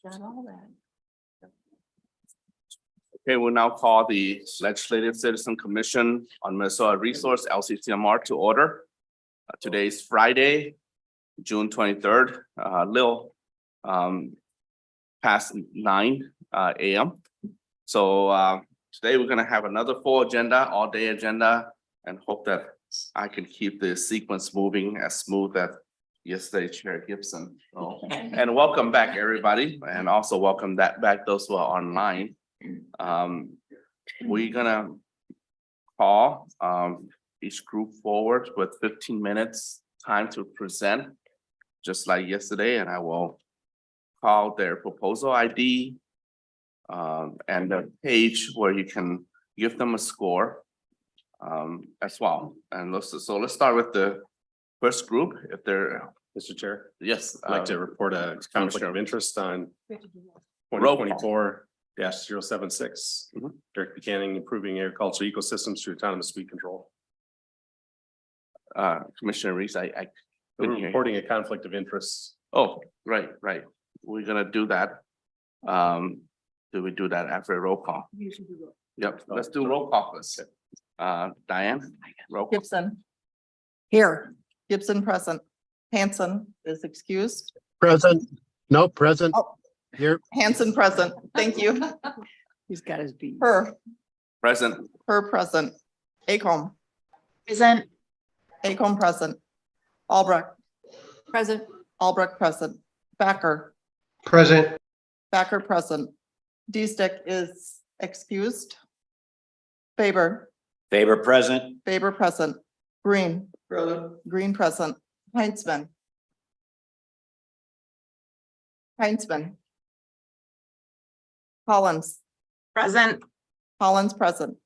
Got all that. Okay, we'll now call the Legislative Citizen Commission on Minnesota Resource LCCMR to order. Today's Friday, June 23rd, little past 9 a.m. So today we're gonna have another full agenda, all-day agenda, and hope that I can keep the sequence moving as smooth as yesterday, Chair Gibson. So, and welcome back, everybody, and also welcome back those who are online. We're gonna call each group forward with 15 minutes time to present, just like yesterday, and I will call their proposal ID and the page where you can give them a score as well. And let's start with the first group, if they're, Mr. Chair, yes. I'd like to report a conflict of interest on Roll twenty call. 24-076. Mhm. Derek Buchanan, improving agricultural ecosystems through autonomous weed control. Commissioner Reese, I We're couldn't hear you. reporting a conflict of interest. Oh, right. We're gonna do that. Do we do that after a roll call? Yep, let's do roll call first. Diane, roll call. Gibson. Here. Gibson present. Hanson is excused. Present, no, present, Oh. here, Hanson present. Thank you. He's got his beat. Her Present, present. Acomb. Present. Acomb present. Albrecht. Present. Albrecht present. Backer. present, Backer present. D-Stick is excused. Faber. Faber present. Faber present. Green. Green present. Heinzman. Heinzman. Collins. Present. Collins present.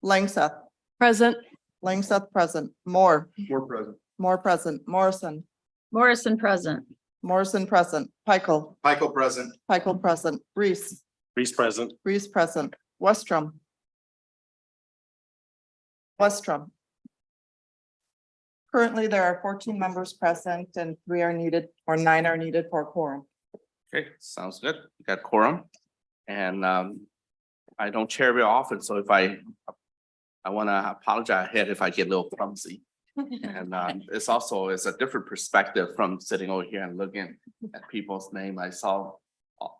Langseth. Present. Langseth present. Moore. More present. Moore present. Morrison. Morrison present. Morrison present. Pikel. Michael present. Pikel present. Reese. Reese present. Reese present. Westrom. Westrom. Currently, there are 14 members present and 3 are needed, or 9 are needed for quorum. okay, sounds good. We got quorum. And I don't chair very often, so if I wanna apologize ahead if I get a little clumsy. And it's a different perspective from sitting over here and looking at people's name. I saw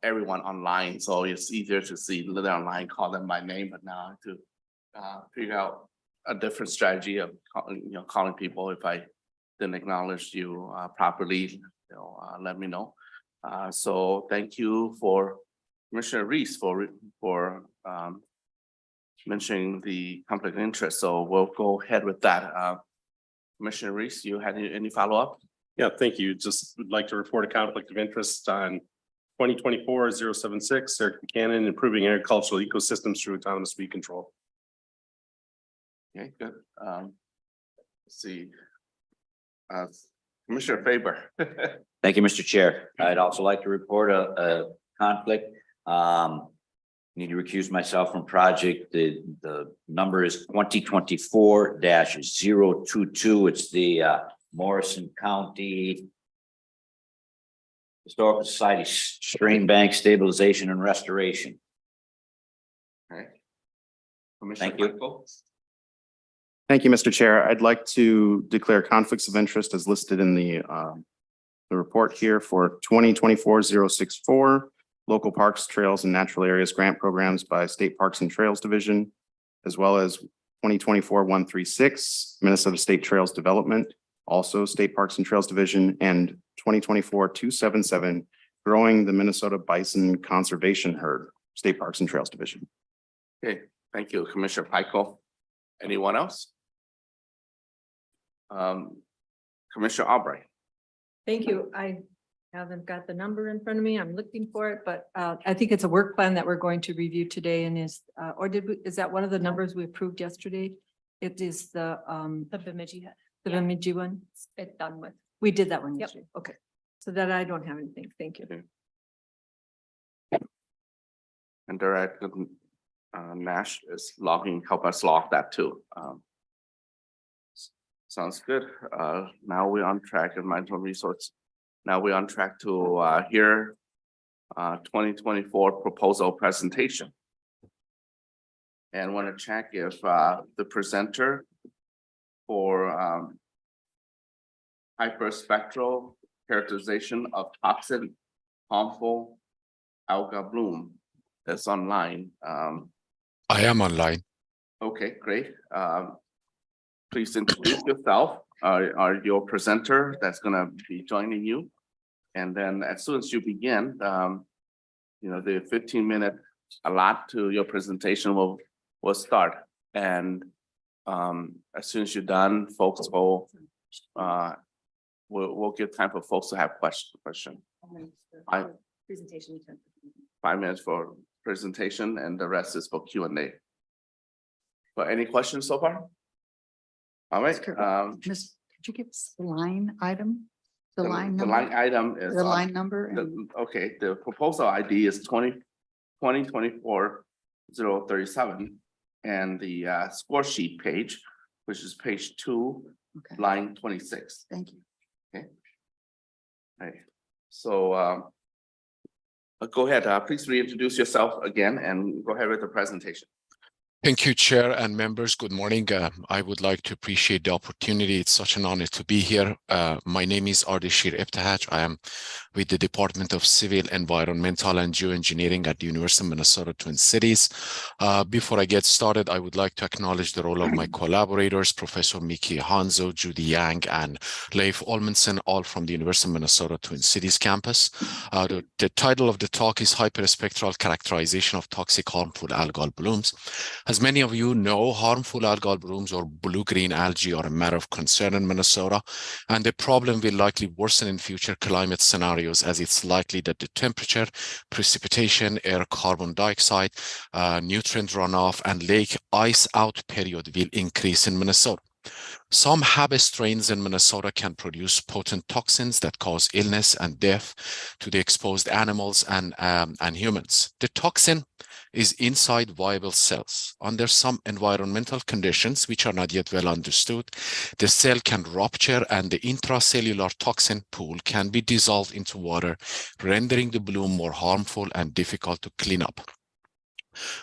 everyone online, so it's easier to see them online, call them by name, but now I have to figure out a different strategy of calling people. If I didn't acknowledge you properly, let me know. So thank you for Commissioner Reese for mentioning the conflict of interest. So we'll go ahead with that. Commissioner Reese, you had any follow-up? Yeah, thank you. Just would like to report a conflict of interest on 2024-076, Derek Buchanan, improving agricultural ecosystems through autonomous weed control. Okay, good. Let's see. Commissioner Faber. Thank you, Mr. Chair. I'd also like to report a conflict. Need to recuse myself from project. The number is 2024-022. It's the Morrison County Historical Society Stream Bank Stabilization and Restoration. Okay. Commissioner Thank you. Michael? Thank you, Mr. Chair. I'd like to declare conflicts of interest as listed in the report here for 2024-064, Local Parks, Trails and Natural Areas Grant Programs by State Parks and Trails Division, as well as 2024-136, Minnesota State Trails Development, also State Parks and Trails Division, and 2024-277, Growing the Minnesota Bison Conservation Herd, State Parks and Trails Division. Okay, thank you, Commissioner Michael. Anyone else? Commissioner Albright. Thank you. I haven't got the number in front of me. I'm looking for it, but I think it's a work plan that we're going to review today and is that one of the numbers we approved yesterday? It is the Bemidji. The Bemidji one. It's done with. We did that one yesterday. Okay. So that I don't have anything. Thank you. And Director Nash is logging, help us log that too. Sounds good. Now we're on track in mental resource. Now we're on track to hear 2024 proposal presentation. And want to check if the presenter for hyperspectral characterization of toxic harmful algal bloom is online. I am online. Okay, great. Please introduce yourself, are your presenter that's gonna be joining you. And then as soon as you begin, the 15-minute allot to your presentation will start. And as soon as you're done, folks will we'll give time for folks to have question. Presentation. 5 minutes for presentation and the rest is for Q&A. But any questions so far? All right, Miss, could you give us the line item? The line the number, line item is. the on- line number and Okay, the proposal ID is 2024-037. And the score sheet page, which is page 2, okay, line 26. thank you. Okay, so go ahead, please reintroduce yourself again and go ahead with the presentation. Thank you, Chair and members. Good morning. I would like to appreciate the opportunity. It's such an honor to be here. My name is Ardeshir Ibtihaj. I am with the Department of Civil, Environmental and Geoengineering at the University of Minnesota Twin Cities. Before I get started, I would like to acknowledge the role of my collaborators, Professor Miki Hanzo, Judy Yang, and Leif Olmensen, all from the University of Minnesota Twin Cities campus. The title of the talk is Hyperspectral Characterization of Toxic Harmful Algal Blooms. As many of you know, harmful algal blooms or blue-green algae are a matter of concern in Minnesota, and the problem will likely worsen in future climate scenarios as it's likely that the temperature, precipitation, air carbon dioxide, nutrient runoff, and lake ice out period will increase in Minnesota. Some habit strains in Minnesota can produce potent toxins that cause illness and death to the exposed animals and humans. The toxin is inside viable cells. Under some environmental conditions, which are not yet well understood, the cell can rupture and the intracellular toxin pool can be dissolved into water, rendering the bloom more harmful and difficult to clean up.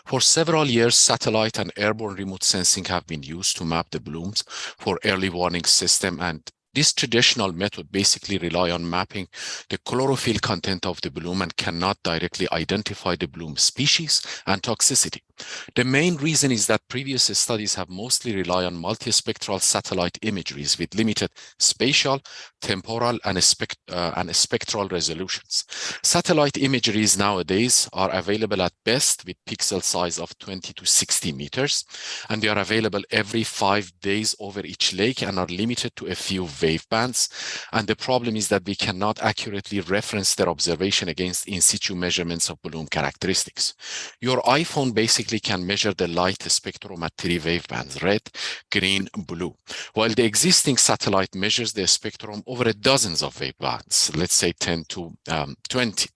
For several years, satellite and airborne remote sensing have been used to map the blooms for early warning system, and this traditional method basically rely on mapping the chlorophyll content of the bloom and cannot directly identify the bloom species and toxicity. The main reason is that previous studies have mostly relied on multispectral satellite imageries with limited spatial, temporal, and spectral resolutions. Satellite imageries nowadays are available at best with pixel size of 20 to 60 meters, and they are available every 5 days over each lake and are limited to a few wave bands. And the problem is that we cannot accurately reference their observation against in situ measurements of bloom characteristics. Your iPhone basically can measure the light spectrum at 3 wave bands, red, green, blue, while the existing satellite measures the spectrum over dozens of wave bands, let's say 10 to 20.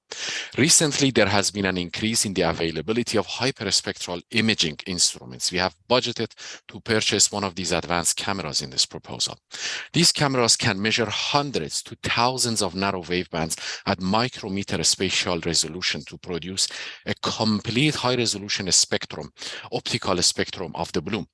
Recently, there has been an increase in the availability of hyperspectral imaging instruments. We have budgeted to purchase one of these advanced cameras in this proposal. These cameras can measure hundreds to thousands of narrow wavebands at micrometer spatial resolution to produce a complete high-resolution spectrum, optical spectrum of the bloom.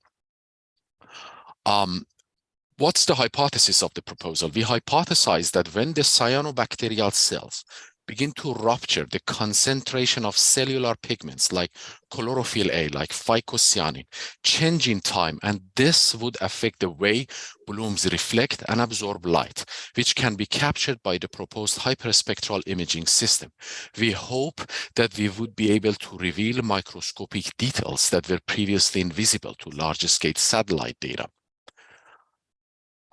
What's the hypothesis of the proposal? We hypothesize that when the cyanobacterial cells begin to rupture, the concentration of cellular pigments like chlorophyll A, like phycocyanin, change in time, and this would affect the way blooms reflect and absorb light, which can be captured by the proposed hyperspectral imaging system. We hope that we would be able to reveal microscopic details that were previously invisible to large-scale satellite data.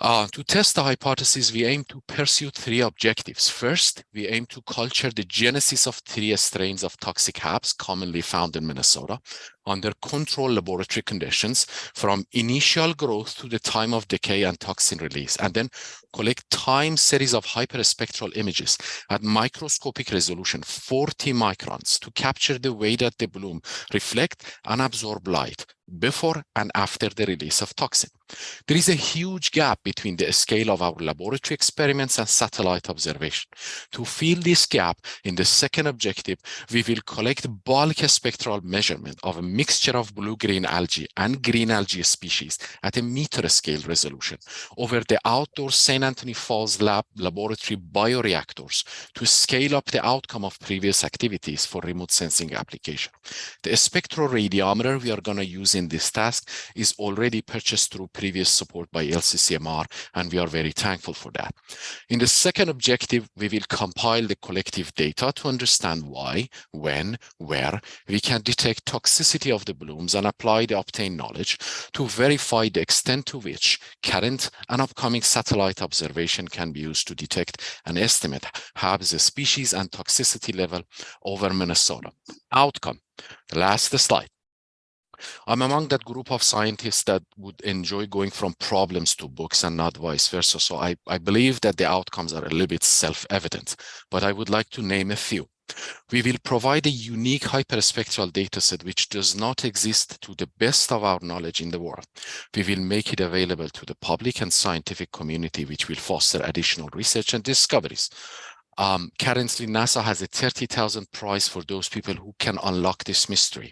To test the hypothesis, we aim to pursue 3 objectives. First, we aim to culture the genesis of 3 strains of toxic HABs commonly found in Minnesota. under controlled laboratory conditions from initial growth to the time of decay and toxin release, and then collect time series of hyperspectral images at microscopic resolution, 40 microns, to capture the way that the bloom reflect and absorb light before and after the release of toxin. There is a huge gap between the scale of our laboratory experiments and satellite observation. To fill this gap, in the second objective, we will collect bulk spectral measurement of a mixture of blue-green algae and green algae species at a meter scale resolution over the outdoor St. Anthony Falls laboratory bioreactors to scale up the outcome of previous activities for remote sensing application. The spectroradiometer we are going to use in this task is already purchased through previous support by LCCMR, and we are very thankful for that. In the second objective, we will compile the collective data to understand why, when, where we can detect toxicity of the blooms and apply the obtained knowledge to verify the extent to which current and upcoming satellite observation can be used to detect and estimate Hawj species and toxicity level over Minnesota. Outcome, the last slide. I'm among that group of scientists that would enjoy going from problems to books and not vice versa. So I believe that the outcomes are a little bit self-evident, but I would like to name a few. We will provide a unique hyperspectral dataset which does not exist to the best of our knowledge in the world. We will make it available to the public and scientific community, which will foster additional research and discoveries. Currently, NASA has a $30,000 prize for those people who can unlock this mystery.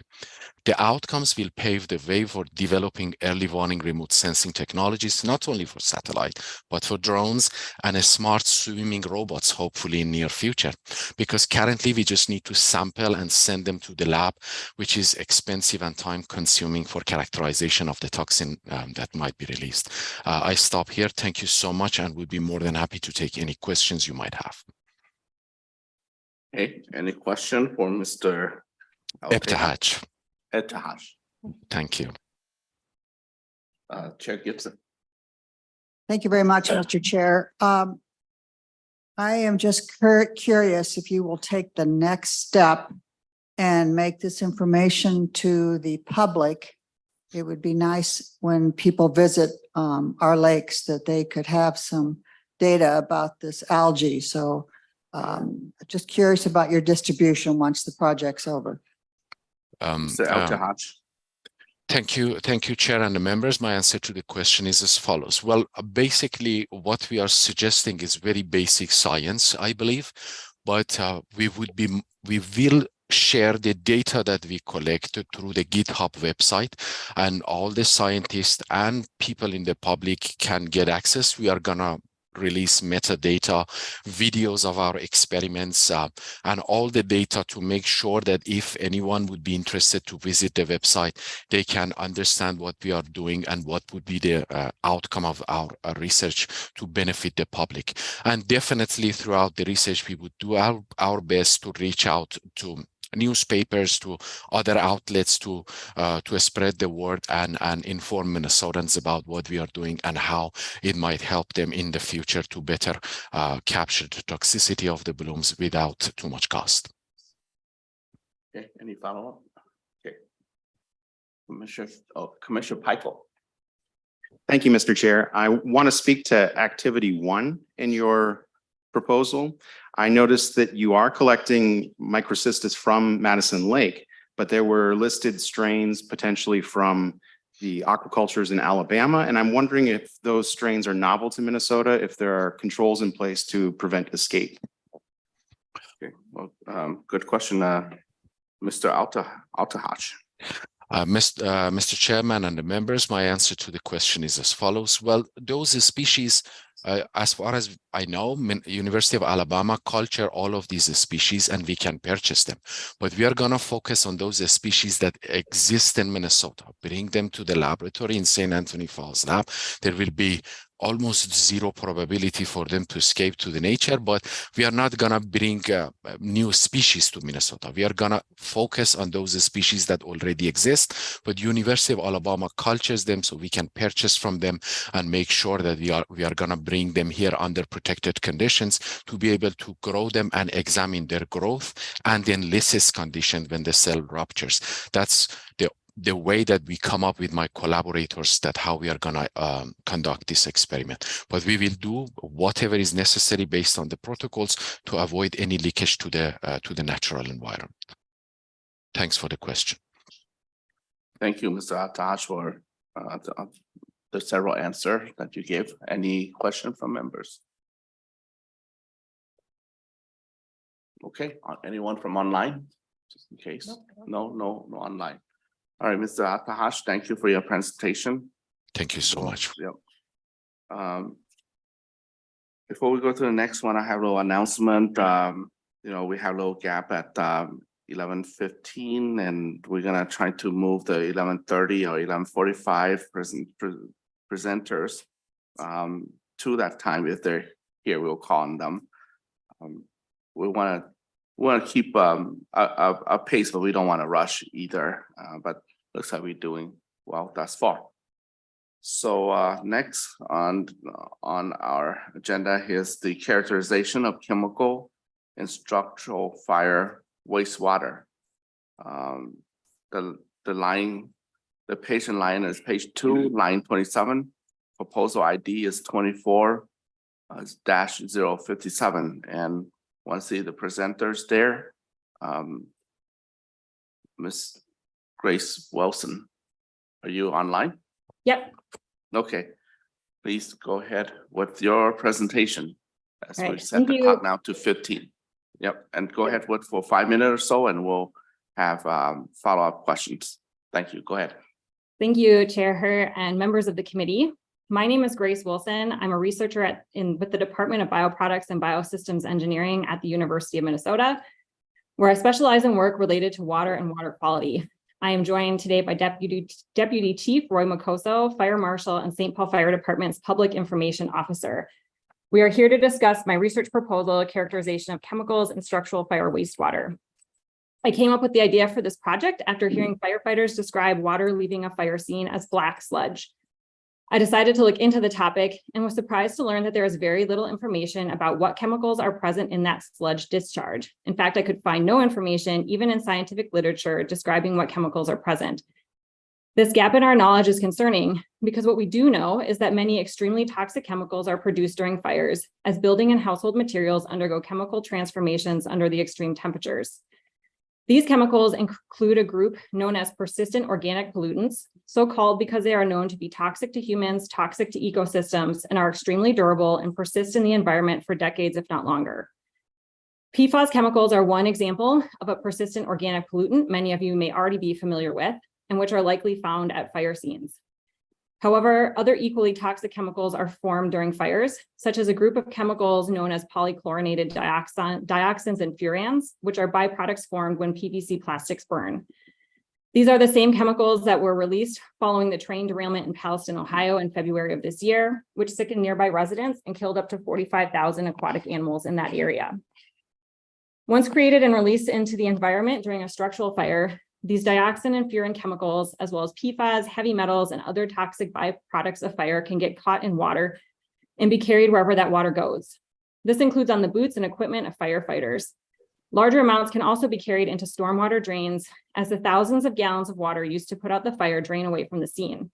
The outcomes will pave the way for developing early warning remote sensing technologies, not only for satellite, but for drones and smart swimming robots, hopefully in near future. Because currently we just need to sample and send them to the lab, which is expensive and time consuming for characterization of the toxin that might be released. I stop here. Thank you so much, and would be more than happy to take any questions you might have. Okay, any question for Mr. Ebtahaj. Ebtahaj? Thank you. Chair Gibson. Thank you very much, Mr. Chair. I am just curious if you will take the next step and make this information to the public. It would be nice when people visit our lakes that they could have some data about this algae. So just curious about your distribution once the project's over. Mr. Ebtahaj. Thank you, Chair and the members. My answer to the question is as follows. Well, basically, what we are suggesting is very basic science, I believe, but we will share the data that we collected through the GitHub website, and all the scientists and people in the public can get access. We are gonna release metadata, videos of our experiments, and all the data to make sure that if anyone would be interested to visit the website, they can understand what we are doing and what would be the outcome of our research to benefit the public. And definitely throughout the research, we would do our best to reach out to newspapers, to other outlets to spread the word and inform Minnesotans about what we are doing and how it might help them in the future to better capture the toxicity of the blooms without too much cost. Okay, any follow-up? Okay. Commissioner Peitel. Thank you, Mr. Chair. I want to speak to activity 1 in your proposal. I noticed that you are collecting microcystis from Madison Lake, but there were listed strains potentially from the aquacultures in Alabama. And I'm wondering if those strains are novel to Minnesota, if there are controls in place to prevent escape. Okay, well, good question, Mr. Ebtahaj. Mr. Chairman and the members, my answer to the question is as follows. Well, those species, as far as I know, University of Alabama culture all of these species and we can purchase them. But we are going to focus on those species that exist in Minnesota, bring them to the laboratory in St. Anthony Falls lab. There will be almost zero probability for them to escape to the nature, but we are not going to bring new species to Minnesota. We are going to focus on those species that already exist, but University of Alabama cultures them so we can purchase from them and make sure that we are going to bring them here under protected conditions to be able to grow them and examine their growth and then lysis condition when the cell ruptures. That's the the way that we come up with my collaborators that how we are gonna conduct this experiment. But we will do whatever is necessary based on the protocols to avoid any leakage to the natural environment. Thanks for the question. Thank you, Mr. Hawj, for the several answers that you gave. Any question from members? Okay, anyone from online? Just in case. No online. All right, Mr. Hawj, thank you for your presentation. Thank you so much. Yep. Before we go to the next one, I have a little announcement. We have a little gap at 11:15, and we're gonna try to move the 11:30 or 11:45 presenters to that time. If they're here, we'll call on them. We want to keep a pace, but we don't want to rush either. But looks like we're doing well thus far. So next on our agenda is the characterization of chemical and structural fire wastewater. The patient line is page 2, line 27. Proposal ID is 24-057, and want to see the presenters there. Miss Grace Wilson, are you online? Yep. Okay, please go ahead with your presentation. As we Right, set thank the you. clock now to 15. Yep, and go ahead with for 5 minutes or so, and we'll have follow-up questions. Thank you. Go ahead. Thank you, Chair Her and members of the committee. My name is Grace Wilson. I'm a researcher with the Department of Bioproducts and Biosystems Engineering at the University of Minnesota, where I specialize in work related to water and water quality. I am joined today by Deputy Chief Roy Macoso, Fire Marshal, and St. Paul Fire Department's Public Information Officer. We are here to discuss my research proposal, characterization of chemicals and structural fire wastewater. I came up with the idea for this project after hearing firefighters describe water leaving a fire scene as black sludge. I decided to look into the topic and was surprised to learn that there is very little information about what chemicals are present in that sludge discharge. In fact, I could find no information, even in scientific literature, describing what chemicals are present. This gap in our knowledge is concerning because what we do know is that many extremely toxic chemicals are produced during fires as building and household materials undergo chemical transformations under the extreme temperatures. These chemicals include a group known as persistent organic pollutants, so called because they are known to be toxic to humans, toxic to ecosystems, and are extremely durable and persist in the environment for decades, if not longer. PFAS chemicals are one example of a persistent organic pollutant many of you may already be familiar with, and which are likely found at fire scenes. However, other equally toxic chemicals are formed during fires, such as a group of chemicals known as polychlorinated dioxins and furans, which are byproducts formed when PVC plastics burn. These are the same chemicals that were released following the train derailment in Palestine, Ohio in February of this year, which sickened nearby residents and killed up to 45,000 aquatic animals in that area. Once created and released into the environment during a structural fire, these dioxin and furan chemicals, as well as PFAS, heavy metals, and other toxic byproducts of fire can get caught in water and be carried wherever that water goes. This includes on the boots and equipment of firefighters. Larger amounts can also be carried into stormwater drains as the thousands of gallons of water used to put out the fire drain away from the scene.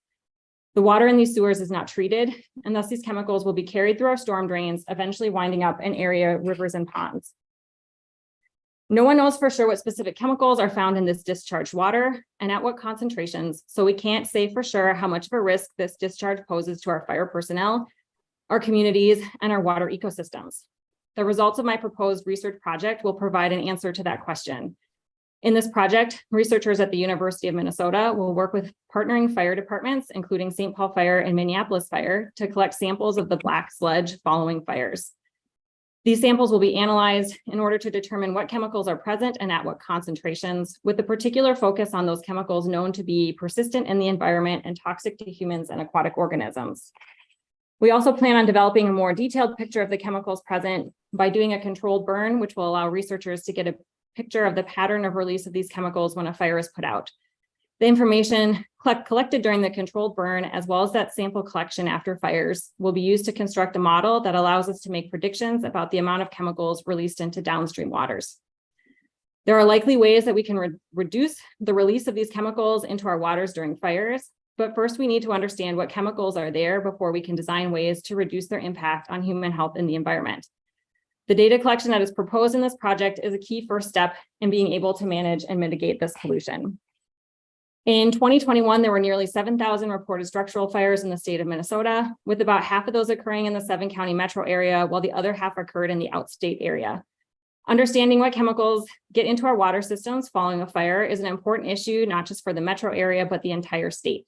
The water in these sewers is not treated, and thus these chemicals will be carried through our storm drains, eventually winding up in area rivers and ponds. No one knows for sure what specific chemicals are found in this discharged water and at what concentrations, so we can't say for sure how much of a risk this discharge poses to our fire personnel, our communities, and our water ecosystems. The results of my proposed research project will provide an answer to that question. In this project, researchers at the University of Minnesota will work with partnering fire departments, including St. Paul Fire and Minneapolis Fire, to collect samples of the black sludge following fires. These samples will be analyzed in order to determine what chemicals are present and at what concentrations, with a particular focus on those chemicals known to be persistent in the environment and toxic to humans and aquatic organisms. We also plan on developing a more detailed picture of the chemicals present by doing a controlled burn, which will allow researchers to get a picture of the pattern of release of these chemicals when a fire is put out. The information collected during the controlled burn, as well as that sample collection after fires, will be used to construct a model that allows us to make predictions about the amount of chemicals released into downstream waters. There are likely ways that we can reduce the release of these chemicals into our waters during fires, but first we need to understand what chemicals are there before we can design ways to reduce their impact on human health and the environment. The data collection that is proposed in this project is a key first step in being able to manage and mitigate this pollution. In 2021, there were nearly 7,000 reported structural fires in the state of Minnesota, with about half of those occurring in the 7-county metro area, while the other half occurred in the outstate area. Understanding what chemicals get into our water systems following a fire is an important issue, not just for the metro area, but the entire state.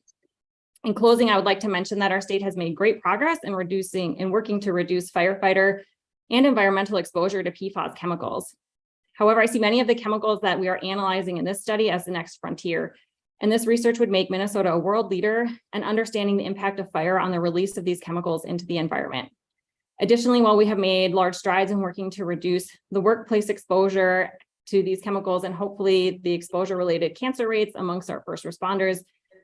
In closing, I would like to mention that our state has made great progress in working to reduce firefighter and environmental exposure to PFAS chemicals. However, I see many of the chemicals that we are analyzing in this study as the next frontier, and this research would make Minnesota a world leader in understanding the impact of fire on the release of these chemicals into the environment. Additionally, while we have made large strides in working to reduce the workplace exposure to these chemicals and hopefully the exposure-related cancer rates amongst our first responders,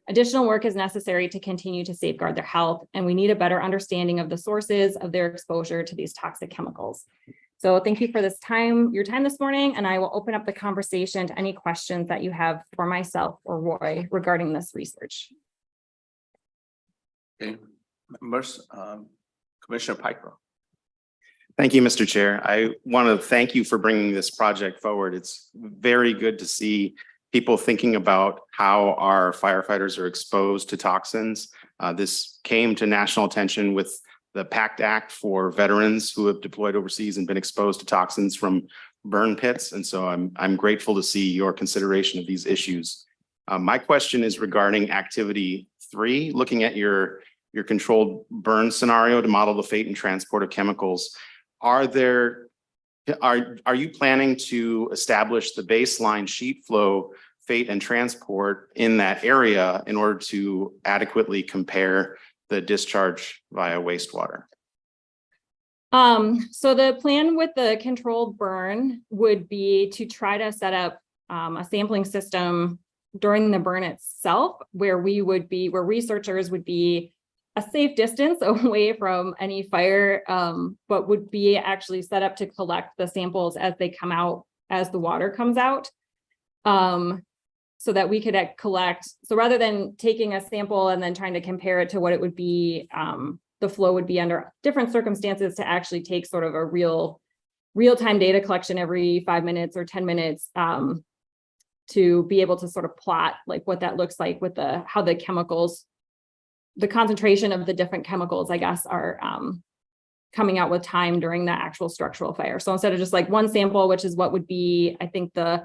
additional work is necessary to continue to safeguard their health, and we need a better understanding of the sources of their exposure to these toxic chemicals. So thank you for your time this morning, and I will open up the conversation to any questions that you have for myself or Roy regarding this research. Okay, members, Commissioner Piper. Thank you, Mr. Chair. I want to thank you for bringing this project forward. It's very good to see people thinking about how our firefighters are exposed to toxins. This came to national attention with the PACT Act for veterans who have deployed overseas and been exposed to toxins from burn pits. And so I'm grateful to see your consideration of these issues. My question is regarding activity 3, looking at your controlled burn scenario to model the fate and transport of chemicals. Are you planning to establish the baseline sheet flow, fate and transport in that area in order to adequately compare the discharge via wastewater? So the plan with the controlled burn would be to try to set up a sampling system during the burn itself, where researchers would be a safe distance away from any fire, but would be actually set up to collect the samples as they come out, as the water comes out. So that we could collect, so rather than taking a sample and then trying to compare it to what it would be, the flow would be under different circumstances, to actually take sort of a real-time data collection every 5 minutes or 10 minutes to be able to sort of plot like what that looks like with how the chemicals, the concentration of the different chemicals, I guess, are coming out with time during the actual structural fire. So instead of just like one sample, which is what would be, I think, the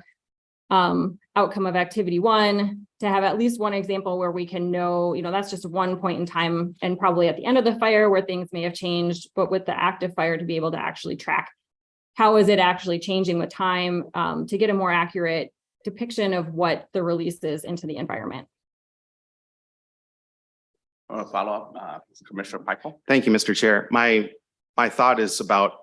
outcome of activity 1, to have at least one example where we can know, that's just one point in time and probably at the end of the fire where things may have changed, but with the active fire to be able to actually track how is it actually changing with time, to get a more accurate depiction of what the release is into the environment. Follow up, Commissioner Piper. Thank you, Mr. Chair. My thought is about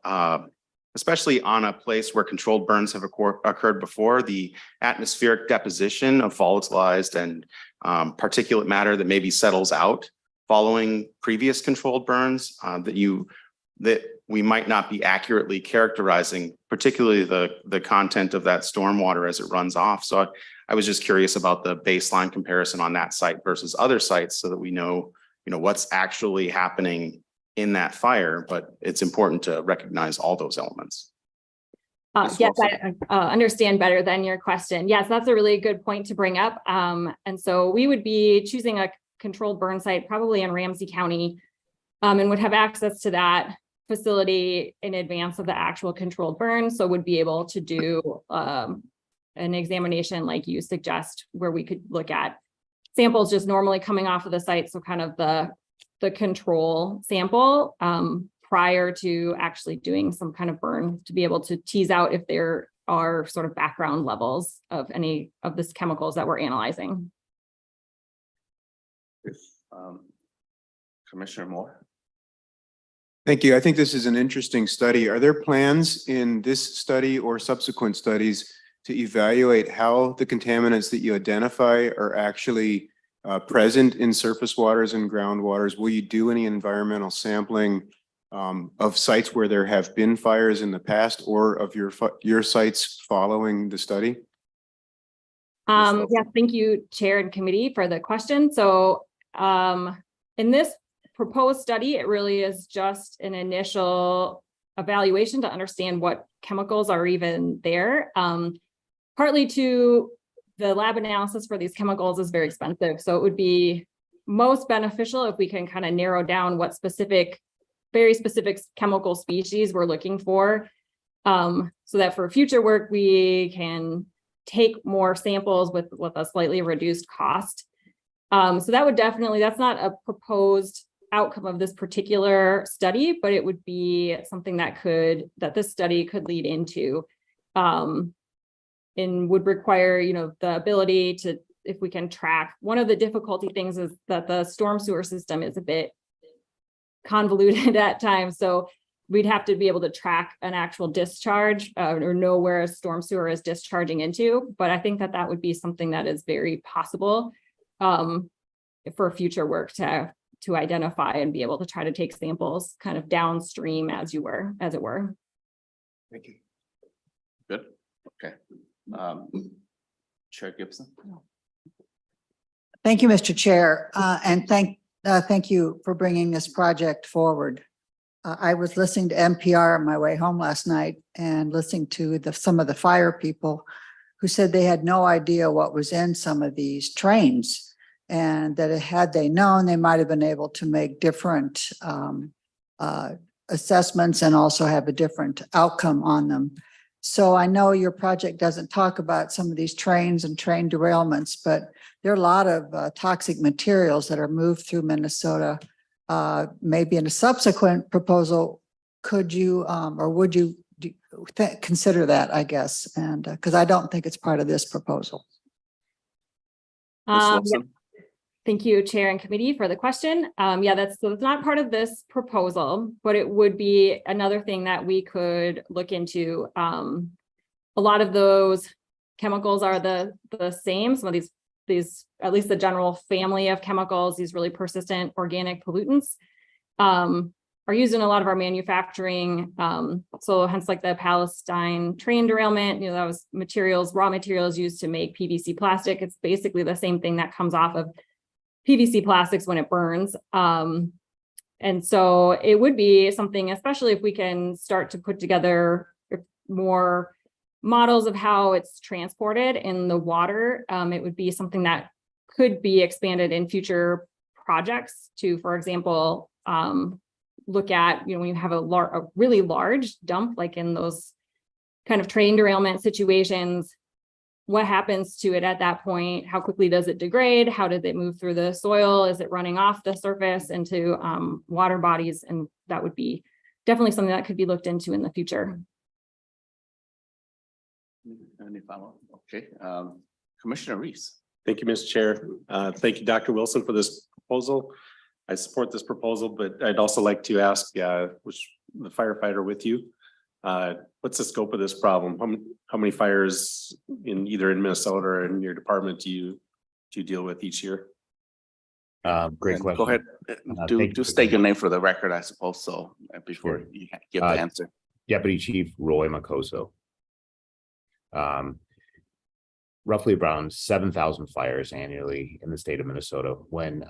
especially on a place where controlled burns have occurred before, the atmospheric deposition of volatilized and particulate matter that maybe settles out following previous controlled burns, that we might not be accurately characterizing, particularly the content of that stormwater as it runs off. So I was just curious about the baseline comparison on that site versus other sites, so that we know, what's actually happening in that fire, but it's important to recognize all those elements. Yes, I understand better than your question. Yes, that's a really good point to bring up. And so we would be choosing a controlled burn site probably in Ramsey County, and would have access to that facility in advance of the actual controlled burn. So would be able to do an examination like you suggest, where we could look at samples just normally coming off of the site. So kind of the control sample prior to actually doing some kind of burn, to be able to tease out if there are sort of background levels of any of these chemicals that we're analyzing. Commissioner Moore. Thank you. I think this is an interesting study. Are there plans in this study or subsequent studies to evaluate how the contaminants that you identify are actually present in surface waters and groundwaters? Will you do any environmental sampling of sites where there have been fires in the past or of your sites following the study? Yeah, thank you, Chair and Committee, for the question. So in this proposed study, it really is just an initial evaluation to understand what chemicals are even there. Partly to the lab analysis for these chemicals is very expensive. So it would be most beneficial if we can kind of narrow down what very specific chemical species we're looking for. So that for future work, we can take more samples with a slightly reduced cost. So that would definitely, that's not a proposed outcome of this particular study, but it would be something that this study could lead into. And would require, the ability to, if we can track, one of the difficulty things is that the storm sewer system is a bit convoluted at times. So we'd have to be able to track an actual discharge or know where a storm sewer is discharging into. But I think that would be something that is very possible for future work to identify and be able to try to take samples kind of downstream as it were. Thank you. Good, okay. Chair Gibson. Thank you, Mr. Chair, and thank you for bringing this project forward. I was listening to NPR on my way home last night and listening to some of the fire people who said they had no idea what was in some of these trains, and that had they known, they might have been able to make different assessments and also have a different outcome on them. So I know your project doesn't talk about some of these trains and train derailments, but there are a lot of toxic materials that are moved through Minnesota. Maybe in a subsequent proposal, could you or would you consider that, I guess, and because I don't think it's part of this proposal. Ms. Yeah. Wilson? Thank you, Chair and Committee, for the question. It's not part of this proposal, but it would be another thing that we could look into. A lot of those chemicals are the same. Some of these, at least the general family of chemicals, these really persistent organic pollutants, are used in a lot of our manufacturing. So hence like the Palestine train derailment, that was raw materials used to make PVC plastic. It's basically the same thing that comes off of PVC plastics when it burns. And so it would be something, especially if we can start to put together more models of how it's transported in the water, it would be something that could be expanded in future projects to, for example, look at, when you have a really large dump, like in those kind of train derailment situations, what happens to it at that point? How quickly does it degrade? How does it move through the soil? Is it running off the surface into water bodies? And that would be definitely something that could be looked into in the future. Any follow-up? Okay, Commissioner Reese. Thank you, Mr. Chair. Thank you, Dr. Wilson, for this proposal. I support this proposal, but I'd also like to ask the firefighter with you. What's the scope of this problem? How many fires either in Minnesota or in your department do you deal with each year? Great And question. Go ahead. Do state your name for the record, I suppose, so before you give the answer. Deputy Chief Roy Macoso. Roughly around 7,000 fires annually in the state of Minnesota. When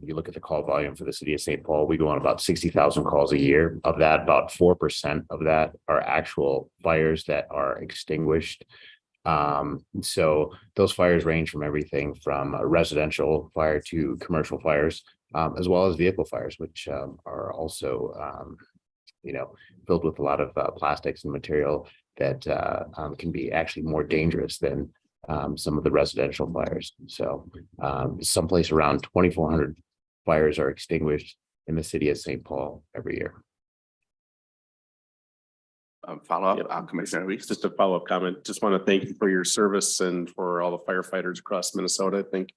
you look at the call volume for the city of St. Paul, we go on about 60,000 calls a year. Of that, about 4% of that are actual fires that are extinguished. So those fires range from everything from a residential fire to commercial fires, as well as vehicle fires, which are also, filled with a lot of plastics and material that can be actually more dangerous than some of the residential fires. So someplace around 2,400 fires are extinguished in the city of St. Paul every year. Follow-up, Commissioner Reese. Just a follow-up comment. Just want to thank you for your service and for all the firefighters across Minnesota. I think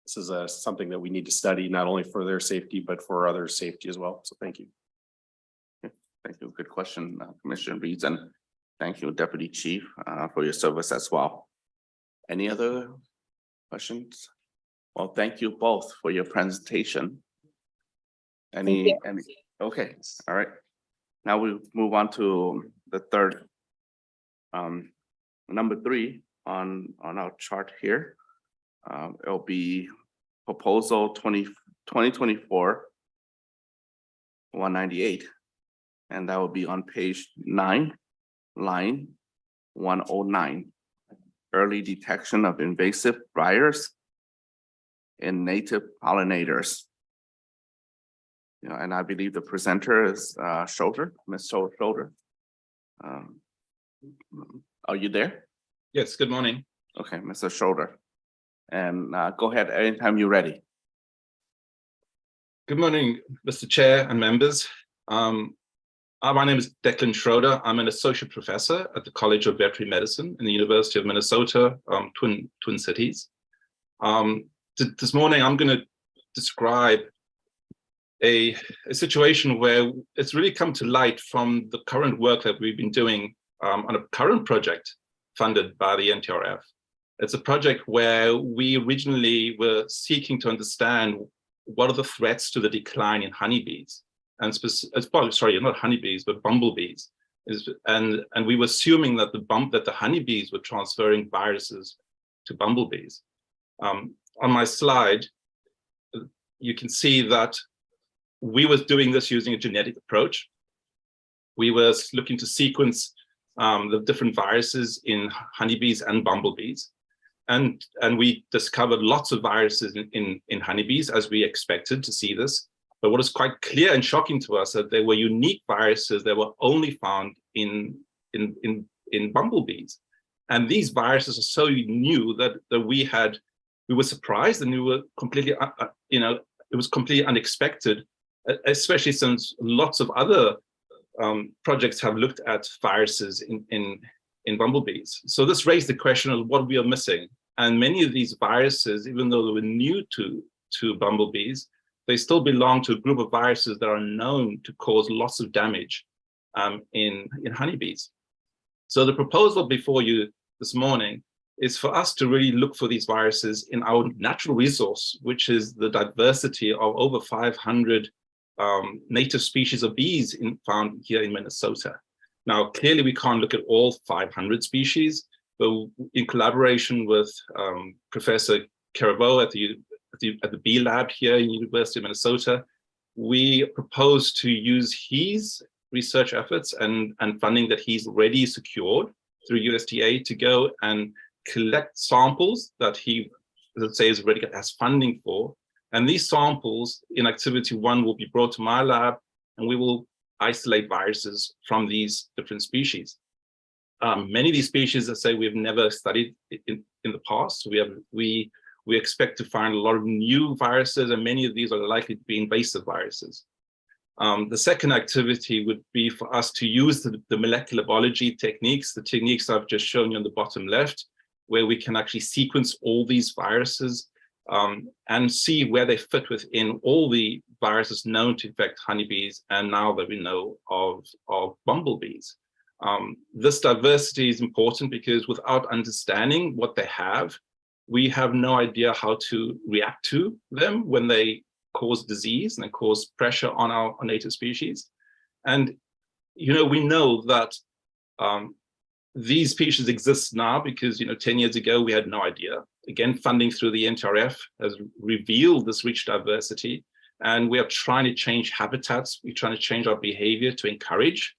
this is something that we need to study, not only for their safety, but for others' safety as well. So thank you. Thank you. Good question, Commissioner Reese, and thank you, Deputy Chief, for your service as well. Any other questions? Well, thank you both for your presentation. Okay, all right. Now we move on to the third. Number 3 on our chart here. It'll be proposal 2024 198. And that will be on page 9, line 109. Early detection of invasive briars in native pollinators. And I believe the presenter is Schroeder, Ms. Schroeder. Are you there? Yes, good morning. Okay, Mr. Schroeder. And go ahead anytime you're ready. Good morning, Mr. Chair and members. My name is Declan Schroeder. I'm an associate professor at the College of Veterinary Medicine in the University of Minnesota, Twin Cities. This morning, I'm going to describe a situation where it's really come to light from the current work that we've been doing on a current project funded by the NTRF. It's a project where we originally were seeking to understand what are the threats to the decline in honeybees, and sorry, not honeybees, but bumblebees. And we were assuming that the honeybees were transferring viruses to bumblebees. On my slide, you can see that we was doing this using a genetic approach. We were looking to sequence the different viruses in honeybees and bumblebees. And we discovered lots of viruses in honeybees, as we expected to see this. But what is quite clear and shocking to us that there were unique viruses that were only found in bumblebees. And these viruses are so new that we were surprised, and we were completely, it was completely unexpected, especially since lots of other projects have looked at viruses in bumblebees. So this raised the question of what we are missing. And many of these viruses, even though they were new to bumblebees, they still belong to a group of viruses that are known to cause lots of damage in honeybees. So the proposal before you this morning is for us to really look for these viruses in our natural resource, which is the diversity of over 500 native species of bees found here in Minnesota. Now, clearly we can't look at all 500 species, but in collaboration with Professor Caraveau at the Bee Lab here in the University of Minnesota, we propose to use his research efforts and funding that he's already secured through USDA to go and collect samples that he, let's say, is already has funding for. And these samples in activity 1 will be brought to my lab, and we will isolate viruses from these different species. Many of these species, I say, we've never studied in the past. We expect to find a lot of new viruses, and many of these are likely to be invasive viruses. The second activity would be for us to use the molecular biology techniques, the techniques I've just shown you on the bottom left, where we can actually sequence all these viruses and see where they fit within all the viruses known to infect honeybees, and now that we know of bumblebees. This diversity is important because without understanding what they have, we have no idea how to react to them when they cause disease and they cause pressure on our native species. And, we know that these species exist now because, 10 years ago, we had no idea. Again, funding through the NTRF has revealed this rich diversity, and we are trying to change habitats. We're trying to change our behavior to encourage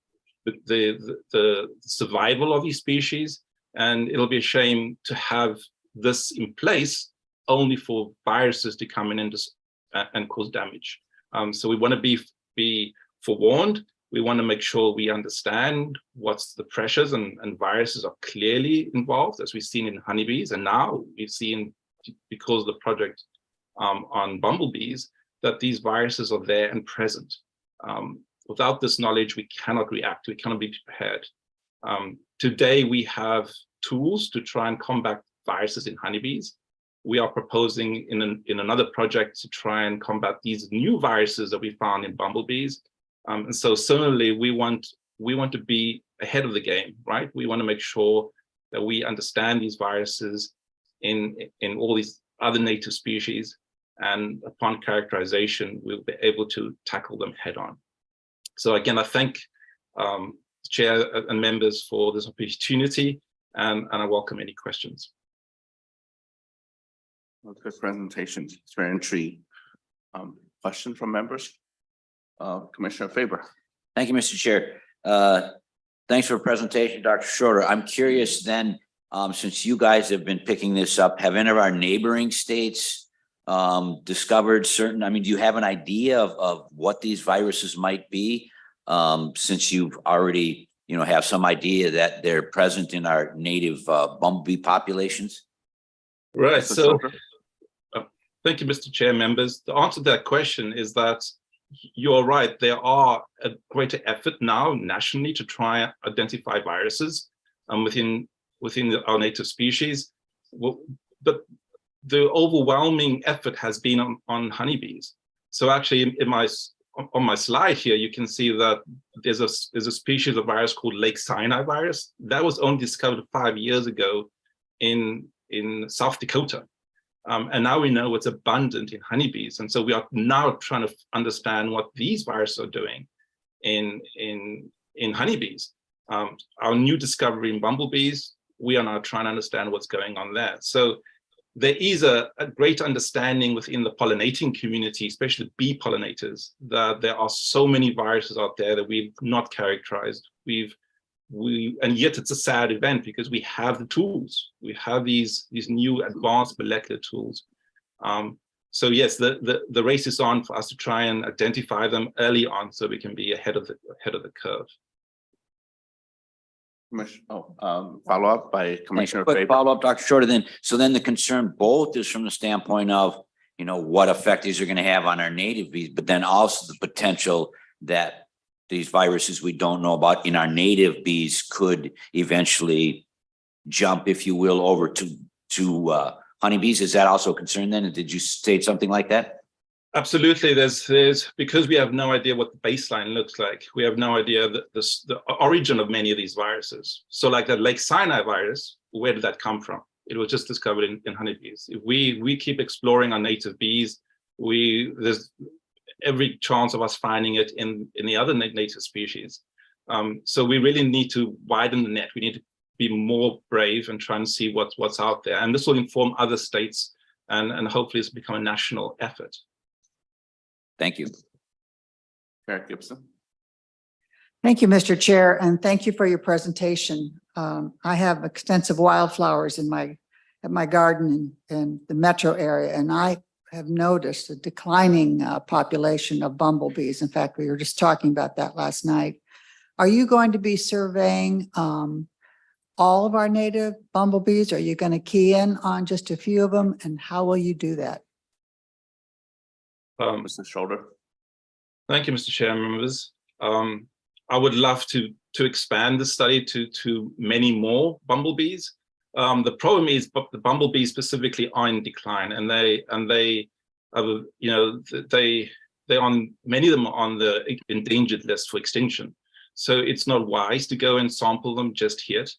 the survival of these species. And it'll be a shame to have this in place only for viruses to come in and cause damage. So we want to be forewarned. We want to make sure we understand what's the pressures, and viruses are clearly involved, as we've seen in honeybees. And now we've seen, because of the project on bumblebees, that these viruses are there and present. Without this knowledge, we cannot react. We cannot be prepared. Today, we have tools to try and combat viruses in honeybees. We are proposing in another project to try and combat these new viruses that we found in bumblebees. And so similarly, we want to be ahead of the game, right? We want to make sure that we understand these viruses in all these other native species, and upon characterization, we'll be able to tackle them head on. So again, I thank Chair and members for this opportunity, and I welcome any questions. Good presentation. It's very intriguing. Question from members? Commissioner Faber. Thank you, Mr. Chair. Thanks for the presentation, Dr. Schroeder. I'm curious then, since you guys have been picking this up, have any of our neighboring states discovered certain, I mean, do you have an idea of what these viruses might be? Since you've already, have some idea that they're present in our native bumblebee populations? Right. So thank you, Mr. Chair, members. The answer to that question is that you're right. There are a greater effort now nationally to try and identify viruses within our native species. But the overwhelming effort has been on honeybees. So actually on my slide here, you can see that there's a species of virus called Lake Sinai virus that was only discovered 5 years ago in South Dakota. And now we know it's abundant in honeybees. And so we are now trying to understand what these viruses are doing in honeybees. Our new discovery in bumblebees, we are now trying to understand what's going on there. So there is a great understanding within the pollinating community, especially bee pollinators, that there are so many viruses out there that we've not characterized. And yet it's a sad event because we have the tools. We have these new advanced molecular tools. So yes, the race is on for us to try and identify them early on so we can be ahead of the curve. Follow up by Commissioner Quick Faber. follow up, Dr. Shorter. So then the concern both is from the standpoint of, what effect these are going to have on our native bees, but then also the potential that these viruses we don't know about in our native bees could eventually jump, if you will, over to honeybees. Is that also a concern then? Did you state something like that? Absolutely. There's because we have no idea what the baseline looks like. We have no idea the origin of many of these viruses. So like that Lake Sinai virus, where did that come from? It was just discovered in honeybees. If we keep exploring our native bees, there's every chance of us finding it in the other native species. So we really need to widen the net. We need to be more brave and try and see what's out there. And this will inform other states and hopefully it's become a national effort. Thank you. Chair Gibson. Thank you, Mr. Chair, and thank you for your presentation. I have extensive wildflowers at my garden in the metro area, and I have noticed a declining population of bumblebees. In fact, we were just talking about that last night. Are you going to be surveying all of our native bumblebees? Are you going to key in on just a few of them, and how will you do that? Mr. Schroeder. Thank you, Mr. Chair, members. I would love to expand the study to many more bumblebees. The problem is the bumblebees specifically are in decline, and they on many of them are on the endangered list for extinction. So it's not wise to go and sample them just yet.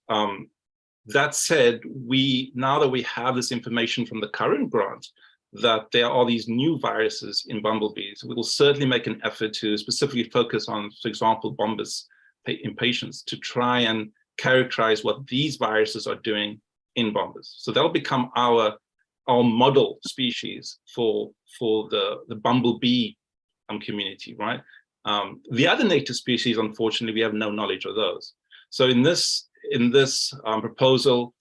That said, now that we have this information from the current grant, that there are these new viruses in bumblebees, we will certainly make an effort to specifically focus on, for example, bombus in patients to try and characterize what these viruses are doing in bombus. So they'll become our model species for the bumblebee community, right? The other native species, unfortunately, we have no knowledge of those. So in this proposal,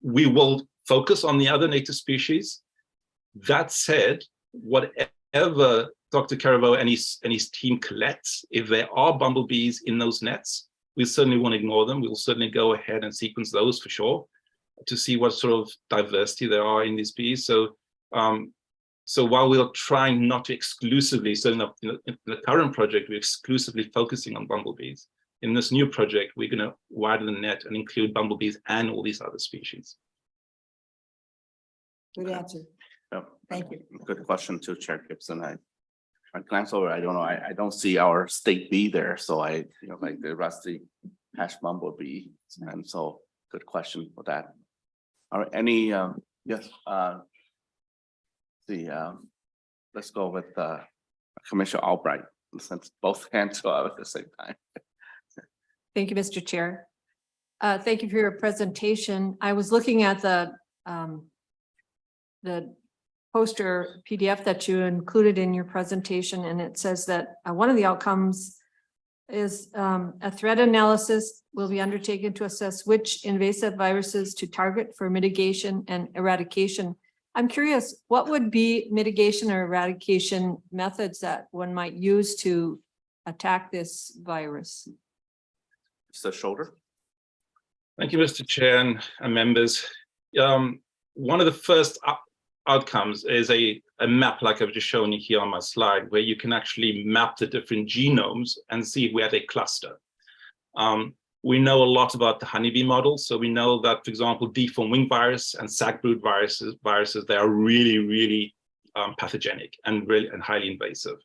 we will focus on the other native species. That said, whatever Dr. Caraveau and his team collects, if there are bumblebees in those nets, we certainly won't ignore them. We will certainly go ahead and sequence those for sure to see what sort of diversity there are in these bees. So while we're trying not to exclusively, so in the current project, we're exclusively focusing on bumblebees. In this new project, we're going to widen the net and include bumblebees and all these other species. Good answer. Thank you. Good question too, Chair Gibson. I glance over, I don't know, I don't see our state bee there. So like the rusty hash bumblebee. And so good question for that. All right, any, yes, let's go with Commissioner Albright. since both hands go up at the same time. Thank you, Mr. Chair. Thank you for your presentation. I was looking at the poster PDF that you included in your presentation, and it says that one of the outcomes is a threat analysis will be undertaken to assess which invasive viruses to target for mitigation and eradication. I'm curious, what would be mitigation or eradication methods that one might use to attack this virus? Mr. Shoulder. Thank you, Mr. Chair and members. One of the first outcomes is a map like I've just shown you here on my slide, where you can actually map the different genomes and see where they cluster. We know a lot about the honeybee model. So we know that, for example, deformed wing virus and sac brood viruses, they are really pathogenic and highly invasive.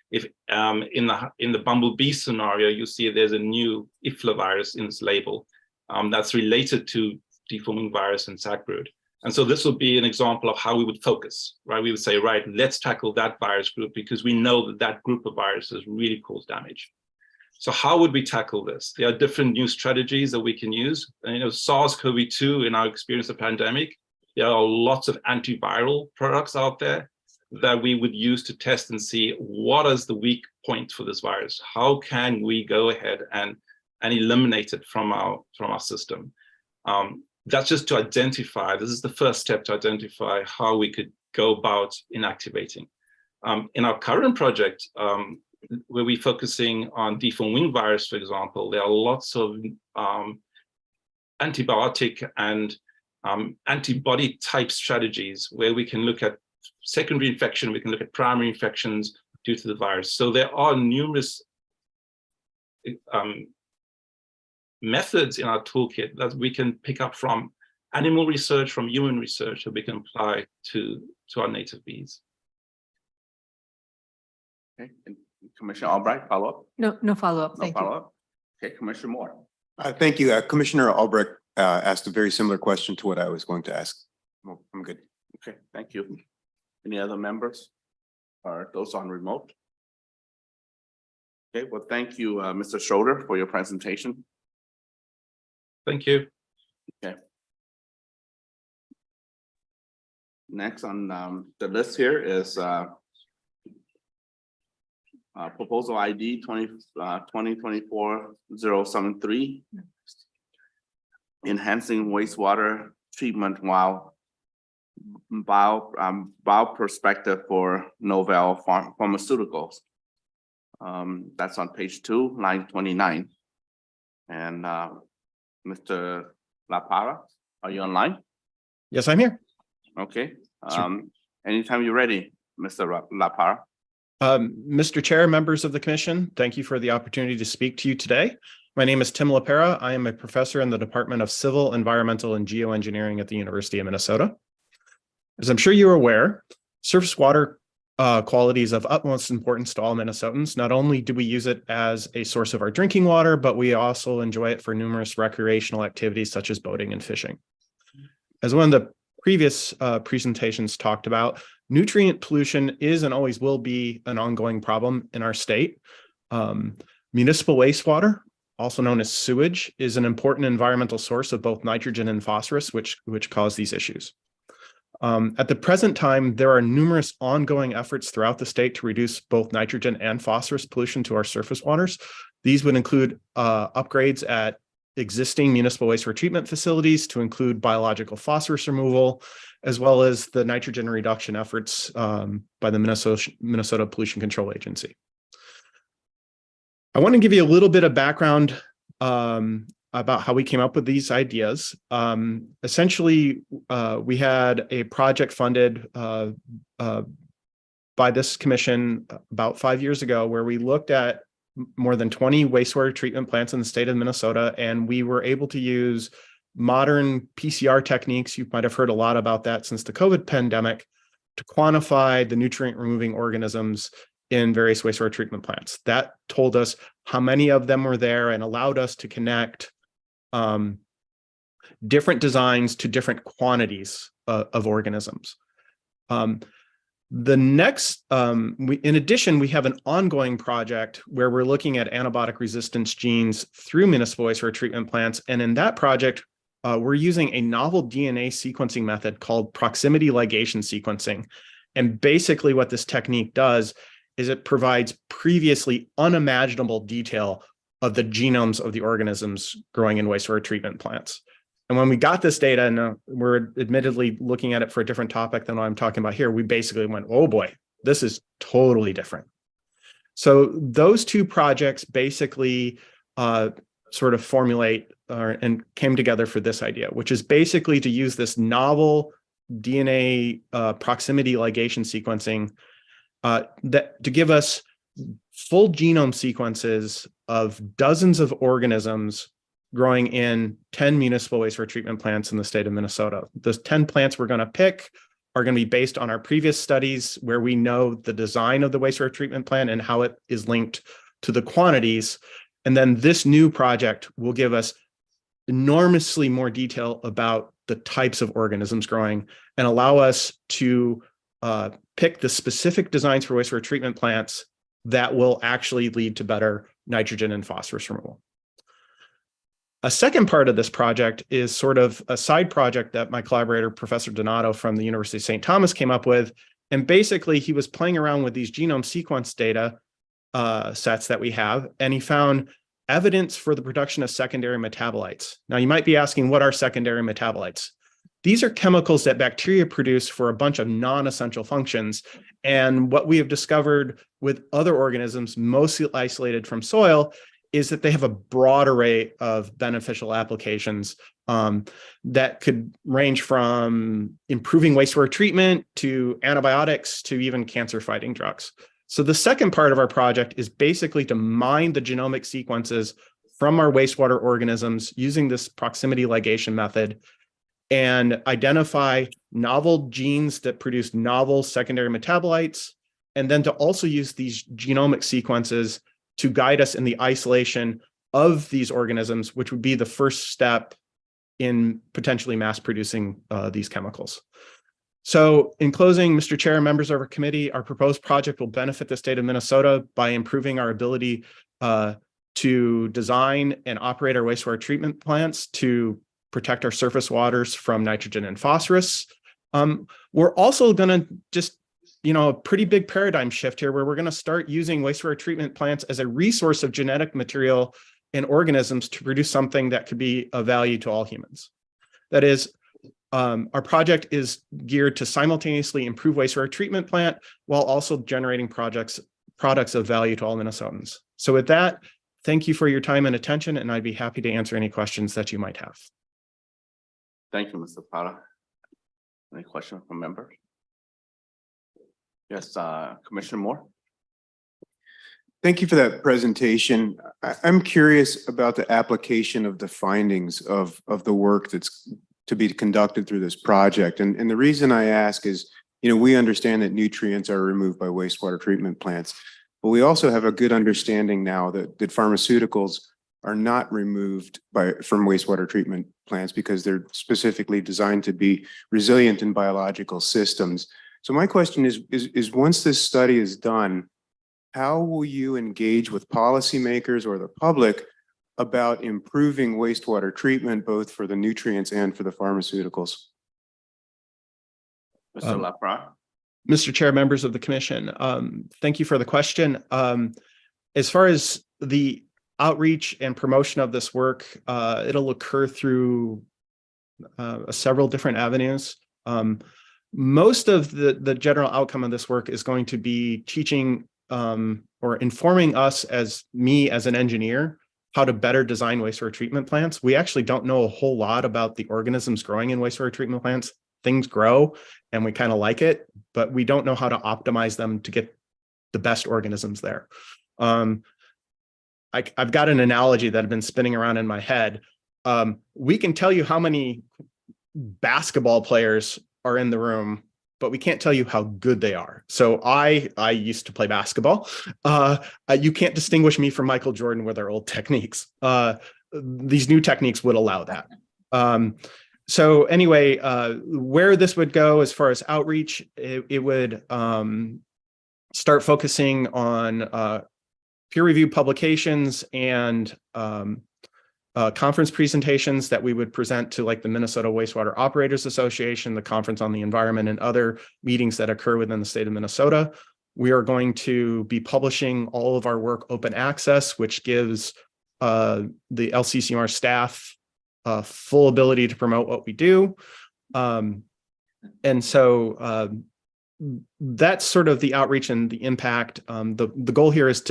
If in the bumblebee scenario, you see there's a new IFLA virus in this label that's related to deformed wing virus and sac brood. And so this will be an example of how we would focus, right? We would say, right, let's tackle that virus group because we know that that group of viruses really cause damage. So how would we tackle this? There are different new strategies that we can use. And, SARS-CoV-2, in our experience of pandemic, there are lots of antiviral products out there that we would use to test and see what is the weak point for this virus. How can we go ahead and eliminate it from our system? That's just to identify. This is the first step to identify how we could go about inactivating. In our current project, where we're focusing on deformed wing virus, for example, there are lots of antibiotic and antibody type strategies where we can look at secondary infection, we can look at primary infections due to the virus. So there are numerous methods in our toolkit that we can pick up from animal research, from human research, that we can apply to our native bees. Okay, and Commissioner Albright, follow up? No follow-up. No Thank you. follow up? Okay, Commissioner Moore. Thank you. Commissioner Albrecht asked a very similar question to what I was going to ask. Well, I'm good. Okay, thank you. Any other members or those on remote? Okay, well, thank you, Mr. Schroeder, for your presentation. Thank you. Okay. Next on the list here is proposal ID 2024-073, enhancing wastewater treatment while bio perspective for novel pharmaceuticals. That's on page 2, line 29. And Mr. La Parra, are you online? Yes, I'm here. Okay. Anytime you're ready, Mr. La Parra. Mr. Chair, members of the commission, thank you for the opportunity to speak to you today. My name is Tim LaPera. I am a professor in the Department of Civil, Environmental, and Geoengineering at the University of Minnesota. As I'm sure you're aware, surface water quality is of utmost importance to all Minnesotans. Not only do we use it as a source of our drinking water, but we also enjoy it for numerous recreational activities such as boating and fishing. As one of the previous presentations talked about, nutrient pollution is and always will be an ongoing problem in our state. Municipal wastewater, also known as sewage, is an important environmental source of both nitrogen and phosphorus, which cause these issues. At the present time, there are numerous ongoing efforts throughout the state to reduce both nitrogen and phosphorus pollution to our surface waters. These would include upgrades at existing municipal wastewater treatment facilities to include biological phosphorus removal, as well as the nitrogen reduction efforts by the Minnesota Pollution Control Agency. I want to give you a little bit of background about how we came up with these ideas. Essentially, we had a project funded by this commission about 5 years ago where we looked at more than 20 wastewater treatment plants in the state of Minnesota, and we were able to use modern PCR techniques. You might have heard a lot about that since the COVID pandemic, to quantify the nutrient removing organisms in various wastewater treatment plants. That told us how many of them were there and allowed us to connect different designs to different quantities of organisms. The next, in addition, we have an ongoing project where we're looking at antibiotic resistance genes through municipal wastewater treatment plants. And in that project, we're using a novel DNA sequencing method called proximity ligation sequencing. And basically what this technique does is it provides previously unimaginable detail of the genomes of the organisms growing in wastewater treatment plants. And when we got this data, and we're admittedly looking at it for a different topic than what I'm talking about here, we basically went, oh boy, this is totally different. So those two projects basically sort of formulate and came together for this idea, which is basically to use this novel DNA proximity ligation sequencing to give us full genome sequences of dozens of organisms growing in 10 municipal wastewater treatment plants in the state of Minnesota. Those 10 plants we're going to pick are going to be based on our previous studies where we know the design of the wastewater treatment plant and how it is linked to the quantities. And then this new project will give us enormously more detail about the types of organisms growing and allow us to pick the specific designs for wastewater treatment plants that will actually lead to better nitrogen and phosphorus removal. A second part of this project is sort of a side project that my collaborator, Professor Donato from the University of St. Thomas came up with. And basically he was playing around with these genome sequence data sets that we have, and he found evidence for the production of secondary metabolites. Now you might be asking, what are secondary metabolites? These are chemicals that bacteria produce for a bunch of non-essential functions. And what we have discovered with other organisms, mostly isolated from soil, is that they have a broad array of beneficial applications that could range from improving wastewater treatment to antibiotics to even cancer-fighting drugs. So the second part of our project is basically to mine the genomic sequences from our wastewater organisms using this proximity ligation method and identify novel genes that produce novel secondary metabolites, and then to also use these genomic sequences to guide us in the isolation of these organisms, which would be the first step in potentially mass producing these chemicals. So in closing, Mr. Chair and members of our committee, our proposed project will benefit the state of Minnesota by improving our ability to design and operate our wastewater treatment plants to protect our surface waters from nitrogen and phosphorus. We're also going to just a pretty big paradigm shift here where we're going to start using wastewater treatment plants as a resource of genetic material and organisms to produce something that could be of value to all humans. That is, our project is geared to simultaneously improve wastewater treatment plant while also generating products of value to all Minnesotans. So with that, thank you for your time and attention, and I'd be happy to answer any questions that you might have. Thank you, Mr. Parra. Any questions from members? Yes, Commissioner Moore. Thank you for that presentation. I'm curious about the application of the findings of the work that's to be conducted through this project. And the reason I ask is, we understand that nutrients are removed by wastewater treatment plants, but we also have a good understanding now that pharmaceuticals are not removed from wastewater treatment plants because they're specifically designed to be resilient in biological systems. So my question is once this study is done, how will you engage with policymakers or the public about improving wastewater treatment, both for the nutrients and for the pharmaceuticals? Mr. LaPra. Mr. Chair, members of the commission, thank you for the question. As far as the outreach and promotion of this work, it'll occur through several different avenues. Most of the general outcome of this work is going to be teaching or informing us as an engineer how to better design wastewater treatment plants. We actually don't know a whole lot about the organisms growing in wastewater treatment plants. Things grow and we kind of like it, but we don't know how to optimize them to get the best organisms there. I've got an analogy that I've been spinning around in my head. We can tell you how many basketball players are in the room, but we can't tell you how good they are. So I used to play basketball. You can't distinguish me from Michael Jordan with our old techniques. These new techniques would allow that. So anyway, where this would go as far as outreach, it would start focusing on peer-reviewed publications and conference presentations that we would present to like the Minnesota Wastewater Operators Association, the Conference on the Environment, and other meetings that occur within the state of Minnesota. We are going to be publishing all of our work open access, which gives the LCCMR staff full ability to promote what we do. And so that's sort of the outreach and the impact. The goal here is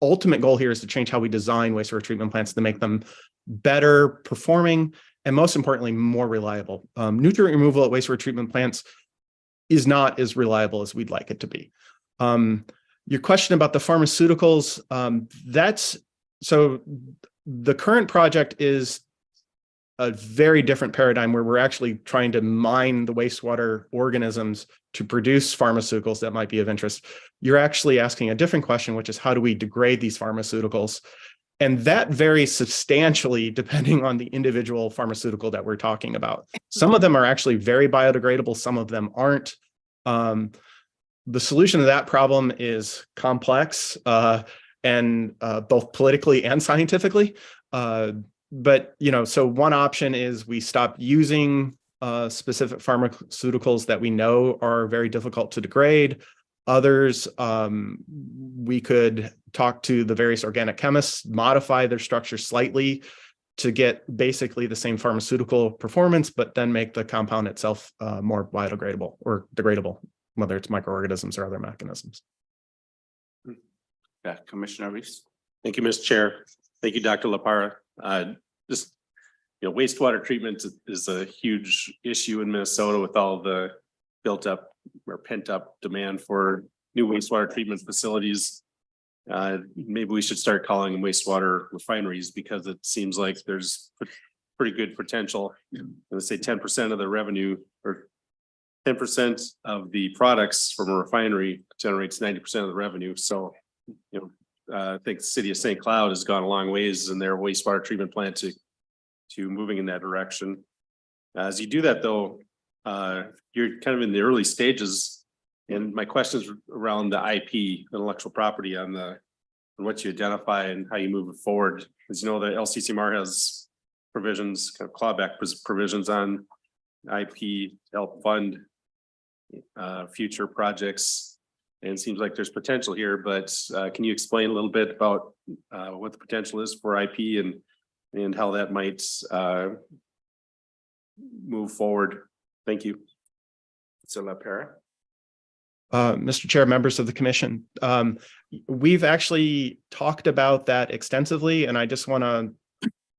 ultimate goal here is to change how we design wastewater treatment plants to make them better performing and, most importantly, more reliable. Nutrient removal at wastewater treatment plants is not as reliable as we'd like it to be. Your question about the pharmaceuticals, so the current project is a very different paradigm where we're actually trying to mine the wastewater organisms to produce pharmaceuticals that might be of interest. You're actually asking a different question, which is how do we degrade these pharmaceuticals? And that varies substantially depending on the individual pharmaceutical that we're talking about. Some of them are actually very biodegradable, some of them aren't. The solution to that problem is complex and both politically and scientifically. But, so one option is we stop using specific pharmaceuticals that we know are very difficult to degrade. Others, we could talk to the various organic chemists, modify their structure slightly to get basically the same pharmaceutical performance, but then make the compound itself more biodegradable or degradable, whether it's microorganisms or other mechanisms. Yeah, Commissioner Reese. Thank you, Mr. Chair. Thank you, Dr. LaPara. Wastewater treatment is a huge issue in Minnesota with all the built up or pent up demand for new wastewater treatment facilities. Maybe we should start calling them wastewater refineries because it seems like there's pretty good potential. Let's say 10% of the revenue or 10% of the products from a refinery generates 90% of the revenue. So, I think the city of St. Cloud has gone a long ways in their wastewater treatment plant to moving in that direction. As you do that, though, you're kind of in the early stages. And my question is around the IP, intellectual property, on what you identify and how you move it forward. As you know, the LCCMR has provisions, kind of clawback provisions on IP to help fund future projects. And it seems like there's potential here, but can you explain a little bit about what the potential is for IP and how that might move forward? Thank you. So LaPara. Mr. Chair, members of the commission, we've actually talked about that extensively, and I just want to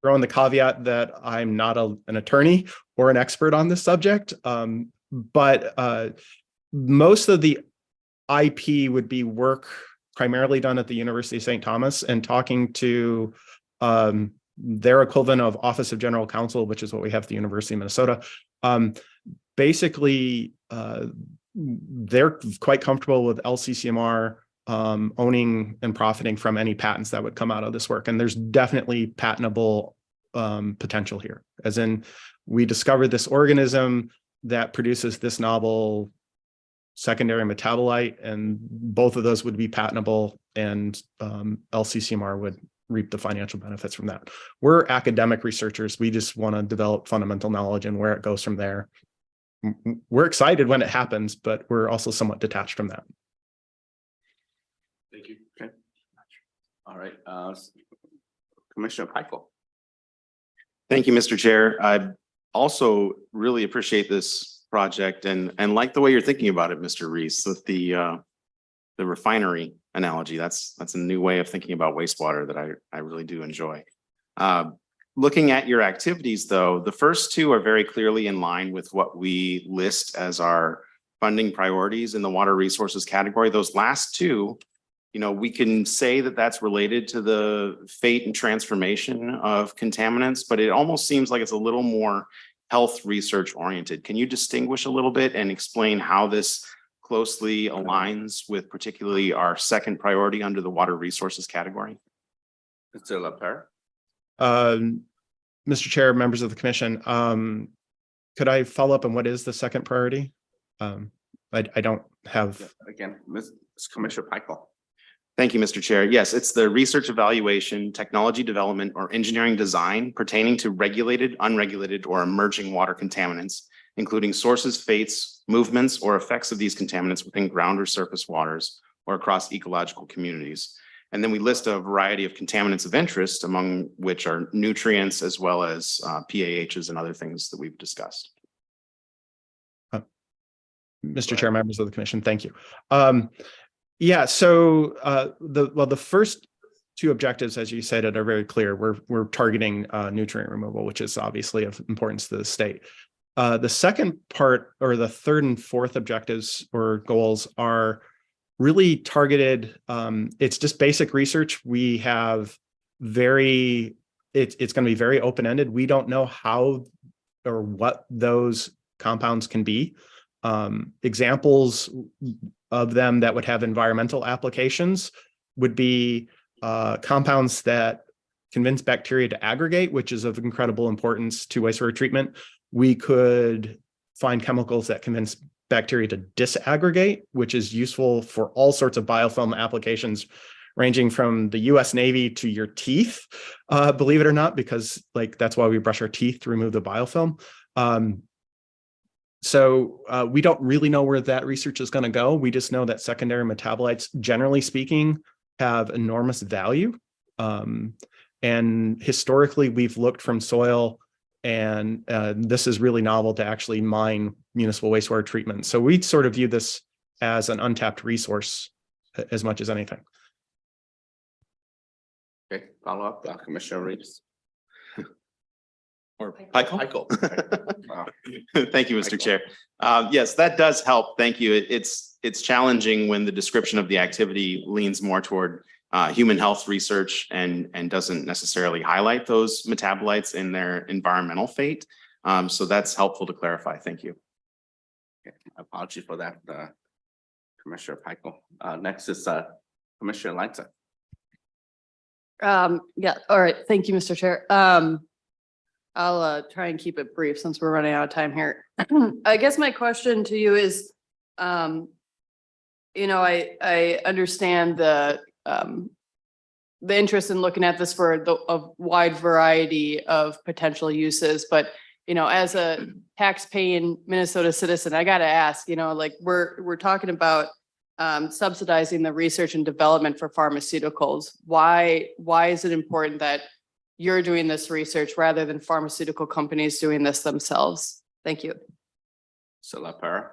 throw in the caveat that I'm not an attorney or an expert on this subject, but most of the IP would be work primarily done at the University of St. Thomas and talking to their equivalent of Office of General Counsel, which is what we have at the University of Minnesota. Basically, they're quite comfortable with LCCMR owning and profiting from any patents that would come out of this work. And there's definitely patentable potential here, as in we discovered this organism that produces this novel secondary metabolite, and both of those would be patentable, and LCCMR would reap the financial benefits from that. We're academic researchers. We just want to develop fundamental knowledge and where it goes from there. We're excited when it happens, but we're also somewhat detached from that. Thank you. Okay. All right. Commissioner Peichel. Thank you, Mr. Chair. I also really appreciate this project and like the way you're thinking about it, Mr. Reese, with the refinery analogy. That's a new way of thinking about wastewater that I really do enjoy. Looking at your activities, though, the first two are very clearly in line with what we list as our funding priorities in the water resources category. Those last two, we can say that that's related to the fate and transformation of contaminants, but it almost seems like it's a little more health research oriented. Can you distinguish a little bit and explain how this closely aligns with particularly our second priority under the water resources category? Mr. LaPara. Mr. Chair, members of the commission, could I follow up on what is the second priority? I don't have. Again, Commissioner Pikel. Thank you, Mr. Chair. Yes, it's the research evaluation, technology development, or engineering design pertaining to regulated, unregulated, or emerging water contaminants, including sources, fates, movements, or effects of these contaminants within ground or surface waters or across ecological communities. And then we list a variety of contaminants of interest, among which are nutrients as well as PAHs and other things that we've discussed. Mr. Chair, members of the commission, thank you. Yeah, so the first two objectives, as you said, are very clear. We're targeting nutrient removal, which is obviously of importance to the state. The second part, or the third and fourth objectives or goals, are really targeted. It's just basic research. We have it's going to be very open-ended. We don't know how or what those compounds can be. Examples of them that would have environmental applications would be compounds that convince bacteria to aggregate, which is of incredible importance to wastewater treatment. We could find chemicals that convince bacteria to disaggregate, which is useful for all sorts of biofilm applications, ranging from the US Navy to your teeth, believe it or not, because that's why we brush our teeth to remove the biofilm. So we don't really know where that research is going to go. We just know that secondary metabolites, generally speaking, have enormous value. And historically, we've looked from soil, and this is really novel to actually mine municipal wastewater treatment. So we sort of view this as an untapped resource as much as anything. Okay, follow up, Commissioner Reeves. Or Pikel. Thank you, Mr. Chair. Yes, that does help. Thank you. It's challenging when the description of the activity leans more toward human health research and doesn't necessarily highlight those metabolites in their environmental fate. So that's helpful to clarify. Thank you. Okay, apology for that, Commissioner Pikel. Next is Commissioner Leitzer. Yeah, all right. Thank you, Mr. Chair. I'll try and keep it brief since we're running out of time here. I guess my question to you is, I understand the interest in looking at this for a wide variety of potential uses, but as a tax-paying Minnesota citizen, I got to ask, we're talking about subsidizing the research and development for pharmaceuticals. Why is it important that you're doing this research rather than pharmaceutical companies doing this themselves? Thank you. Salapara.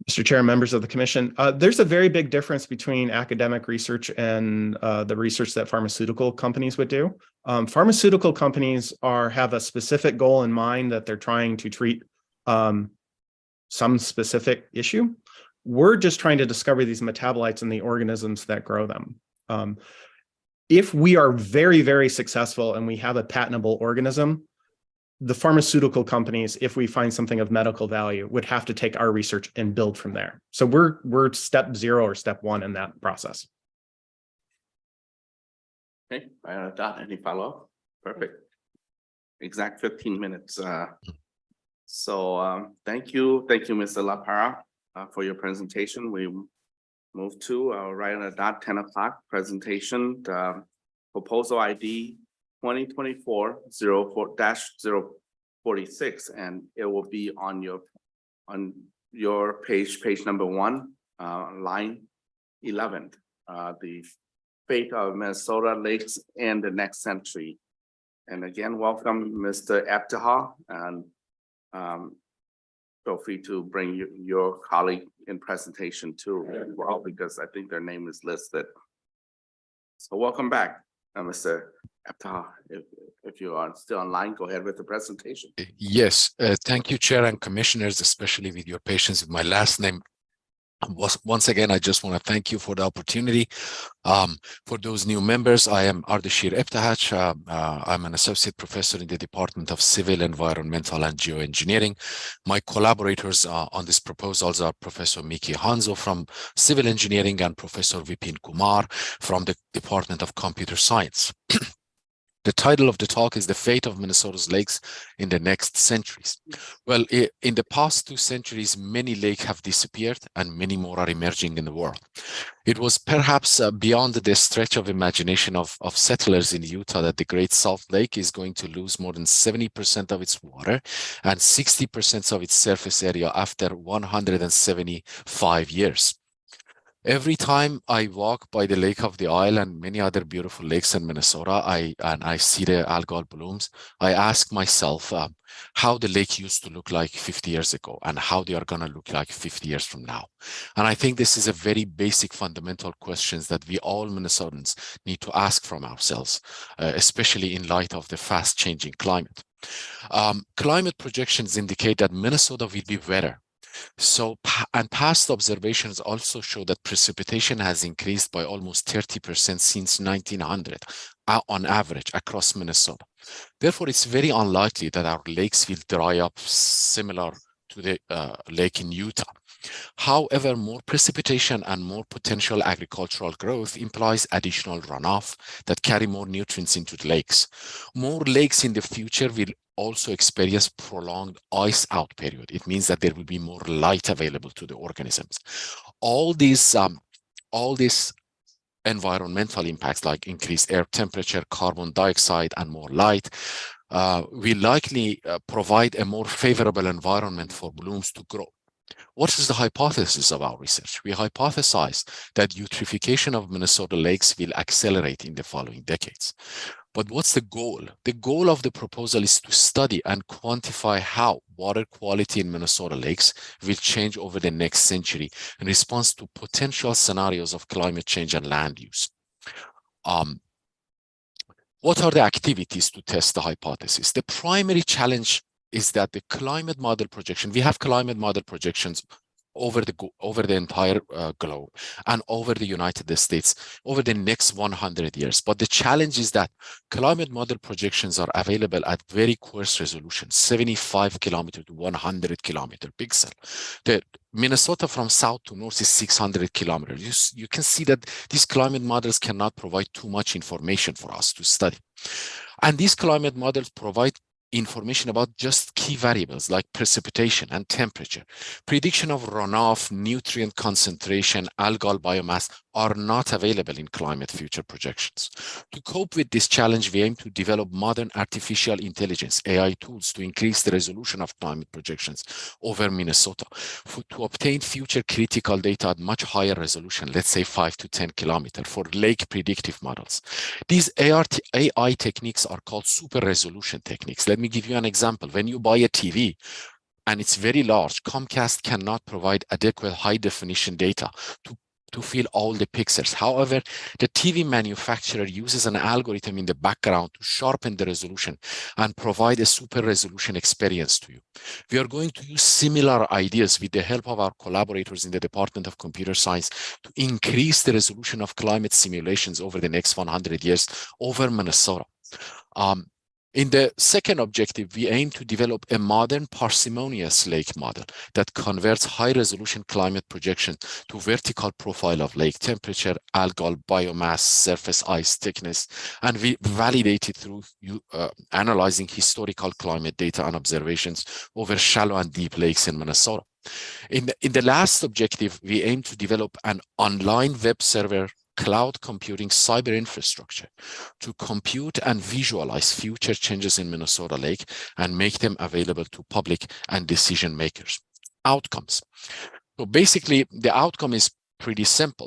Mr. Chair, members of the commission, there's a very big difference between academic research and the research that pharmaceutical companies would do. Pharmaceutical companies have a specific goal in mind that they're trying to treat some specific issue. We're just trying to discover these metabolites in the organisms that grow them. If we are very, very successful and we have a patentable organism, the pharmaceutical companies, if we find something of medical value, would have to take our research and build from there. So we're step 0 or step 1 in that process. Okay, Dot, any follow-up? Perfect. Exact 15 minutes. So thank you, Mr. LaPara, for your presentation. We move to right on the dot 10 o'clock presentation, proposal ID 2024-04-046, and it will be on your page number 1, line 11. The fate of Minnesota lakes in the next century. And again, welcome, Mr. Abdahar, and feel free to bring your colleague in presentation too, as well, because I think their name is listed. So welcome back, Mr. Abdahar. If you are still online, go ahead with the presentation. Yes, thank you, Chair and Commissioners, especially with your patience with my last name. Once again, I just want to thank you for the opportunity. For those new members, I am Ardeshir Ebtahaj. I'm an associate professor in the Department of Civil, Environmental, and Geoengineering. My collaborators on these proposals are Professor Miki Hanzo from Civil Engineering and Professor Vipin Kumar from the Department of Computer Science. The title of the talk is The Fate of Minnesota's Lakes in the Next Centuries. Well, in the past 2 centuries, many lakes have disappeared and many more are emerging in the world. It was perhaps beyond the stretch of imagination of settlers in Utah that the Great Salt Lake is going to lose more than 70% of its water and 60% of its surface area after 175 years. Every time I walk by the Lake of the Isle and many other beautiful lakes in Minnesota, I see the algal blooms, I ask myself how the lake used to look like 50 years ago and how they are going to look like 50 years from now. And I think this is a very basic fundamental questions that we all Minnesotans need to ask from ourselves, especially in light of the fast changing climate. Climate projections indicate that Minnesota will be wetter. So, and past observations also show that precipitation has increased by almost 30% since 1900 on average across Minnesota. Therefore, it's very unlikely that our lakes will dry up similar to the lake in Utah. However, more precipitation and more potential agricultural growth implies additional runoff that carry more nutrients into the lakes. More lakes in the future will also experience prolonged ice out period. It means that there will be more light available to the organisms. All these environmental impacts like increased air temperature, carbon dioxide, and more light will likely provide a more favorable environment for blooms to grow. What is the hypothesis of our research? We hypothesize that eutrophication of Minnesota lakes will accelerate in the following decades. But what's the goal? The goal of the proposal is to study and quantify how water quality in Minnesota lakes will change over the next century in response to potential scenarios of climate change and land use. What are the activities to test the hypothesis? The primary challenge is that the climate model projection, we have climate model projections over the entire globe and over the United States over the next 100 years. But the challenge is that climate model projections are available at very coarse resolution, 75 kilometer to 100 kilometer pixel. The Minnesota from south to north is 600 kilometers. You can see that these climate models cannot provide too much information for us to study. And these climate models provide information about just key variables like precipitation and temperature. Prediction of runoff, nutrient concentration, algal biomass are not available in climate future projections. To cope with this challenge, we aim to develop modern artificial intelligence, AI tools to increase the resolution of climate projections over Minnesota, to obtain future critical data at much higher resolution, let's say 5 to 10 kilometers for lake predictive models. These AI techniques are called super resolution techniques. Let me give you an example. When you buy a TV and it's very large, Comcast cannot provide adequate high definition data to fill all the pixels. However, the TV manufacturer uses an algorithm in the background to sharpen the resolution and provide a super resolution experience to you. We are going to use similar ideas with the help of our collaborators in the Department of Computer Science to increase the resolution of climate simulations over the next 100 years over Minnesota. In the second objective, we aim to develop a modern parsimonious lake model that converts high-resolution climate projection to vertical profile of lake temperature, algal biomass, surface ice thickness, and we validate it through analyzing historical climate data and observations over shallow and deep lakes in Minnesota. In the last objective, we aim to develop an online web server cloud computing cyber infrastructure to compute and visualize future changes in Minnesota Lake and make them available to public and decision makers. Outcomes. So basically, the outcome is pretty simple.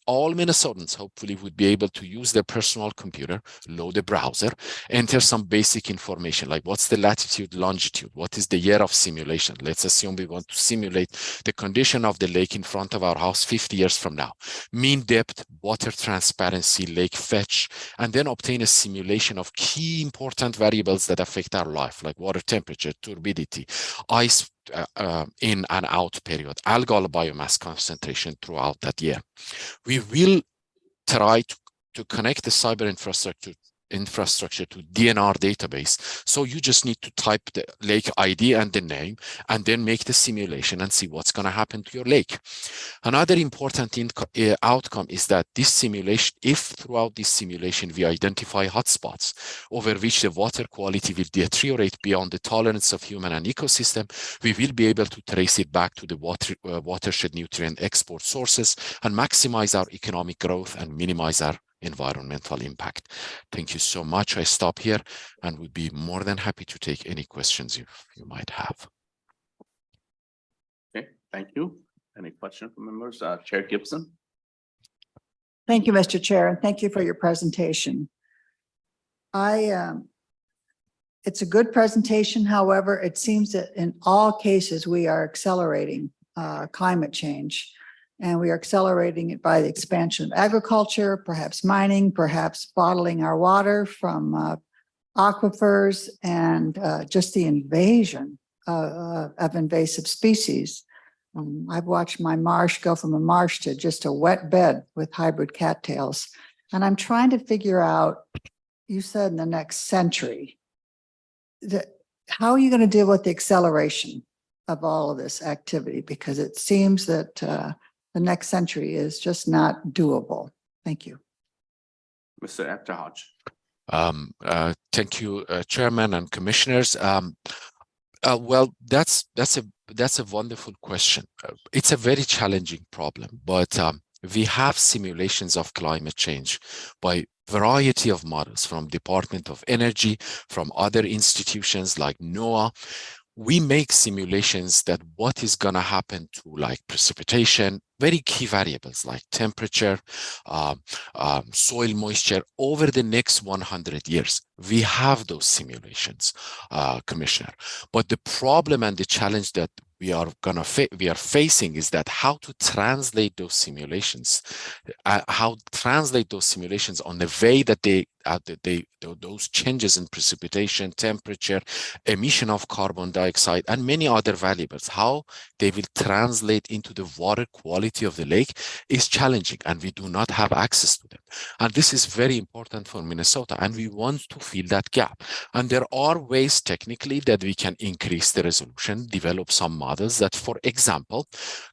All Minnesotans hopefully would be able to use their personal computer, load a browser, enter some basic information like what's the latitude, longitude, what is the year of simulation. Let's assume we want to simulate the condition of the lake in front of our house 50 years from now. Mean depth, water transparency, lake fetch, and then obtain a simulation of key important variables that affect our life, like water temperature, turbidity, ice in and out period, algal biomass concentration throughout that year. We will try to connect the cyber infrastructure infrastructure to DNR database. So you just need to type the lake ID and the name, and then make the simulation and see what's going to happen to your lake. Another important outcome is that this simulation, if throughout this simulation we identify hotspots over which the water quality will deteriorate beyond the tolerance of human and ecosystem, we will be able to trace it back to the watershed nutrient export sources and maximize our economic growth and minimize our environmental impact. Thank you so much. I stop here and would be more than happy to take any questions you might have. Okay, thank you. Any questions from members? Chair Gibson? Thank you, Mr. Chair, and thank you for your presentation. It's a good presentation. However, it seems that in all cases, we are accelerating climate change. And we are accelerating it by the expansion of agriculture, perhaps mining, perhaps bottling our water from aquifers, and just the invasion of invasive species. I've watched my marsh go from a marsh to just a wet bed with hybrid cattails. And I'm trying to figure out, you said in the next century, how are you going to deal with the acceleration of all of this activity? Because it seems that the next century is just not doable. Thank you. Mr. Hawj. Thank you, Chairman and Commissioners. Well, that's a wonderful question. It's a very challenging problem, but we have simulations of climate change by variety of models from Department of Energy, from other institutions like NOAA. We make simulations that what is going to happen to like precipitation, very key variables like temperature, soil moisture over the next 100 years. We have those simulations, Commissioner. But the problem and the challenge that we are facing is that how to translate those simulations, on the way that those changes in precipitation, temperature, emission of carbon dioxide, and many other variables, how they will translate into the water quality of the lake is challenging, and we do not have access to them. And this is very important for Minnesota, and we want to fill that gap. And there are ways technically that we can increase the resolution, develop some models that, for example,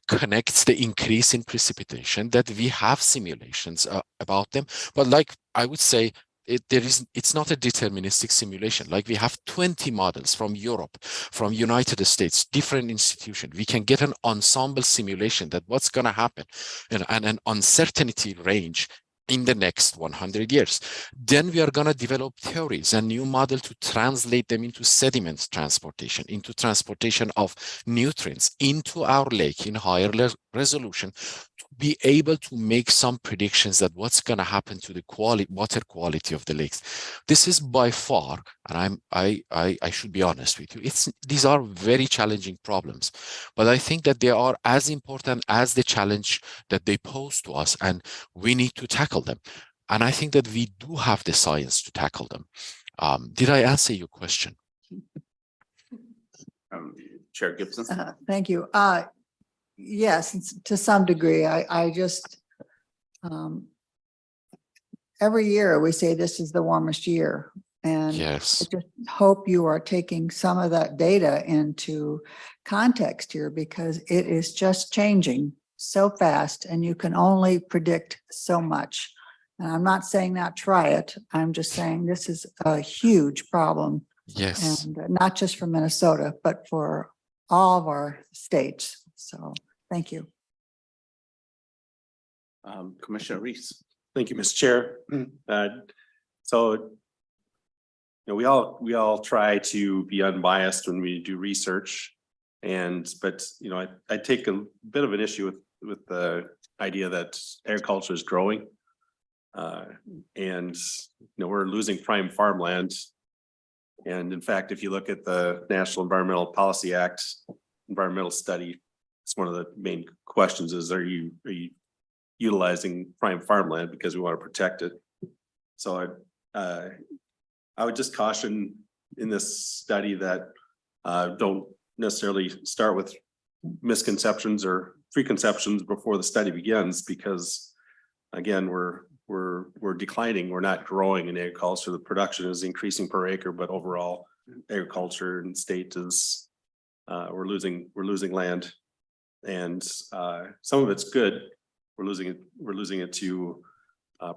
connects the increase in precipitation, that we have simulations about them. But like I would say, it's not a deterministic simulation. Like we have 20 models from Europe, from United States, different institutions. We can get an ensemble simulation that what's going to happen and an uncertainty range in the next 100 years. Then we are going to develop theories and new model to translate them into sediment transportation, into transportation of nutrients into our lake in higher resolution, to be able to make some predictions that what's going to happen to the water quality of the lakes. This is by far, and I should be honest with you, these are very challenging problems, but I think that they are as important as the challenge that they pose to us, and we need to tackle them. And I think that we do have the science to tackle them. Did I answer your question? Chair Gibson. Thank you. Yes, to some degree. I just, every year we say this is the warmest year. And yes, I just hope you are taking some of that data into context here, because it is just changing so fast and you can only predict so much. And I'm not saying not try it. I'm just saying this is a huge problem. Yes. And not just for Minnesota, but for all of our states. So thank you. Commissioner Reese. Thank you, Mr. Chair. So, we all try to be unbiased when we do research, but I take a bit of an issue with the idea that agriculture is growing, and we're losing prime farmland. And in fact, if you look at the National Environmental Policy Act environmental study, it's one of the main questions is, are you utilizing prime farmland because we want to protect it? So I would just caution in this study that don't necessarily start with misconceptions or preconceptions before the study begins, because again, we're we're declining. We're not growing in agriculture. The production is increasing per acre, but overall agriculture and state is, we're losing land. And some of it's good. We're losing it to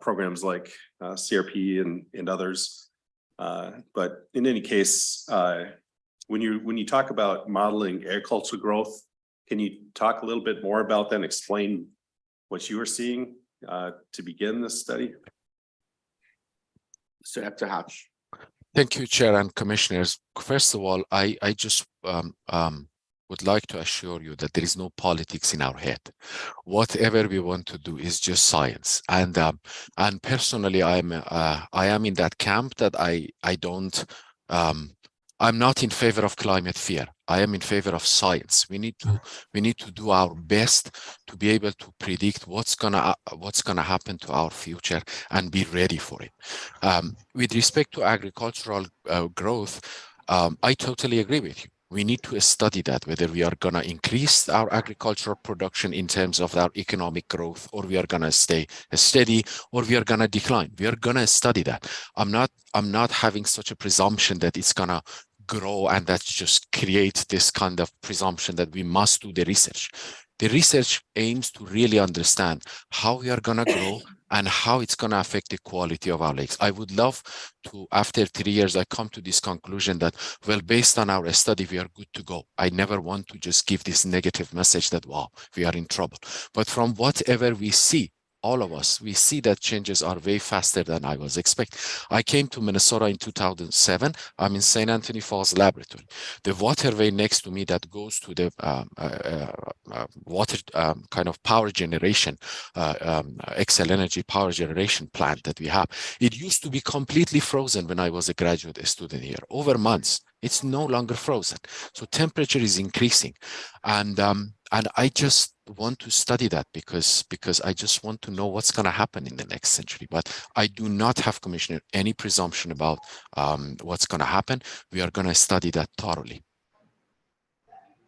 programs like CRP and others. But in any case, when you talk about modeling agricultural growth, can you talk a little bit more about that and explain what you were seeing to begin this study? Mr. Hawj. Thank you, Chair and Commissioners. First of all, I just would like to assure you that there is no politics in our head. Whatever we want to do is just science. And personally, I am in that camp that I'm not in favor of climate fear. I am in favor of science. We need to do our best to be able to predict what's gonna happen to our future and be ready for it. With respect to agricultural growth, I totally agree with you. We need to study that, whether we are going to increase our agricultural production in terms of our economic growth, or we are going to stay steady, or we are going to decline. We are going to study that. I'm not having such a presumption that it's going to grow, and that just creates this kind of presumption that we must do the research. The research aims to really understand how we are going to grow and how it's going to affect the quality of our lakes. I would love to, after 3 years, I come to this conclusion that, well, based on our study, we are good to go. I never want to just give this negative message that, wow, we are in trouble. But from whatever we see, all of us, we see that changes are way faster than I was expecting. I came to Minnesota in 2007. I'm in St. Anthony Falls Laboratory. The waterway next to me that goes to the water kind of power generation, Excel Energy power generation plant that we have, it used to be completely frozen when I was a graduate student here. Over months, it's no longer frozen. So temperature is increasing. And I just want to study that because I just want to know what's going to happen in the next century. But I do not have, Commissioner, any presumption about what's going to happen. We are going to study that thoroughly.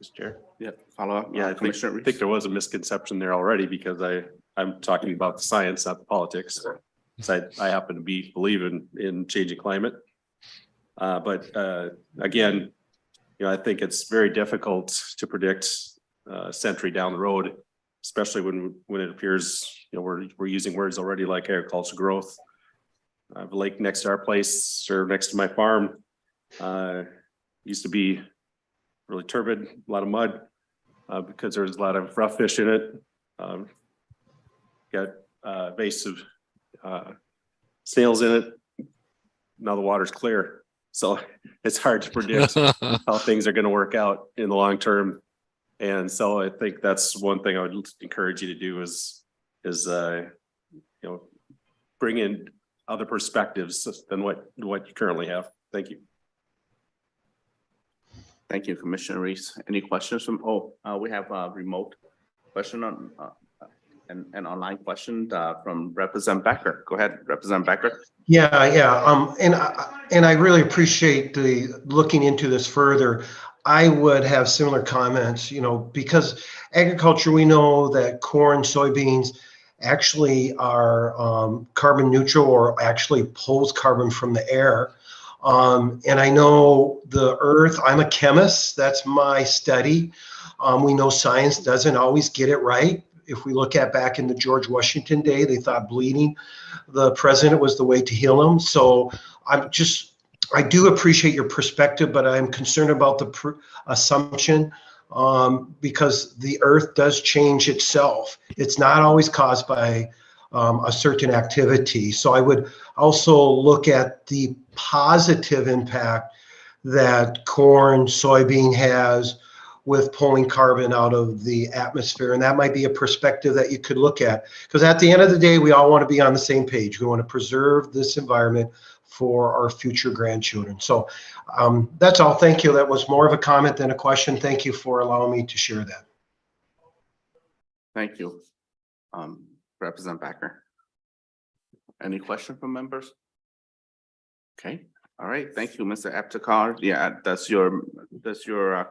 Mr. Chair. Yeah, follow up. Yeah, I think there was a misconception there already, because I'm talking about the science, not the politics. So I happen to believe in changing climate. But again, I think it's very difficult to predict a century down the road, especially when it appears, we're using words already like agricultural growth. I have a lake next to our place, or next to my farm, used to be really turbid, a lot of mud, because there's a lot of rough fish in it. Got invasive snails in it. Now the water's clear. So it's hard to predict how things are going to work out in the long term. And so I think that's one thing I would encourage you to do is bring in other perspectives than what you currently have. Thank you. Thank you, Commissioner Reese. Any questions from, we have a remote question on an online question from Representative Becker. Go ahead, Representative Becker. Yeah. And I really appreciate the looking into this further. I would have similar comments, because agriculture, we know that corn, soybeans actually are carbon neutral, or actually pulls carbon from the air. And I know the earth, I'm a chemist, that's my study. We know science doesn't always get it right. If we look at back in the George Washington day, they thought bleeding the president was the way to heal him. So I do appreciate your perspective, but I'm concerned about the assumption because the earth does change itself. It's not always caused by a certain activity. So I would also look at the positive impact that corn, soybean has with pulling carbon out of the atmosphere. And that might be a perspective that you could look at. Because at the end of the day, we all want to be on the same page. We want to preserve this environment for our future grandchildren. So that's all. Thank you. That was more of a comment than a question. Thank you for allowing me to share that. Thank you, Representative Becker. Any question from members? Okay. All right, thank you, Mr. Aptekar. Yeah, does your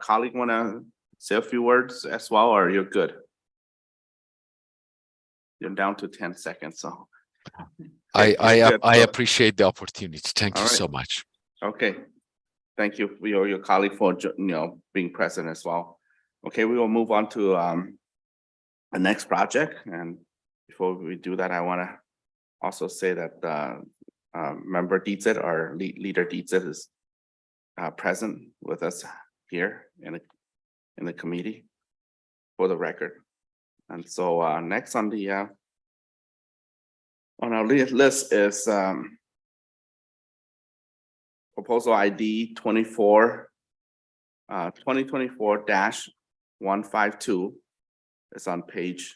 colleague want to say a few words as well, or you're good? You're down to 10 seconds, so. I appreciate the opportunity. Thank you All right. so much. Okay. Thank you, your colleague for, being present as well. Okay, we will move on to the next project. And before we do that, I want to also say that member Dietzit, our leader Dietzit, is present with us here in the committee for the record. And so next on the on our list is proposal ID 2024-152. It's on page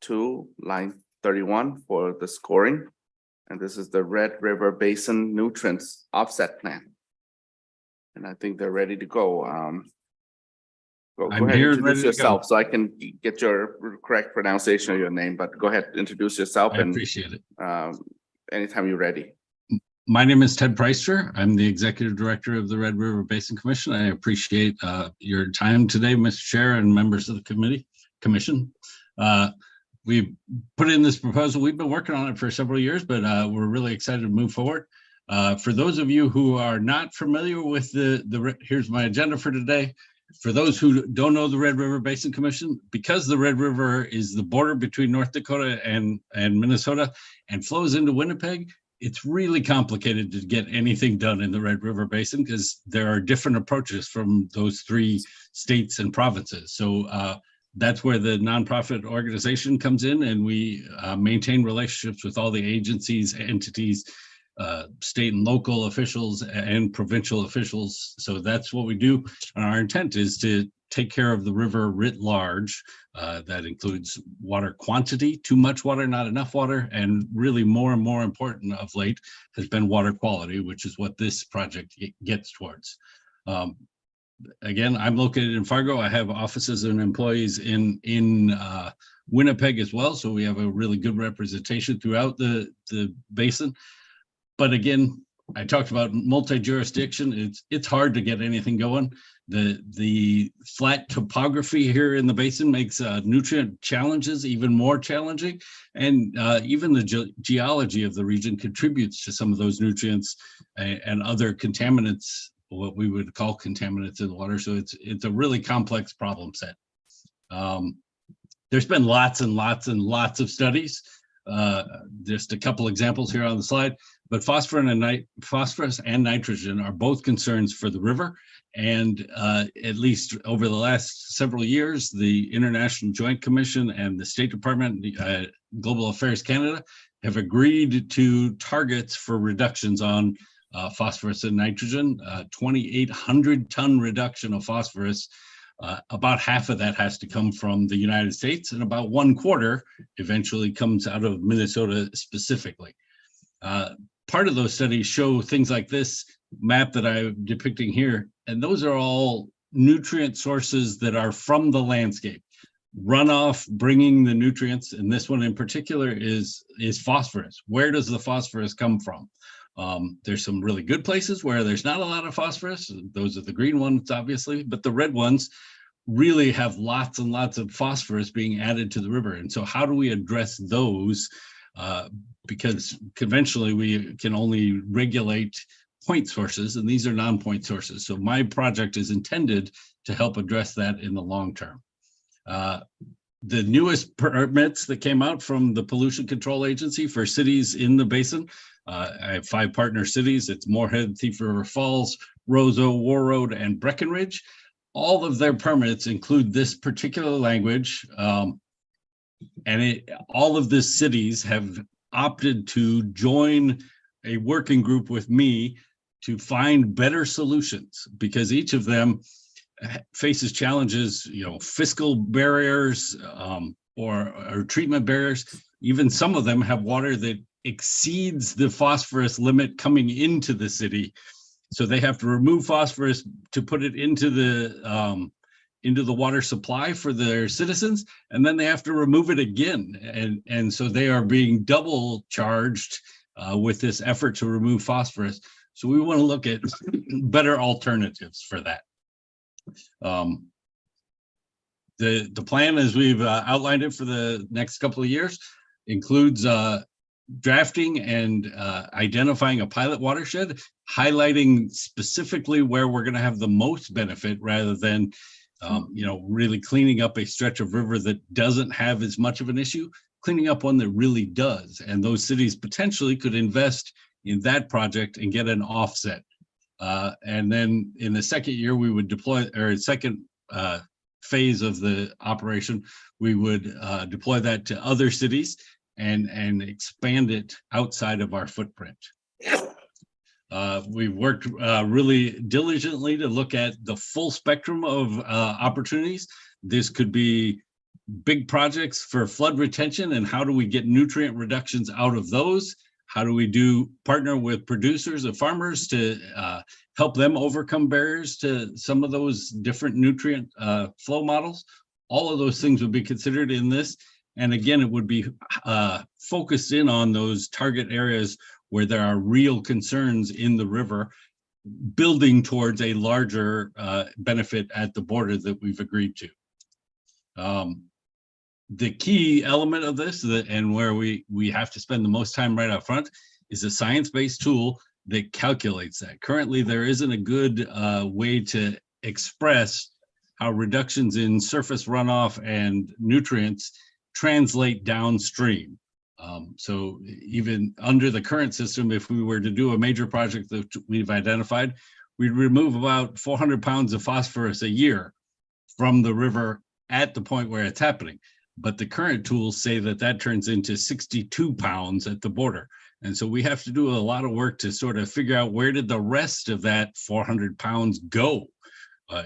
2, line 31 for the scoring. And this is the Red River Basin Nutrients Offset Plan. And I think they're ready to go. Go I'm ahead, here and introduce ready to go. yourself so I can get your correct pronunciation of your name, but go ahead, introduce yourself. I appreciate it. Anytime you're ready. My name is Ted Preister. I'm the Executive Director of the Red River Basin Commission. I appreciate your time today, Mr. Chair and members of the commission. We put in this proposal. We've been working on it for several years, but we're really excited to move forward. For those of you who are not familiar with here's my agenda for today. For those who don't know the Red River Basin Commission, because the Red River is the border between North Dakota and Minnesota and flows into Winnipeg, it's really complicated to get anything done in the Red River Basin because there are different approaches from those 3 states and provinces. So that's where the nonprofit organization comes in, and we maintain relationships with all the agencies, entities, state and local officials and provincial officials. So that's what we do. And our intent is to take care of the river writ large. That includes water quantity, too much water, not enough water, and really more and more important of late has been water quality, which is what this project gets towards. Again, I'm located in Fargo. I have offices and employees in Winnipeg as well. So we have a really good representation throughout the basin. But again, I talked about multi-jurisdiction. It's hard to get anything going. The flat topography here in the basin makes nutrient challenges even more challenging. And even the geology of the region contributes to some of those nutrients and other contaminants, what we would call contaminants in the water. So it's a really complex problem set. There's been lots and lots and lots of studies. Just a couple examples here on the slide, but phosphorus and nitrogen are both concerns for the river. And at least over the last several years, the International Joint Commission and the State Department, Global Affairs Canada, have agreed to targets for reductions on phosphorus and nitrogen, 2,800 ton reduction of phosphorus. About half of that has to come from the United States, and about 1/4 eventually comes out of Minnesota specifically. Part of those studies show things like this map that I'm depicting here, and those are all nutrient sources that are from the landscape. Runoff bringing the nutrients, and this one in particular is phosphorus. Where does the phosphorus come from? There's some really good places where there's not a lot of phosphorus. Those are the green ones, obviously, but the red ones really have lots and lots of phosphorus being added to the river. And so how do we address those? Because conventionally we can only regulate point sources, and these are non-point sources. So my project is intended to help address that in the long term. The newest permits that came out from the Pollution Control Agency for cities in the basin, I have 5 partner cities. It's Moorhead, Thief River Falls, Roseau, Warroad, and Breckenridge. All of their permits include this particular language, and all of the cities have opted to join a working group with me to find better solutions, because each of them faces challenges, fiscal barriers or treatment barriers. Even some of them have water that exceeds the phosphorus limit coming into the city. So they have to remove phosphorus to put it into the water supply for their citizens, and then they have to remove it again. And so they are being double charged with this effort to remove phosphorus. So we want to look at better alternatives for that. The plan, as we've outlined it for the next couple of years, includes drafting and identifying a pilot watershed, highlighting specifically where we're going to have the most benefit rather than, really cleaning up a stretch of river that doesn't have as much of an issue, cleaning up one that really does. And those cities potentially could invest in that project and get an offset. And then in the second year, we would deploy, or second phase of the operation, we would deploy that to other cities and expand it outside of our footprint. We've worked really diligently to look at the full spectrum of opportunities. This could be big projects for flood retention, and how do we get nutrient reductions out of those? How do we partner with producers and farmers to help them overcome barriers to some of those different nutrient flow models? All of those things would be considered in this. And again, it would be focused in on those target areas where there are real concerns in the river, building towards a larger benefit at the border that we've agreed to. The key element of this, and where we have to spend the most time right up front, is a science-based tool that calculates that. Currently, there isn't a good way to express how reductions in surface runoff and nutrients translate downstream. So even under the current system, if we were to do a major project that we've identified, we'd remove about 400 pounds of phosphorus a year from the river at the point where it's happening. But the current tools say that that turns into 62 pounds at the border. And so we have to do a lot of work to sort of figure out, where did the rest of that 400 pounds go?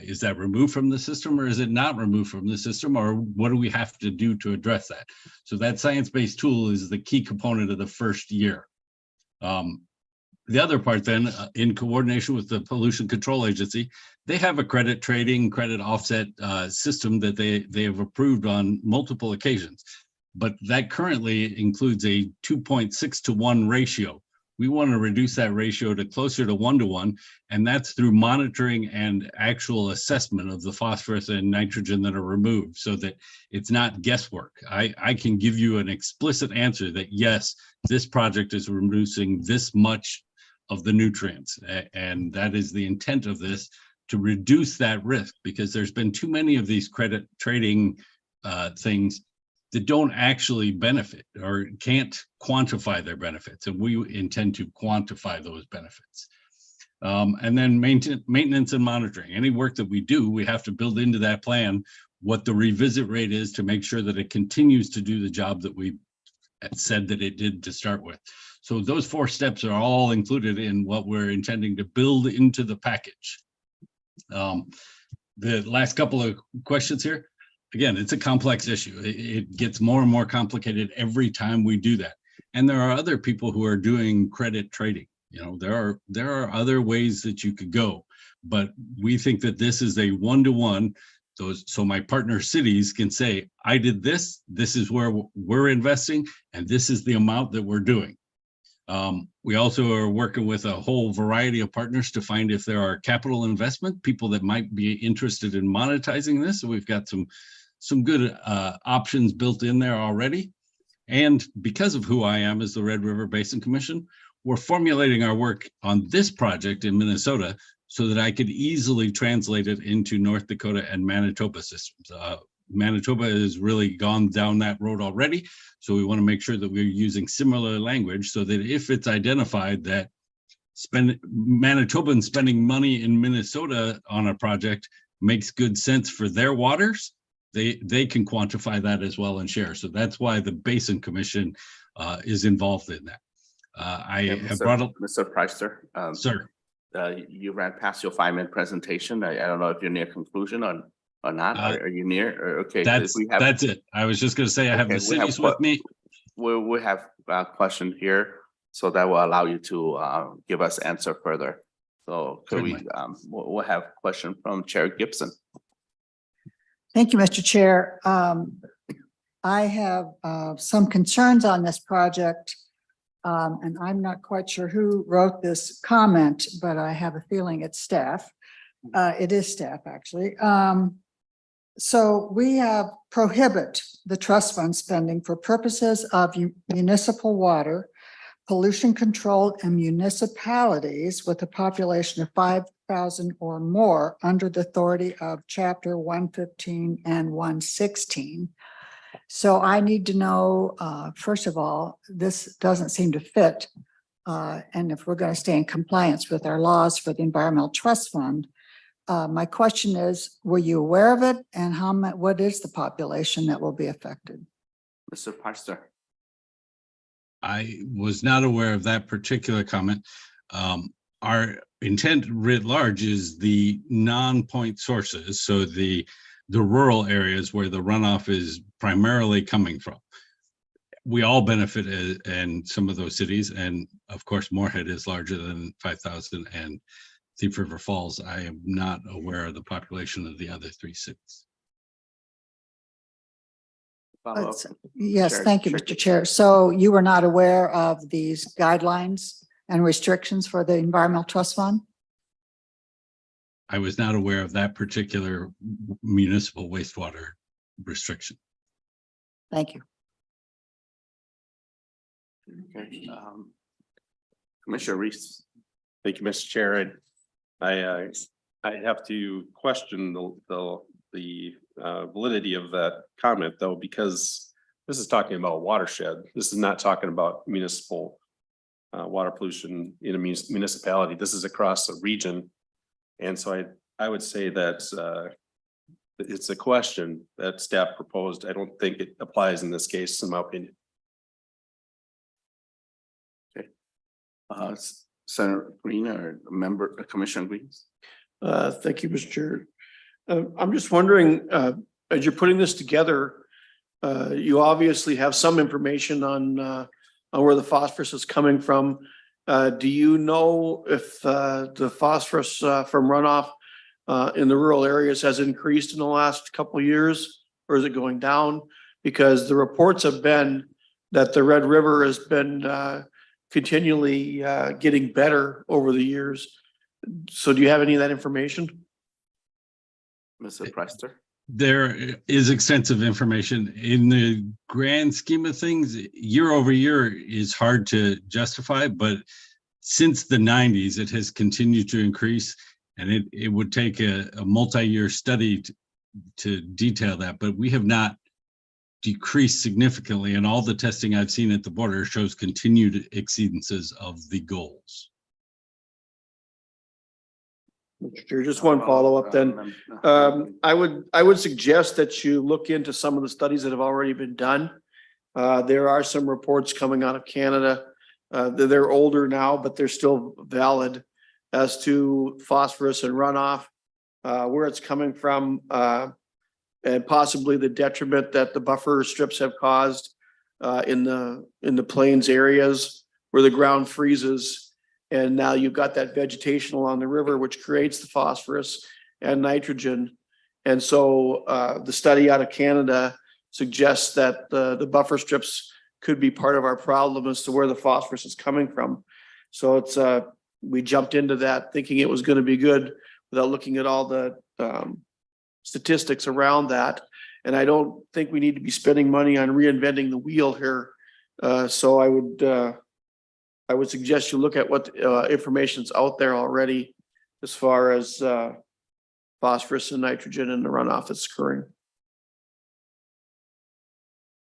Is that removed from the system, or is it not removed from the system, or what do we have to do to address that? So that science-based tool is the key component of the first year. The other part then, in coordination with the Pollution Control Agency, they have a credit trading, credit offset system that they have approved on multiple occasions. But that currently includes a 2.6 to 1 ratio. We want to reduce that ratio to closer to 1 to 1, and that's through monitoring and actual assessment of the phosphorus and nitrogen that are removed, so that it's not guesswork. I can give you an explicit answer that yes, this project is reducing this much of the nutrients, and that is the intent of this, to reduce that risk, because there's been too many of these credit trading things that don't actually benefit or can't quantify their benefits. And we intend to quantify those benefits. And then maintenance and monitoring. Any work that we do, we have to build into that plan what the revisit rate is to make sure that it continues to do the job that we said that it did to start with. So those 4 steps are all included in what we're intending to build into the package. The last couple of questions here. Again, it's a complex issue. It gets more and more complicated every time we do that. And there are other people who are doing credit trading. There are other ways that you could go, but we think that this is a 1-to-1. So my partner cities can say, I did this, this is where we're investing, and this is the amount that we're doing. We also are working with a whole variety of partners to find if there are capital investment people that might be interested in monetizing this. So we've got some good options built in there already. And because of who I am as the Red River Basin Commission, we're formulating our work on this project in Minnesota so that I could easily translate it into North Dakota and Manitoba systems. Manitoba has really gone down that road already. So we want to make sure that we're using similar language so that if it's identified that Manitobans spending money in Minnesota on a project makes good sense for their waters, they can quantify that as well and share. So that's why the Basin Commission is involved in that. Have brought up Mr. Preister. Sir. You ran past your 5-minute presentation. I don't know if you're near conclusion or not. Are you near? Okay. That's it. I was just going to say I have the cities with me. We have a question here, so that will allow you to give us answer further. So could we? We'll have a question from Chair Gibson. Thank you, Mr. Chair. I have some concerns on this project, and I'm not quite sure who wrote this comment, but I have a feeling it's staff. It is staff, actually. So we have prohibit the trust fund spending for purposes of municipal water, pollution control and municipalities with a population of 5,000 or more under the authority of chapter 115 and 116. So I need to know, first of all, this doesn't seem to fit. And if we're going to stay in compliance with our laws for the Environmental Trust Fund, my question is, were you aware of it, and what is the population that will be affected? Mr. Pastor. I was not aware of that particular comment. Our intent writ large is the non-point sources, so the rural areas where the runoff is primarily coming from. We all benefit in some of those cities, and of course, Moorhead is larger than 5,000, and Thief River Falls. I am not aware of the population of the other three cities. Yes, thank you, Mr. Chair. So you were not aware of these guidelines and restrictions for the Environmental Trust Fund? I was not aware of that particular municipal wastewater restriction. Thank you. Okay. Commissioner Reese. Thank you, Mr. Chair. I have to question the validity of that comment, though, because this is talking about watershed. This is not talking about municipal water pollution in a municipality. This is across a region. And so I would say that it's a question that staff proposed. I don't think it applies in this case, in my opinion. Okay. Senator Green or Commissioner Green. Thank you, Mr. Chair. I'm just wondering, as you're putting this together, you obviously have some information on where the phosphorus is coming from. Do you know if the phosphorus from runoff in the rural areas has increased in the last couple of years, or is it going down? Because the reports have been that the Red River has been continually getting better over the years. So do you have any of that information? Mr. Prester. There is extensive information. In the grand scheme of things, year over year is hard to justify, but since the 90s, it has continued to increase, and it would take a multi-year study to detail that, but we have not decreased significantly, and all the testing I've seen at the border shows continued exceedances of the goals. Mr. Chair, just one follow-up then. I would suggest that you look into some of the studies that have already been done. There are some reports coming out of Canada. They're older now, but they're still valid as to phosphorus and runoff, where it's coming from, and possibly the detriment that the buffer strips have caused in the plains areas where the ground freezes. And now you've got that vegetation along the river, which creates the phosphorus and nitrogen. And so the study out of Canada suggests that the buffer strips could be part of our problem as to where the phosphorus is coming from. So it's we jumped into that thinking it was going to be good without looking at all the statistics around that. And I don't think we need to be spending money on reinventing the wheel here. So I would suggest you look at what information's out there already as far as phosphorus and nitrogen and the runoff that's occurring.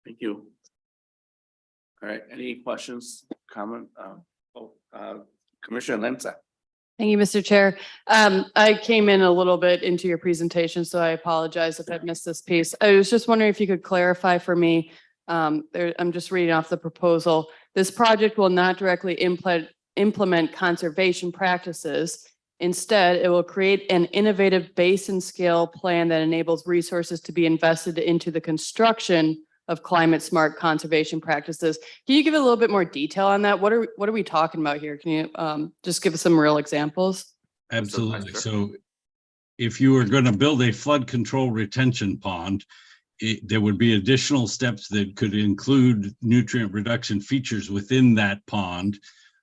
Thank you. All right, any questions, comment? Commissioner Lenza. Thank you, Mr. Chair. I came in a little bit into your presentation, so I apologize if I missed this piece. I was just wondering if you could clarify for me. I'm just reading off the proposal. This project will not directly implement conservation practices. Instead, it will create an innovative basin scale plan that enables resources to be invested into the construction of climate smart conservation practices. Can you give a little bit more detail on that? What are we talking about here? Can you just give us some real examples? Absolutely. So if you were going to build a flood control retention pond, there would be additional steps that could include nutrient reduction features within that pond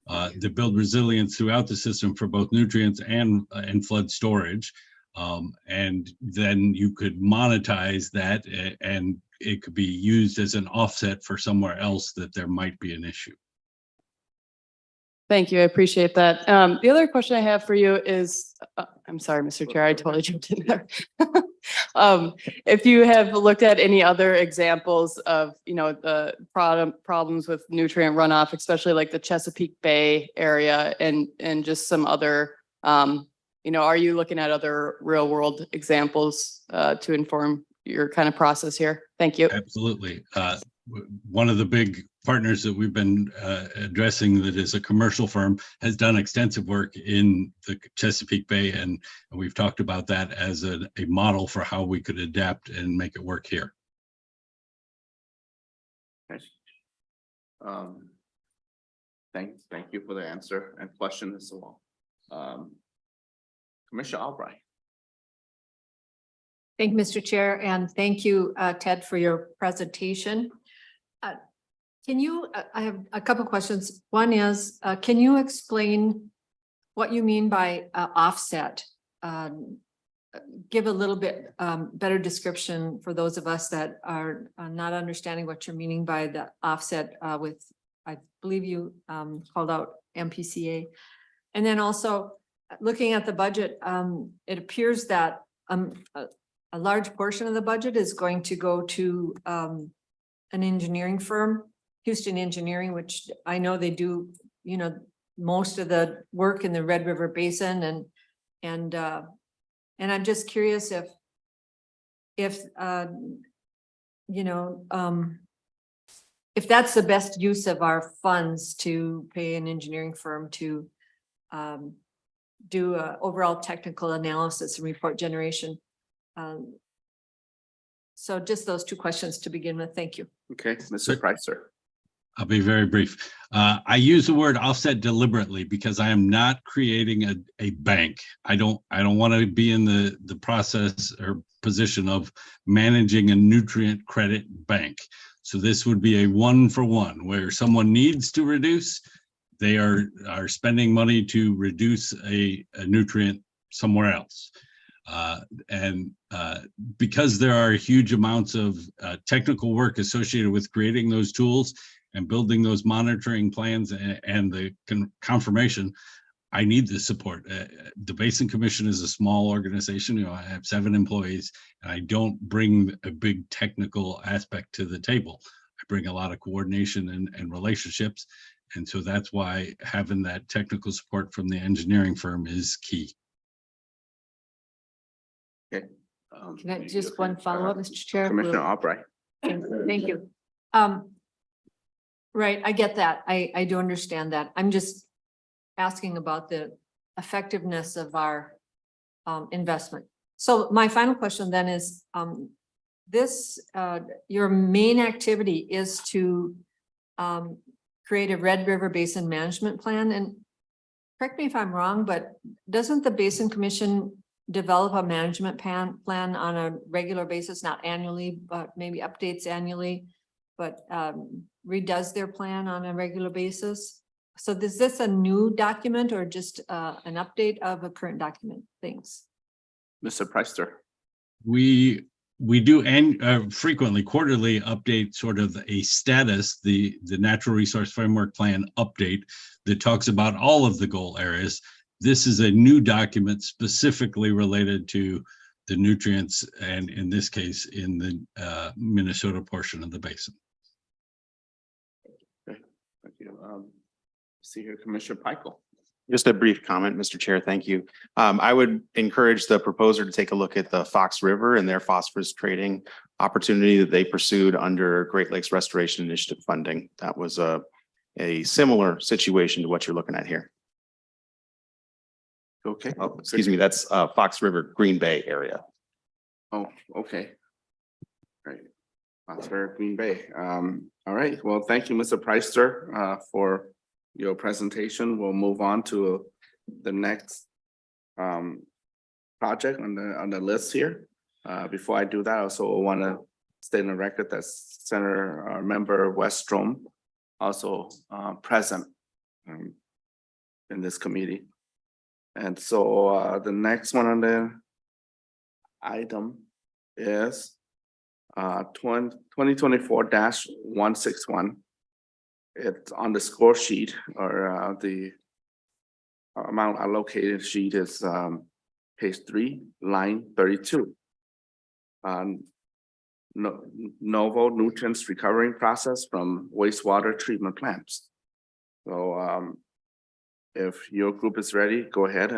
that build resilience throughout the system for both nutrients and flood storage. And then you could monetize that and it could be used as an offset for somewhere else that there might be an issue. Thank you. I appreciate that. The other question I have for you is, I'm sorry, Mr. Chair, I totally jumped in there. If you have looked at any other examples of, the problems with nutrient runoff, especially like the Chesapeake Bay area and just some other, are you looking at other real world examples to inform your kind of process here? Thank you. Absolutely. One of the big partners that we've been addressing that is a commercial firm has done extensive work in the Chesapeake Bay, and we've talked about that as a model for how we could adapt and make it work here. Thank you for the answer and question as well. Commissioner Albright. Thank you, Mr. Chair, and thank you, Ted, for your presentation. Can you, I have a couple questions. One is, can you explain what you mean by offset? Give a little bit better description for those of us that are not understanding what you're meaning by the offset with, I believe you called out MPCA. And then also looking at the budget, it appears that a large portion of the budget is going to go to an engineering firm, Houston Engineering, which I know they do, most of the work in the Red River Basin, and I'm just curious if that's the best use of our funds to pay an engineering firm to do a overall technical analysis and report generation. So just those two questions to begin with. Thank you. Okay, Mr. Pricer. I'll be very brief. I use the word offset deliberately because I am not creating a bank. I don't want to be in the process or position of managing a nutrient credit bank. So this would be a 1-for-1 where someone needs to reduce, they are spending money to reduce a nutrient somewhere else. Because there are huge amounts of technical work associated with creating those tools and building those monitoring plans and the confirmation, I need the support. The Basin Commission is a small organization. I have 7 employees, and I don't bring a big technical aspect to the table. I bring a lot of coordination and relationships. And so that's why having that technical support from the engineering firm is key. Okay. Can I just one follow-up, Mr. Chair? Commissioner Albright. Thank you. Right, I get that. I do understand that. I'm just asking about the effectiveness of our investment. So my final question then is, your main activity is to create a Red River Basin Management Plan. And correct me if I'm wrong, but doesn't the Basin Commission develop a management plan on a regular basis, not annually, but maybe updates annually, but redoes their plan on a regular basis? So is this a new document or just an update of a current document? Thanks. Mr. Priester. We do frequently quarterly update sort of a status, the Natural Resource Framework Plan update that talks about all of the goal areas. This is a new document specifically related to the nutrients, and in this case, in the Minnesota portion of the basin. Okay, thank you. See here, Commissioner Peichel. Just a brief comment, Mr. Chair. Thank you. I would encourage the proposer to take a look at the Fox River and their phosphorus trading opportunity that they pursued under Great Lakes Restoration Initiative funding. That was a similar situation to what you're looking at here. Okay. Oh, excuse me, that's Fox River, Green Bay area. Oh, okay. Right. Fox River, Green Bay. All right. Well, thank you, Mr. Priester, for your presentation. We'll move on to the next project on the list here. Before I do that, I also want to state in the record that Senator Member Westrom also present in this committee. And so the next one on the item is 2024-161. It's on the score sheet, or the amount allocated sheet is page 3, line 32. Novel nutrients recovering process from wastewater treatment plants. So if your group is ready, go ahead.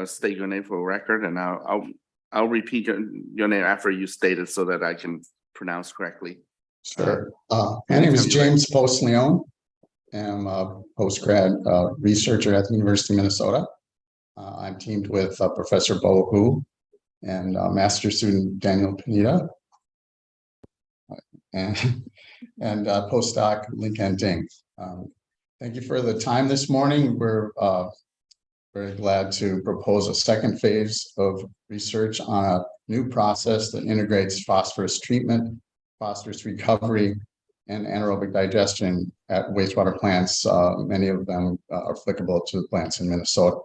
State your name for record, and I'll repeat your name after you state it so that I can pronounce correctly. Sure. My name is James Postleone. I'm a postgrad researcher at the University of Minnesota. I'm teamed with Professor Bo Hu and master student Daniel Pineda and postdoc Lincoln Ding. Thank you for the time this morning. We're very glad to propose a second phase of research on a new process that integrates phosphorus treatment, phosphorus recovery, and anaerobic digestion at wastewater plants. Many of them are applicable to plants in Minnesota.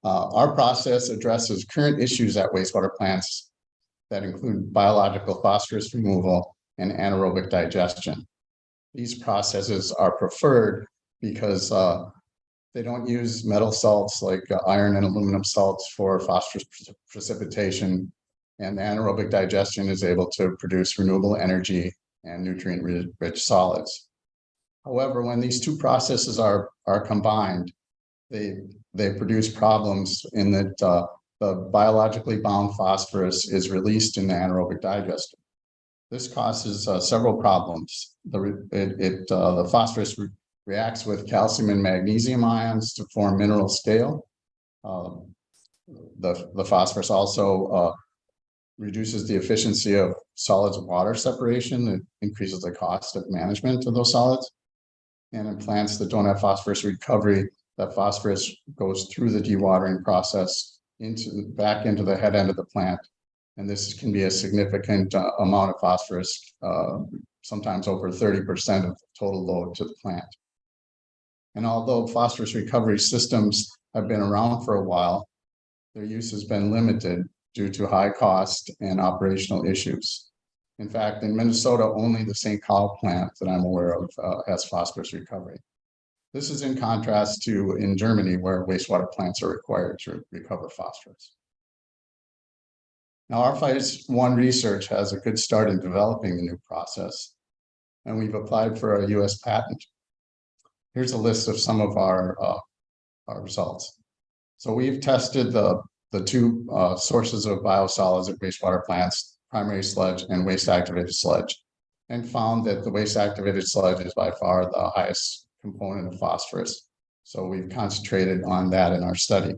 Our process addresses current issues at wastewater plants that include biological phosphorus removal and anaerobic digestion. These processes are preferred because they don't use metal salts like iron and aluminum salts for phosphorus precipitation, and anaerobic digestion is able to produce renewable energy and nutrient-rich solids. However, when these two processes are combined, they produce problems in that the biologically bound phosphorus is released in the anaerobic digester. This causes several problems. The phosphorus reacts with calcium and magnesium ions to form mineral scale. The phosphorus also reduces the efficiency of solids water separation. It increases the cost of management of those solids. And in plants that don't have phosphorus recovery, that phosphorus goes through the dewatering process back into the head end of the plant. And this can be a significant amount of phosphorus, sometimes over 30% of total load to the plant. And although phosphorus recovery systems have been around for a while, their use has been limited due to high cost and operational issues. In fact, in Minnesota, only the St. Cloud plant that I'm aware of has phosphorus recovery. This is in contrast to in Germany, where wastewater plants are required to recover phosphorus. Now, our phase 1 research has a good start in developing the new process, and we've applied for a US patent. Here's a list of some of our results. So we've tested the two sources of biosolids at wastewater plants, primary sludge and waste activated sludge, and found that the waste activated sludge is by far the highest component of phosphorus. So we've concentrated on that in our study.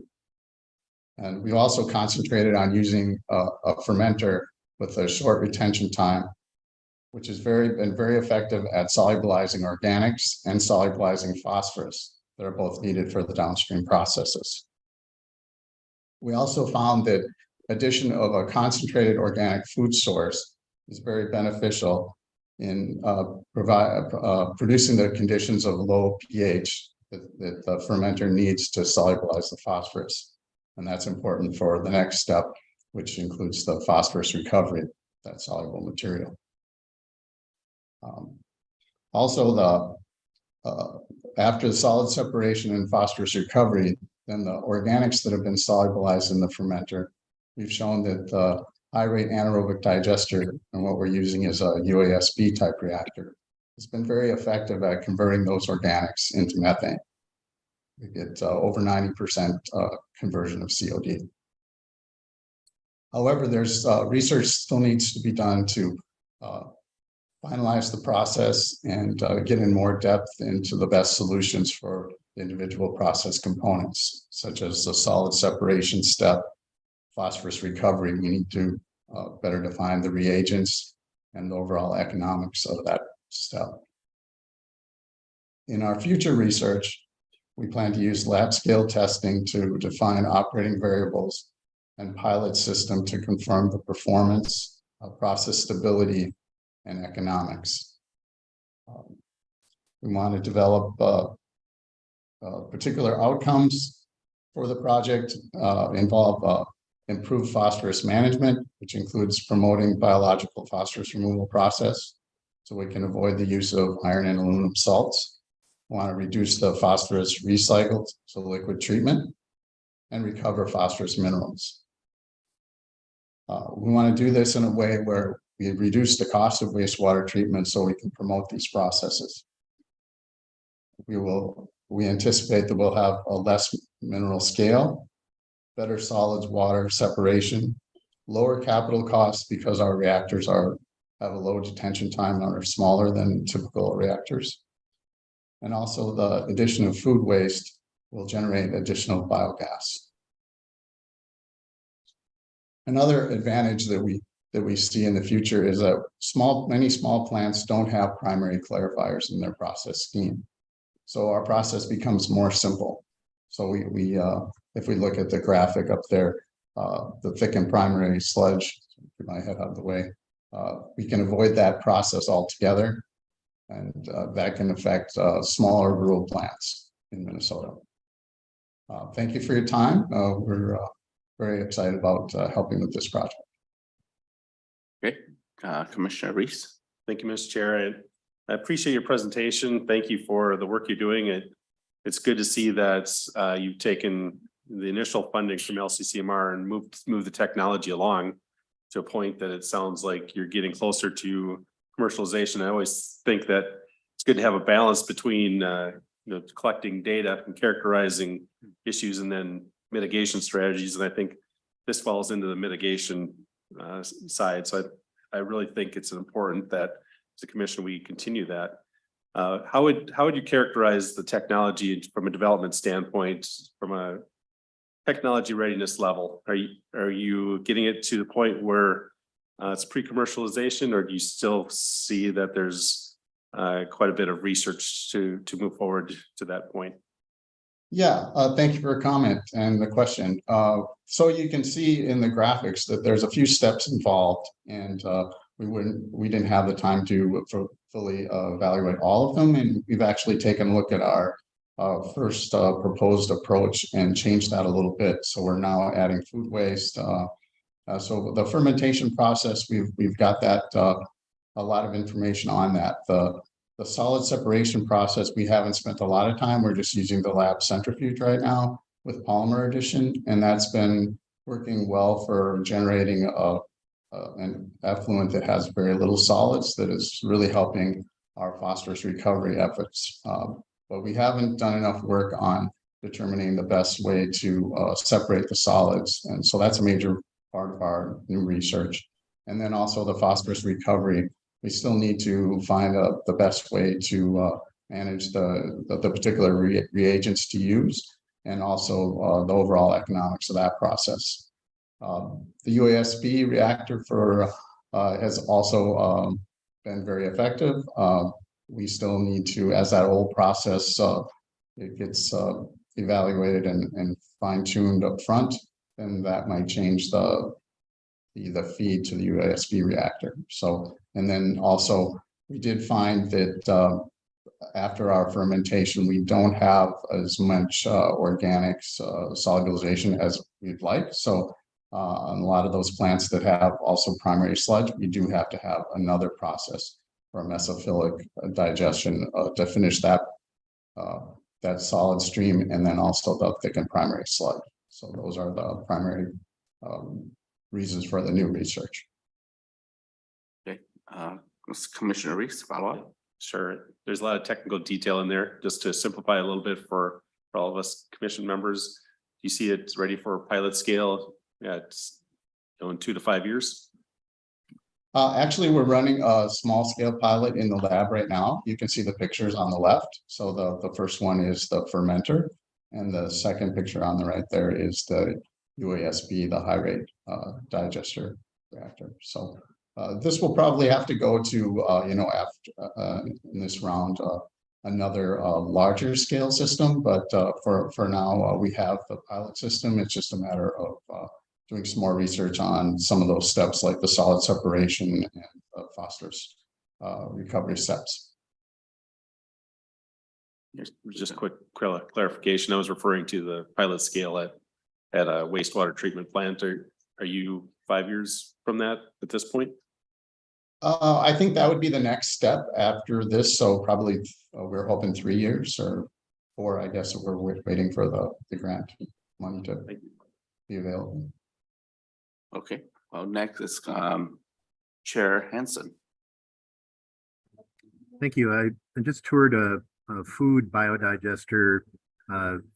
And we also concentrated on using a fermenter with a short retention time, which has been very effective at solubilizing organics and solubilizing phosphorus that are both needed for the downstream processes. We also found that addition of a concentrated organic food source is very beneficial in producing the conditions of low pH that the fermenter needs to solubilize the phosphorus. And that's important for the next step, which includes the phosphorus recovery, that soluble material. Also, after the solid separation and phosphorus recovery, then the organics that have been solubilized in the fermenter, we've shown that the high rate anaerobic digester, and what we're using is a UASB type reactor, it's been very effective at converting those organics into methane. We get over 90% conversion of COD. However, there's research still needs to be done to finalize the process and get in more depth into the best solutions for individual process components, such as the solid separation step, phosphorus recovery. We need to better define the reagents and the overall economics of that step. In our future research, we plan to use lab scale testing to define operating variables and pilot system to confirm the performance, process stability, and economics. We want to develop particular outcomes for the project, involve improve phosphorus management, which includes promoting biological phosphorus removal process, so we can avoid the use of iron and aluminum salts. We want to reduce the phosphorus recycled, so liquid treatment, and recover phosphorus minerals. We want to do this in a way where we reduce the cost of wastewater treatment so we can promote these processes. We anticipate that we'll have a less mineral scale, better solids water separation, lower capital costs because our reactors have a low detention time and are smaller than typical reactors. And also the addition of food waste will generate additional biogas. Another advantage that we see in the future is that many small plants don't have primary clarifiers in their process scheme. So our process becomes more simple. So if we look at the graphic up there, the thickened primary sludge, get my head out of the way, we can avoid that process altogether. And that can affect smaller rural plants in Minnesota. Thank you for your time. We're very excited about helping with this project. Okay, Commissioner Reese. Thank you, Mr. Chair. I appreciate your presentation. Thank you for the work you're doing. It's good to see that you've taken the initial funding from LCCMR and moved the technology along to a point that it sounds like you're getting closer to commercialization. I always think that it's good to have a balance between collecting data and characterizing issues and then mitigation strategies. And I think this falls into the mitigation side. So I really think it's important that as a commission we continue that. How would you characterize the technology from a development standpoint, from a technology readiness level? Are you getting it to the point where it's pre-commercialization, or do you still see that there's quite a bit of research to move forward to that point? Yeah, thank you for your comment and the question. So you can see in the graphics that there's a few steps involved, and we didn't have the time to fully evaluate all of them. And we've actually taken a look at our first proposed approach and changed that a little bit. So we're now adding food waste. So the fermentation process, we've got that a lot of information on that. The solid separation process, we haven't spent a lot of time. We're just using the lab centrifuge right now with polymer addition, and that's been working well for generating an effluent that has very little solids that is really helping our phosphorus recovery efforts. But we haven't done enough work on determining the best way to separate the solids. And so that's a major part of our new research. And then also the phosphorus recovery. We still need to find the best way to manage the particular reagents to use, and also the overall economics of that process. The UASB reactor has also been very effective. We still need to, as that old process it gets evaluated and fine-tuned up front, then that might change the feed to the UASB reactor. So, and then also we did find that after our fermentation, we don't have as much organics solubilization as we'd like. So on a lot of those plants that have also primary sludge, we do have to have another process for mesophilic digestion to finish that solid stream, and then also the thickened primary sludge. So those are the primary reasons for the new research. Okay, Commissioner Reese, follow up. Sure. There's a lot of technical detail in there. Just to simplify a little bit for all of us commission members, you see it's ready for pilot scale. Yeah, it's in 2 to 5 years. Actually, we're running a small scale pilot in the lab right now. You can see the pictures on the left. So the first one is the fermenter, and the second picture on the right there is the UASB, the high rate digester reactor. So this will probably have to go to after in this round another larger scale system, but for now we have the pilot system. It's just a matter of doing some more research on some of those steps, like the solid separation and phosphorus recovery steps. Just quick clarification. I was referring to the pilot scale at a wastewater treatment plant. Are you 5 years from that at this point? I think that would be the next step after this. So probably we're hoping 3 years or 4, I guess, if we're waiting for the grant money to be available. Okay, well, next is Chair Hansen. Thank you. I just toured a food biodigester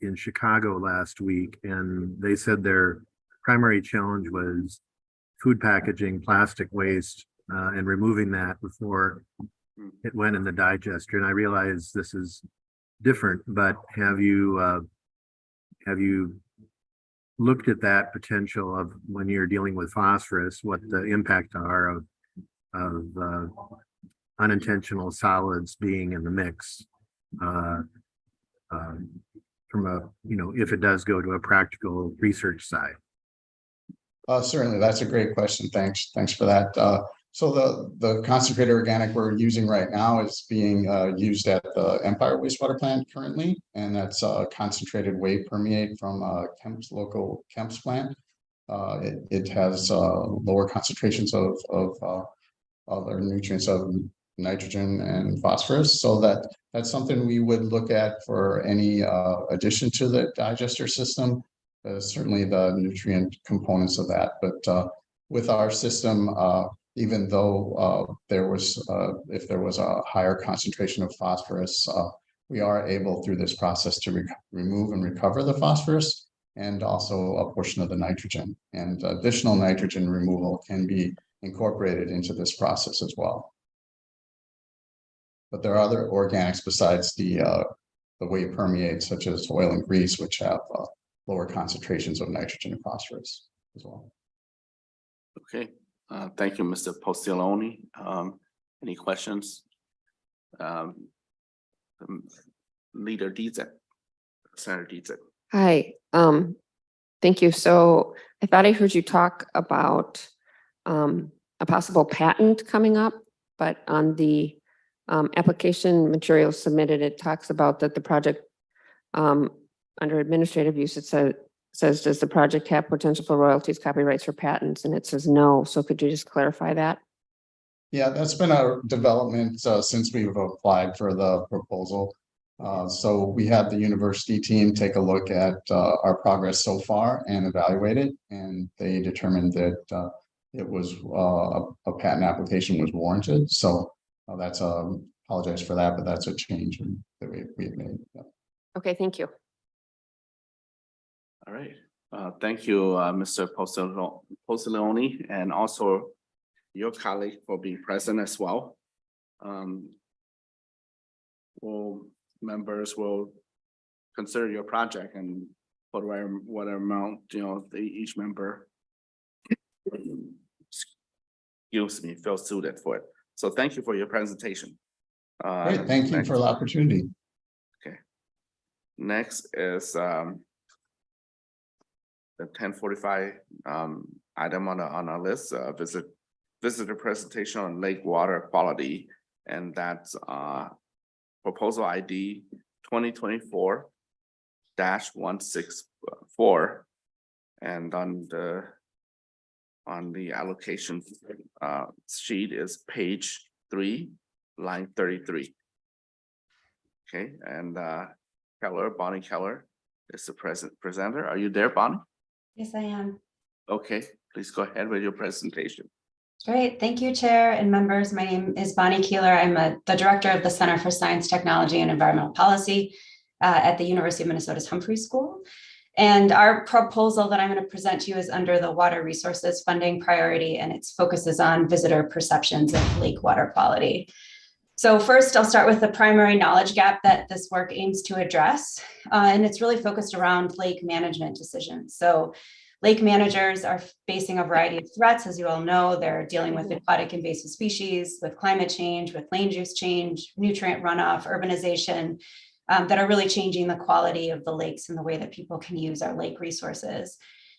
in Chicago last week, and they said their primary challenge was food packaging, plastic waste, and removing that before it went in the digester. And I realize this is different, but have you looked at that potential of when you're dealing with phosphorus, what the impact are of unintentional solids being in the mix from a, if it does go to a practical research side? Certainly, that's a great question. Thanks for that. So the concentrated organic we're using right now is being used at the Empire wastewater plant currently, and that's concentrated whey permeate from local Kemp's plant. It has lower concentrations of other nutrients of nitrogen and phosphorus, so that's something we would look at for any addition to the digester system. Certainly the nutrient components of that, but with our system, even though if there was a higher concentration of phosphorus, we are able through this process to remove and recover the phosphorus and also a portion of the nitrogen, and additional nitrogen removal can be incorporated into this process as well. But there are other organics besides the whey permeates, such as oil and grease, which have lower concentrations of nitrogen and phosphorus as well. Okay, thank you, Mr. Postiglione. Any questions? Leader Dizek, Senator Dizek. Hi, thank you. So I thought I heard you talk about a possible patent coming up, but on the application materials submitted, it talks about that the project under administrative use, it says, does the project have potential for royalties, copyrights, or patents? And it says no. So could you just clarify that? Yeah, that's been a development since we've applied for the proposal. So we had the university team take a look at our progress so far and evaluate it, and they determined that it was a patent application was warranted. So that's apologize for that, but that's a change that we've made. Yeah. Okay, thank you. All right, thank you, Mr. Postiglione, and also your colleague for being present as well. Members will consider your project and what amount, each member feels suited for it. So thank you for your presentation. Great, thank you for the opportunity. Okay. Next is the 1045 item on our list, visitor presentation on lake water quality, and that's proposal ID 2024-164, and on the allocation sheet is page 3, line 33. Okay, and Bonnie Keller is the presenter. Are you there, Bonnie? Yes, I am. Okay, please go ahead with your presentation. Great. Thank you, Chair and members. My name is Bonnie Keeler. I'm the director of the Center for Science, Technology, and Environmental Policy at the University of Minnesota's Humphrey School. And our proposal that I'm going to present to you is under the Water Resources Funding Priority, and its focuses on visitor perceptions of lake water quality. So first, I'll start with the primary knowledge gap that this work aims to address, and it's really focused around lake management decisions. So lake managers are facing a variety of threats. As you all know, they're dealing with aquatic invasive species, with climate change, with land use change, nutrient runoff, urbanization, that are really changing the quality of the lakes and the way that people can use our lake resources.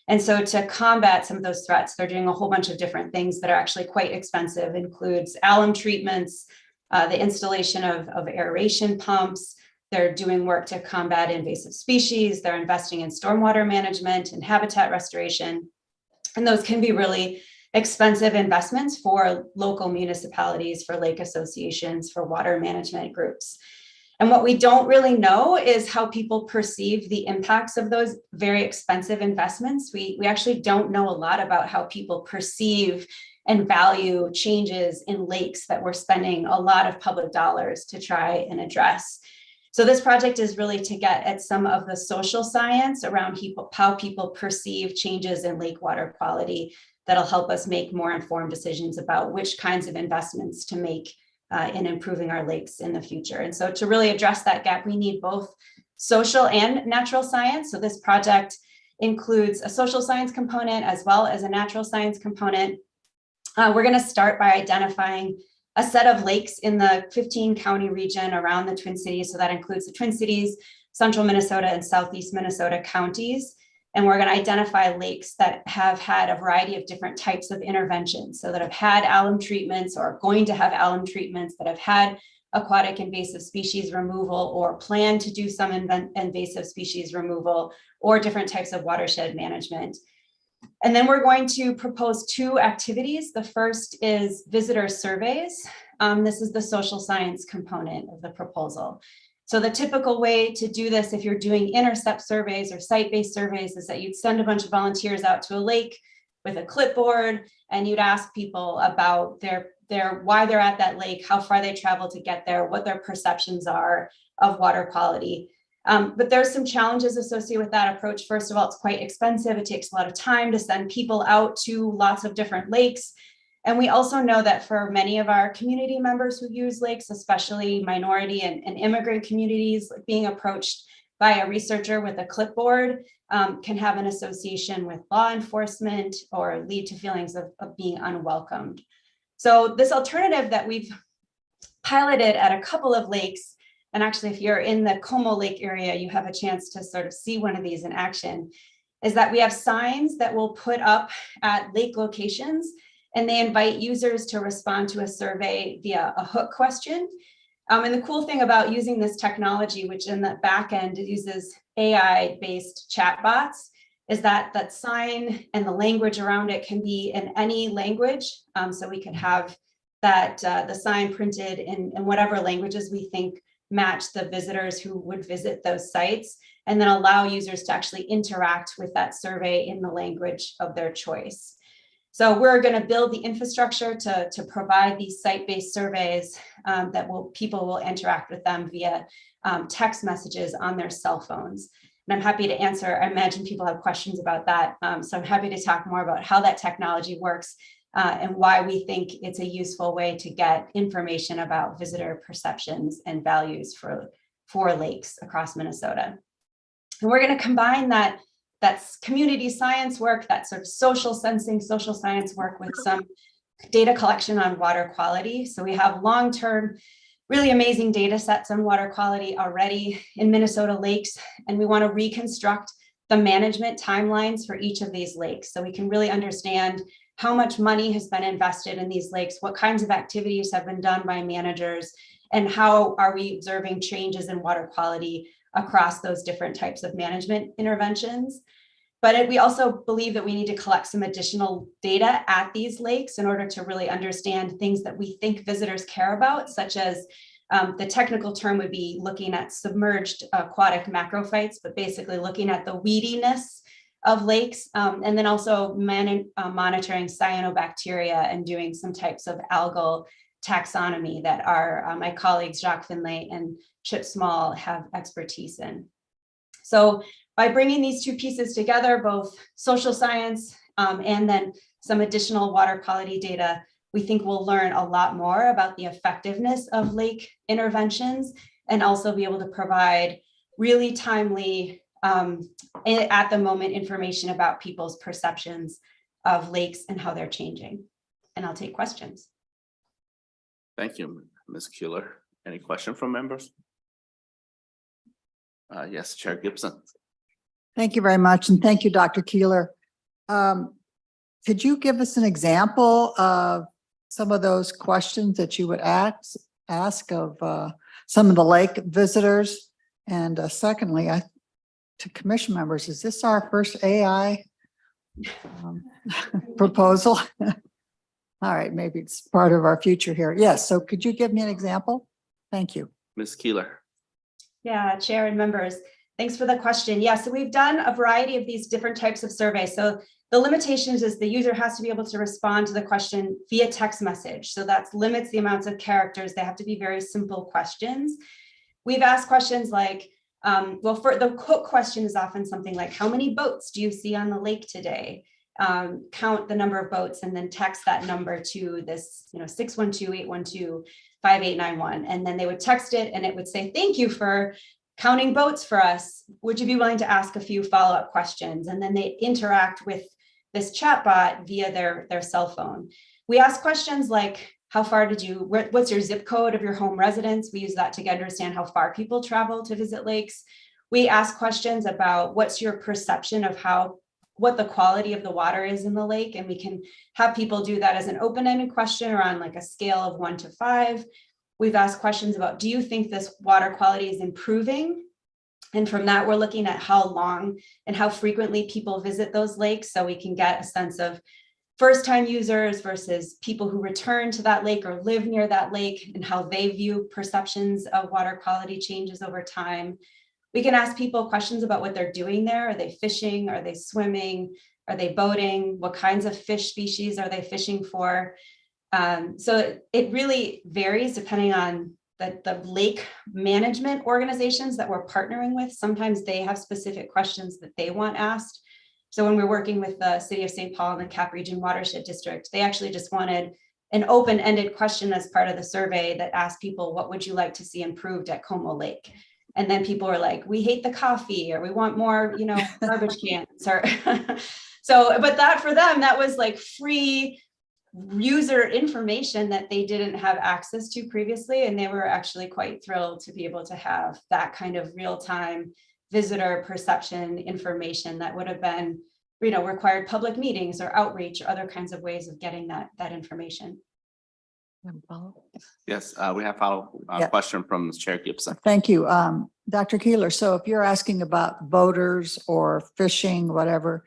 And so to combat some of those threats, they're doing a whole bunch of different things that are actually quite expensive. It includes alum treatments, the installation of aeration pumps. They're doing work to combat invasive species. They're investing in stormwater management and habitat restoration. And those can be really expensive investments for local municipalities, for lake associations, for water management groups. And what we don't really know is how people perceive the impacts of those very expensive investments. We actually don't know a lot about how people perceive and value changes in lakes that we're spending a lot of public dollars to try and address. So this project is really to get at some of the social science around how people perceive changes in lake water quality that'll help us make more informed decisions about which kinds of investments to make in improving our lakes in the future. And so to really address that gap, we need both social and natural science. So this project includes a social science component as well as a natural science component. We're going to start by identifying a set of lakes in the 15 county region around the Twin Cities. So that includes the Twin Cities, central Minnesota, and southeast Minnesota counties. And we're going to identify lakes that have had a variety of different types of interventions. So that have had alum treatments or are going to have alum treatments, that have had aquatic invasive species removal or plan to do some invasive species removal or different types of watershed management. And then we're going to propose 2 activities. The first is visitor surveys. This is the social science component of the proposal. So the typical way to do this, if you're doing intercept surveys or site-based surveys, is that you'd send a bunch of volunteers out to a lake with a clipboard, and you'd ask people about why they're at that lake, how far they travel to get there, what their perceptions are of water quality. But there's some challenges associated with that approach. First of all, it's quite expensive. It takes a lot of time to send people out to lots of different lakes. And we also know that for many of our community members who use lakes, especially minority and immigrant communities, being approached by a researcher with a clipboard can have an association with law enforcement or lead to feelings of being unwelcomed. So this alternative that we've piloted at a couple of lakes, and actually if you're in the Como Lake area, you have a chance to sort of see one of these in action, is that we have signs that we'll put up at lake locations, and they invite users to respond to a survey via a hook question. And the cool thing about using this technology, which in the back end uses AI-based chatbots, is that that sign and the language around it can be in any language. So we could have that the sign printed in whatever languages we think match the visitors who would visit those sites, and then allow users to actually interact with that survey in the language of their choice. So we're going to build the infrastructure to provide these site-based surveys that people will interact with them via text messages on their cell phones. And I'm happy to answer. I imagine people have questions about that. So I'm happy to talk more about how that technology works and why we think it's a useful way to get information about visitor perceptions and values for lakes across Minnesota. And we're going to combine that's community science work, that sort of social sensing, social science work with some data collection on water quality. So we have long-term, really amazing data sets on water quality already in Minnesota lakes, and we want to reconstruct the management timelines for each of these lakes so we can really understand how much money has been invested in these lakes, what kinds of activities have been done by managers, and how are we observing changes in water quality across those different types of management interventions. But we also believe that we need to collect some additional data at these lakes in order to really understand things that we think visitors care about, such as the technical term would be looking at submerged aquatic macrophytes, but basically looking at the weediness of lakes, and then also monitoring cyanobacteria and doing some types of algal taxonomy that my colleagues Jacques Finlay and Chip Small have expertise in. So by bringing these 2 pieces together, both social science and then some additional water quality data, we think we'll learn a lot more about the effectiveness of lake interventions and also be able to provide really timely, at the moment, information about people's perceptions of lakes and how they're changing. And I'll take questions. Thank you, Ms. Keeler. Any question from members? Yes, Chair Gibson. Thank you very much. And thank you, Dr. Keeler. Could you give us an example of some of those questions that you would ask of some of the lake visitors? And secondly, to commission members, is this our first AI um, proposal. All right, maybe it's part of our future here. Yes, so could you give me an example? Thank you. Ms. Keeler. Yeah, Chair and members, thanks for the question. Yeah, so we've done a variety of these different types of surveys. So the limitations is the user has to be able to respond to the question via text message. So that limits the amounts of characters. They have to be very simple questions. We've asked questions like, well, for the hook question is often something like, how many boats do you see on the lake today? Count the number of boats and then text that number to this, 612-812-5891. And then they would text it and it would say, thank you for counting boats for us. Would you be willing to ask a few follow-up questions? And then they interact with this chatbot via their cell phone. We ask questions like, how far what's your zip code of your home residence? We use that to understand how far people travel to visit lakes. We ask questions about what's your perception of what the quality of the water is in the lake. And we can have people do that as an open-ended question or on like a scale of 1 to 5. We've asked questions about, do you think this water quality is improving? And from that, we're looking at how long and how frequently people visit those lakes. So we can get a sense of first-time users versus people who return to that lake or live near that lake and how they view perceptions of water quality changes over time. We can ask people questions about what they're doing there. Are they fishing? Are they swimming? Are they boating? What kinds of fish species are they fishing for? So it really varies depending on the lake management organizations that we're partnering with. Sometimes they have specific questions that they want asked. So when we're working with the City of St. Paul and the Cap Region Watershed District, they actually just wanted an open-ended question as part of the survey that asked people, what would you like to see improved at Como Lake? And then people were like, we hate the coffee, or we want more, garbage cans, or so, but that for them, that was like free user information that they didn't have access to previously. And they were actually quite thrilled to be able to have that kind of real-time visitor perception information that would have been, required public meetings or outreach or other kinds of ways of getting that information. Yes, we have a Yeah. question from Chair Gibson. Thank you. Dr. Keeler, so if you're asking about boaters or fishing, whatever,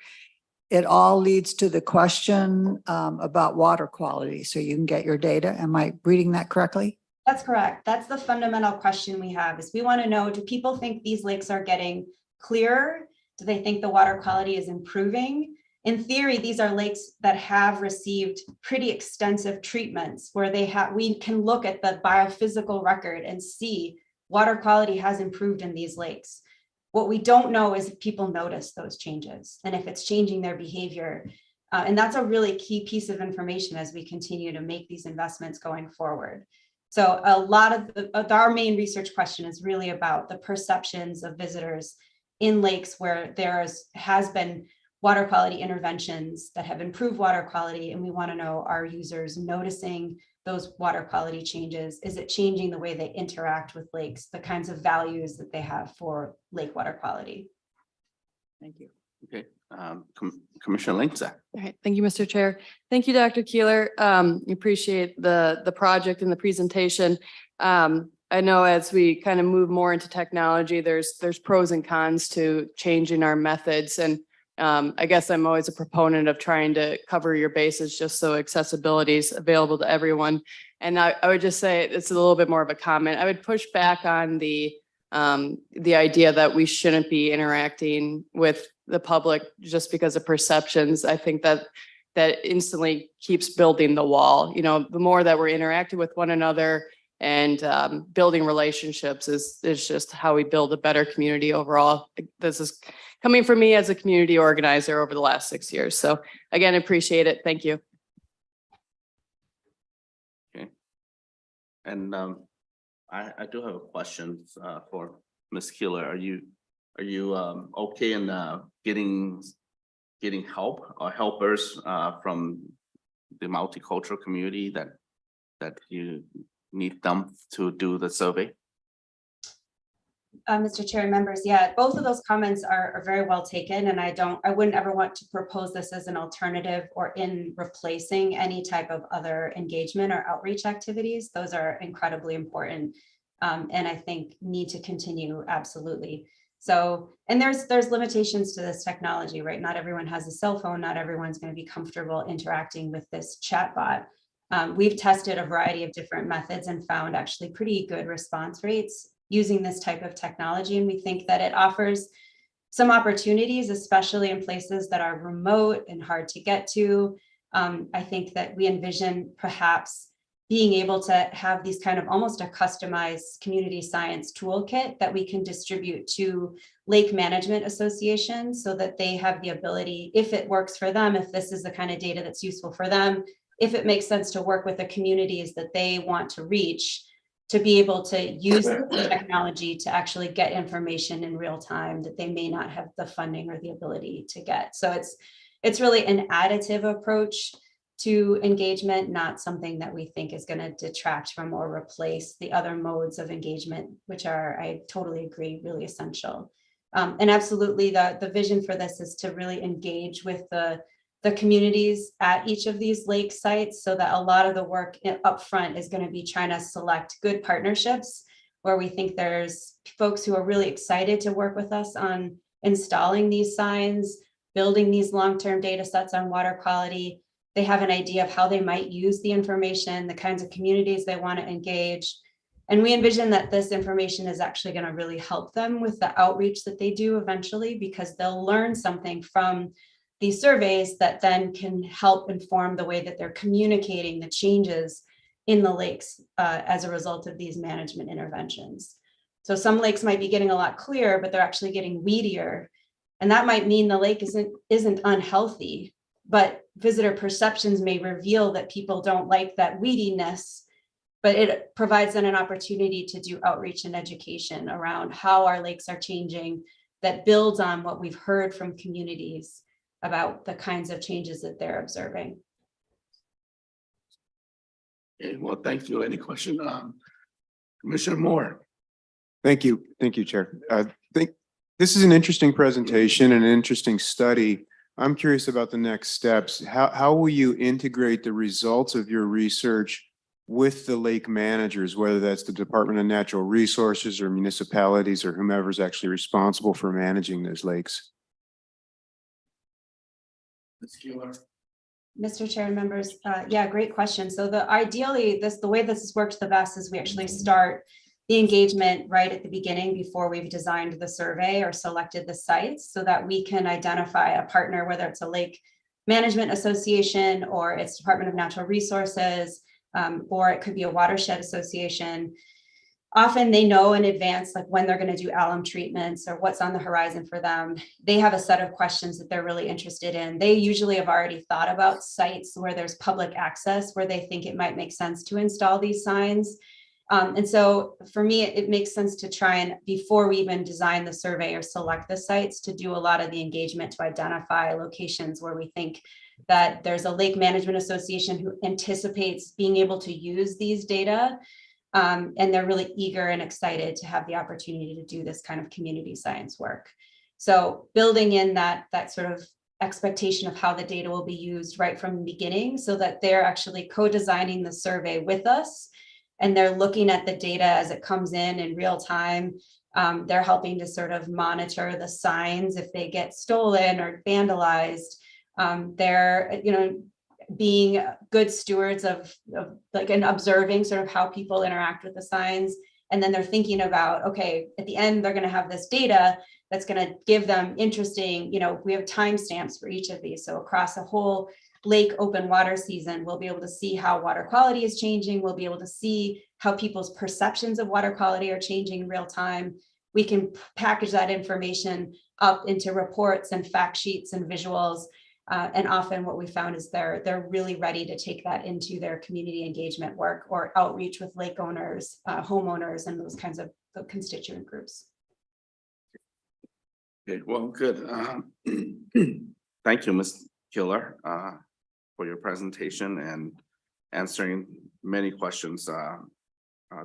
it all leads to the question about water quality, so you can get your data. Am I reading that correctly? That's correct. That's the fundamental question we have, is we want to know, do people think these lakes are getting clearer? Do they think the water quality is improving? In theory, these are lakes that have received pretty extensive treatments where we can look at the biophysical record and see water quality has improved in these lakes. What we don't know is if people notice those changes and if it's changing their behavior. And that's a really key piece of information as we continue to make these investments going forward. So a lot of our main research question is really about the perceptions of visitors in lakes where has been water quality interventions that have improved water quality. And we want to know, are users noticing those water quality changes? Is it changing the way they interact with lakes, the kinds of values that they have for lake water quality? Thank you. Okay, Commissioner Linksa. All right, thank you, Mr. Chair. Thank you, Dr. Keeler. Appreciate the project and the presentation. I know as we kind of move more into technology, there's pros and cons to changing our methods. And I guess I'm always a proponent of trying to cover your bases just so accessibility is available to everyone. And I would just say it's a little bit more of a comment. I would push back on the idea that we shouldn't be interacting with the public just because of perceptions. I think that instantly keeps building the wall. The more that we're interacting with one another and building relationships is just how we build a better community overall. This is coming from me as a community organizer over the last 6 years. So again, appreciate it. Thank you. Okay. And I do have a question for Ms. Keeler. Are you okay in getting help or helpers from the multicultural community that you need them to do the survey? Mr. Chair and members, yeah, both of those comments are very well taken, and I wouldn't ever want to propose this as an alternative or in replacing any type of other engagement or outreach activities. Those are incredibly important, and I think need to continue, absolutely. So, and there's limitations to this technology, right? Not everyone has a cell phone. Not everyone's going to be comfortable interacting with this chatbot. We've tested a variety of different methods and found actually pretty good response rates using this type of technology. And we think that it offers some opportunities, especially in places that are remote and hard to get to. I think that we envision perhaps being able to have these kind of almost a customized community science toolkit that we can distribute to lake management associations so that they have the ability, if it works for them, if this is the kind of data that's useful for them, if it makes sense to work with the communities that they want to reach, to be able to use the technology to actually get information in real time that they may not have the funding or the ability to get. So it's really an additive approach to engagement, not something that we think is going to detract from or replace the other modes of engagement, which are, I totally agree, really essential. And absolutely, the vision for this is to really engage with the communities at each of these lake sites, so that a lot of the work up front is going to be trying to select good partnerships where we think there's folks who are really excited to work with us on installing these signs, building these long-term data sets on water quality. They have an idea of how they might use the information, the kinds of communities they want to engage. And we envision that this information is actually going to really help them with the outreach that they do eventually, because they'll learn something from these surveys that then can help inform the way that they're communicating the changes in the lakes as a result of these management interventions. So some lakes might be getting a lot clearer, but they're actually getting weedier. And that might mean the lake isn't unhealthy, but visitor perceptions may reveal that people don't like that weediness, but it provides them an opportunity to do outreach and education around how our lakes are changing that builds on what we've heard from communities about the kinds of changes that they're observing. Okay, well, thank you. Any question? Commissioner Moore. Thank you. Thank you, Chair. I think this is an interesting presentation and an interesting study. I'm curious about the next steps. How will you integrate the results of your research with the lake managers, whether that's the Department of Natural Resources or municipalities or whomever's actually responsible for managing those lakes? Mr. Chair and members, yeah, great question. So ideally, the way this has worked the best is we actually start the engagement right at the beginning before we've designed the survey or selected the sites, so that we can identify a partner, whether it's a lake management association or it's Department of Natural Resources, or it could be a watershed association. Often they know in advance, like when they're going to do alum treatments or what's on the horizon for them. They have a set of questions that they're really interested in. They usually have already thought about sites where there's public access, where they think it might make sense to install these signs. And so for me, it makes sense to try and, before we even design the survey or select the sites, to do a lot of the engagement to identify locations where we think that there's a lake management association who anticipates being able to use these data. And they're really eager and excited to have the opportunity to do this kind of community science work. So building in that sort of expectation of how the data will be used right from the beginning, so that they're actually co-designing the survey with us. And they're looking at the data as it comes in real time. They're helping to sort of monitor the signs if they get stolen or vandalized. They're, being good stewards of like, and observing sort of how people interact with the signs. And then they're thinking about, okay, at the end, they're going to have this data that's going to give them interesting, we have timestamps for each of these. So across a whole lake open water season, we'll be able to see how water quality is changing. We'll be able to see how people's perceptions of water quality are changing in real time. We can package that information up into reports and fact sheets and visuals. And often what we found is they're really ready to take that into their community engagement work or outreach with lake owners, homeowners, and those kinds of constituent groups. Okay, well, good. Thank you, Ms. Killer, for your presentation and answering many questions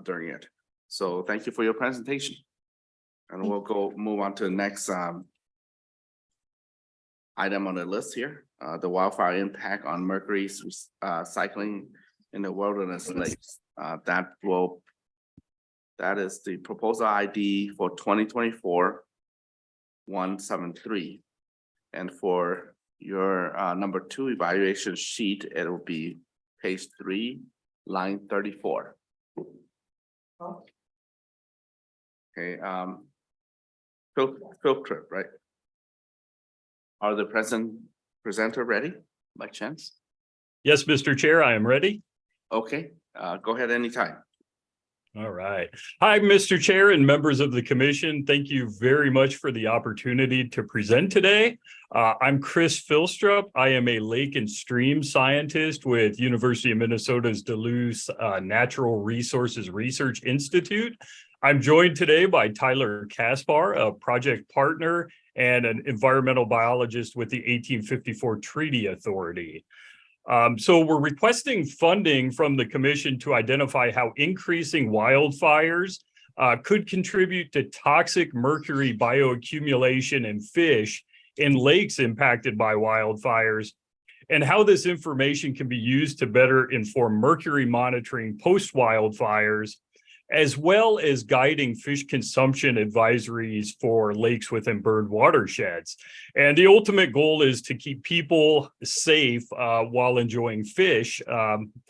during it. So thank you for your presentation. And we'll move on to the next item on the list here, the wildfire impact on mercury cycling in the wilderness lakes. That is the proposal ID for 2024 173. And for your number 2 evaluation sheet, it will be page 3, line 34. Okay, field trip, right? Are the presenter ready by chance? Yes, Mr. Chair, I am ready. Okay, go ahead anytime. All right. Hi, Mr. Chair and members of the commission. Thank you very much for the opportunity to present today. I'm Chris Philstrup. I am a lake and stream scientist with University of Minnesota's Duluth Natural Resources Research Institute. I'm joined today by Tyler Kaspar, a project partner and an environmental biologist with the 1854 Treaty Authority. So we're requesting funding from the commission to identify how increasing wildfires could contribute to toxic mercury bioaccumulation in fish in lakes impacted by wildfires, and how this information can be used to better inform mercury monitoring post-wildfires, as well as guiding fish consumption advisories for lakes within burned watersheds. And the ultimate goal is to keep people safe while enjoying fish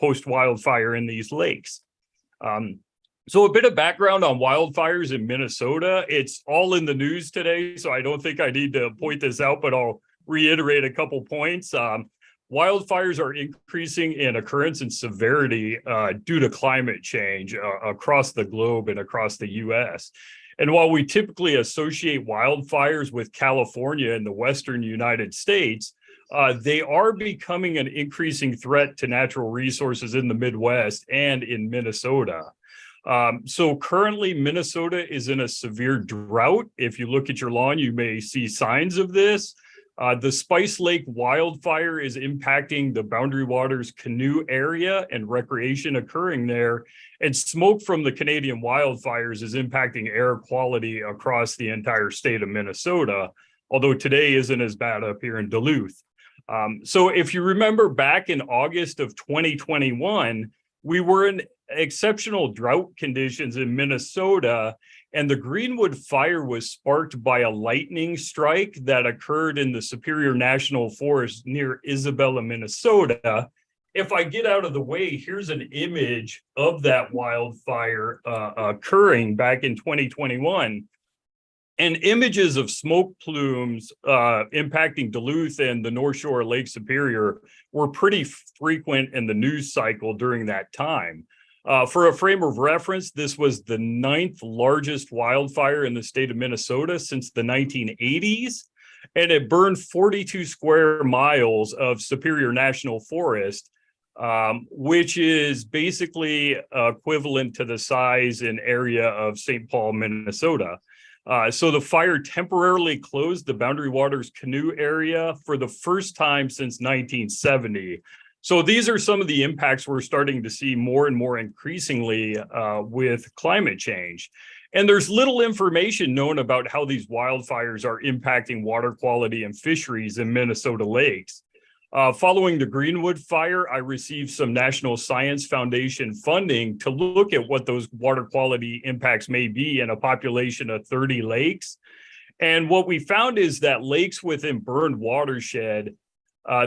post-wildfire in these lakes. So a bit of background on wildfires in Minnesota. It's all in the news today, so I don't think I need to point this out, but I'll reiterate a couple points. Wildfires are increasing in occurrence and severity due to climate change across the globe and across the US. And while we typically associate wildfires with California in the Western United States, they are becoming an increasing threat to natural resources in the Midwest and in Minnesota. So currently Minnesota is in a severe drought. If you look at your lawn, you may see signs of this. The Spice Lake wildfire is impacting the Boundary Waters canoe area and recreation occurring there. And smoke from the Canadian wildfires is impacting air quality across the entire state of Minnesota, although today isn't as bad up here in Duluth. So if you remember back in August of 2021, we were in exceptional drought conditions in Minnesota, and the Greenwood fire was sparked by a lightning strike that occurred in the Superior National Forest near Isabella, Minnesota. If I get out of the way, here's an image of that wildfire occurring back in 2021. And images of smoke plumes impacting Duluth and the North Shore of Lake Superior were pretty frequent in the news cycle during that time. For a frame of reference, this was the 9th largest wildfire in the state of Minnesota since the 1980s, and it burned 42 square miles of Superior National Forest, which is basically equivalent to the size and area of St. Paul, Minnesota. So the fire temporarily closed the Boundary Waters canoe area for the first time since 1970. So these are some of the impacts we're starting to see more and more increasingly with climate change. And there's little information known about how these wildfires are impacting water quality and fisheries in Minnesota lakes. Following the Greenwood fire, I received some National Science Foundation funding to look at what those water quality impacts may be in a population of 30 lakes. And what we found is that lakes within burned watershed,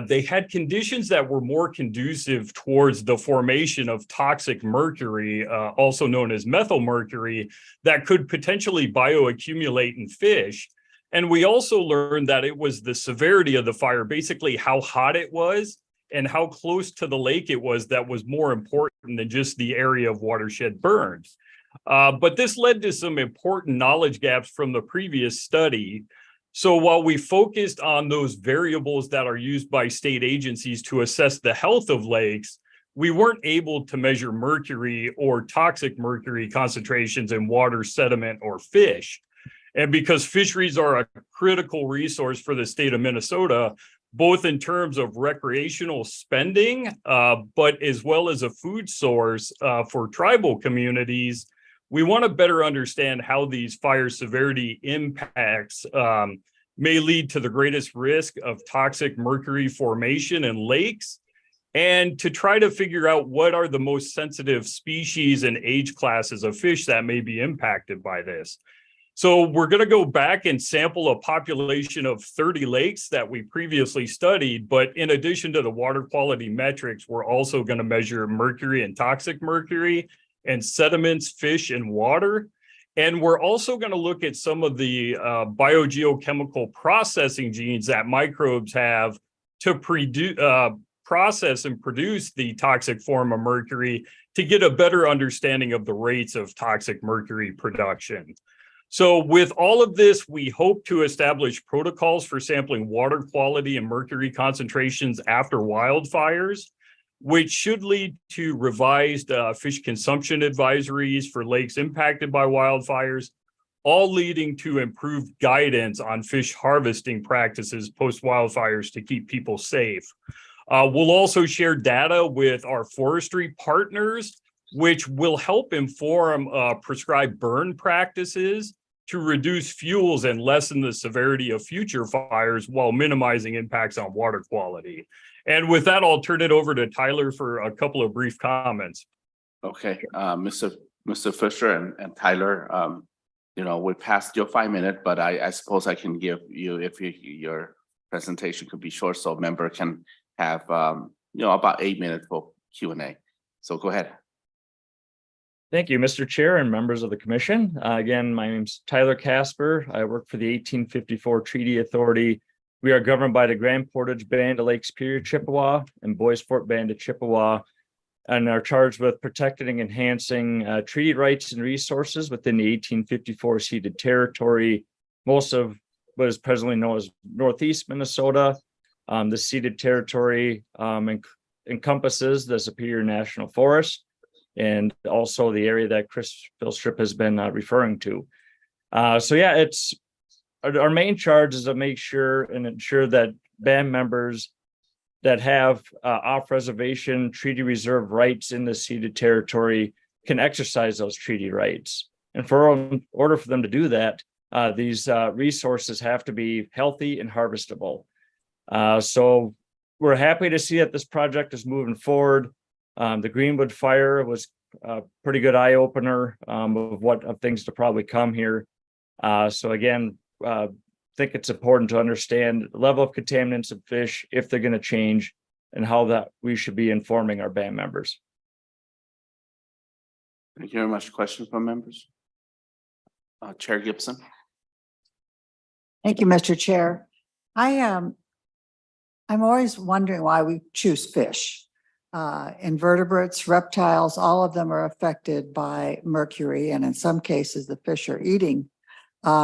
they had conditions that were more conducive towards the formation of toxic mercury, also known as methylmercury, that could potentially bioaccumulate in fish. And we also learned that it was the severity of the fire, basically how hot it was and how close to the lake it was, that was more important than just the area of watershed burned. But this led to some important knowledge gaps from the previous study. So while we focused on those variables that are used by state agencies to assess the health of lakes, we weren't able to measure mercury or toxic mercury concentrations in water, sediment, or fish. And because fisheries are a critical resource for the state of Minnesota, both in terms of recreational spending, but as well as a food source for tribal communities, we want to better understand how these fire severity impacts may lead to the greatest risk of toxic mercury formation in lakes, and to try to figure out what are the most sensitive species and age classes of fish that may be impacted by this. So we're going to go back and sample a population of 30 lakes that we previously studied, but in addition to the water quality metrics, we're also going to measure mercury and toxic mercury and sediments, fish, and water. And we're also going to look at some of the biogeochemical processing genes that microbes have to process and produce the toxic form of mercury to get a better understanding of the rates of toxic mercury production. So with all of this, we hope to establish protocols for sampling water quality and mercury concentrations after wildfires, which should lead to revised fish consumption advisories for lakes impacted by wildfires, all leading to improved guidance on fish harvesting practices post-wildfires to keep people safe. We'll also share data with our forestry partners, which will help inform prescribed burn practices to reduce fuels and lessen the severity of future fires while minimizing impacts on water quality. And with that, I'll turn it over to Tyler for a couple of brief comments. Okay, Mr. Fisher and Tyler, you know, we passed your 5 minutes, but I suppose I can give you, if your presentation could be short, so a member can have, you know, about 8 minutes for Q&A. So go ahead. Thank you, Mr. Chair and members of the commission. Again, my name's Tyler Casper. I work for the 1854 Treaty Authority. We are governed by the Grand Portage Band of Lake Superior, Chippewa, and Bois Forte Band of Chippewa, and are charged with protecting and enhancing treaty rights and resources within the 1854 ceded territory, most of what is presently known as Northeast Minnesota. The ceded territory encompasses the Superior National Forest, and also the area that Chris Philstrip has been referring to. So yeah, it's our main charge is to make sure and ensure that band members that have off-reservation treaty reserve rights in the ceded territory can exercise those treaty rights. And in order for them to do that, these resources have to be healthy and harvestable. So we're happy to see that this project is moving forward. The Greenwood fire was a pretty good eye opener of things to probably come here. So again, I think it's important to understand the level of contaminants of fish, if they're going to change, and how that we should be informing our band members. Thank you very much. Questions from members? Chair Gibson. Thank you, Mr. Chair. I'm always wondering why we choose fish. Invertebrates, reptiles, all of them are affected by mercury, and in some cases, the fish are eating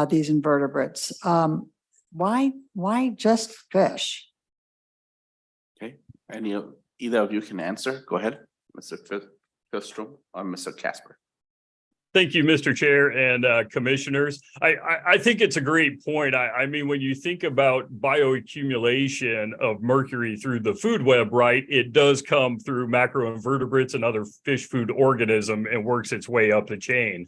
these invertebrates. Why just fish? Okay, either of you can answer. Go ahead, Mr. Filstrom or Mr. Casper. Thank you, Mr. Chair and commissioners. I think it's a great point. I mean, when you think about bioaccumulation of mercury through the food web, right, it does come through macroinvertebrates and other fish food organism and works its way up the chain.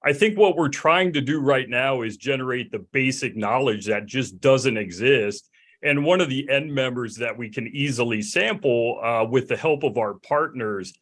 I think what we're trying to do right now is generate the basic knowledge that just doesn't exist. And one of the end members that we can easily sample with the help of our partners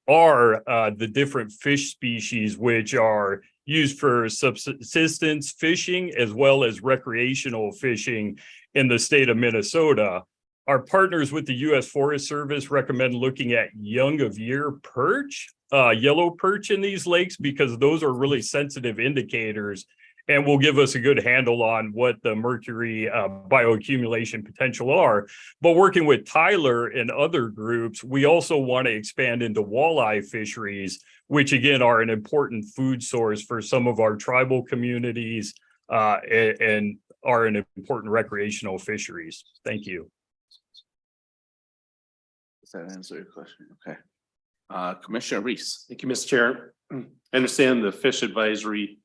are the different fish species which are used for subsistence fishing as well as recreational fishing in the state of Minnesota. Our partners with the U.S. Forest Service recommend looking at young of year perch, yellow perch in these lakes, because those are really sensitive indicators and will give us a good handle on what the mercury bioaccumulation potential are. But working with Tyler and other groups, we also want to expand into walleye fisheries, which again are an important food source for some of our tribal communities and are an important recreational fisheries. Thank you. Does that answer your question? Okay. Commissioner Reese. Thank you, Mr. Chair. I understand the fish advisory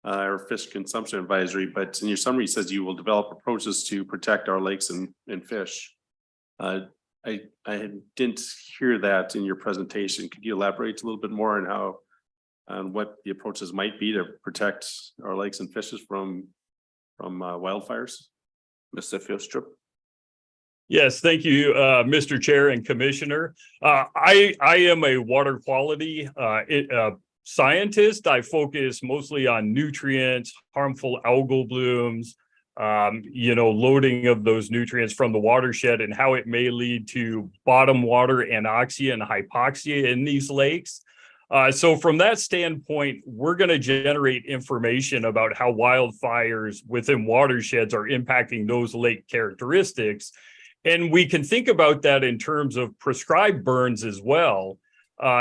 or fish consumption advisory, but in your summary it says you will develop approaches to protect our lakes and fish. I didn't hear that in your presentation. Could you elaborate a little bit more on how on what the approaches might be to protect our lakes and fishes from wildfires? Mr. Filstrip. Yes, thank you, Mr. Chair and Commissioner. I am a water quality scientist, I focus mostly on nutrients, harmful algal blooms, loading of those nutrients from the watershed and how it may lead to bottom water anoxia and hypoxia in these lakes. So from that standpoint, we're going to generate information about how wildfires within watersheds are impacting those lake characteristics. And we can think about that in terms of prescribed burns as well.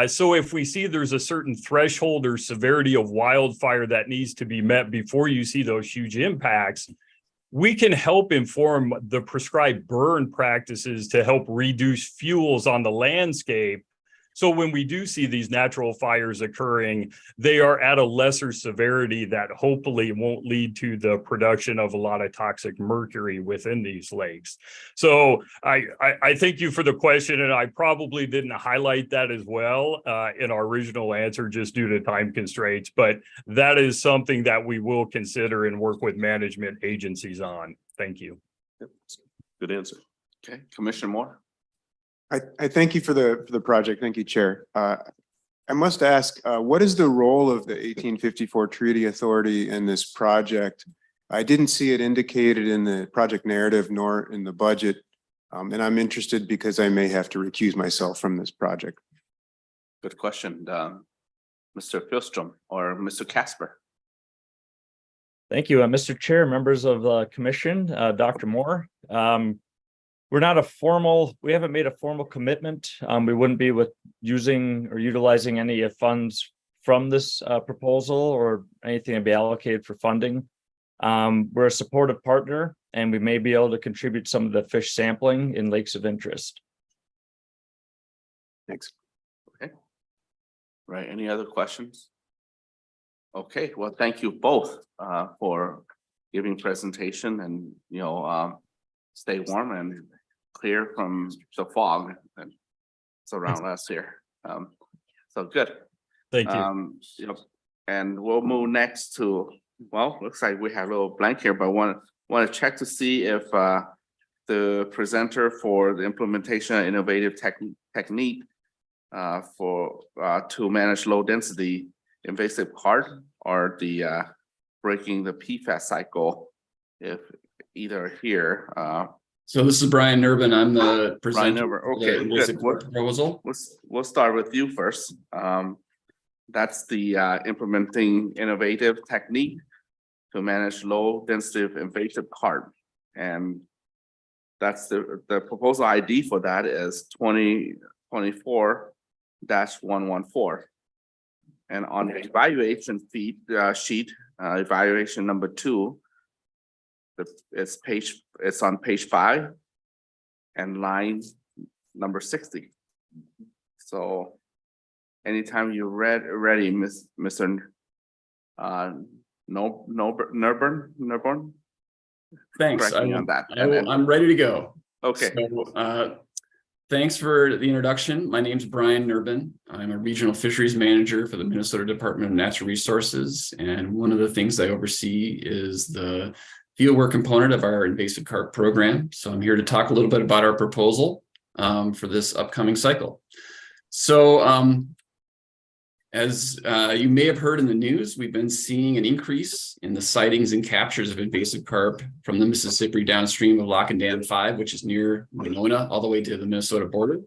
So if we see there's a certain threshold or severity of wildfire that needs to be met before you see those huge impacts, we can help inform the prescribed burn practices to help reduce fuels on the landscape. So when we do see these natural fires occurring, they are at a lesser severity that hopefully won't lead to the production of a lot of toxic mercury within these lakes. So I thank you for the question, and I probably didn't highlight that as well in our original answer just due to time constraints, but that is something that we will consider and work with management agencies on. Thank you. Good answer. Okay, Commissioner Moore. I thank you for the project. Thank you, Chair. I must ask, what is the role of the 1854 Treaty Authority in this project? I didn't see it indicated in the project narrative nor in the budget. And I'm interested because I may have to recuse myself from this project. Good question. Mr. Filstrom or Mr. Casper. Thank you, Mr. Chair, members of the commission, Dr. Moore. We haven't made a formal commitment. We wouldn't be using or utilizing any funds from this proposal or anything to be allocated for funding. We're a supportive partner, and we may be able to contribute some of the fish sampling in lakes of interest. Thanks. Okay. Right. Any other questions? Okay. Well, thank you both for giving presentation, and stay warm and clear from the fog that's around last year. So good. Thank you. And we'll move next to, well, looks like we have a little blank here, but want to check to see if the presenter for the implementation of innovative technique to manage low density invasive carp or the breaking the PFAS cycle, if either here. So this is Brian Nurbin. I'm the presenter. Okay, good. Proposal. We'll start with you first. That's the implementing innovative technique to manage low density invasive carp. And that's the proposal ID for that is 2024-114. And on the evaluation sheet, evaluation number 2, it's on page 5 and line number 60. So anytime you're ready, Mr. Nurbin. Thanks. I'm I'm ready to go. Okay. So, thanks for the introduction. My name is Brian Nurbin. I'm a regional fisheries manager for the Minnesota Department of Natural Resources. And one of the things I oversee is the fieldwork component of our invasive carp program. So I'm here to talk a little bit about our proposal for this upcoming cycle. So as you may have heard in the news, we've been seeing an increase in the sightings and captures of invasive carp from the Mississippi downstream of Lock and Dam 5, which is near Winona, all the way to the Minnesota border.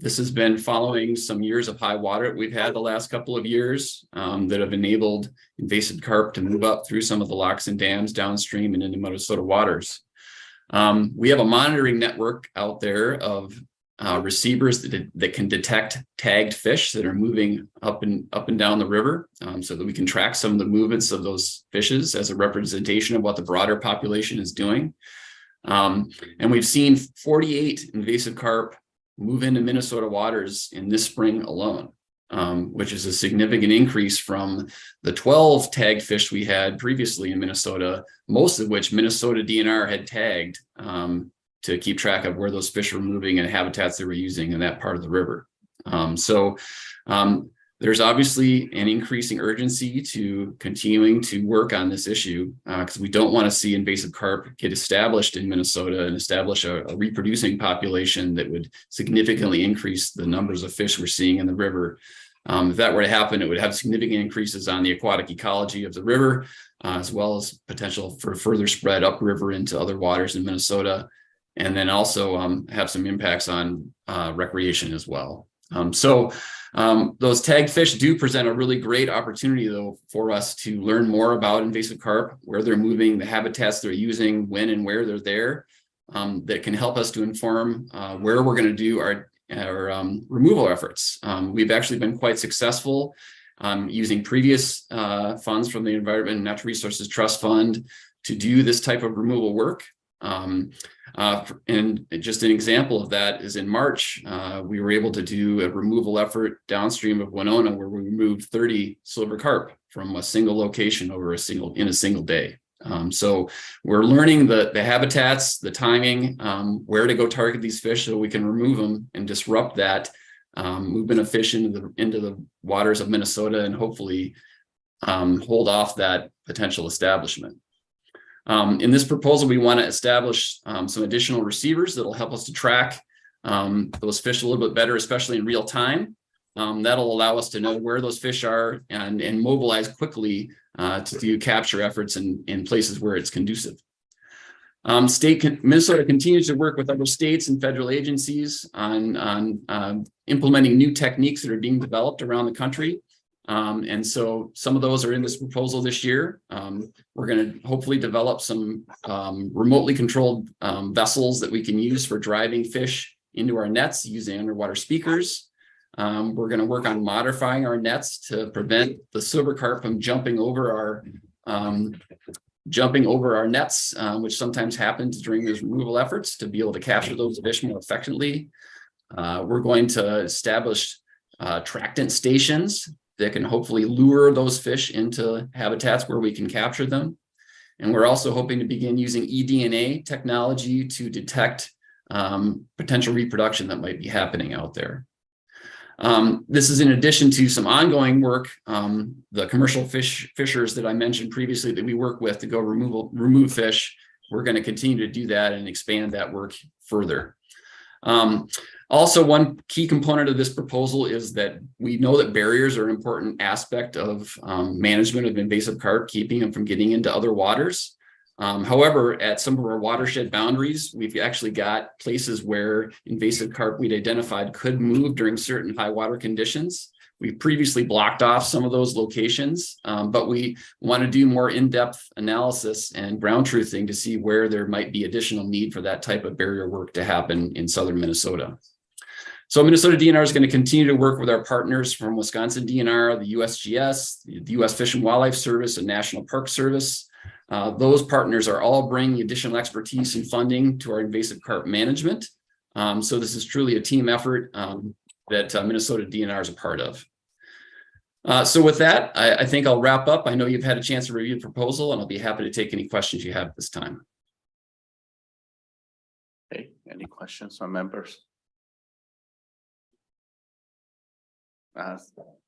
This has been following some years of high water that we've had the last couple of years that have enabled invasive carp to move up through some of the locks and dams downstream and into Minnesota waters. We have a monitoring network out there of receivers that can detect tagged fish that are moving up and down the river, so that we can track some of the movements of those fishes as a representation of what the broader population is doing. And we've seen 48 invasive carp move into Minnesota waters in this spring alone, which is a significant increase from the 12 tagged fish we had previously in Minnesota, most of which Minnesota DNR had tagged to keep track of where those fish were moving and habitats they were using in that part of the river. There's obviously an increasing urgency to continuing to work on this issue because we don't want to see invasive carp get established in Minnesota and establish a reproducing population that would significantly increase the numbers of fish we're seeing in the river If that were to happen, it would have significant increases on the aquatic ecology of the river, as well as potential for further spread upriver into other waters in Minnesota, and then also have some impacts on recreation as well. Those tagged fish do present a really great opportunity, though, for us to learn more about invasive carp, where they're moving, the habitats they're using, when and where they're there, that can help us to inform where we're going to do our removal efforts. We've actually been quite successful using previous funds from the Environment and Natural Resources Trust Fund to do this type of removal work. And just an example of that is in March, we were able to do a removal effort downstream of Winona, where we removed 30 silver carp from a single location in a single day. So we're learning the habitats, the timing, where to go target these fish so we can remove them and disrupt that movement of fish into the waters of Minnesota, and hopefully hold off that potential establishment. In this proposal, we want to establish some additional receivers that will help us to track those fish a little bit better, especially in real time. That'll allow us to know where those fish are and mobilize quickly to do capture efforts in places where it's conducive. Minnesota continues to work with other states and federal agencies on implementing new techniques that are being developed around the country. And so some of those are in this proposal this year. We're going to hopefully develop some remotely controlled vessels that we can use for driving fish into our nets using underwater speakers. We're going to work on modifying our nets to prevent the silver carp from jumping over our nets, which sometimes happens during those removal efforts, to be able to capture those fish more effectively. We're going to establish tractant stations that can hopefully lure those fish into habitats where we can capture them. And we're also hoping to begin using eDNA technology to detect potential reproduction that might be happening out there. This is in addition to some ongoing work, the commercial fishers that I mentioned previously that we work with to go remove fish. We're going to continue to do that and expand that work further. Also, one key component of this proposal is that we know that barriers are an important aspect of management of invasive carp, keeping them from getting into other waters. However, at some of our watershed boundaries, we've actually got places where invasive carp we'd identified could move during certain high water conditions. We've previously blocked off some of those locations, but we want to do more in-depth analysis and ground truthing to see where there might be additional need for that type of barrier work to happen in southern Minnesota. So Minnesota DNR is going to continue to work with our partners from Wisconsin DNR, the USGS, the U.S. Fish and Wildlife Service, and National Park Service. Those partners are all bringing additional expertise and funding to our invasive carp management. So this is truly a team effort that Minnesota DNR is a part of. So with that, I think I'll wrap up. I know you've had a chance to review the proposal, and I'll be happy to take any questions you have at this time. Okay, any questions from members?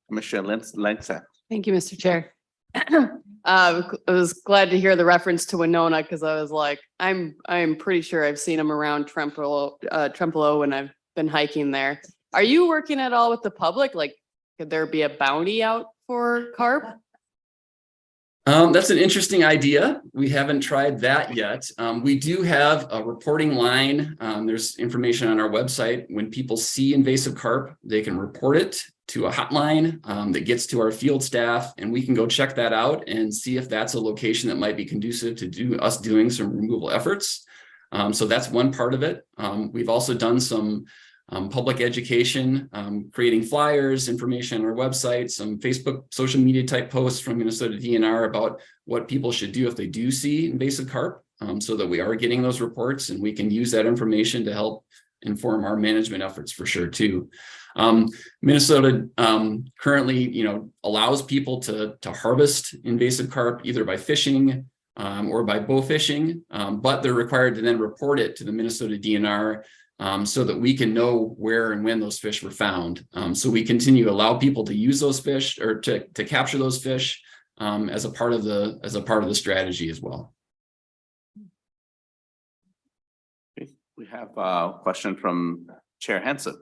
Commissioner Langseth. Thank you, Mr. Chair. I was glad to hear the reference to Winona, because I was like, I'm pretty sure I've seen them around Trempealeau when I've been hiking there. Are you working at all with the public? Like, could there be a bounty out for carp? That's an interesting idea. We haven't tried that yet. We do have a reporting line. There's information on our website. When people see invasive carp, they can report it to a hotline that gets to our field staff, and we can go check that out and see if that's a location that might be conducive to us doing some removal efforts. So that's one part of it. We've also done some public education, creating flyers, information on our website, some Facebook social media type posts from Minnesota DNR about what people should do if they do see invasive carp, so that we are getting those reports and we can use that information to help inform our management efforts for sure too. Minnesota currently, allows people to harvest invasive carp either by fishing or by bow fishing, but they're required to then report it to the Minnesota DNR so that we can know where and when those fish were found. So we continue to allow people to use those fish or to capture those fish as a part of the strategy as well. We have a question from Chair Hansen.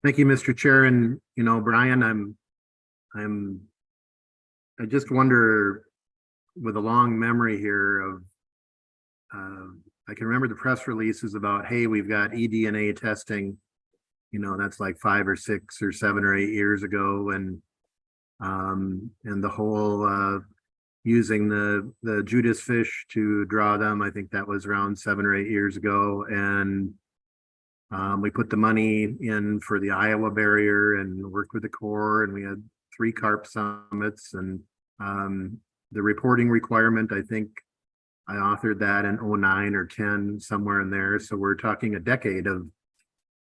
Thank you, Mr. Chair. And, Brian, I just wonder, with a long memory here of, I can remember the press releases about, hey, we've got eDNA testing, that's like 5 or 6 or 7 or 8 years ago. And the whole, using the Judas fish to draw them, I think that was around 7 or 8 years ago. And we put the money in for the Iowa barrier and worked with the Corps, and we had 3 carp summits. And the reporting requirement, I think I authored that in 09 or 10, somewhere in there. So we're talking a decade of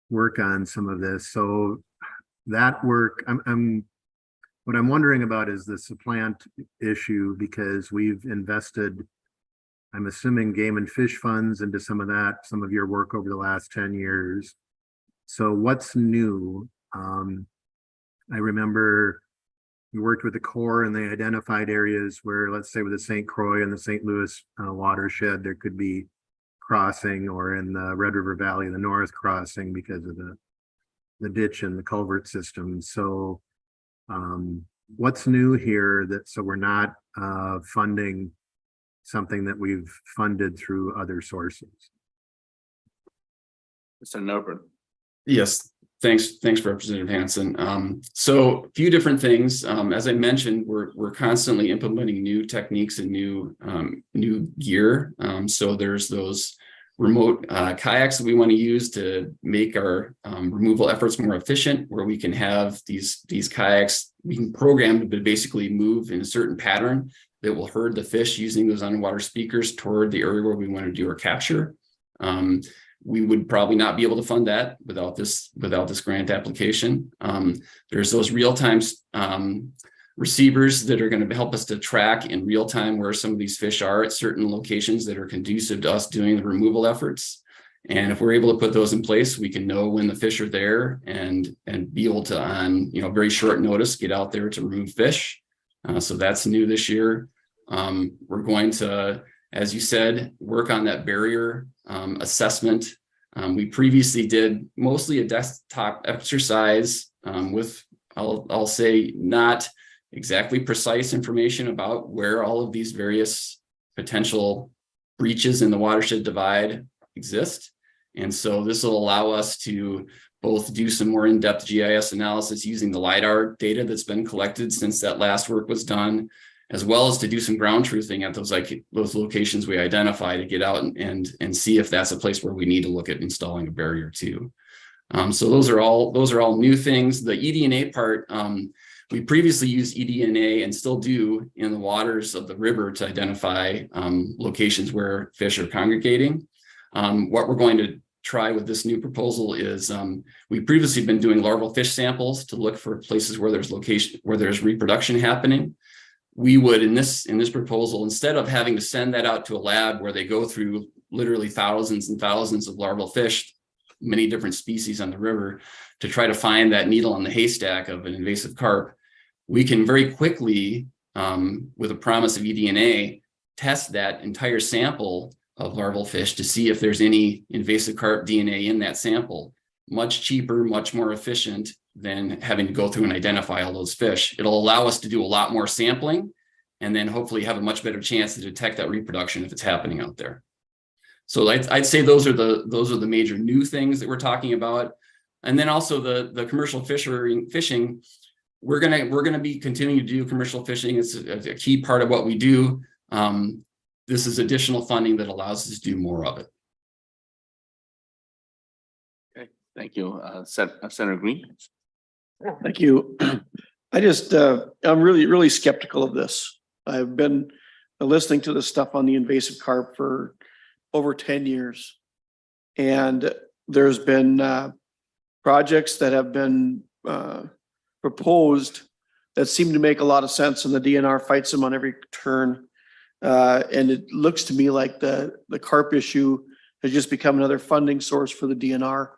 work on some of this. So that work, what I'm wondering about is the supplant issue, because we've invested, I'm assuming, game and fish funds into some of your work over the last 10 years. So what's new? I remember we worked with the Corps and they identified areas where, let's say with the St. Croix and the St. Louis watershed, there could be crossing, or in the Red River Valley, the north crossing, because of the ditch and the culvert system. So what's new here so we're not funding something that we've funded through other sources? Mr. Norbert. Yes, thanks, Representative Hansen. So a few different things. As I mentioned, we're constantly implementing new techniques and new gear. So there's those remote kayaks that we want to use to make our removal efforts more efficient, where we can have these kayaks, we can program them to basically move in a certain pattern that will herd the fish using those underwater speakers toward the area where we want to do our capture. We would probably not be able to fund that without this grant application. There's those real-time receivers that are going to help us to track in real time where some of these fish are at certain locations that are conducive to us doing the removal efforts. And if we're able to put those in place, we can know when the fish are there and be able to, on very short notice, get out there to remove fish. So that's new this year. We're going to, as you said, work on that barrier assessment. We previously did mostly a desktop exercise with, I'll say, not exactly precise information about where all of these various potential breaches in the watershed divide exist. And so this will allow us to both do some more in-depth GIS analysis using the LiDAR data that's been collected since that last work was done, as well as to do some ground truthing at those locations we identify to get out and see if that's a place where we need to look at installing a barrier too. So those are all new things. The eDNA part, we previously used eDNA and still do in the waters of the river to identify locations where fish are congregating. What we're going to try with this new proposal is we've previously been doing larval fish samples to look for places where there's reproduction happening. We would, in this proposal, instead of having to send that out to a lab where they go through literally thousands and thousands of larval fish, many different species on the river, to try to find that needle on the haystack of an invasive carp, we can very quickly, with a promise of eDNA, test that entire sample of larval fish to see if there's any invasive carp DNA in that sample. Much cheaper, much more efficient than having to go through and identify all those fish. It'll allow us to do a lot more sampling and then hopefully have a much better chance to detect that reproduction if it's happening out there. So I'd say those are the major new things that we're talking about. And then also the commercial fishing, we're gonna be continuing to do commercial fishing. It's a key part of what we do. This is additional funding that allows us to do more of it. Okay, thank you, Senator Green. Thank you. I'm really skeptical of this. I've been listening to this stuff on the invasive carp for over 10 years. And there's been projects that have been proposed that seem to make a lot of sense, and the DNR fights them on every turn. And it looks to me like the carp issue has just become another funding source for the DNR.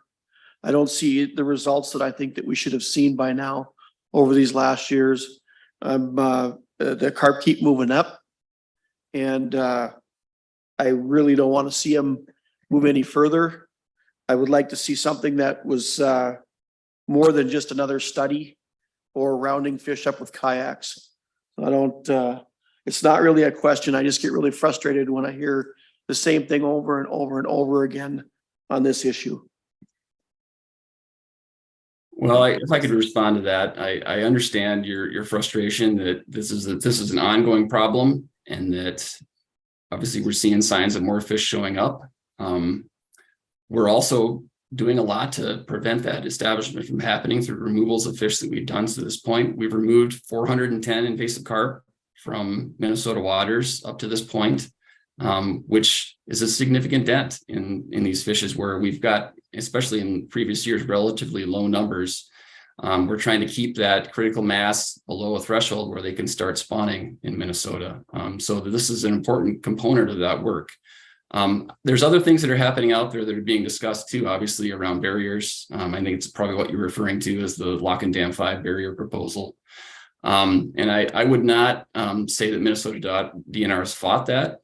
I don't see the results that I think that we should have seen by now over these last years. The carp keep moving up, and I really don't want to see them move any further. I would like to see something that was more than just another study or rounding fish up with kayaks. I don't, it's not really a question. I just get really frustrated when I hear the same thing over and over and over again on this issue. Well, if I could respond to that, I understand your frustration that this is an ongoing problem, and that obviously we're seeing signs of more fish showing up. We're also doing a lot to prevent that establishment from happening through removals of fish that we've done to this point. We've removed 410 invasive carp from Minnesota waters up to this point, which is a significant dent in these fishes where we've got, especially in previous years, relatively low numbers. We're trying to keep that critical mass below a threshold where they can start spawning in Minnesota. So this is an important component of that work. There's other things that are happening out there that are being discussed too, obviously around barriers. I think it's probably what you're referring to as the Lock and Dam 5 barrier proposal. And I would not say that Minnesota DNR has fought that.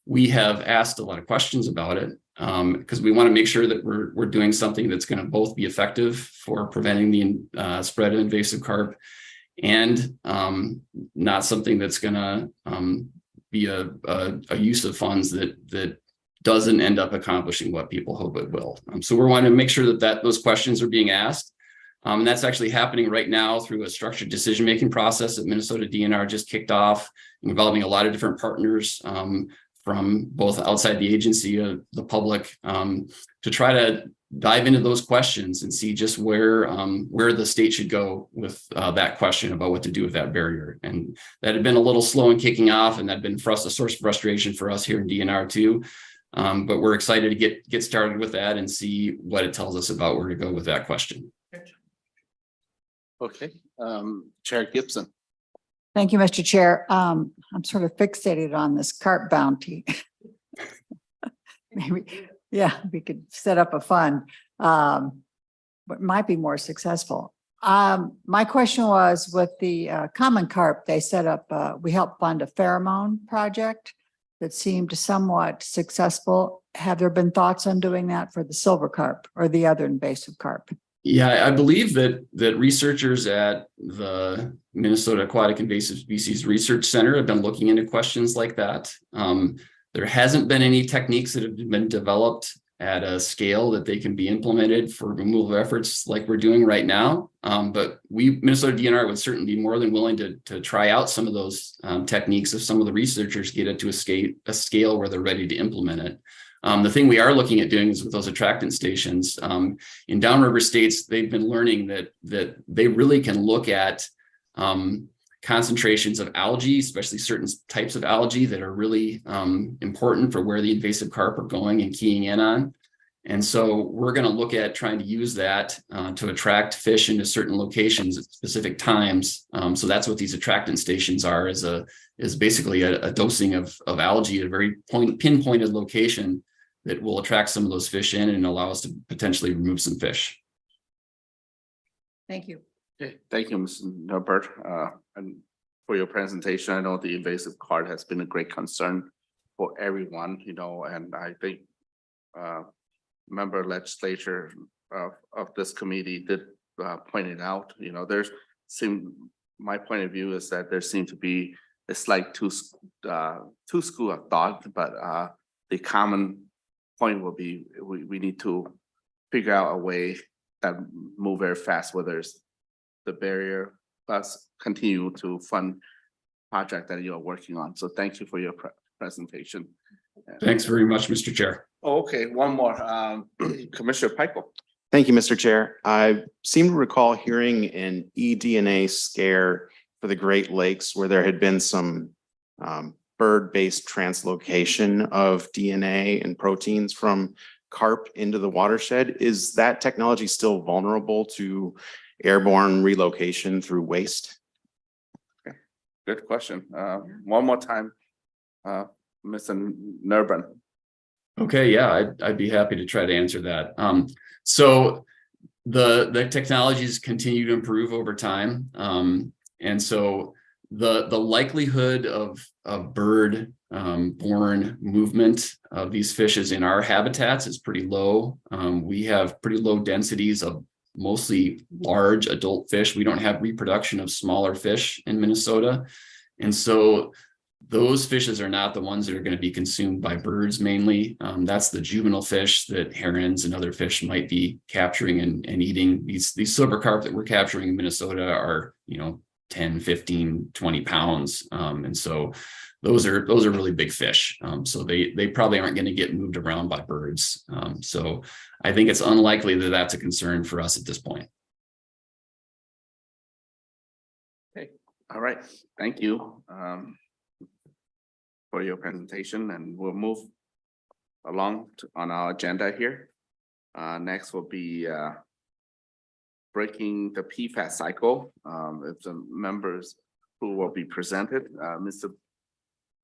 We have asked a lot of questions about it because we want to make sure that we're doing something that's going to both be effective for preventing the spread of invasive carp and not something that's going to be a use of funds that doesn't end up accomplishing what people hope it will. So we're wanting to make sure that those questions are being asked. And that's actually happening right now through a structured decision-making process that Minnesota DNR just kicked off, involving a lot of different partners from both outside the agency, the public, to try to dive into those questions and see just where the state should go with that question about what to do with that barrier. And that had been a little slow in kicking off, and that had been for us a source of frustration for us here in DNR too. But we're excited to get started with that and see what it tells us about where to go with that question. Okay, Chair Gibson. Thank you, Mr. Chair. I'm sort of fixated on this carp bounty. Maybe, yeah, we could set up a fund, but might be more successful. My question was with the common carp, they set up, we helped fund a pheromone project that seemed somewhat successful. Have there been thoughts on doing that for the silver carp or the other invasive carp? Yeah, I believe that researchers at the Minnesota Aquatic Invasive Species Research Center have been looking into questions like that. There hasn't been any techniques that have been developed at a scale that they can be implemented for removal efforts like we're doing right now. But Minnesota DNR would certainly be more than willing to try out some of those techniques if some of the researchers get it to a scale where they're ready to implement it. The thing we are looking at doing is with those attractant stations in downriver states, they've been learning that they really can look at concentrations of algae, especially certain types of algae that are really important for where the invasive carp are going and keying in on. And so we're going to look at trying to use that to attract fish into certain locations at specific times. So that's what these attractant stations are, is basically a dosing of algae at a very pinpointed location that will attract some of those fish in and allow us to potentially remove some fish. Thank you. Okay, thank you, Mr. Norbert, and for your presentation. I know the invasive carp has been a great concern for everyone, and I think member legislature of this committee did point it out. My point of view is that there seemed to be a slight two school of thought, but the common point will be we need to figure out a way that move very fast, whether it's the barrier plus continue to fund project that you are working on. So thank you for your presentation. Thanks very much, Mr. Chair. Okay, one more, Commissioner Peichel. Thank you, Mr. Chair. I seem to recall hearing an eDNA scare for the Great Lakes where there had been some bird-based translocation of DNA and proteins from carp into the watershed. Is that technology still vulnerable to airborne relocation through waste? Okay, good question. One more time, Mr. Nerban. Okay, yeah, I'd be happy to try to answer that. So the technologies continue to improve over time. And so the likelihood of bird borne movement of these fishes in our habitats is pretty low. We have pretty low densities of mostly large adult fish. We don't have reproduction of smaller fish in Minnesota. And so those fishes are not the ones that are going to be consumed by birds mainly. That's the juvenile fish that herons and other fish might be capturing and eating. These silver carp that we're capturing in Minnesota are, 10, 15, 20 pounds. And so those are really big fish. So they probably aren't going to get moved around by birds. So I think it's unlikely that that's a concern for us at this point. Okay, all right, thank you for your presentation, and we'll move along on our agenda here. Next will be breaking the PFAS cycle. It's the members who will be presented. Mr.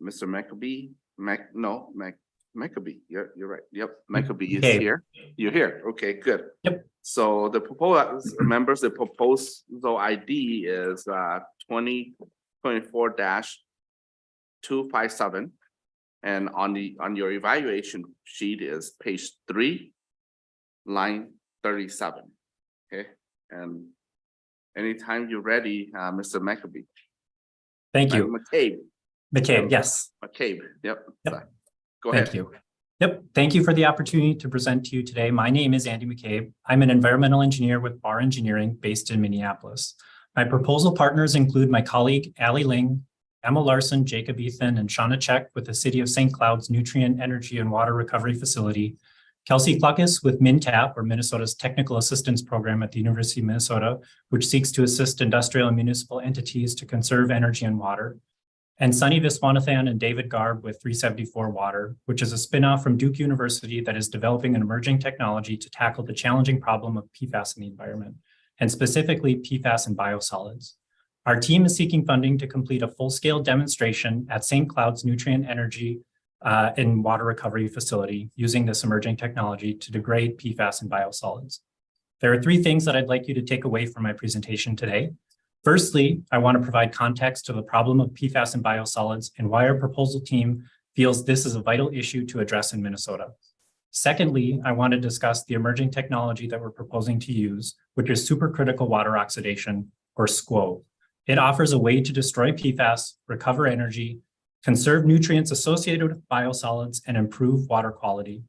McAbee, McAbee, you're right. Yep, McAbee is here. You're here. Okay, good. Yep. So the proposed members, the proposal ID is 2024-257, and on your evaluation sheet is page 3, line 37. Okay, and anytime you're ready, Mr. McAbee. Thank you. McCabe, yes. McCabe, yep. Go Thank ahead. you. Yep, thank you for the opportunity to present to you today. My name is Andy McCabe. I'm an environmental engineer with Bar Engineering based in Minneapolis. My proposal partners include my colleague, Allie Ling, Emma Larson, Jacob Ethan, and Shauna Check with the City of St. Cloud's Nutrient, Energy, and Water Recovery Facility, Kelsey Cluckus with MinTap, or Minnesota's Technical Assistance Program at the University of Minnesota, which seeks to assist industrial and municipal entities to conserve energy and water, and Sunny Viswanathan and David Garb with 374 Water, which is a spinoff from Duke University that is developing an emerging technology to tackle the challenging problem of PFAS in the environment, and specifically PFAS and biosolids. Our team is seeking funding to complete a full-scale demonstration at St. Cloud's Nutrient, Energy, and Water Recovery Facility using this emerging technology to degrade PFAS and biosolids. There are 3 things that I'd like you to take away from my presentation today. Firstly, I want to provide context to the problem of PFAS and biosolids and why our proposal team feels this is a vital issue to address in Minnesota. Secondly, I want to discuss the emerging technology that we're proposing to use, which is supercritical water oxidation, or SCWO. It offers a way to destroy PFAS, recover energy, conserve nutrients associated with biosolids, and improve water quality.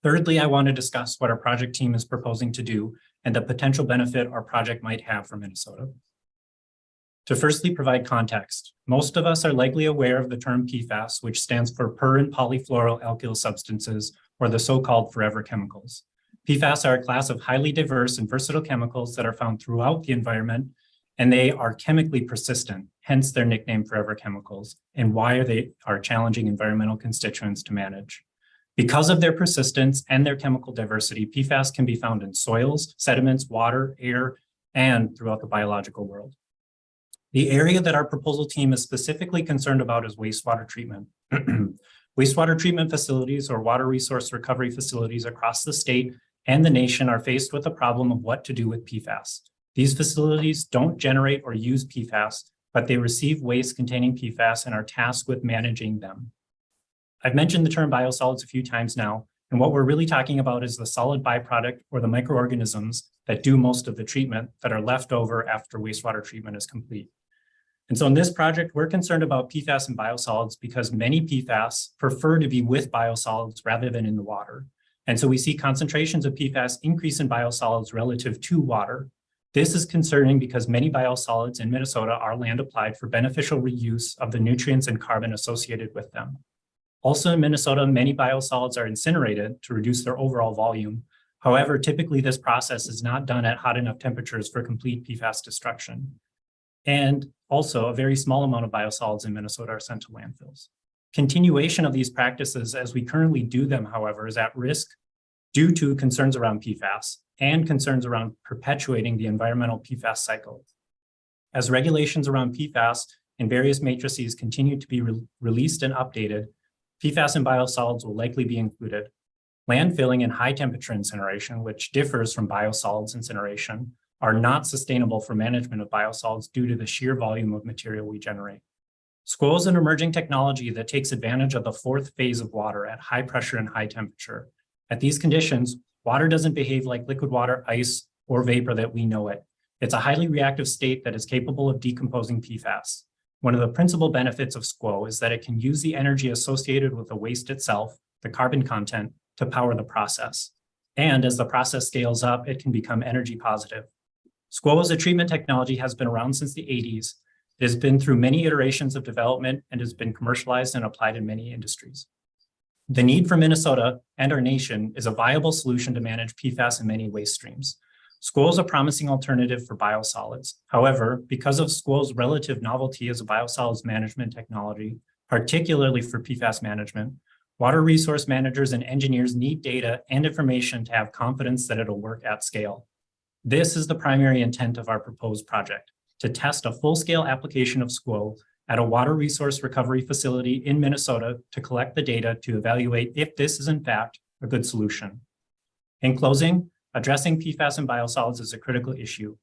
Thirdly, I want to discuss what our project team is proposing to do and the potential benefit our project might have for Minnesota. To firstly provide context, most of us are likely aware of the term PFAS, which stands for per and polyfluoroalkyl substances, or the so-called forever chemicals. PFAS are a class of highly diverse and versatile chemicals that are found throughout the environment, and they are chemically persistent, hence their nickname forever chemicals, and why they are challenging environmental constituents to manage. Because of their persistence and their chemical diversity, PFAS can be found in soils, sediments, water, air, and throughout the biological world. The area that our proposal team is specifically concerned about is wastewater treatment. Wastewater treatment facilities, or water resource recovery facilities across the state and the nation, are faced with the problem of what to do with PFAS. These facilities don't generate or use PFAS, but they receive waste containing PFAS and are tasked with managing them. I've mentioned the term biosolids a few times now, and what we're really talking about is the solid byproduct, or the microorganisms that do most of the treatment that are left over after wastewater treatment is complete. And so in this project, we're concerned about PFAS and biosolids because many PFAS prefer to be with biosolids rather than in the water. And so we see concentrations of PFAS increase in biosolids relative to water. This is concerning because many biosolids in Minnesota are land applied for beneficial reuse of the nutrients and carbon associated with them. Also in Minnesota, many biosolids are incinerated to reduce their overall volume. However, typically this process is not done at hot enough temperatures for complete PFAS destruction. And also, a very small amount of biosolids in Minnesota are sent to landfills. Continuation of these practices as we currently do them, however, is at risk due to concerns around PFAS and concerns around perpetuating the environmental PFAS cycle. As regulations around PFAS and various matrices continue to be released and updated, PFAS and biosolids will likely be included. Landfilling and high temperature incineration, which differs from biosolids incineration, are not sustainable for management of biosolids due to the sheer volume of material we generate. SCWO is an emerging technology that takes advantage of the 4th phase of water at high pressure and high temperature. At these conditions, water doesn't behave like liquid water, ice, or vapor that we know it. It's a highly reactive state that is capable of decomposing PFAS. One of the principal benefits of SQUO is that it can use the energy associated with the waste itself, the carbon content, to power the process. And as the process scales up, it can become energy positive. SQUO as a treatment technology has been around since the 80s. It has been through many iterations of development and has been commercialized and applied in many industries. The need for Minnesota and our nation is a viable solution to manage PFAS in many waste streams. SQUO is a promising alternative for biosolids. However, because of SQUO's relative novelty as a biosolids management technology, particularly for PFAS management, water resource managers and engineers need data and information to have confidence that it'll work at scale. This is the primary intent of our proposed project, to test a full-scale application of SQUO at a water resource recovery facility in Minnesota to collect the data to evaluate if this is in fact a good solution. In closing, addressing PFAS and biosolids is a critical issue.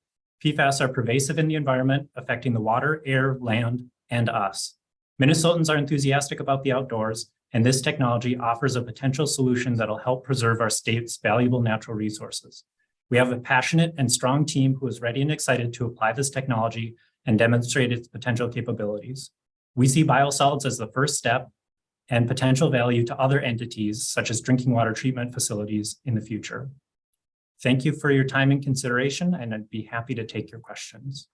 PFAS are pervasive in the environment, affecting the water, air, land, and us. Minnesotans are enthusiastic about the outdoors, and this technology offers a potential solution that'll help preserve our state's valuable natural resources. We have a passionate and strong team who is ready and excited to apply this technology and demonstrate its potential capabilities. We see biosolids as the first step and potential value to other entities, such as drinking water treatment facilities in the future. Thank you for your time and consideration, and I'd be happy to take your questions.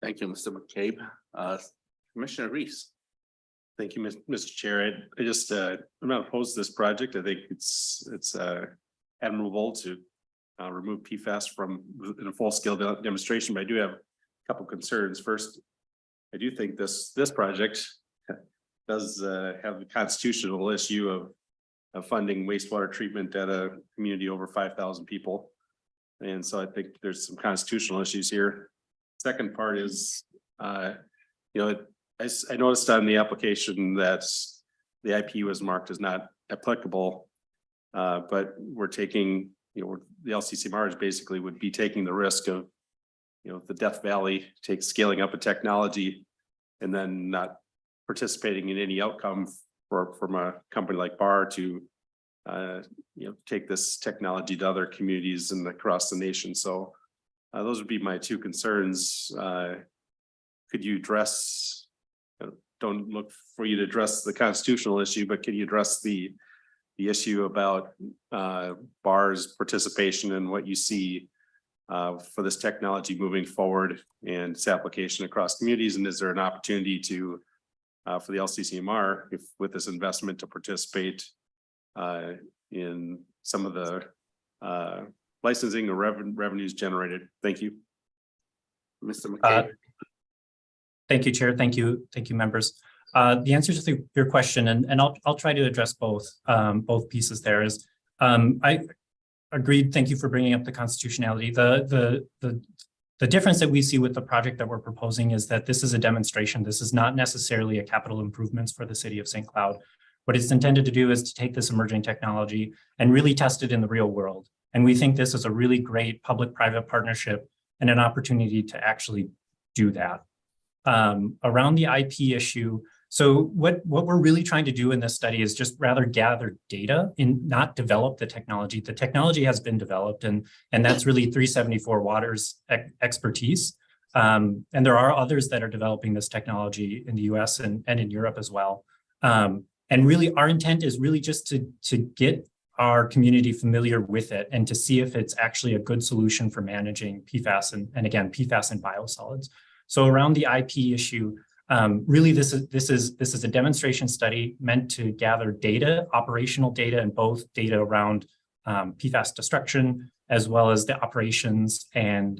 Thank you, Mr. McCabe. Commissioner Reese. Thank you, Mr. Chair. I just, I'm not opposed to this project. I think it's admirable to remove PFAS from in a full-scale demonstration, but I do have a couple concerns. First, I do think this project does have the constitutional issue of funding wastewater treatment at a community over 5,000 people. And so I think there's some constitutional issues here. Second part is, I noticed on the application that the IP was marked as not applicable, but we're taking, the LCCMR is basically would be taking the risk of, the Death Valley takes scaling up a technology and then not participating in any outcome from a company like Bar to, take this technology to other communities and across the nation. So those would be my two concerns. Could you address, don't look for you to address the constitutional issue, but can you address the issue about Bar's participation and what you see for this technology moving forward and its application across communities? And is there an opportunity to for the LCCMR, if with this investment, to participate in some of the licensing or revenues generated? Thank you. Mr. McCabe. Thank you, Chair. Thank you, members. The answer to your question, and I'll try to address both pieces there is, I agreed. Thank you for bringing up the constitutionality. The difference that we see with the project that we're proposing is that this is a demonstration. This is not necessarily a capital improvements for the city of St. Cloud. What it's intended to do is to take this emerging technology and really test it in the real world. And we think this is a really great public-private partnership and an opportunity to actually do that. Around the IP issue, so what we're really trying to do in this study is just rather gather data and not develop the technology. The technology has been developed, and that's really 374 Water's expertise. And there are others that are developing this technology in the US and in Europe as well. And really our intent is really just to get our community familiar with it and to see if it's actually a good solution for managing PFAS and again, PFAS and biosolids. So around the IP issue, really this is a demonstration study meant to gather data, operational data, and both data around PFAS destruction, as well as the operations and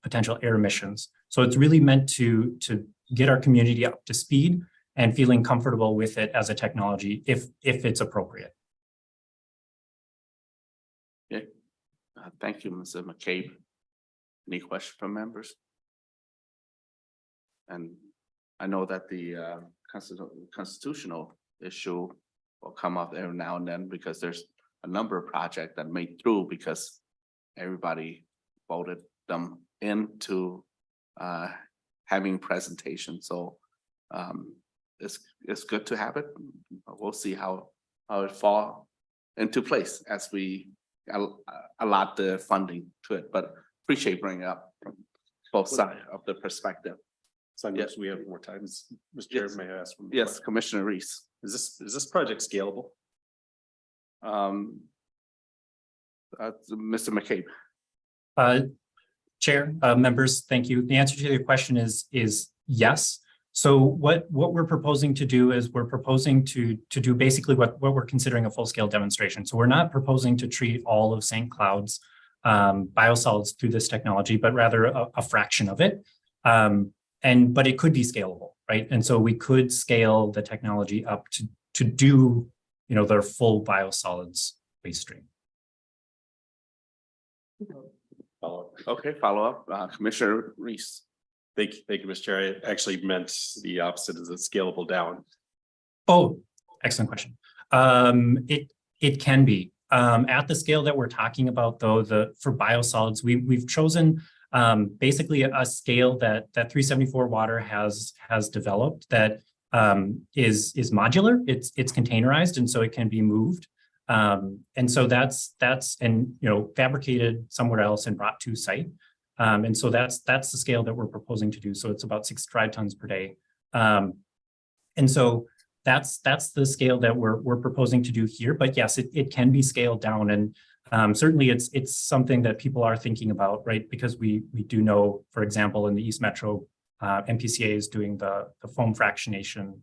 potential air emissions. So it's really meant to get our community up to speed and feeling comfortable with it as a technology if it's appropriate. Okay. Thank you, Mr. McCabe. Any questions from members? And I know that the constitutional issue will come up every now and then because there's a number of projects that made through because everybody voted them into having presentation. So it's good to have it. We'll see how it fall into place as we allot the funding to it, but appreciate bringing up from both sides of the perspective. So I guess we have more time. Mr. Chair, Yes. may I ask? one more Yes, question? Commissioner Reese. Is this project scalable? Mr. McCabe. Chair, members, thank you. The answer to your question is yes. So what we're proposing to do is we're proposing to do basically what we're considering a full-scale demonstration. So we're not proposing to treat all of St. Cloud's biosolids through this technology, but rather a fraction of it. But it could be scalable, right? And so we could scale the technology up to do, their full biosolids waste stream. Okay, follow up, Commissioner Reese. Thank you, Mr. Chair. I actually meant the opposite, is it scalable down? Oh, excellent question. It can be. At the scale that we're talking about, though, for biosolids, we've chosen basically a scale that 374 Water has developed that is modular. It's containerized, and so it can be moved. And so that's fabricated somewhere else and brought to site. And so that's the scale that we're proposing to do. So it's about 6 dry tons per day. And so that's the scale that we're proposing to do here. But yes, it can be scaled down, and certainly it's something that people are thinking about, right? Because we do know, for example, in the East Metro, MPCA is doing the foam fractionation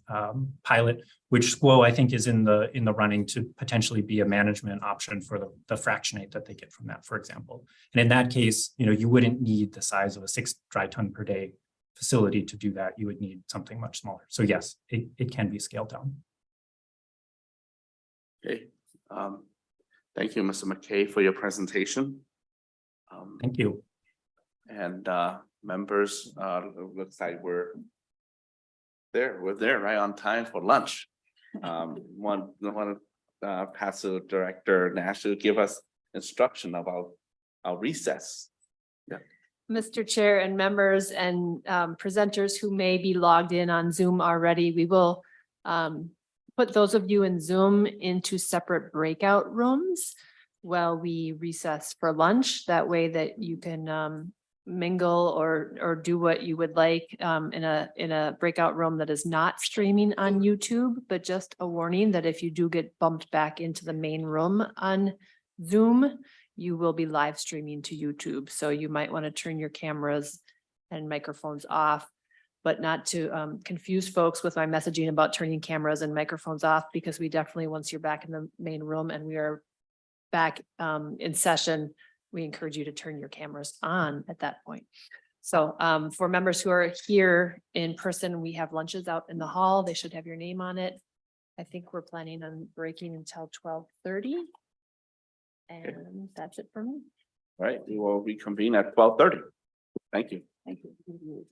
pilot, which SQO I think is in the running to potentially be a management option for the fractionate that they get from that, for example. And in that case, you wouldn't need the size of a 6 dry ton per day facility to do that. You would need something much smaller. So yes, it can be scaled down. Okay, thank you, Mr. McKay, for your presentation. Thank you. And members, looks like we're there right on time for lunch. Want to pass to Director Nash to give us instruction about our recess. Yeah. Mr. Chair and members and presenters who may be logged in on Zoom already, we will put those of you in Zoom into separate breakout rooms while we recess for lunch. That way that you can mingle or do what you would like in a breakout room that is not streaming on YouTube, but just a warning that if you do get bumped back into the main room on Zoom, you will be live streaming to YouTube. So you might want to turn your cameras and microphones off, but not to confuse folks with my messaging about turning cameras and microphones off, because we definitely, once you're back in the main room and we are back in session, we encourage you to turn your cameras on at that point. So for members who are here in person, we have lunches out in the hall. They should have your name on it. I think we're planning on breaking until 12:30. And that's it for me. All right, we will reconvene at 12:30. Thank you. Thank you.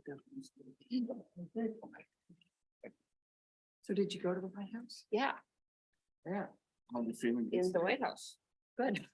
So did you go to the White House? Yeah. Yeah. How are you feeling? In the White House. Good.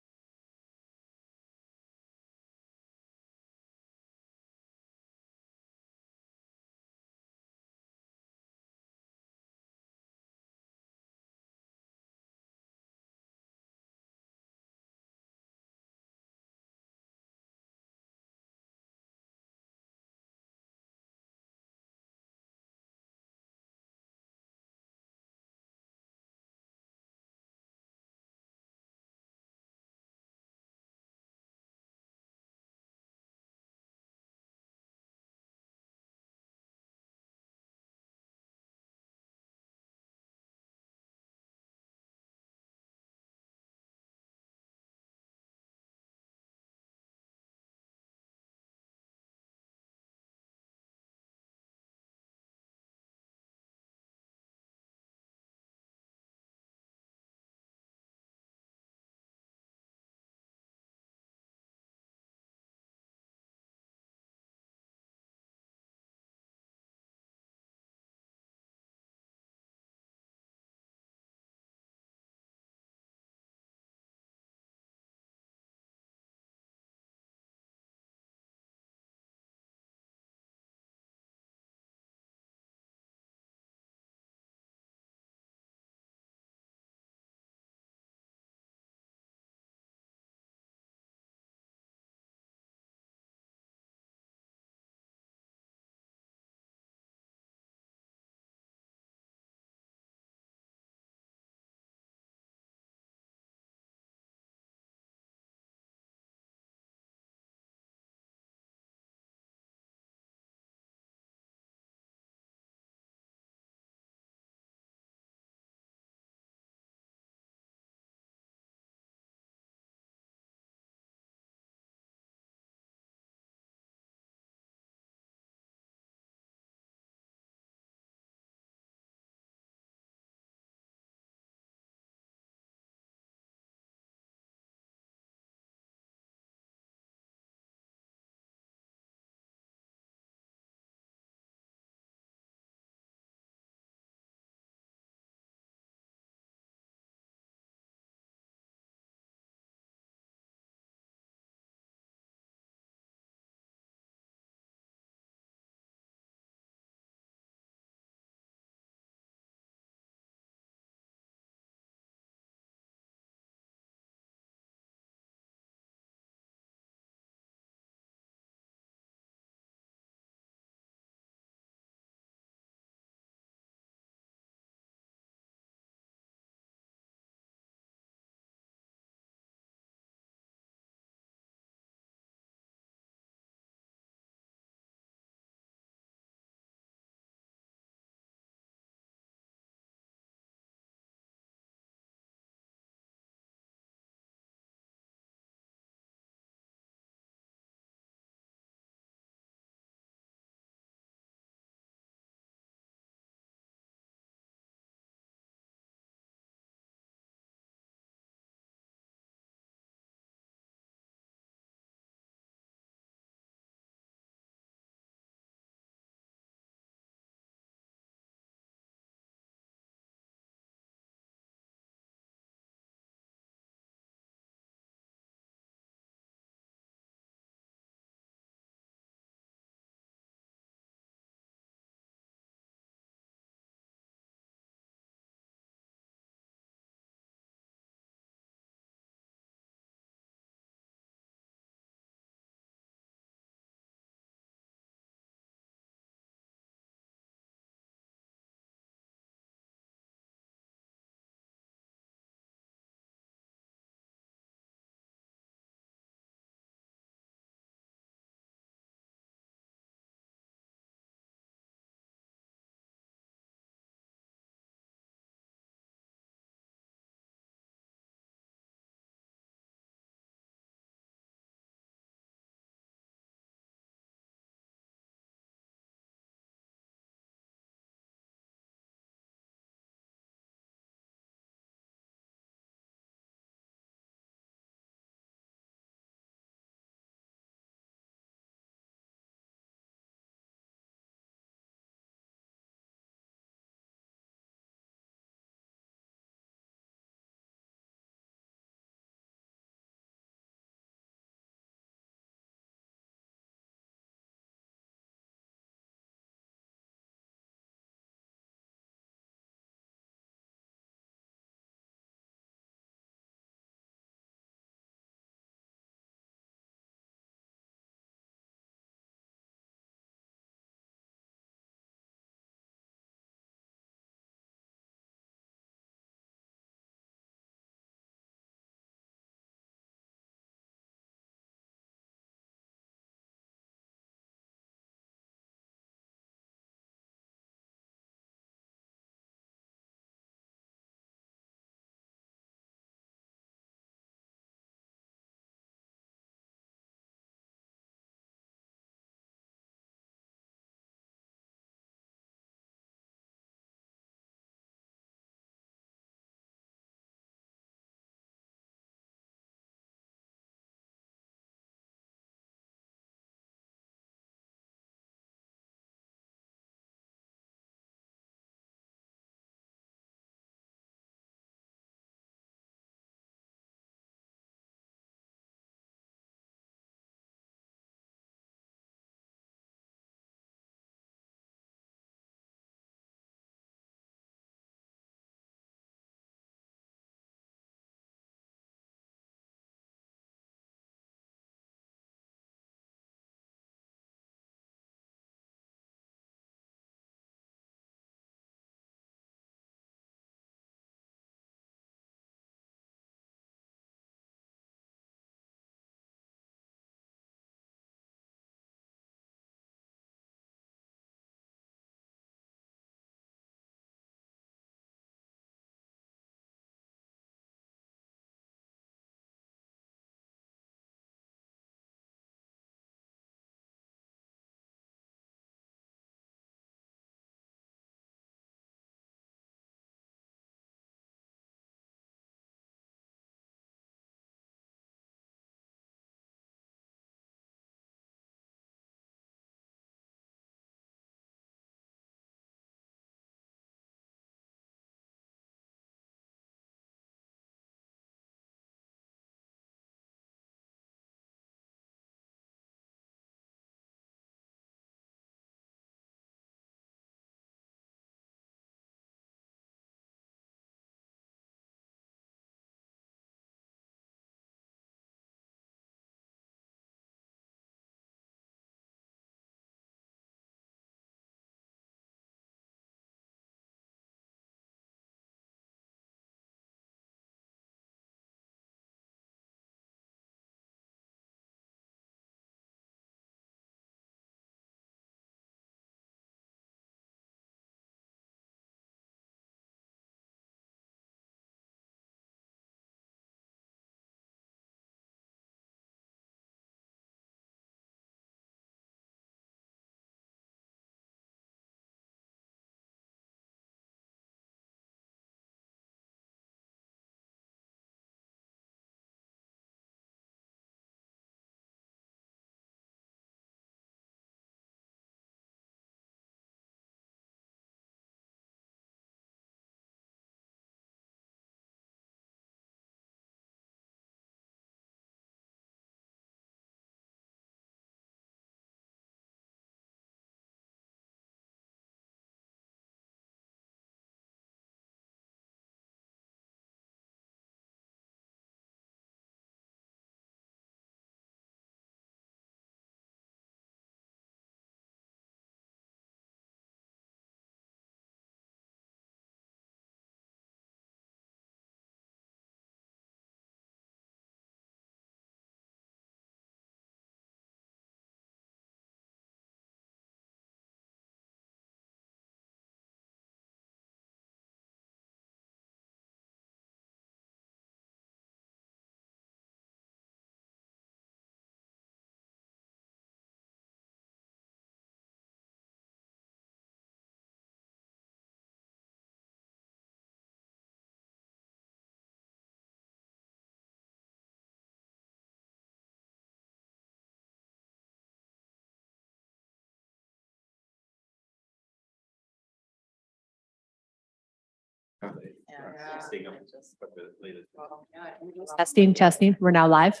Testing. We're now live.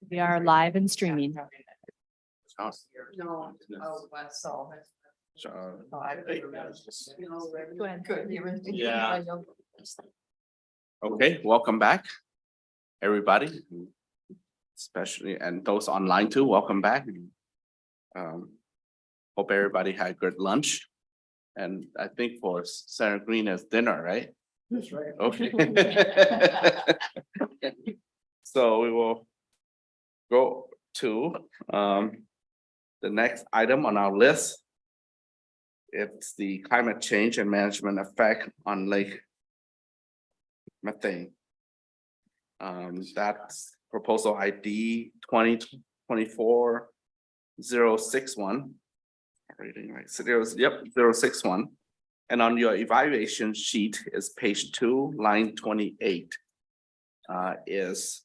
We are live and streaming. Yeah. Okay, welcome back, everybody, especially and those online too. Welcome back. Hope everybody had good lunch. And I think for Senator Green is dinner, right? That's right. Okay. So we will go to the next item on our list. It's the climate change and management effect on lake methane. That's proposal ID 2024-061. Reading right, so there's 061. And on your evaluation sheet is page 2, line 28. Is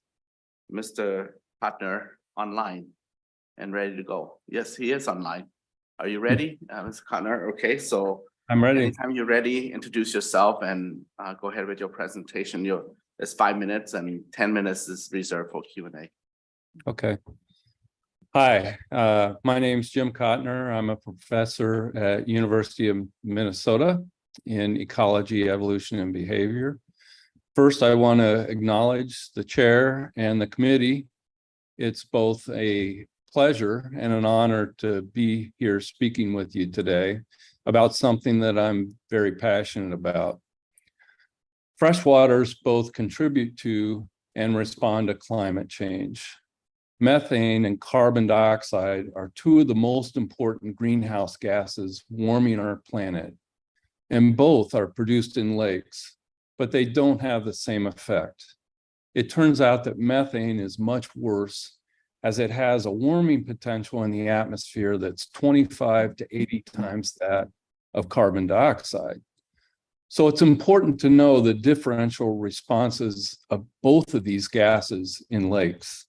Mr. Partner online and ready to go? Yes, he is online. Are you ready, Mr. Partner? Okay, so I'm ready. anytime you're ready, introduce yourself and go ahead with your presentation. It's 5 minutes and 10 minutes is reserved for Q&A. Okay. Hi, my name's Jim Kottner. I'm a professor at University of Minnesota in ecology, evolution, and behavior. First, I want to acknowledge the chair and the committee. It's both a pleasure and an honor to be here speaking with you today about something that I'm very passionate about. Freshwaters both contribute to and respond to climate change. Methane and carbon dioxide are two of the most important greenhouse gases warming our planet, and both are produced in lakes, but they don't have the same effect. It turns out that methane is much worse, as it has a warming potential in the atmosphere that's 25 to 80 times that of carbon dioxide. So it's important to know the differential responses of both of these gases in lakes.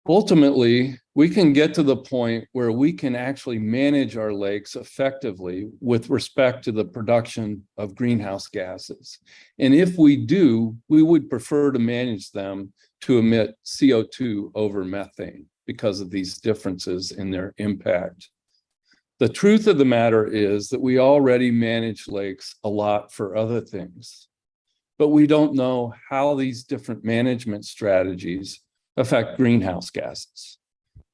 Ultimately, we can get to the point where we can actually manage our lakes effectively with respect to the production of greenhouse gases. And if we do, we would prefer to manage them to emit CO2 over methane because of these differences in their impact. The truth of the matter is that we already manage lakes a lot for other things, but we don't know how these different management strategies affect greenhouse gases.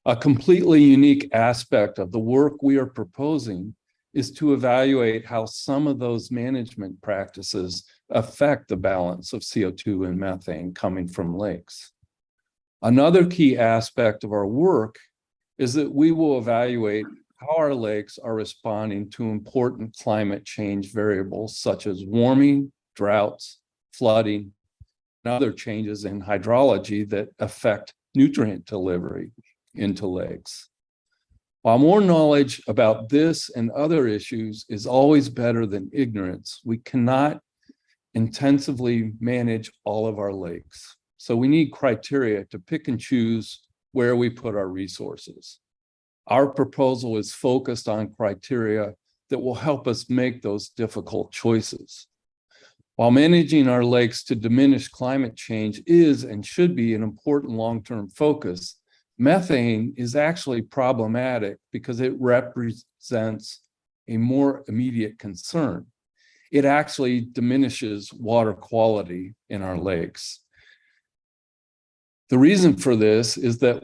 A completely unique aspect of the work we are proposing is to evaluate how some of those management practices affect the balance of CO2 and methane coming from lakes. Another key aspect of our work is that we will evaluate how our lakes are responding to important climate change variables such as warming, droughts, flooding, and other changes in hydrology that affect nutrient delivery into lakes. While more knowledge about this and other issues is always better than ignorance, we cannot intensively manage all of our lakes. So we need criteria to pick and choose where we put our resources. Our proposal is focused on criteria that will help us make those difficult choices. While managing our lakes to diminish climate change is and should be an important long-term focus, methane is actually problematic because it represents a more immediate concern. It actually diminishes water quality in our lakes. The reason for this is that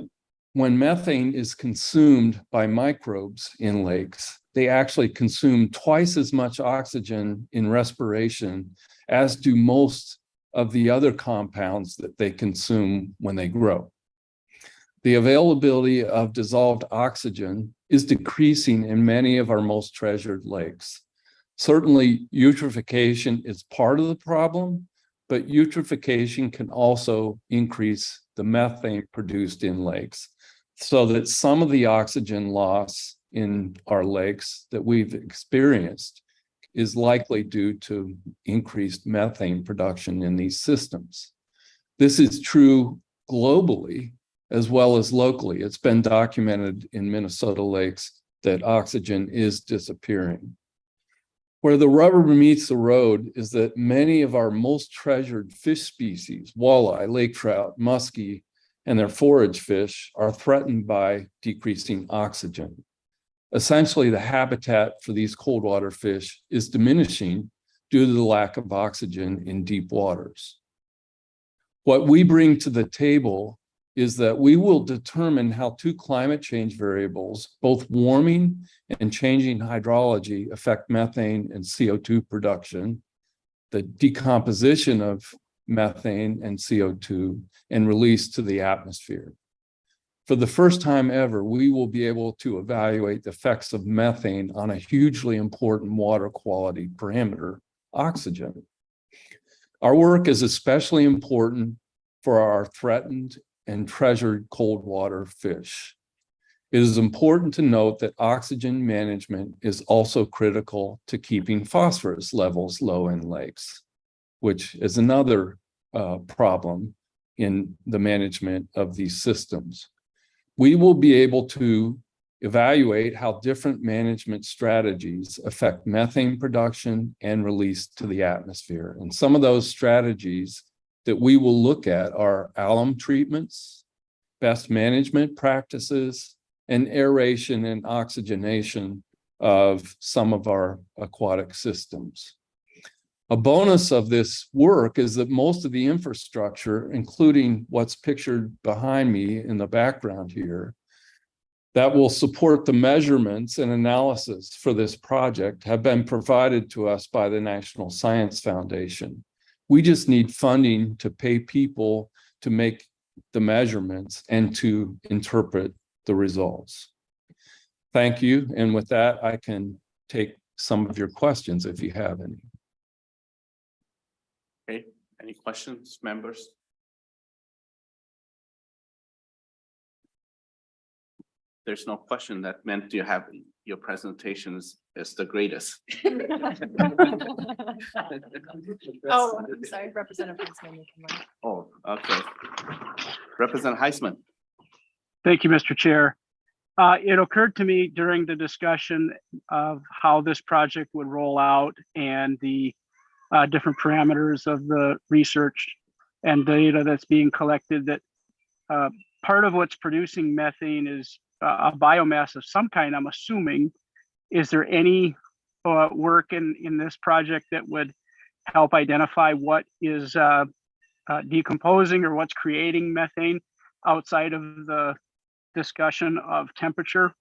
when methane is consumed by microbes in lakes, they actually consume twice as much oxygen in respiration as do most of the other compounds that they consume when they grow. The availability of dissolved oxygen is decreasing in many of our most treasured lakes. Certainly, eutrophication is part of the problem, but eutrophication can also increase the methane produced in lakes, so that some of the oxygen loss in our lakes that we've experienced is likely due to increased methane production in these systems. This is true globally as well as locally. It's been documented in Minnesota lakes that oxygen is disappearing. Where the rubber meets the road is that many of our most treasured fish species, walleye, lake trout, muskie, and their forage fish are threatened by decreasing oxygen. Essentially, the habitat for these cold water fish is diminishing due to the lack of oxygen in deep waters. What we bring to the table is that we will determine how two climate change variables, both warming and changing hydrology, affect methane and CO2 production, the decomposition of methane and CO2, and release to the atmosphere. For the first time ever, we will be able to evaluate the effects of methane on a hugely important water quality parameter, oxygen. Our work is especially important for our threatened and treasured cold water fish. It is important to note that oxygen management is also critical to keeping phosphorus levels low in lakes, which is another problem in the management of these systems. We will be able to evaluate how different management strategies affect methane production and release to the atmosphere. And some of those strategies that we will look at are alum treatments, best management practices, and aeration and oxygenation of some of our aquatic systems. A bonus of this work is that most of the infrastructure, including what's pictured behind me in the background here, that will support the measurements and analysis for this project have been provided to us by the National Science Foundation. We just need funding to pay people to make the measurements and to interpret the results. Thank you. And with that, I can take some of your questions if you have any. Okay, any questions, members? There's no question. That meant you have your presentation is the greatest. Oh, I'm sorry, Representative Heisman. Oh, okay. Representative Heisman. Thank you, Mr. Chair. It occurred to me during the discussion of how this project would roll out and the different parameters of the research and data that's being collected that part of what's producing methane is a biomass of some kind, I'm assuming. Is there any work in this project that would help identify what is decomposing or what's creating methane outside of the discussion of temperature?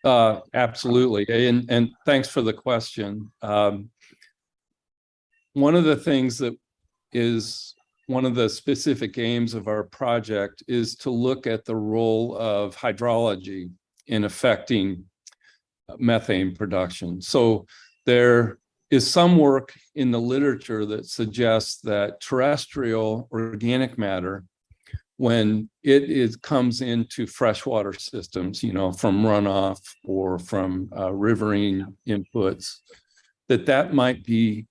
Absolutely. And thanks for the question. One of the things that is one of the specific aims of our project is to look at the role of hydrology in affecting methane production. So there is some work in the literature that suggests that terrestrial organic matter, when it comes into freshwater systems, from runoff or from riverine inputs, that might be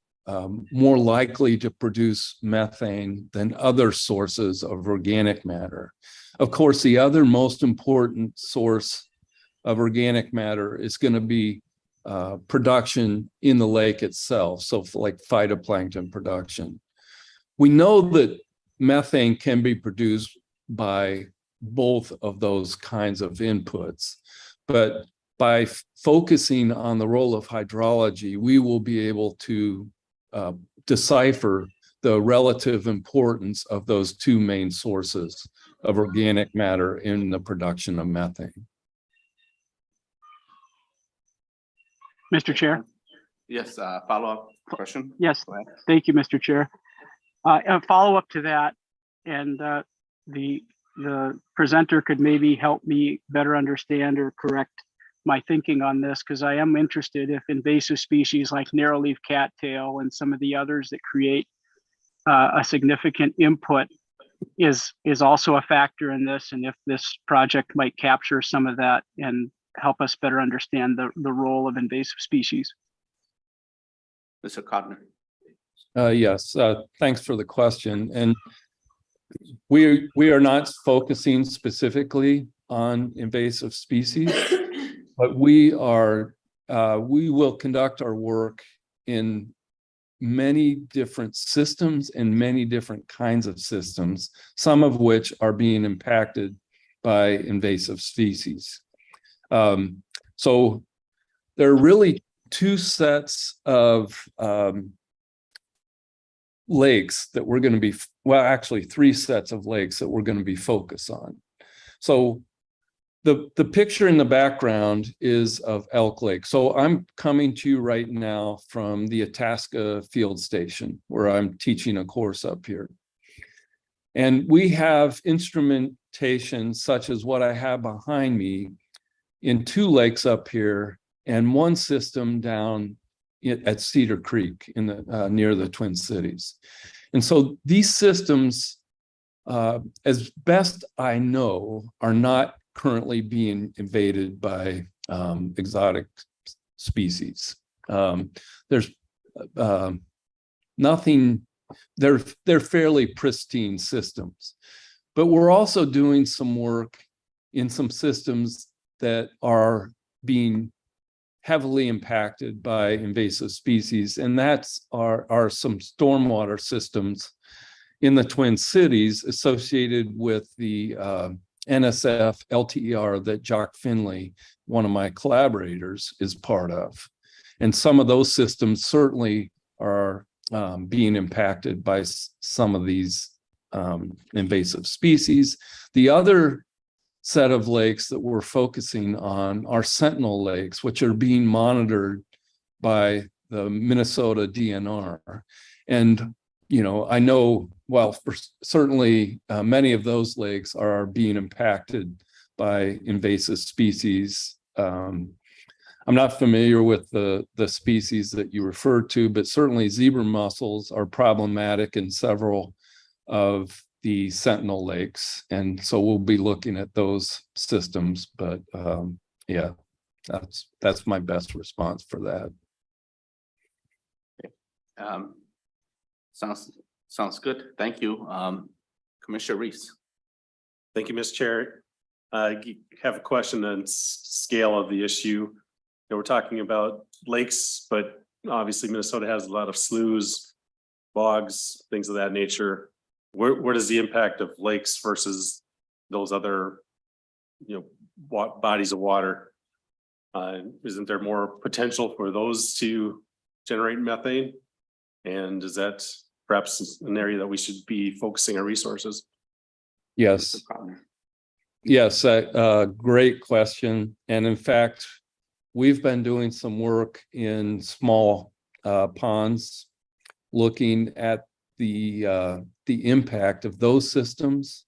more likely to produce methane than other sources of organic matter. Of course, the other most important source of organic matter is going to be production in the lake itself, so like phytoplankton production. We know that methane can be produced by both of those kinds of inputs, but by focusing on the role of hydrology, we will be able to decipher the relative importance of those two main sources of organic matter in the production of methane. Mr. Chair? Yes, follow-up question? Yes, thank you, Mr. Chair. A follow-up to that, and the presenter could maybe help me better understand or correct my thinking on this, because I am interested if invasive species like narrowleaf cattail and some of the others that create a significant input is also a factor in this, and if this project might capture some of that and help us better understand the role of invasive species. Mr. Codner. Yes, thanks for the question. And we are not focusing specifically on invasive species, but we are we will conduct our work in many different systems and many different kinds of systems, some of which are being impacted by invasive species. So there are really two sets of lakes that we're going to be, well, actually three sets of lakes that we're going to be focused on. So the picture in the background is of Elk Lake. So I'm coming to you right now from the Itasca Field Station, where I'm teaching a course up here. And we have instrumentation such as what I have behind me in two lakes up here and one system down at Cedar Creek in the near the Twin Cities. And so these systems, as best I know, are not currently being invaded by exotic species. There's nothing, they're fairly pristine systems, but we're also doing some work in some systems that are being heavily impacted by invasive species, and that's are some stormwater systems in the Twin Cities associated with the NSF LTER that Jock Finley, one of my collaborators, is part of. And some of those systems certainly are being impacted by some of these invasive species. The other set of lakes that we're focusing on are sentinel lakes, which are being monitored by the Minnesota DNR. And you know, I know, well, certainly many of those lakes are being impacted by invasive species. I'm not familiar with the species that you referred to, but certainly zebra mussels are problematic in several of the sentinel lakes. And so we'll be looking at those systems, but yeah, that's my best response for that. Sounds good. Thank you. Commissioner Reese. Thank you, Mr. Chair. I have a question on scale of the issue. You know, we're talking about lakes, but obviously Minnesota has a lot of sloughs, bogs, things of that nature. Where does the impact of lakes versus those other, you know, bodies of water? Isn't there more potential for those to generate methane? And is that perhaps an area that we should be focusing our resources? Yes. Yes, great question. And in fact, we've been doing some work in small ponds, looking at the impact of those systems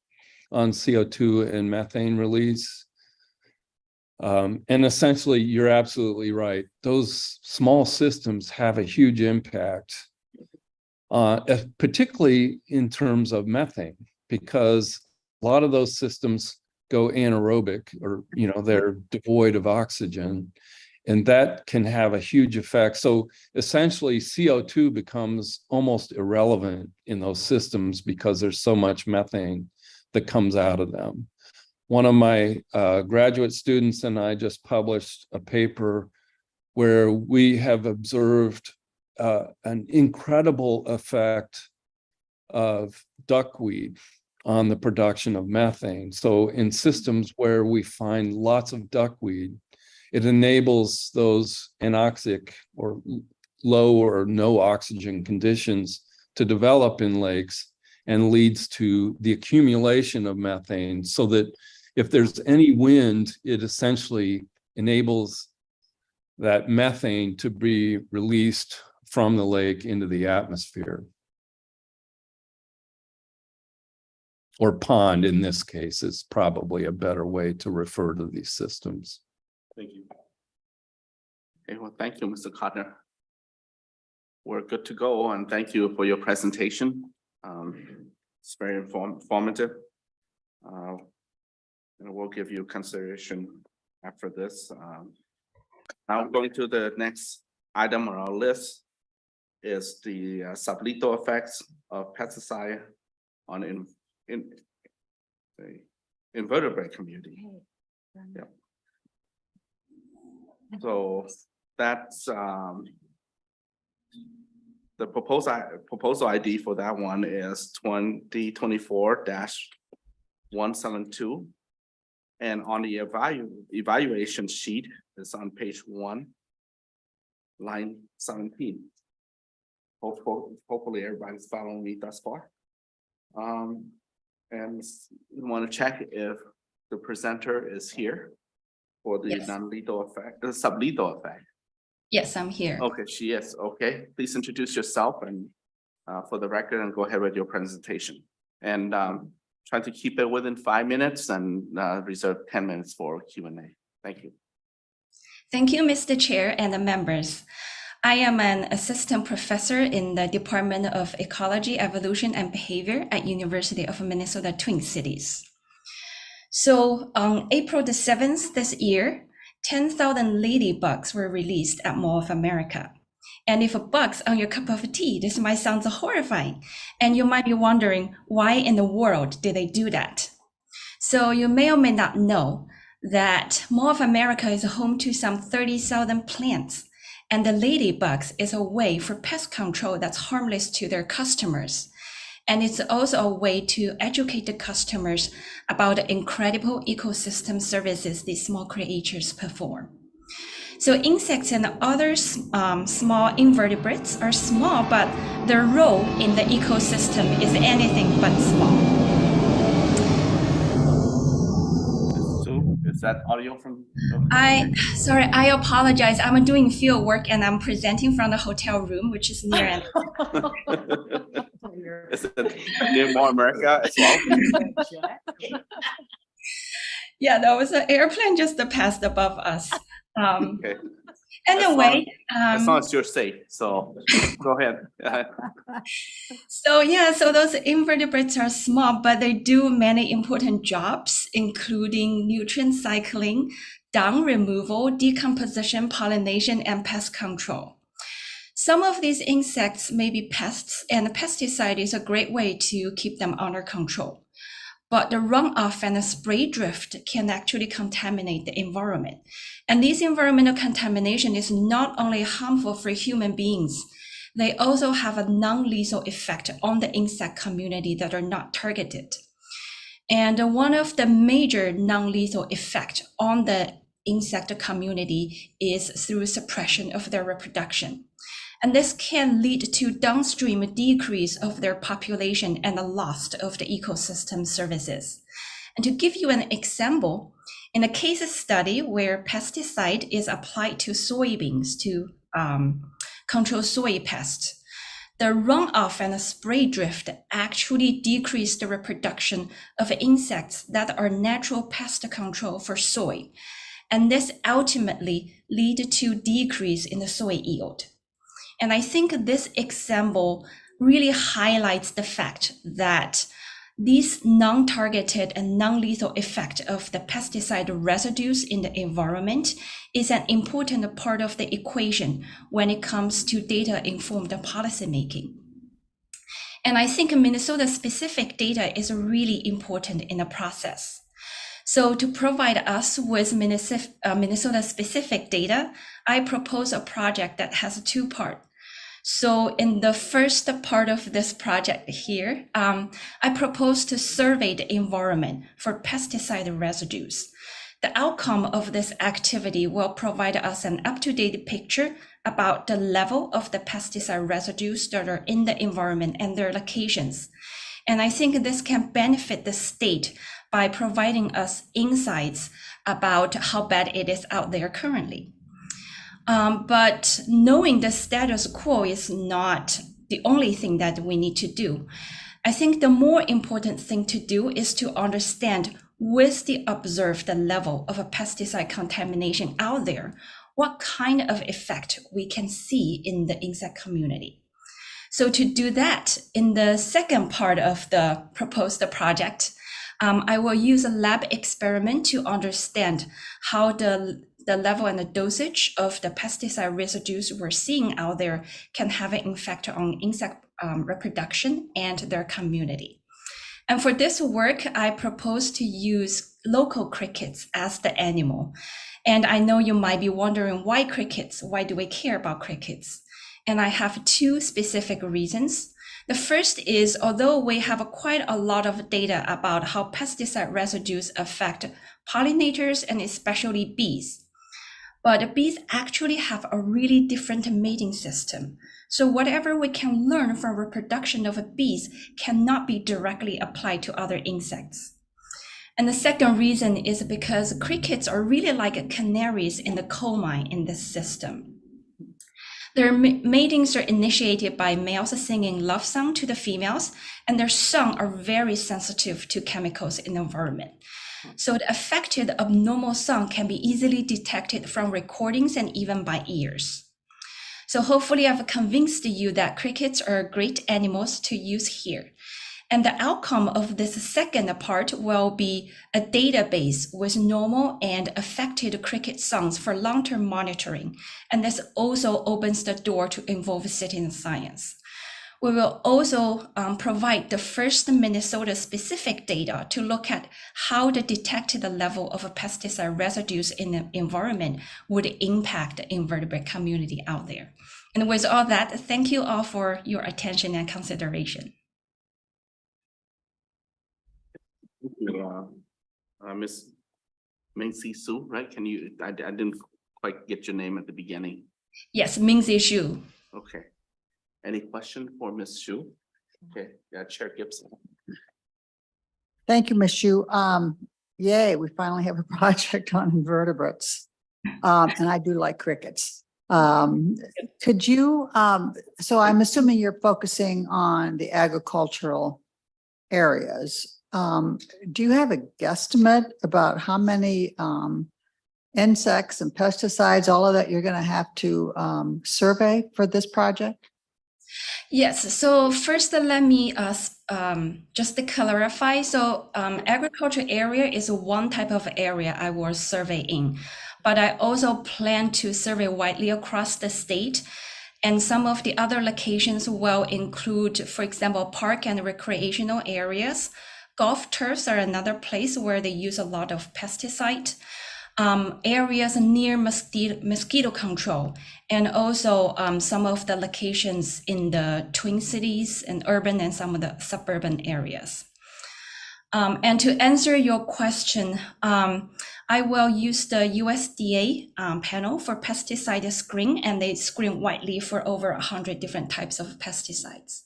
on CO2 and methane release. And essentially, you're absolutely right. Those small systems have a huge impact, particularly in terms of methane, because a lot of those systems go anaerobic, or, you know, they're devoid of oxygen, and that can have a huge effect. So essentially CO2 becomes almost irrelevant in those systems because there's so much methane that comes out of them. One of my graduate students and I just published a paper where we have observed an incredible effect of duckweed on the production of methane. So in systems where we find lots of duckweed, it enables those anoxic or low or no oxygen conditions to develop in lakes and leads to the accumulation of methane, so that if there's any wind, it essentially enables that methane to be released from the lake into the atmosphere. Or pond, in this case, is probably a better way to refer to these systems. Thank you. Okay, well, thank you, Mr. Cotner. We're good to go, and thank you for your presentation. It's very informative. And we'll give you consideration after this. Now going to the next item on our list is the sublethal effects of pesticide on the invertebrate community. Yeah. So that's the proposal ID for that one is 2024-172. And on the evaluation sheet is on page 1, line 17. Hopefully everybody's following me thus far. And we want to check if the presenter is here for the Yes. non-lethal effect, the sublethal effect. Yes, I'm here. Okay, she is. Okay, please introduce yourself and for the record and go ahead with your presentation. And try to keep it within 5 minutes and reserve 10 minutes for Q&A. Thank you. Thank you, Mr. Chair and the members. I am an assistant professor in the Department of Ecology, Evolution, and Behavior at University of Minnesota Twin Cities. So on April the 7th this year, 10,000 ladybugs were released at Mall of America. And if a bug's on your cup of tea, this might sound horrifying. And you might be wondering, why in the world did they do that? So you may or may not know that Mall of America is home to some 30,000 plants. And the ladybugs is a way for pest control that's harmless to their customers. And it's also a way to educate the customers about the incredible ecosystem services these small creatures perform. So insects and other small invertebrates are small, but their role in the ecosystem is anything but small. So is that audio from? Sorry, I apologize. I'm doing field work and I'm presenting from the hotel room, which is near and Is it near Mall America as well? yeah, there was an airplane just passed above us. Okay. Anyway, as long as you're safe, so go ahead. So those invertebrates are small, but they do many important jobs, including nutrient cycling, dung removal, decomposition, pollination, and pest control. Some of these insects may be pests, and pesticide is a great way to keep them under control. But the runoff and the spray drift can actually contaminate the environment. And this environmental contamination is not only harmful for human beings, they also have a non-lethal effect on the insect community that are not targeted. And one of the major non-lethal effects on the insect community is through suppression of their reproduction. And this can lead to downstream decrease of their population and the loss of the ecosystem services. And to give you an example, in a case study where pesticide is applied to soybeans to control soy pests, the runoff and the spray drift actually decrease the reproduction of insects that are natural pest control for soy. And this ultimately lead to decrease in the soy yield. And I think this example really highlights the fact that this non-targeted and non-lethal effect of the pesticide residues in the environment is an important part of the equation when it comes to data-informed policymaking. And I think Minnesota-specific data is really important in the process. So to provide us with Minnesota-specific data, I propose a project that has two parts. So in the first part of this project here, I propose to survey the environment for pesticide residues. The outcome of this activity will provide us an up-to-date picture about the level of the pesticide residues that are in the environment and their locations. And I think this can benefit the state by providing us insights about how bad it is out there currently. But knowing the status quo is not the only thing that we need to do. I think the more important thing to do is to understand with the observed level of a pesticide contamination out there, what kind of effect we can see in the insect community. So to do that, in the second part of the proposed project, I will use a lab experiment to understand how the level and the dosage of the pesticide residues we're seeing out there can have an effect on insect reproduction and their community. And for this work, I propose to use local crickets as the animal. And I know you might be wondering why crickets? Why do we care about crickets? And I have two specific reasons. The first is, although we have quite a lot of data about how pesticide residues affect pollinators and especially bees, but bees actually have a really different mating system. So whatever we can learn from reproduction of bees cannot be directly applied to other insects. And the second reason is because crickets are really like canaries in the coal mine in this system. Their matings are initiated by males singing love song to the females, and their song are very sensitive to chemicals in the environment. So the affected abnormal song can be easily detected from recordings and even by ears. So hopefully I've convinced you that crickets are great animals to use here. And the outcome of this second part will be a database with normal and affected cricket songs for long-term monitoring. And this also opens the door to involve citizen science. We will also provide the first Minnesota-specific data to look at how the detected level of pesticide residues in the environment would impact the invertebrate community out there. And with all that, thank you all for your attention and consideration. Miss Mingxi Su, right? Can you, I didn't quite get your name at the beginning. Yes, Mingxi Xu. Okay. Any question for Ms. Xu? Okay, yeah, Chair Gibson. Thank you, Ms. Xu. Yay, we finally have a project on invertebrates. And I do like crickets. Could you, so I'm assuming you're focusing on the agricultural areas. Do you have a guesstimate about how many insects and pesticides, all of that you're going to have to survey for this project? Yes, so first let me just to clarify. So agriculture area is one type of area I was surveying, but I also plan to survey widely across the state. And some of the other locations will include, for example, park and recreational areas. Golf turfs are another place where they use a lot of pesticide. Areas near mosquito control, and also some of the locations in the Twin Cities and urban and some of the suburban areas. And to answer your question, I will use the USDA panel for pesticide screen, and they screen widely for over 100 different types of pesticides.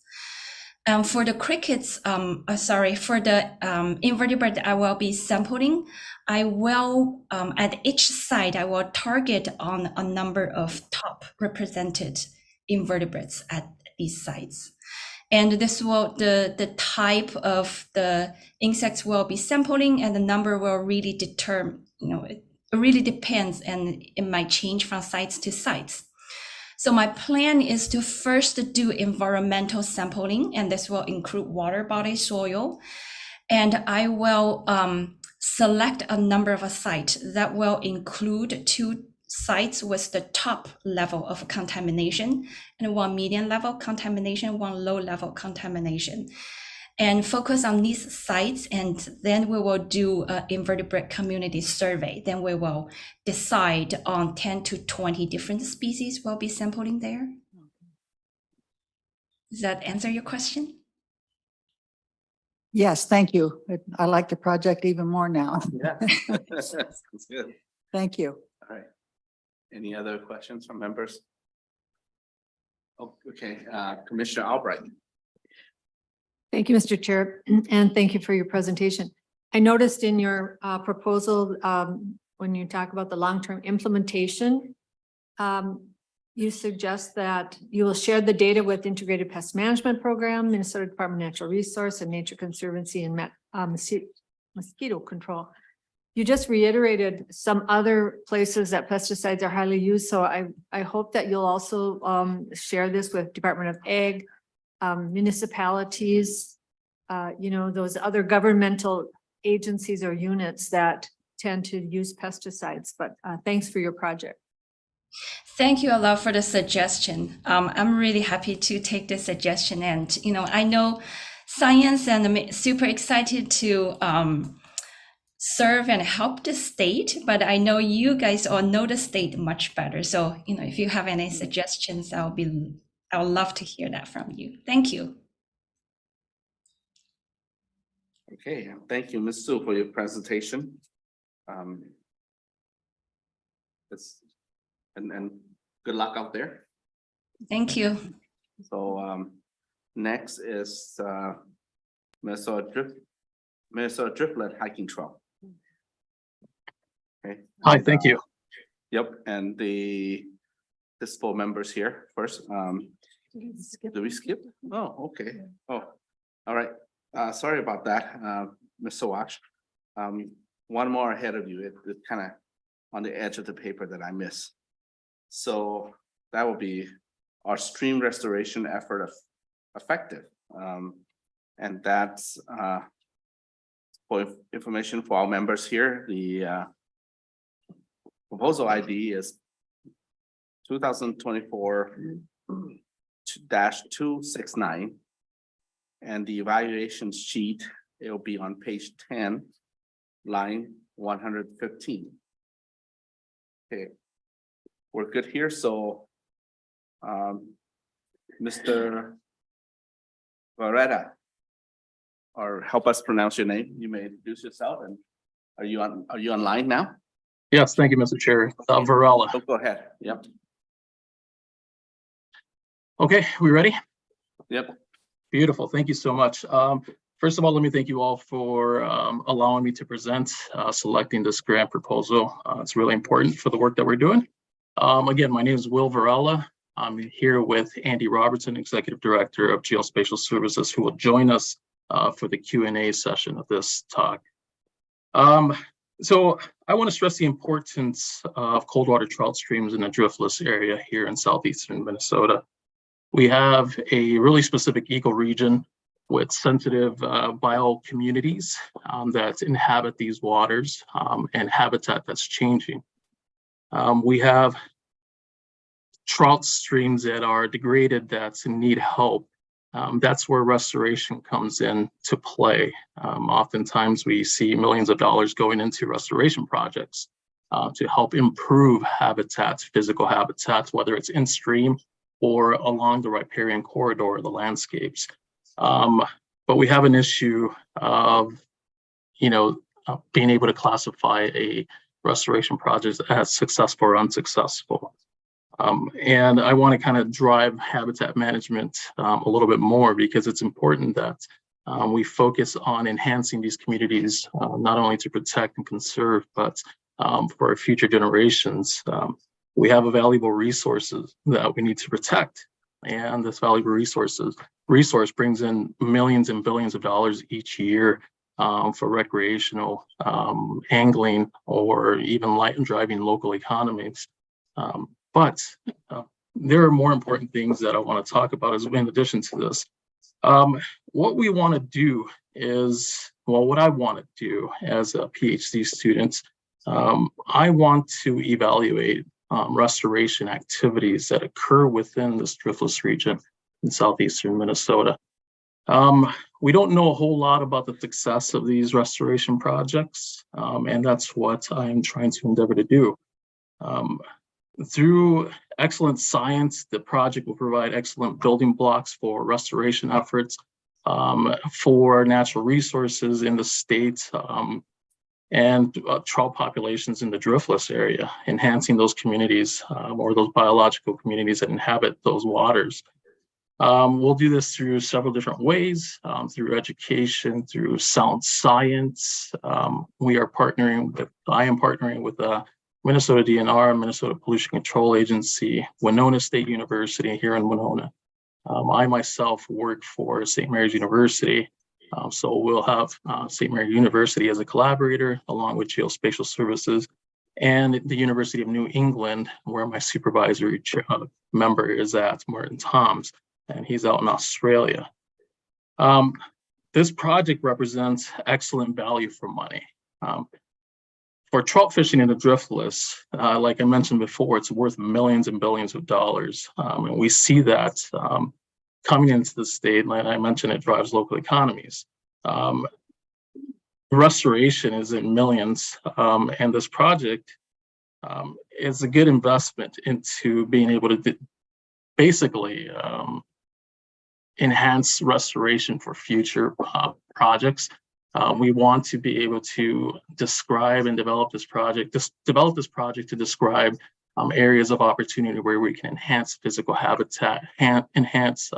For the crickets, for the invertebrate I will be sampling, I will, at each site, I will target on a number of top represented invertebrates at these sites. And this will, the type of the insects will be sampling, and the number will really determine, it really depends, and it might change from sites to sites. So my plan is to first do environmental sampling, and this will include water body, soil, and I will select a number of sites that will include 2 sites with the top level of contamination, and 1 medium level contamination, 1 low level contamination, and focus on these sites. And then we will do an invertebrate community survey. Then we will decide on 10 to 20 different species we'll be sampling there. Does that answer your question? Yes, thank you. I like the project even more now. Yeah. That's good. Thank you. All right. Any other questions from members? Oh, okay, Commissioner Albright. Thank you, Mr. Chair, and thank you for your presentation. I noticed in your proposal, when you talk about the long-term implementation, you suggest that you will share the data with Integrated Pest Management Program, Minnesota Department of Natural Resource and Nature Conservancy, and mosquito control. You just reiterated some other places that pesticides are highly used. So I hope that you'll also share this with Department of Ag, municipalities, those other governmental agencies or units that tend to use pesticides. But thanks for your project. Thank you a lot for the suggestion. I'm really happy to take the suggestion, and I know science, and I'm super excited to serve and help the state, but I know you guys all know the state much better. So, if you have any suggestions, I would love to hear that from you. Thank you. Okay, thank you, Ms. Su, for your presentation. And good luck out there. Thank you. So next is Minnesota Driftlet Hiking Trail. Okay. Hi, thank you. Yep, and this 4 members here first. Do we skip? Oh, okay. Oh, all right. Sorry about that, Mr. Hawj. One more ahead of you. It's kind of on the edge of the paper that I missed. So that will be our stream restoration effort effective. And that's for information for our members here. The proposal ID is 2024-269. And the evaluation sheet, it'll be on page 10, line 115. Okay, we're good here. So, Mr. Varetta, or help us pronounce your name. You may introduce yourself. And are you online now? Yes, thank you, Mr. Chair. Varela. Oh, go ahead. Yep. Okay, we ready? Yep. Beautiful. Thank you so much. First of all, let me thank you all for allowing me to present, selecting this grant proposal. It's really important for the work that we're doing. Again, my name is Will Varela. I'm here with Andy Robertson, Executive Director of Geospatial Services, who will join us for the Q&A session of this talk. So I want to stress the importance of cold water trout streams in the driftless area here in southeastern Minnesota. We have a really specific ecoregion with sensitive bio communities that inhabit these waters and habitat that's changing. We have trout streams that are degraded that need help. That's where restoration comes in to play. Oftentimes we see millions of dollars going into restoration projects to help improve habitats, physical habitats, whether it's in stream or along the riparian corridor of the landscapes. But we have an issue of, being able to classify a restoration project as successful or unsuccessful. And I want to kind of drive habitat management a little bit more because it's important that we focus on enhancing these communities, not only to protect and conserve, but for future generations. We have a valuable resources that we need to protect. And this valuable resource brings in millions and billions of dollars each year for recreational angling or even light and driving local economies. But there are more important things that I want to talk about in addition to this. What we want to do is, what I want to do as a PhD student, I want to evaluate restoration activities that occur within this driftless region in southeastern Minnesota. We don't know a whole lot about the success of these restoration projects, and that's what I'm trying to endeavor to do. Through excellent science, the project will provide excellent building blocks for restoration efforts, for natural resources in the state, and trout populations in the driftless area, enhancing those communities or those biological communities that inhabit those waters. We'll do this through several different ways, through education, through sound science. I am partnering with Minnesota DNR, Minnesota Pollution Control Agency, Winona State University here in Winona. I myself work for St. Mary's University. So we'll have St. Mary's University as a collaborator, along with Geospatial Services and the University of New England, where my supervisory member is at, Martin Toms, and he's out in Australia. This project represents excellent value for money. For trout fishing in the driftless, like I mentioned before, it's worth millions and billions of dollars. And we see that coming into the state, like I mentioned, it drives local economies. restoration is in millions, and this project is a good investment into being able to basically enhance restoration for future projects. We want to be able to describe and develop this project, to describe areas of opportunity where we can enhance physical habitat, enhance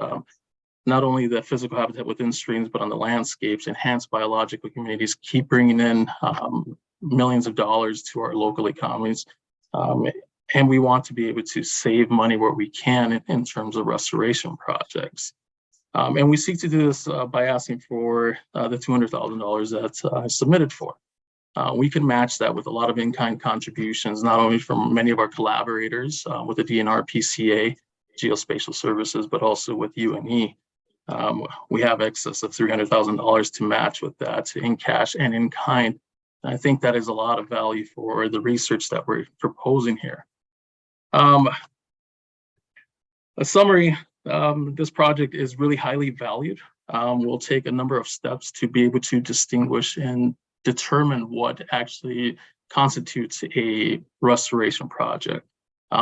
not only the physical habitat within streams, but on the landscapes, enhance biological communities, keep bringing in millions of dollars to our local economies. And we want to be able to save money where we can in terms of restoration projects. And we seek to do this by asking for the $200,000 that I submitted for. We can match that with a lot of in-kind contributions, not only from many of our collaborators with the DNR, PCA, Geospatial Services, but also with UNE. We have excess of $300,000 to match with that in cash and in kind. I think that is a lot of value for the research that we're proposing here. A summary, this project is really highly valued. We'll take a number of steps to be able to distinguish and determine what actually constitutes a restoration project.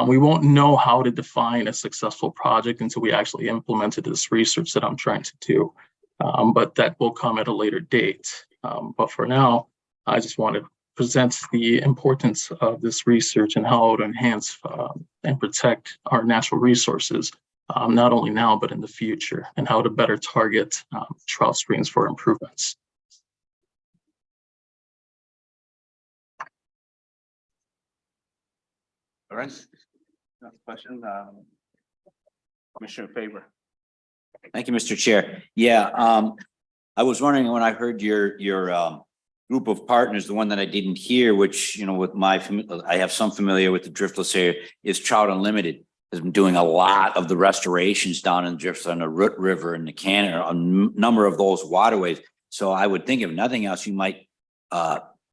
We won't know how to define a successful project until we actually implemented this research that I'm trying to do, but that will come at a later date. But for now, I just want to present the importance of this research and how it enhance and protect our natural resources, not only now, but in the future, and how to better target trout streams for improvements. All right. Next question, Commissioner Faber. Thank you, Mr. Chair. Yeah, I was wondering when I heard your group of partners, the one that I didn't hear, which, you know, with I have some familiar with the driftless area, is Trout Unlimited. Has been doing a lot of the restorations down in drifts on the Root River and the Cannon, a number of those waterways. So I would think if nothing else, you might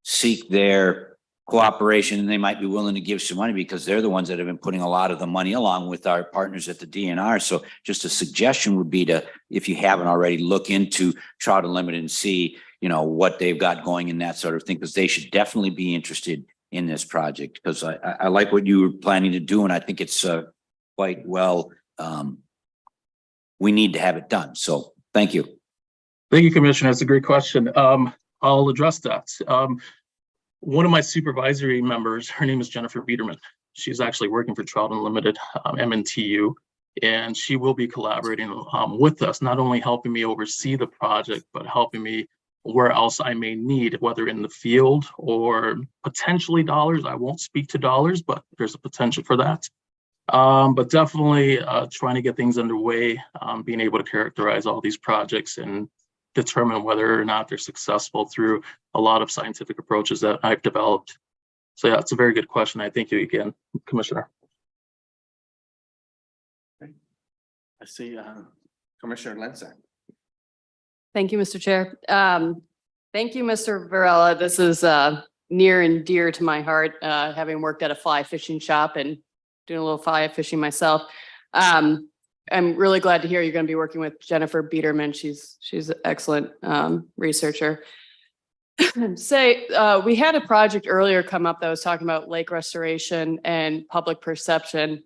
seek their cooperation, and they might be willing to give some money because they're the ones that have been putting a lot of the money along with our partners at the DNR. So just a suggestion would be to, if you haven't already, look into Trout Unlimited and see, you know, what they've got going in that sort of thing, because they should definitely be interested in this project, because I like what you were planning to do, and I think it's quite well, we need to have it done. So thank you. Thank you, Commissioner. That's a great question. I'll address that. One of my supervisory members, her name is Jennifer Biederman. She's actually working for Trout Unlimited, MNTU, and she will be collaborating with us, not only helping me oversee the project, but helping me where else I may need, whether in the field or potentially dollars. I won't speak to dollars, but there's a potential for that. But definitely trying to get things underway, being able to characterize all these projects and determine whether or not they're successful through a lot of scientific approaches that I've developed. So yeah, it's a very good question. I thank you again, Commissioner. I see Commissioner Lenza. Thank you, Mr. Chair. Thank you, Mr. Varela. This is near and dear to my heart, having worked at a fly fishing shop and doing a little fly fishing myself. I'm really glad to hear you're going to be working with Jennifer Biederman. She's an excellent researcher. We had a project earlier come up that was talking about lake restoration and public perception.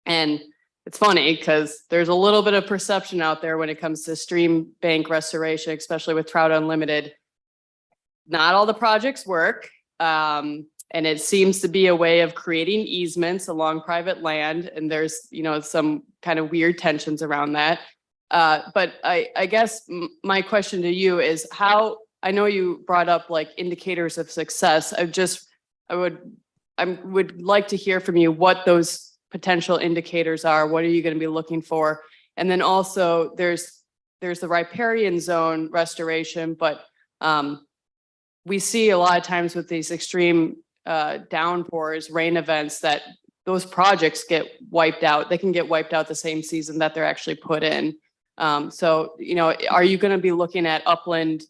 And it's funny because there's a little bit of perception out there when it comes to stream bank restoration, especially with Trout Unlimited. Not all the projects work. And it seems to be a way of creating easements along private land. And there's, you know, some kind of weird tensions around that. But I guess my question to you is how, I know you brought up like indicators of success. I would like to hear from you what those potential indicators are. What are you going to be looking for? And then also there's the riparian zone restoration, but we see a lot of times with these extreme downpours, rain events, that those projects get wiped out. They can get wiped out the same season that they're actually put in. So, you know, are you going to be looking at upland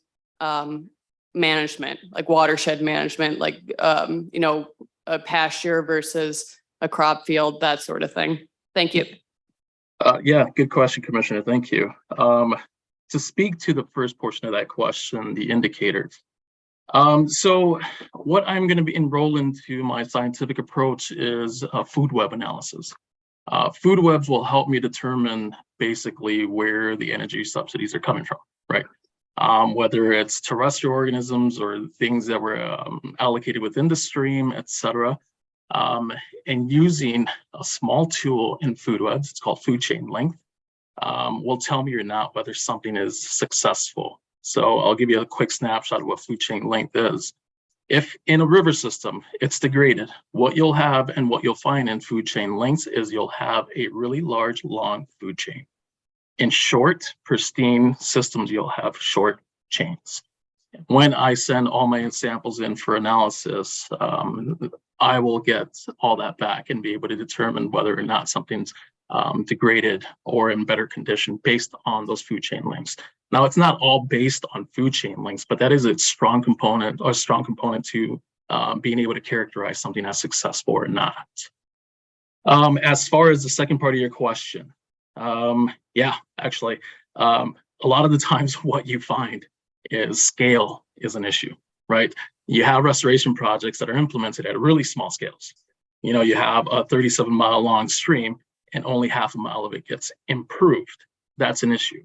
management, like watershed management, like, you know, a pasture versus a crop field, that sort of thing? Thank you. Yeah, good question, Commissioner. Thank you. To speak to the first portion of that question, the indicators. So what I'm going to be enrolled into my scientific approach is food web analysis. Food webs will help me determine basically where the energy subsidies are coming from, right? Whether it's terrestrial organisms or things that were allocated within the stream, et cetera. And using a small tool in food webs, it's called food chain length, will tell me or not whether something is successful. So I'll give you a quick snapshot of what food chain length is. If in a river system, it's degraded, what you'll have and what you'll find in food chain lengths is you'll have a really large, long food chain. In short, pristine systems, you'll have short chains. When I send all my samples in for analysis, I will get all that back and be able to determine whether or not something's degraded or in better condition based on those food chain lengths. Now, it's not all based on food chain lengths, but that is a strong component to being able to characterize something as successful or not. As far as the second part of your question, yeah, actually, a lot of the times what you find is scale is an issue, right? You have restoration projects that are implemented at really small scales. You know, you have a 37-mile long stream and only half a mile of it gets improved. That's an issue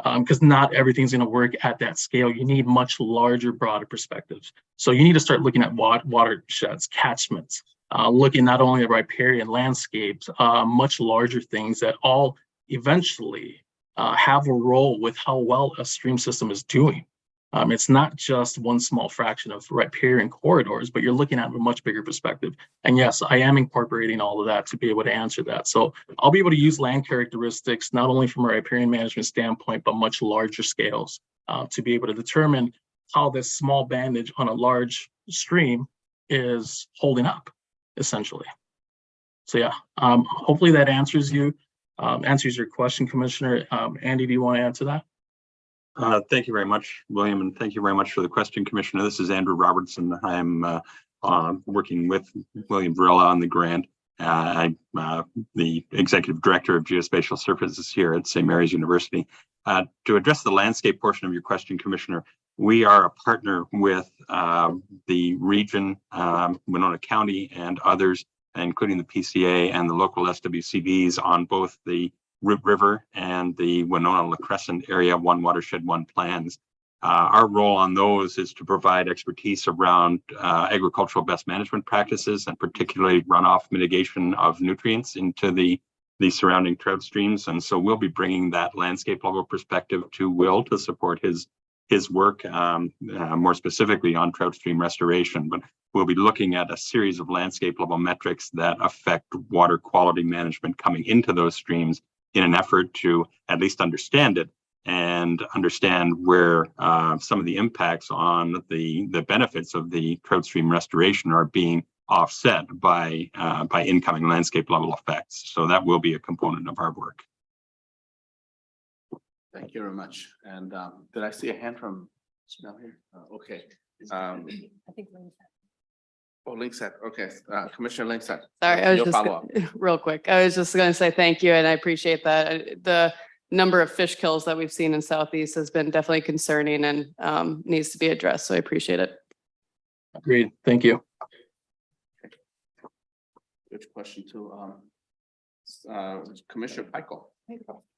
because not everything's going to work at that scale. You need much larger, broader perspectives. So you need to start looking at watersheds, catchments, looking not only at riparian landscapes, much larger things that all eventually have a role with how well a stream system is doing. It's not just one small fraction of riparian corridors, but you're looking at a much bigger perspective. And yes, I am incorporating all of that to be able to answer that. So I'll be able to use land characteristics, not only from a riparian management standpoint, but much larger scales to be able to determine how this small bandage on a large stream is holding up, essentially. So yeah, hopefully that answers your question, Commissioner. Andy, do you want to answer that? Thank you very much, William, and thank you very much for the question, Commissioner. This is Andrew Robertson. I'm working with William Varela on the grant. I'm the Executive Director of Geospatial Services here at St. Mary's University. To address the landscape portion of your question, Commissioner, we are a partner with the region, Winona County and others, including the PCA and the local SWCDs on both the Root River and the Winona-La Crescent area, one watershed, one plans. Our role on those is to provide expertise around agricultural best management practices and particularly runoff mitigation of nutrients into the surrounding trout streams. And so we'll be bringing that landscape level perspective to Will to support his work, more specifically on trout stream restoration. But we'll be looking at a series of landscape level metrics that affect water quality management coming into those streams in an effort to at least understand it and understand where some of the impacts on the benefits of the trout stream restoration are being offset by incoming landscape level effects. So that will be a component of our work. Thank you very much. And did I see a hand from Smell here? Okay. I think Linkset. Okay. Commissioner Linkset. Sorry, I was Your just follow-up. real quick. I was just going to say thank you, and I appreciate that. The number of fish kills that we've seen in Southeast has been definitely concerning and needs to be addressed. So I appreciate it. Agreed. Thank you. Good question too. Commissioner Pikel.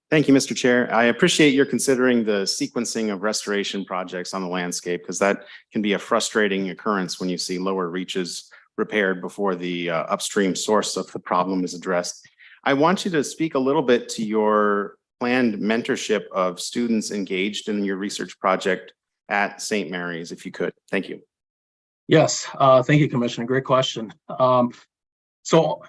Thank you, Mr. Chair. I appreciate your considering the sequencing of restoration projects on the landscape because that can be a frustrating occurrence when you see lower reaches repaired before the upstream source of the problem is addressed. I want you to speak a little bit to your planned mentorship of students engaged in your research project at St. Mary's, if you could. Thank you. Yes, thank you, Commissioner. Great question. So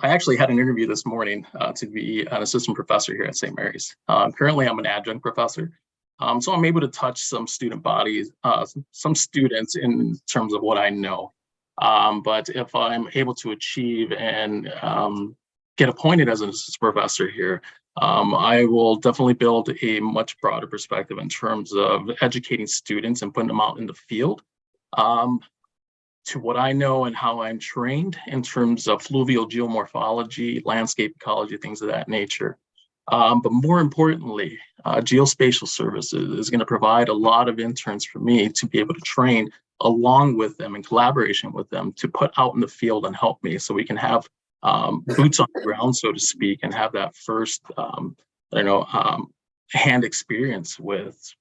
I actually had an interview this morning to be an assistant professor here at St. Mary's. Currently, I'm an adjunct professor. So I'm able to touch some student bodies, some students in terms of what I know. But if I'm able to achieve and get appointed as an assistant professor here, I will definitely build a much broader perspective in terms of educating students and putting them out in the field. To what I know and how I'm trained in terms of fluvial geomorphology, landscape ecology, things of that nature. But more importantly, geospatial services is going to provide a lot of interns for me to be able to train along with them in collaboration with them to put out in the field and help me so we can have boots on the ground, so to speak, and have that first, hand experience with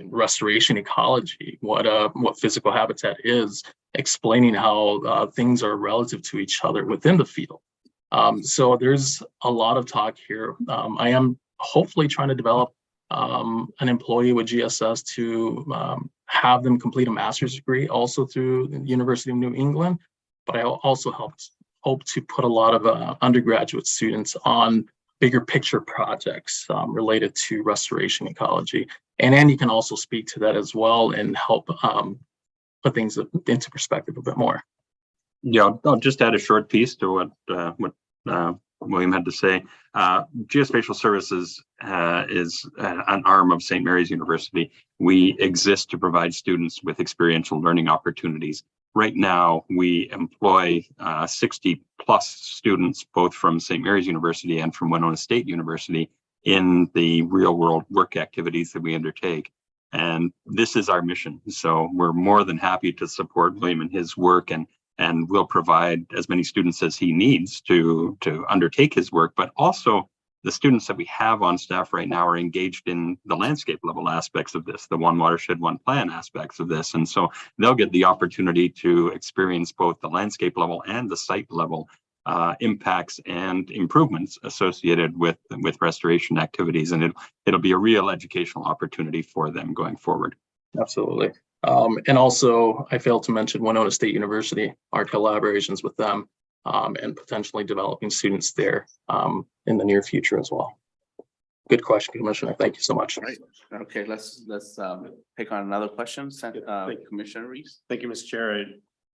restoration ecology, what physical habitat is, explaining how things are relative to each other within the field. So there's a lot of talk here. I am hopefully trying to develop an employee with GSS to have them complete a master's degree also through the University of New England. But I also hope to put a lot of undergraduate students on bigger picture projects related to restoration ecology. And Andy can also speak to that as well and help put things into perspective a bit more. Yeah, I'll just add a short piece to what William had to say. Geospatial Services is an arm of St. Mary's University. We exist to provide students with experiential learning opportunities. Right now, we employ 60 plus students, both from St. Mary's University and from Winona State University, in the real world work activities that we undertake. And this is our mission. So we're more than happy to support William in his work, and we'll provide as many students as he needs to undertake his work. But also the students that we have on staff right now are engaged in the landscape level aspects of this, the one watershed, one plan aspects of this. And so they'll get the opportunity to experience both the landscape level and the site level impacts and improvements associated with restoration activities. And it'll be a real educational opportunity for them going forward. Absolutely. And also, I failed to mention Winona State University, our collaborations with them, and potentially developing students there in the near future as well. Good question, Commissioner. Thank you so much. Right. Okay, let's take on another question. Commissioner Reese. Thank you, Mr. Chair.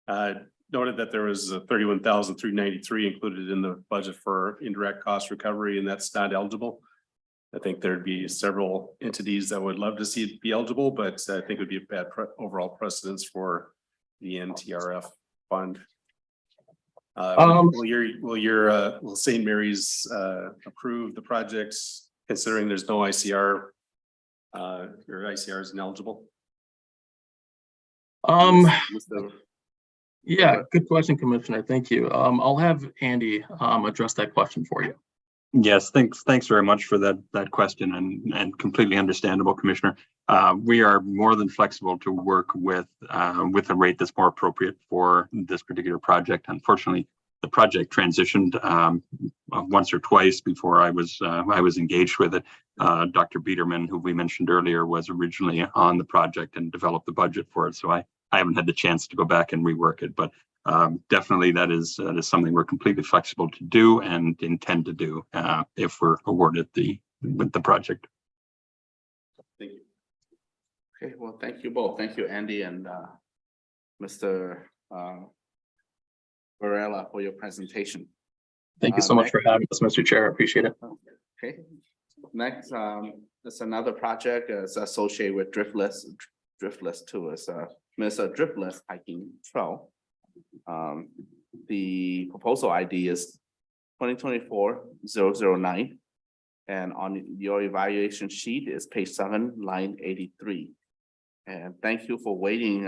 I noted that there was 31,393 included in the budget for indirect cost recovery, and that's not eligible. I think there'd be several entities that would love to see it be eligible, but I think it would be a bad overall precedence for the NTRF fund. Will St. Mary's approve the projects considering there's no ICR? Your ICR is ineligible? Yeah, good question, Commissioner. Thank you. I'll have Andy address that question for you. Yes, thanks very much for that question, and completely understandable, Commissioner. We are more than flexible to work with a rate that's more appropriate for this particular project. Unfortunately, the project transitioned once or twice before I was engaged with it. Dr. Biederman, who we mentioned earlier, was originally on the project and developed the budget for it. So I haven't had the chance to go back and rework it, but definitely that is something we're completely flexible to do and intend to do if we're awarded with the project. Thank you. Okay, well, thank you both. Thank you, Andy and Mr. Varela, for your presentation. Thank you so much for having us, Mr. Chair. I appreciate it. Okay, next, there's another project is associated with Driftless 2. It's Minnesota Driftless hiking trail. The proposal ID is 2024-009, and on your evaluation sheet is page 7, line 83. And thank you for waiting,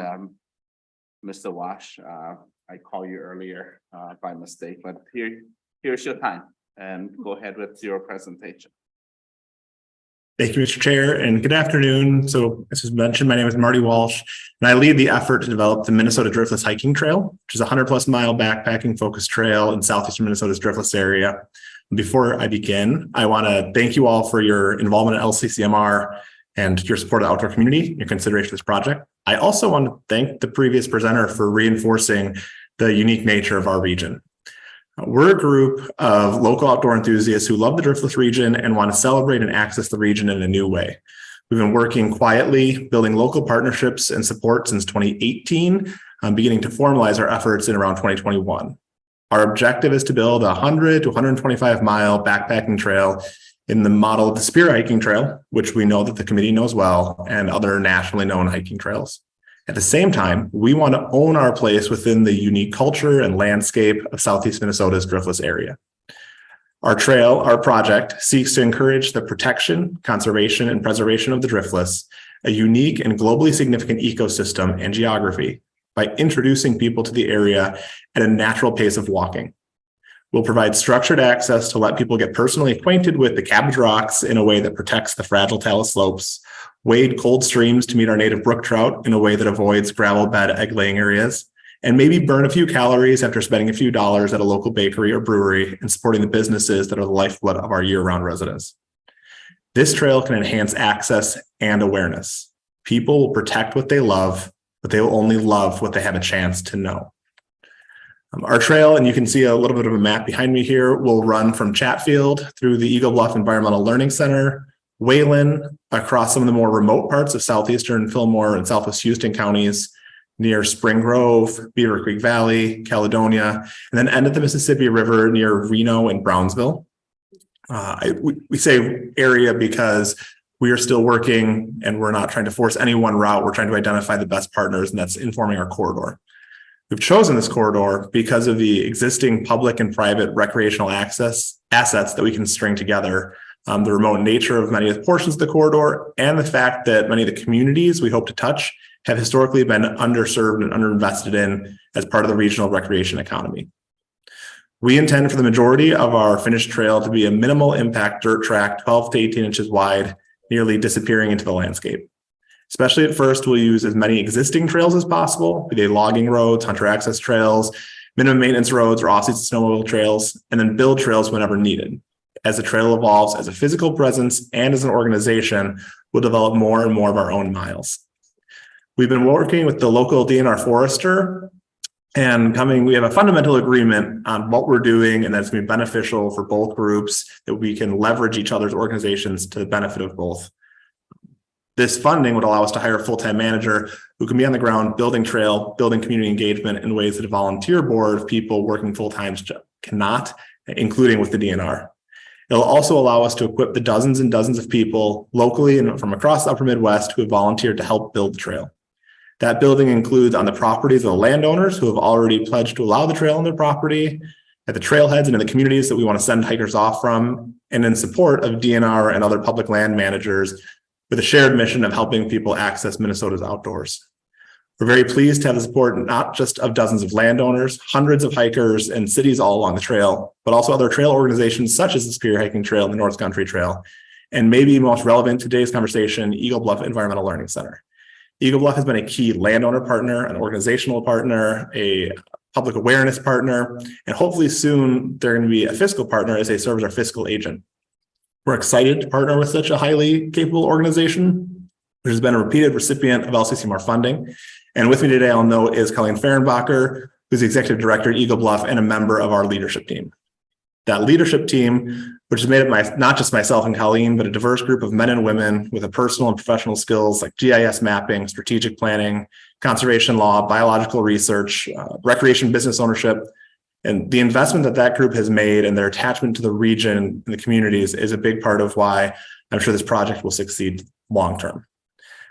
Mr. Wash. I called you earlier by mistake, but here's your time, and go ahead with your presentation. Thank you, Mr. Chair, and good afternoon. So as was mentioned, my name is Marty Walsh, and I lead the effort to develop the Minnesota Driftless Hiking Trail, which is a 100+ mile backpacking focused trail in southeastern Minnesota's Driftless area. Before I begin, I want to thank you all for your involvement at LCCMR and your support of the outdoor community, your consideration of this project. I also want to thank the previous presenter for reinforcing the unique nature of our region. We're a group of local outdoor enthusiasts who love the Driftless region and want to celebrate and access the region in a new way. We've been working quietly, building local partnerships and support since 2018, beginning to formalize our efforts in around 2021. Our objective is to build a 100 to 125 mile backpacking trail in the model of the Spear Hiking Trail, which we know that the committee knows well, and other nationally known hiking trails. At the same time, we want to own our place within the unique culture and landscape of Southeast Minnesota's Driftless area. Our trail, our project, seeks to encourage the protection, conservation, and preservation of the driftless, a unique and globally significant ecosystem and geography, by introducing people to the area at a natural pace of walking. We'll provide structured access to let people get personally acquainted with the cabbage rocks in a way that protects the fragile talus slopes, wade cold streams to meet our native brook trout in a way that avoids gravel bed egg-laying areas, and maybe burn a few calories after spending a few dollars at a local bakery or brewery and supporting the businesses that are the lifeblood of our year-round residents. This trail can enhance access and awareness. People will protect what they love, but they will only love what they have a chance to know. Our trail, and you can see a little bit of a map behind me here, will run from Chatfield through the Eagle Bluff Environmental Learning Center, Wayland, across some of the more remote parts of southeastern Fillmore and southwest Houston counties, near Spring Grove, Beaver Creek Valley, Caledonia, and then end at the Mississippi River near Reno and Brownsville. We say area because we are still working and we're not trying to force any one route. We're trying to identify the best partners, and that's informing our corridor. We've chosen this corridor because of the existing public and private recreational assets that we can string together, the remote nature of many of the portions of the corridor, and the fact that many of the communities we hope to touch have historically been underserved and underinvested in as part of the regional recreation economy. We intend for the majority of our finished trail to be a minimal impact dirt track, 12 to 18 inches wide, nearly disappearing into the landscape. Especially at first, we'll use as many existing trails as possible, be they logging roads, hunter access trails, minimum maintenance roads, or off-season snowmobile trails, and then build trails whenever needed. As the trail evolves as a physical presence and as an organization, we'll develop more and more of our own miles. We've been working with the local DNR forester, and we have a fundamental agreement on what we're doing, and that's going to be beneficial for both groups, that we can leverage each other's organizations to the benefit of both. This funding would allow us to hire a full-time manager who can be on the ground building trail, building community engagement in ways that a volunteer board of people working full-time cannot, including with the DNR. It'll also allow us to equip the dozens and dozens of people locally and from across the upper Midwest who have volunteered to help build the trail. That building includes on the properties of the landowners who have already pledged to allow the trail on their property, at the trailheads and in the communities that we want to send hikers off from, and in support of DNR and other public land managers with a shared mission of helping people access Minnesota's outdoors. We're very pleased to have the support not just of dozens of landowners, hundreds of hikers and cities all along the trail, but also other trail organizations such as the Spear Hiking Trail and the North Country Trail, and maybe most relevant to today's conversation, Eagle Bluff Environmental Learning Center. Eagle Bluff has been a key landowner partner, an organizational partner, a public awareness partner, and hopefully soon they're going to be a fiscal partner as they serve as our fiscal agent. We're excited to partner with such a highly capable organization, which has been a repeated recipient of LCCMR funding. And with me today, I'll note, is Colleen Fehrenbacher, who's the executive director at Eagle Bluff and a member of our leadership team. That leadership team, which is made up of not just myself and Colleen, but a diverse group of men and women with a personal and professional skills like GIS mapping, strategic planning, conservation law, biological research, recreation business ownership. And the investment that that group has made and their attachment to the region and the communities is a big part of why I'm sure this project will succeed long term.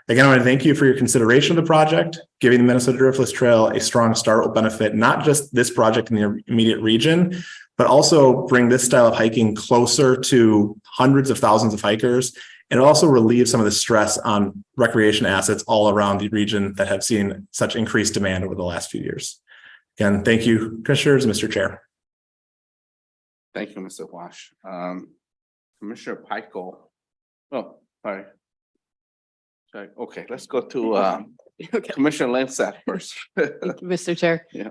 Again, I want to thank you for your consideration of the project. Giving the Minnesota Driftless Trail a strong start will benefit not just this project in the immediate region, but also bring this style of hiking closer to hundreds of thousands of hikers, and also relieve some of the stress on recreation assets all around the region that have seen such increased demand over the last few years. Again, thank you, Commissioners, Mr. Chair. Thank you, Mr. Hawj. Commissioner Peichel. Oh, sorry. Okay, let's go to Commissioner Lansat first. Mr. Chair. Yeah.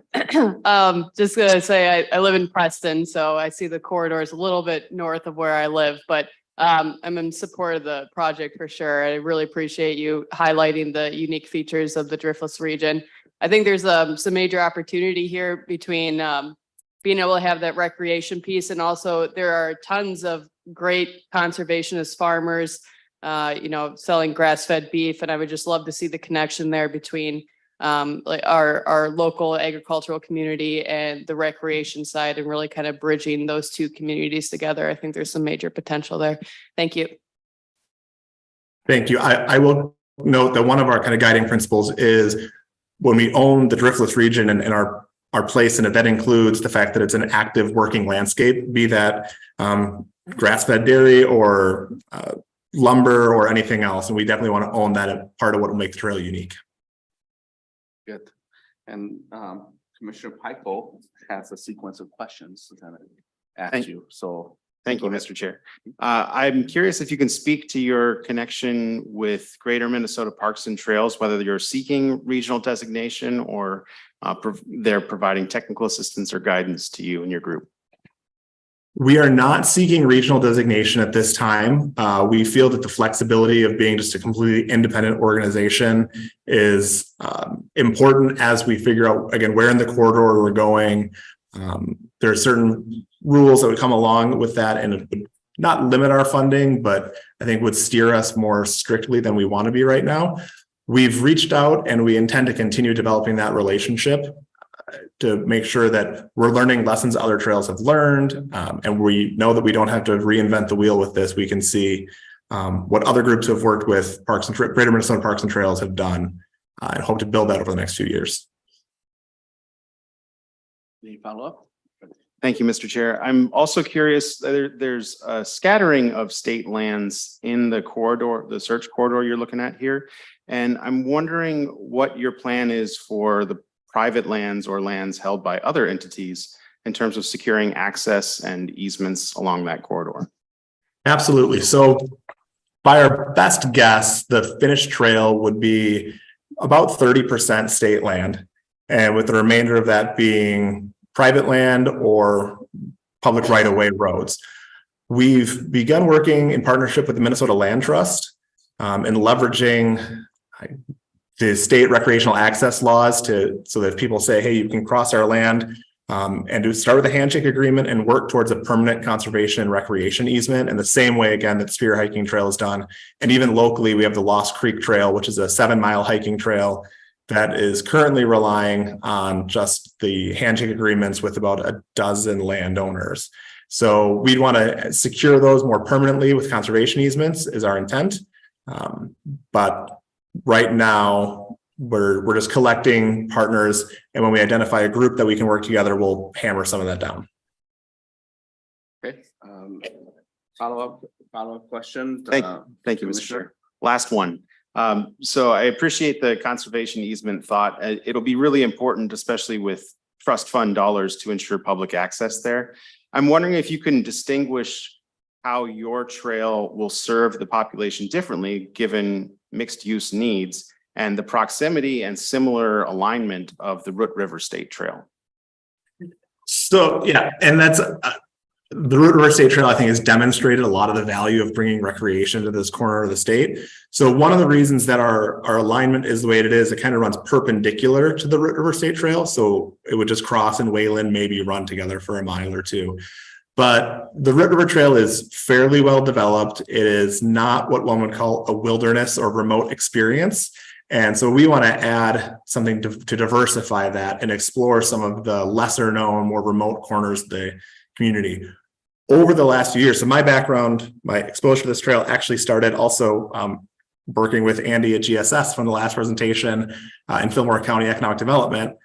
Just gonna say, I live in Preston, so I see the corridors a little bit north of where I live, but I'm in support of the project for sure. I really appreciate you highlighting the unique features of the Driftless region. I think there's some major opportunity here between being able to have that recreation piece, and also there are tons of great conservationist farmers selling grass-fed beef, and I would just love to see the connection there between like our local agricultural community and the recreation side, and really kind of bridging those two communities together. I think there's some major potential there. Thank you. Thank you. I will note that one of our kind of guiding principles is when we own the Driftless region and our our place in it. That includes the fact that it's an active working landscape, be that grass-fed dairy or lumber or anything else. And we definitely want to own that part of what will make the trail unique. Good. And Commissioner Piko has a sequence of questions to ask you. So Thank you, Mr. Chair. I'm curious if you can speak to your connection with Greater Minnesota Parks and Trails, whether you're seeking regional designation or they're providing technical assistance or guidance to you and your group. We are not seeking regional designation at this time. We feel that the flexibility of being just a completely independent organization is important as we figure out, again, where in the corridor we're going. There are certain rules that would come along with that, and it would not limit our funding, but I think would steer us more strictly than we want to be right now. We've reached out and we intend to continue developing that relationship to make sure that we're learning lessons other trails have learned. And we know that we don't have to reinvent the wheel with this. We can see what other groups who have worked with Greater Minnesota Parks and Trails have done, and hope to build that over the next few years. Any follow-up? Thank you, Mr. Chair. I'm also curious, there's a scattering of state lands in the corridor, the search corridor you're looking at here. And I'm wondering what your plan is for the private lands or lands held by other entities in terms of securing access and easements along that corridor. Absolutely. So by our best guess, the finished trail would be about 30% state land, and with the remainder of that being private land or public right-of-way roads. We've begun working in partnership with the Minnesota Land Trust and leveraging the state recreational access laws so that people say, hey, you can cross our land, and to start with a handshake agreement and work towards a permanent conservation and recreation easement in the same way, again, that Spear Hiking Trail is done. And even locally, we have the Lost Creek Trail, which is a 7-mile hiking trail that is currently relying on just the handshake agreements with about a dozen landowners. So we'd want to secure those more permanently with conservation easements is our intent. But right now we're just collecting partners, and when we identify a group that we can work together, we'll hammer some of that down. Okay. Follow-up question. Thank you, Mr. Chair. Last one. So I appreciate the conservation easement thought. It'll be really important, especially with trust fund dollars, to ensure public access there. I'm wondering if you can distinguish how your trail will serve the population differently, given mixed use needs and the proximity and similar alignment of the Root River State Trail. So, yeah, and that's the Root River State Trail, I think, has demonstrated a lot of the value of bringing recreation to this corner of the state. So one of the reasons that our alignment is the way it is, it kind of runs perpendicular to the Root River State Trail. So it would just cross in Wayland, maybe run together for a mile or two. But the Root River Trail is fairly well developed. It is not what one would call a wilderness or remote experience. And so we want to add something to diversify that and explore some of the lesser known, more remote corners of the community. Over the last few years, so my background, my exposure to this trail actually started also working with Andy at GSS from the last presentation in Fillmore County Economic Development,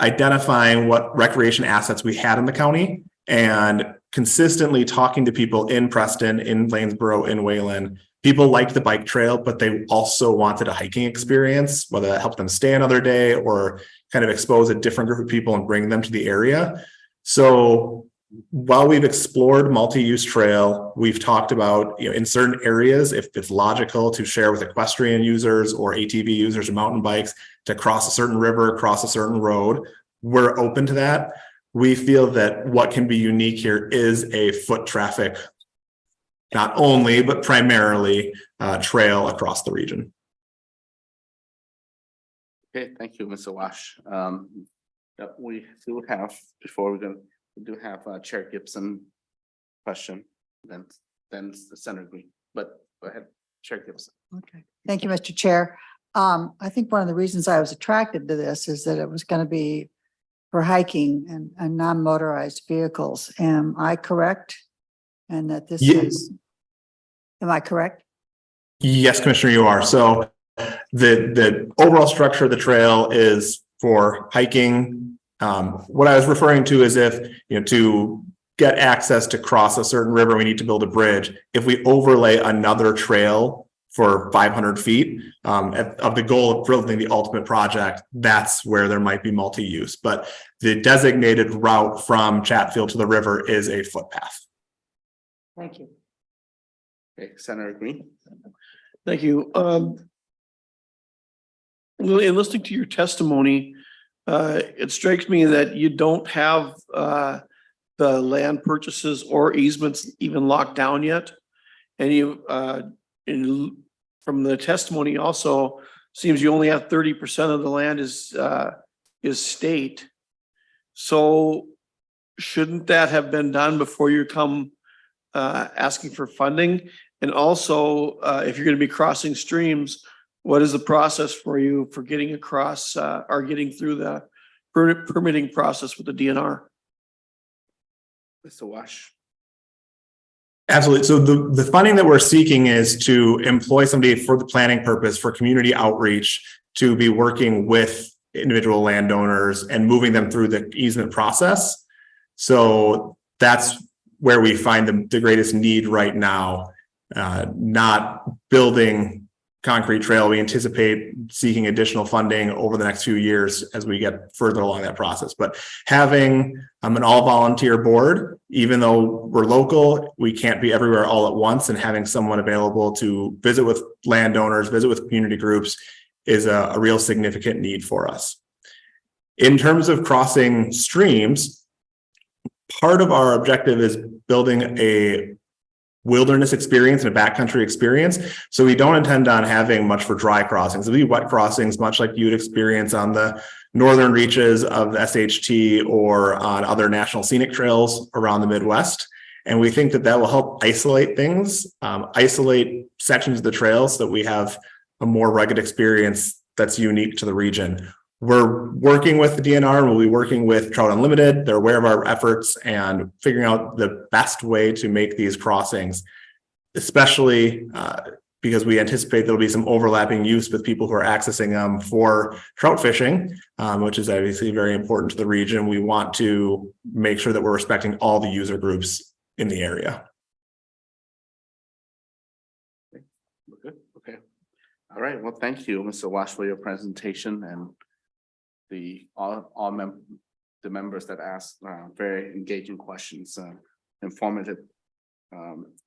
identifying what recreation assets we had in the county and consistently talking to people in Preston, in Lanesboro, in Wayland. People liked the bike trail, but they also wanted a hiking experience, whether that helped them stay another day or kind of expose a different group of people and bring them to the area. So while we've explored multi-use trail, we've talked about, in certain areas, if it's logical to share with equestrian users or ATV users or mountain bikes to cross a certain river, cross a certain road, we're open to that. We feel that what can be unique here is a foot traffic, not only, but primarily trail across the region. Okay, thank you, Mr. Wash. We do have, before we go, we do have Chair Gibson question, then Senator Green, but go ahead, Chair Gibson. Okay, thank you, Mr. Chair. I think one of the reasons I was attracted to this is that it was going to be for hiking and non-motorized vehicles. Am I correct? And that this is, am I correct? Yes, Commissioner, you are. So the overall structure of the trail is for hiking, What I was referring to is if, to get access to cross a certain river, we need to build a bridge. If we overlay another trail for 500 feet of the goal of building the ultimate project, that's where there might be multi-use. But the designated route from Chatfield to the river is a footpath. Thank you. Okay, Senator Green. Thank you. Lily, in listening to your testimony, it strikes me that you don't have the land purchases or easements even locked down yet. And you, from the testimony also, seems you only have 30% of the land is state. So shouldn't that have been done before you come asking for funding? And also, if you're going to be crossing streams, what is the process for you for getting across or getting through the permitting process with the DNR? Mr. Wash. Absolutely. So the funding that we're seeking is to employ somebody for the planning purpose, for community outreach, to be working with individual landowners and moving them through the easement process. So that's where we find the greatest need right now, not building concrete trail. We anticipate seeking additional funding over the next few years as we get further along that process. But having an all volunteer board, even though we're local, we can't be everywhere all at once, and having someone available to visit with landowners, visit with community groups is a real significant need for us. In terms of crossing streams, part of our objective is building a wilderness experience and a backcountry experience. So we don't intend on having much for dry crossings. It'll be wet crossings, much like you'd experience on the northern reaches of the SHT or on other national scenic trails around the Midwest. And we think that that will help isolate things, isolate sections of the trails so that we have a more rugged experience that's unique to the region. We're working with the DNR. We'll be working with Trout Unlimited. They're aware of our efforts and figuring out the best way to make these crossings, especially because we anticipate there'll be some overlapping use with people who are accessing them for trout fishing, which is obviously very important to the region. We want to make sure that we're respecting all the user groups in the area. Good. Okay. All right. Well, thank you, Mr. Wash, for your presentation, and the members that asked very engaging questions, informative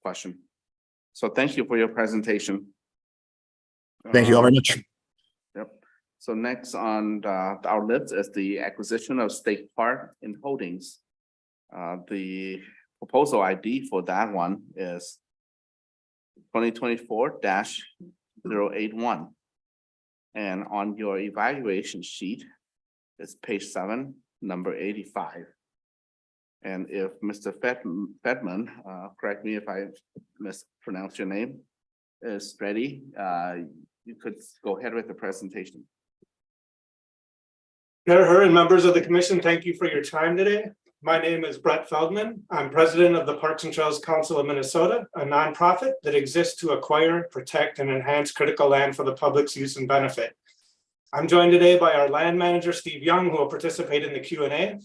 question. So thank you for your presentation. Thank you all very much. Yep. So next on our list is the acquisition of state park in holdings. The proposal ID for that one is 2024-081. And on your evaluation sheet, it's page 7, number 85. And if Mr. Fedman, correct me if I mispronounce your name, is ready, you could go ahead with the presentation. Mayor and members of the commission, thank you for your time today. My name is Brett Feldman. I'm president of the Parks and Trails Council of Minnesota, a nonprofit that exists to acquire, protect, and enhance critical land for the public's use and benefit. I'm joined today by our land manager, Steve Young, who will participate in the Q&A.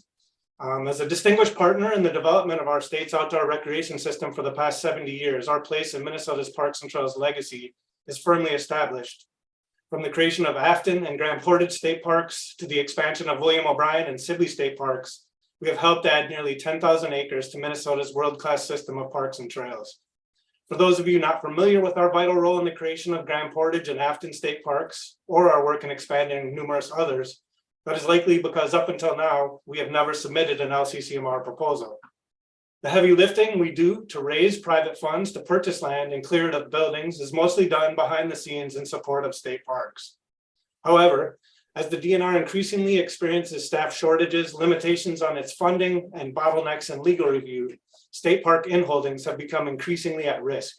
As a distinguished partner in the development of our state's outdoor recreation system for the past 70 years, our place in Minnesota's Parks and Trails legacy is firmly established. From the creation of Afton and Grand Portage state parks to the expansion of William O'Brien and Sibley state parks, we have helped add nearly 10,000 acres to Minnesota's world-class system of parks and trails. For those of you not familiar with our vital role in the creation of Grand Portage and Afton state parks, or our work in expanding numerous others, that is likely because up until now, we have never submitted an LCCMR proposal. The heavy lifting we do to raise private funds to purchase land and clear it of buildings is mostly done behind the scenes in support of state parks. However, as the DNR increasingly experiences staff shortages, limitations on its funding, and bottlenecks in legal review, state park inholdings have become increasingly at risk.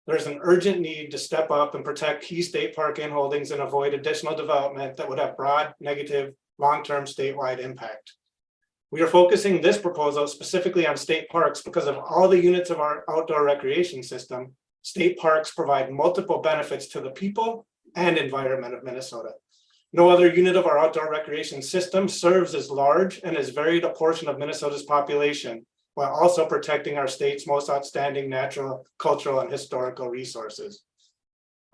There's an urgent need to step up and protect key state park inholdings and avoid additional development that would have broad, negative, long-term statewide impact. We are focusing this proposal specifically on state parks because of all the units of our outdoor recreation system. State parks provide multiple benefits to the people and environment of Minnesota. No other unit of our outdoor recreation system serves as large and as varied a portion of Minnesota's population, while also protecting our state's most outstanding natural, cultural, and historical resources.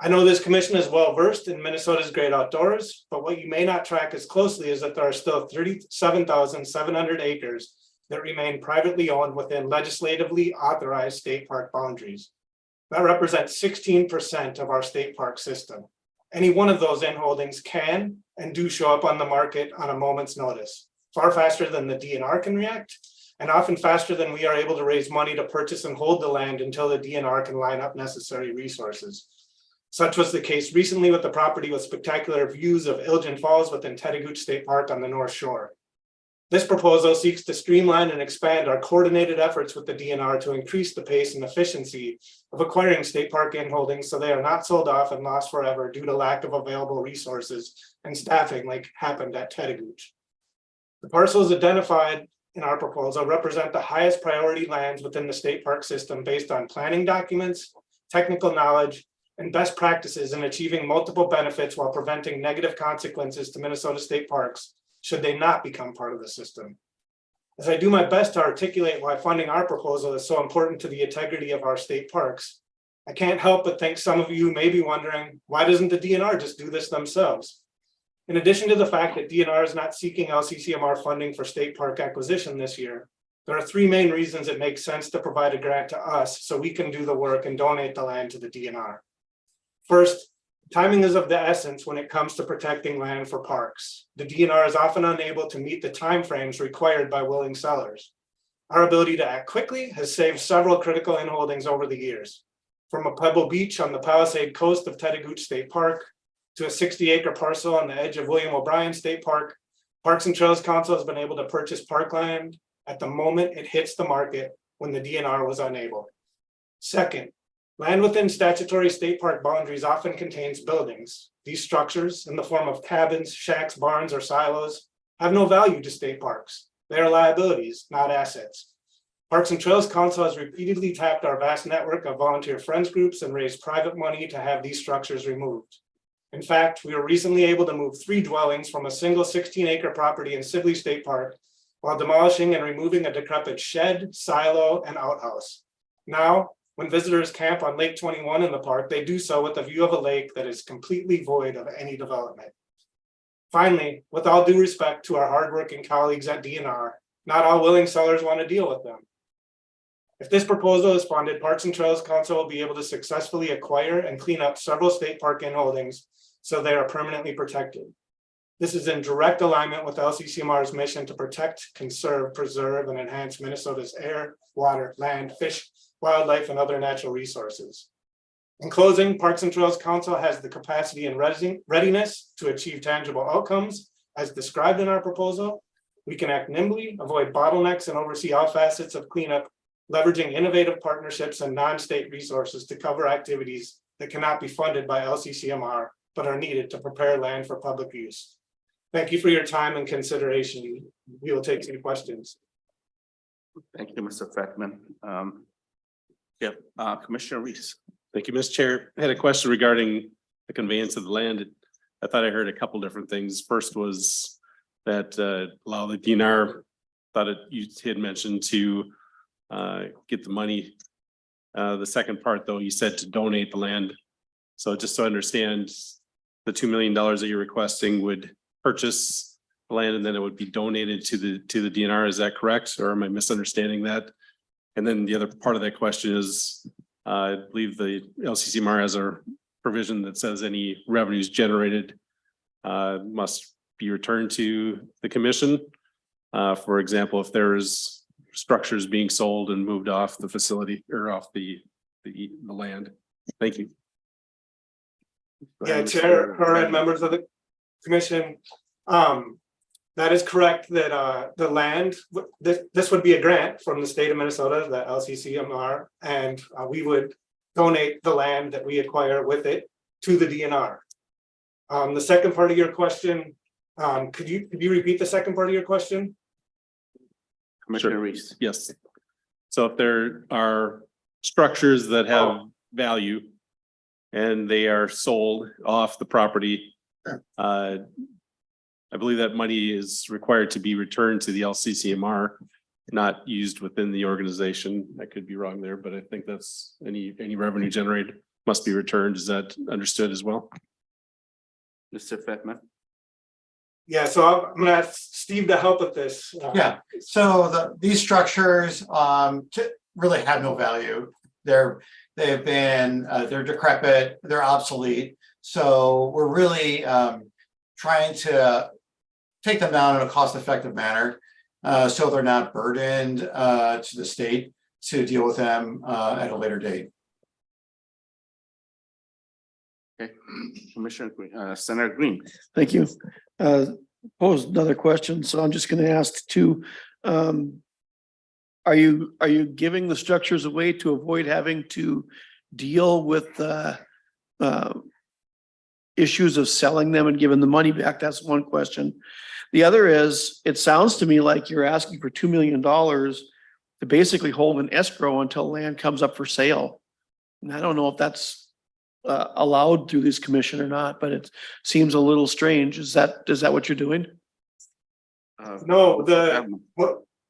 I know this commission is well versed in Minnesota's great outdoors, but what you may not track as closely is that there are still 37,700 acres that remain privately owned within legislatively authorized state park boundaries. That represents 16% of our state park system. Any one of those in-holdings can and do show up on the market on a moment's notice, far faster than the DNR can react, and often faster than we are able to raise money to purchase and hold the land until the DNR can line up necessary resources. Such was the case recently with the property with spectacular views of Ilgen Falls within Tedagooch State Park on the North Shore. This proposal seeks to streamline and expand our coordinated efforts with the DNR to increase the pace and efficiency of acquiring state park in-holdings so they are not sold off and lost forever due to lack of available resources and staffing like happened at Tedagooch. The parcels identified in our proposal represent the highest priority lands within the state park system based on planning documents, technical knowledge, and best practices in achieving multiple benefits while preventing negative consequences to Minnesota state parks should they not become part of the system. As I do my best to articulate why funding our proposal is so important to the integrity of our state parks, I can't help but think some of you may be wondering, why doesn't the DNR just do this themselves? In addition to the fact that DNR is not seeking LCCMR funding for state park acquisition this year, there are three main reasons it makes sense to provide a grant to us so we can do the work and donate the land to the DNR. First, timing is of the essence when it comes to protecting land for parks. The DNR is often unable to meet the timeframes required by willing sellers. Our ability to act quickly has saved several critical in-holdings over the years. From a Pebble Beach on the Palisade coast of Tedagooch State Park to a 60-acre parcel on the edge of William O'Brien State Park, Parks and Trails Council has been able to purchase parkland at the moment it hits the market when the DNR was unable. Second, land within statutory state park boundaries often contains buildings. These structures, in the form of cabins, shacks, barns, or silos, have no value to state parks. They are liabilities, not assets. Parks and Trails Council has repeatedly tapped our vast network of volunteer friends groups and raised private money to have these structures removed. In fact, we were recently able to move 3 dwellings from a single 16-acre property in Sibley State Park while demolishing and removing a decrepit shed, silo, and outhouse. Now, when visitors camp on Lake 21 in the park, they do so with a view of a lake that is completely void of any development. Finally, with all due respect to our hardworking colleagues at DNR, not all willing sellers want to deal with them. If this proposal is funded, Parks and Trails Council will be able to successfully acquire and clean up several state park in-holdings so they are permanently protected. This is in direct alignment with LCCMR's mission to protect, conserve, preserve, and enhance Minnesota's air, water, land, fish, wildlife, and other natural resources. In closing, Parks and Trails Council has the capacity and readiness to achieve tangible outcomes as described in our proposal. We can act nimbly, avoid bottlenecks, and oversee all facets of cleanup, leveraging innovative partnerships and non-state resources to cover activities that cannot be funded by LCCMR, but are needed to prepare land for public use. Thank you for your time and consideration. We will take some questions. Thank you, Mr. Fredman. Commissioner Reese. Thank you, Mr. Chair. I had a question regarding the conveyance of the land. I thought I heard a couple different things. First was that a lot of the DNR thought you had mentioned to get the money. The second part, though, you said to donate the land. So just to understand, the $2 million that you're requesting would purchase the land and then it would be donated to the DNR. Is that correct? Or am I misunderstanding that? And then the other part of that question is, I believe the LCCMR has a provision that says any revenues generated must be returned to the commission. For example, if there's structures being sold and moved off the facility or off the land. Thank you. Yeah, Chair, and members of the commission. That is correct that the land, this would be a grant from the state of Minnesota, the LCCMR, and we would donate the land that we acquire with it to the DNR. The second part of your question, could you repeat the second part of your question? Commissioner Reese. Yes. So if there are structures that have value and they are sold off the property, I believe that money is required to be returned to the LCCMR, not used within the organization. I could be wrong there, but I think that's any revenue generated must be returned. Is that understood as well? Mr. Fettman? Yeah, so I'm gonna ask Steve to help with this. Yeah, so these structures really have no value. They're decrepit, they're obsolete. So we're really trying to take them down in a cost-effective manner, so they're not burdened to the state to deal with them at a later date. Okay, Commissioner Green, Senator Green. Thank you. Pose another question, so I'm just gonna ask two. Are you giving the structures away to avoid having to deal with issues of selling them and giving the money back? That's one question. The other is, it sounds to me like you're asking for $2 million to basically hold an escrow until land comes up for sale. And I don't know if that's allowed through this commission or not, but it seems a little strange. Is that what you're doing? No,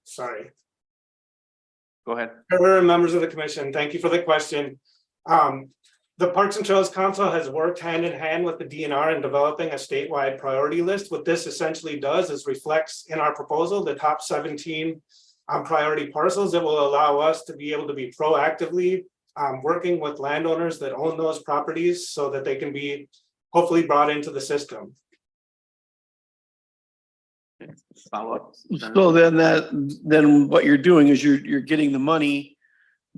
sorry. Go ahead. Members of the commission, thank you for the question. The Parks and Trails Council has worked hand in hand with the DNR in developing a statewide priority list. What this essentially does is reflects in our proposal the top 17 priority parcels that will allow us to be able to be proactively working with landowners that own those properties so that they can be hopefully brought into the system. Follow up. So then what you're doing is you're getting the money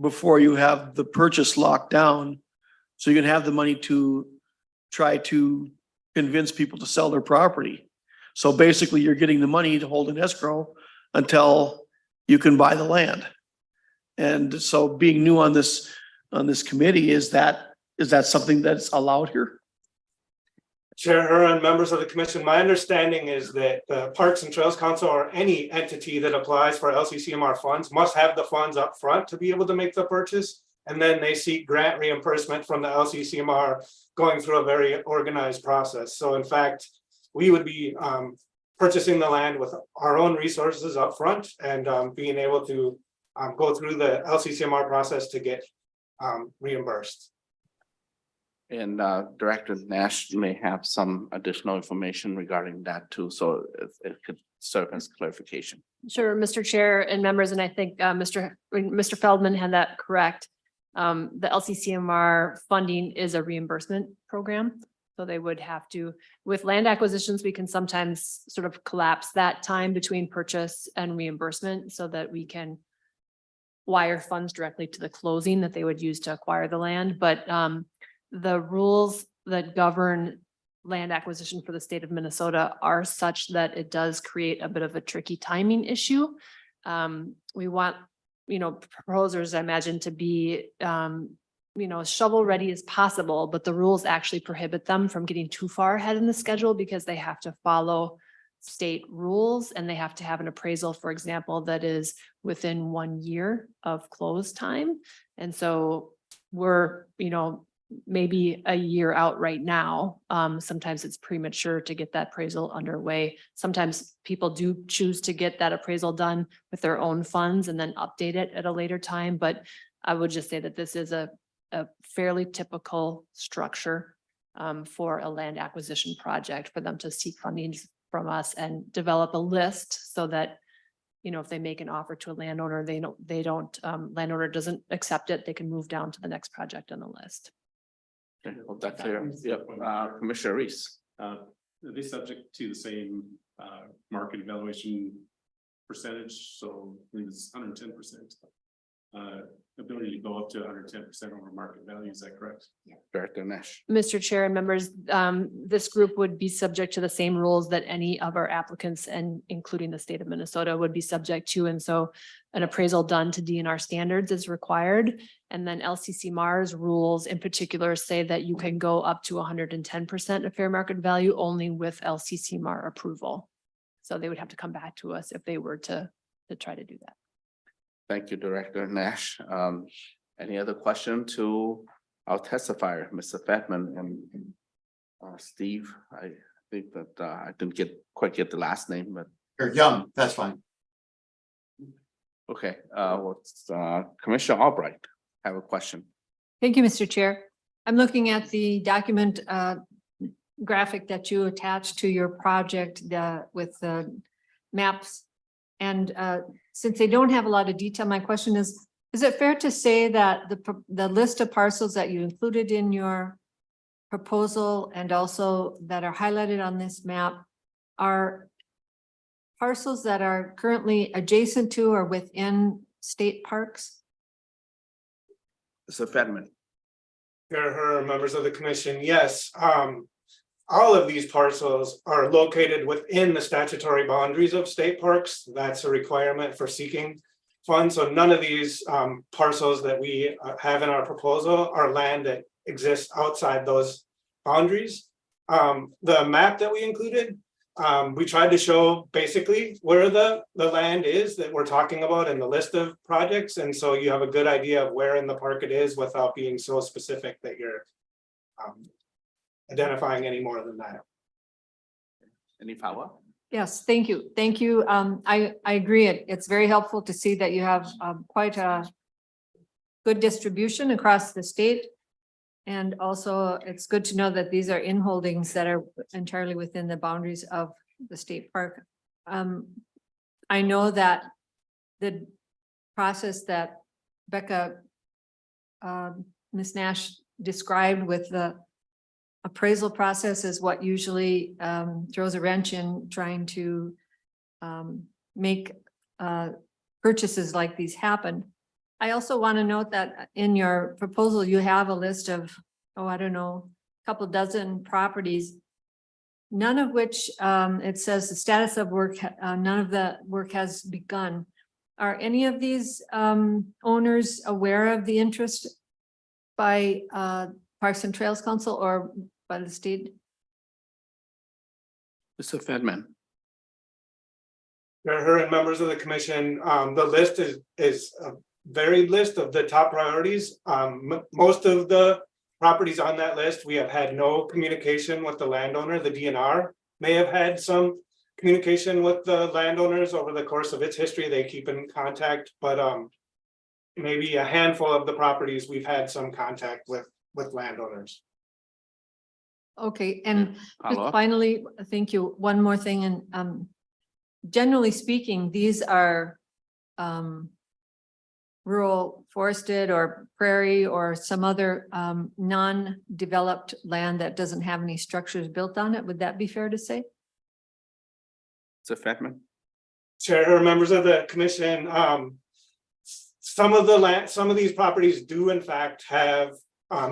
before you have the purchase locked down. So you can have the money to try to convince people to sell their property. So basically you're getting the money to hold an escrow until you can buy the land. And so being new on this committee, is that something that's allowed here? Chair and members of the commission, my understanding is that the Parks and Trails Council or any entity that applies for LCCMR funds must have the funds up front to be able to make the purchase. And then they seek grant reimbursement from the LCCMR going through a very organized process. So in fact, we would be purchasing the land with our own resources up front and being able to go through the LCCMR process to get reimbursed. And Director Nash may have some additional information regarding that too, so it could serve as clarification. Sure, Mr. Chair and members, and I think Mr. Feldman had that correct. The LCCMR funding is a reimbursement program. So they would have to, with land acquisitions, we can sometimes sort of collapse that time between purchase and reimbursement so that we can wire funds directly to the closing that they would use to acquire the land. But the rules that govern land acquisition for the state of Minnesota are such that it does create a bit of a tricky timing issue. We want, proposers, I imagine, to be, shovel ready as possible, but the rules actually prohibit them from getting too far ahead in the schedule because they have to follow state rules and they have to have an appraisal, for example, that is within 1 year of close time. And so we're, maybe a year out right now. Sometimes it's premature to get that appraisal underway. Sometimes people do choose to get that appraisal done with their own funds and then update it at a later time. But I would just say that this is a fairly typical structure for a land acquisition project for them to seek funding from us and develop a list so that, if they make an offer to a landowner, landowner doesn't accept it, they can move down to the next project on the list. Okay, well, that's clear. Yep, Commissioner Reese. Are they subject to the same market evaluation percentage? So I believe it's 110%. Ability to go up to 110% over market value, is that correct? Yeah. Director Nash. Mr. Chair and members, this group would be subject to the same rules that any of our applicants, and including the state of Minnesota, would be subject to. And so an appraisal done to DNR standards is required. And then LCCMR's rules in particular say that you can go up to 110% of fair market value only with LCCMR approval. So they would have to come back to us if they were to try to do that. Thank you, Director Nash. Any other question to our testifier, Mr. Fettman? And Steve, I think that I didn't quite get the last name, but Or Young, that's fine. okay, what's Commissioner Albright have a question? Thank you, Mr. Chair. I'm looking at the document graphic that you attached to your project with the maps. And since they don't have a lot of detail, my question is it fair to say that the list of parcels that you included in your proposal and also that are highlighted on this map are parcels that are currently adjacent to or within state parks? Mr. Fedman. Her members of the commission, yes. All of these parcels are located within the statutory boundaries of state parks. That's a requirement for seeking funds. So none of these parcels that we have in our proposal are land that exists outside those boundaries. The map that we included, we tried to show basically where the land is that we're talking about in the list of projects. And so you have a good idea of where in the park it is without being so specific that you're identifying any more than that. Any follow-up? Yes, thank you. Thank you. I agree. It's very helpful to see that you have quite a good distribution across the state. And also it's good to know that these are in holdings that are entirely within the boundaries of the state park. I know that the process that Becca, Ms. Nash described with the appraisal process is what usually throws a wrench in trying to make purchases like these happen. I also want to note that in your proposal, you have a list of, I don't know, a couple dozen properties, none of which it says the status of work, none of the work has begun. Are any of these owners aware of the interest by Parks and Trails Council or by the state? Mr. Fedman. Her and members of the commission, the list is a varied list of the top priorities. Most of the properties on that list, we have had no communication with the landowner. The DNR may have had some communication with the landowners over the course of its history. They keep in contact, but maybe a handful of the properties we've had some contact with landowners. Okay, and Follow just up? finally, thank you. One more thing, and generally speaking, these are rural forested or prairie or some other non-developed land that doesn't have any structures built on it. Would that be fair to say? Mr. Fedman. Chair, members of the commission, some of these properties do in fact have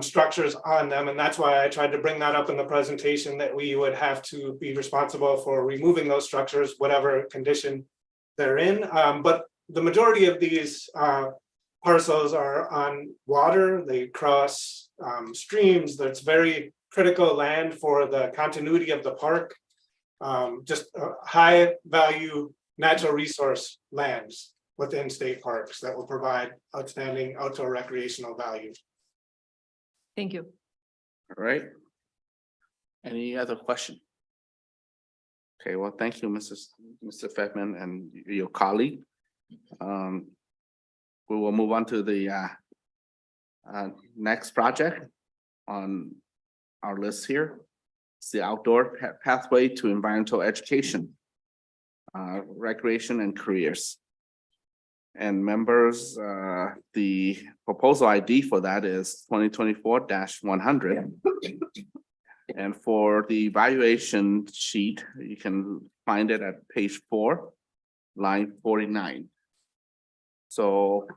structures on them, and that's why I tried to bring that up in the presentation, that we would have to be responsible for removing those structures, whatever condition they're in. But the majority of these parcels are on water. They cross streams. That's very critical land for the continuity of the park. Just high value natural resource lands within state parks that will provide outstanding outdoor recreational value. Thank you. All right. Any other question? Okay, well, thank you, Mr. Fedman and your colleague. We will move on to the next project on our list here. It's the outdoor pathway to environmental education, recreation and careers. And members, the proposal ID for that is 2024-100. And for the evaluation sheet, you can find it at page 4, line 49. So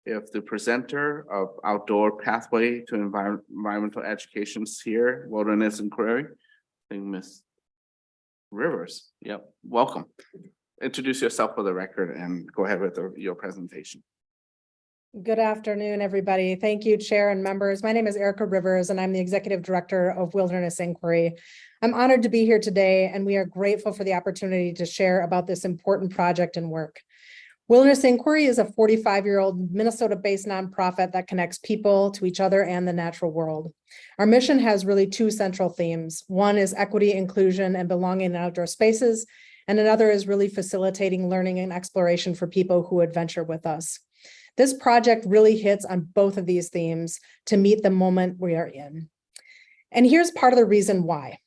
if the presenter of outdoor pathway to environmental education is here, wilderness inquiry, I think Ms. Rivers, yep, welcome. Introduce yourself for the record and go ahead with your presentation. Good afternoon, everybody. Thank you, Chair and members. My name is Erica Rivers, and I'm the Executive Director of Wilderness Inquiry. I'm honored to be here today, and we are grateful for the opportunity to share about this important project and work. Wilderness Inquiry is a 45-year-old Minnesota-based nonprofit that connects people to each other and the natural world. Our mission has really two central themes. One is equity, inclusion, and belonging in outdoor spaces, and another is really facilitating learning and exploration for people who adventure with us. This project really hits on both of these themes to meet the moment we are in. And here's part of the reason why.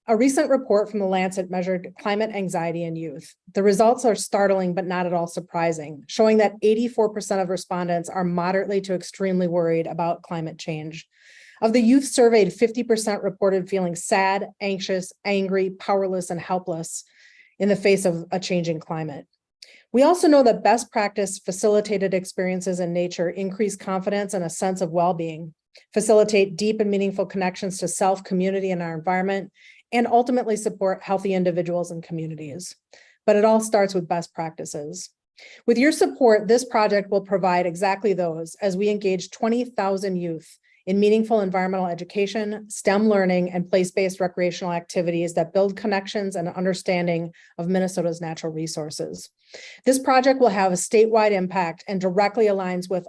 A recent report from the Lancet measured climate anxiety in youth. The results are startling, but not at all surprising, showing that 84% of respondents are moderately to extremely worried about climate change. Of the youth surveyed, 50% reported feeling sad, anxious, angry, powerless, and helpless in the face of a changing climate. We also know that best practice facilitated experiences in nature increase confidence and a sense of well-being, facilitate deep and meaningful connections to self, community, and our environment, and ultimately support healthy individuals and communities. But it all starts with best practices. With your support, this project will provide exactly those as we engage 20,000 youth in meaningful environmental education, STEM learning, and place-based recreational activities that build connections and understanding of Minnesota's natural resources. This project will have a statewide impact and directly aligns with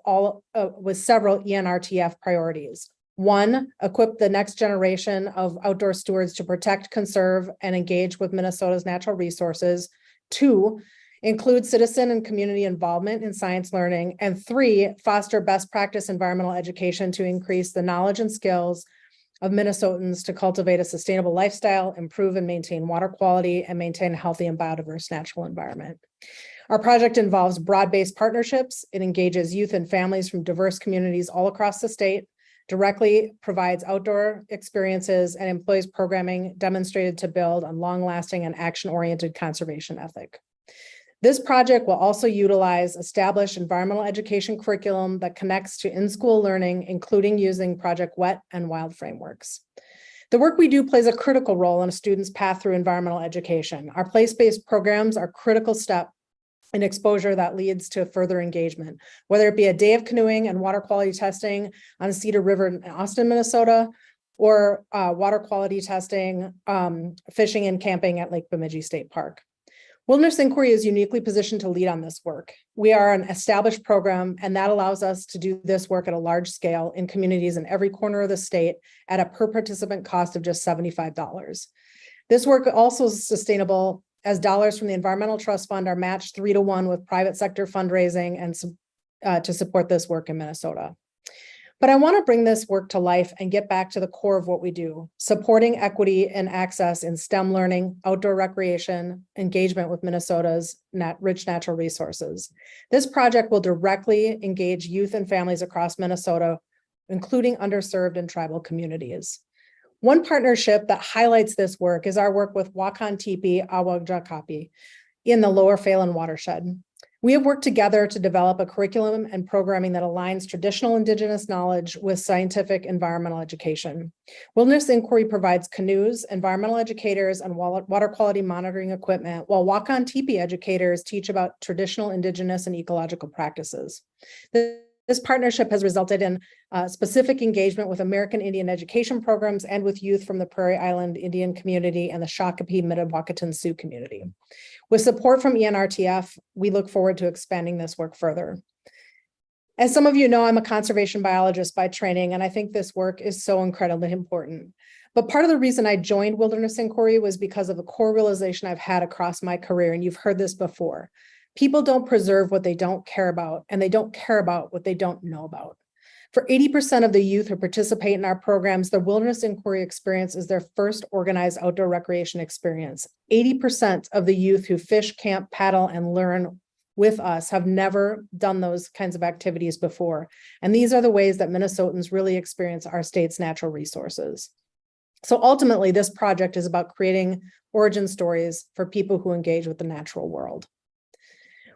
several ENRTF priorities. One, equip the next generation of outdoor stewards to protect, conserve, and engage with Minnesota's natural resources. Two, include citizen and community involvement in science learning. And three, foster best practice environmental education to increase the knowledge and skills of Minnesotans to cultivate a sustainable lifestyle, improve and maintain water quality, and maintain a healthy and biodiverse natural environment. Our project involves broad-based partnerships. It engages youth and families from diverse communities all across the state, directly provides outdoor experiences, and employs programming demonstrated to build on long-lasting and action-oriented conservation ethic. This project will also utilize established environmental education curriculum that connects to in-school learning, including using Project Wet and Wild frameworks. The work we do plays a critical role in a student's path through environmental education. Our place-based programs are a critical step in exposure that leads to further engagement, whether it be a day of canoeing and water quality testing on Cedar River in Austin, Minnesota, or water quality testing, fishing and camping at Lake Bemidji State Park. Wilderness Inquiry is uniquely positioned to lead on this work. We are an established program, and that allows us to do this work at a large scale in communities in every corner of the state at a per participant cost of just $75. This work also is sustainable as dollars from the Environmental Trust Fund are matched 3-to-1 with private sector fundraising and to support this work in Minnesota. But I want to bring this work to life and get back to the core of what we do, supporting equity and access in STEM learning, outdoor recreation, engagement with Minnesota's rich natural resources. This project will directly engage youth and families across Minnesota, including underserved and tribal communities. One partnership that highlights this work is our work with Wakan Tipi Awagakapi in the Lower Phelan watershed. We have worked together to develop a curriculum and programming that aligns traditional Indigenous knowledge with scientific environmental education. Wilderness Inquiry provides canoes, environmental educators, and water quality monitoring equipment, while Wakan Tipi educators teach about traditional Indigenous and ecological practices. This partnership has resulted in specific engagement with American Indian education programs and with youth from the Prairie Island Indian community and the Shakopee Mdewakanton Sioux community. With support from ENRTF, we look forward to expanding this work further. As some of you know, I'm a conservation biologist by training, and I think this work is so incredibly important. But part of the reason I joined Wilderness Inquiry was because of the core realization I've had across my career, and you've heard this before. People don't preserve what they don't care about, and they don't care about what they don't know about. For 80% of the youth who participate in our programs, the Wilderness Inquiry experience is their first organized outdoor recreation experience. 80% of the youth who fish, camp, paddle, and learn with us have never done those kinds of activities before. And these are the ways that Minnesotans really experience our state's natural resources. So ultimately, this project is about creating origin stories for people who engage with the natural world.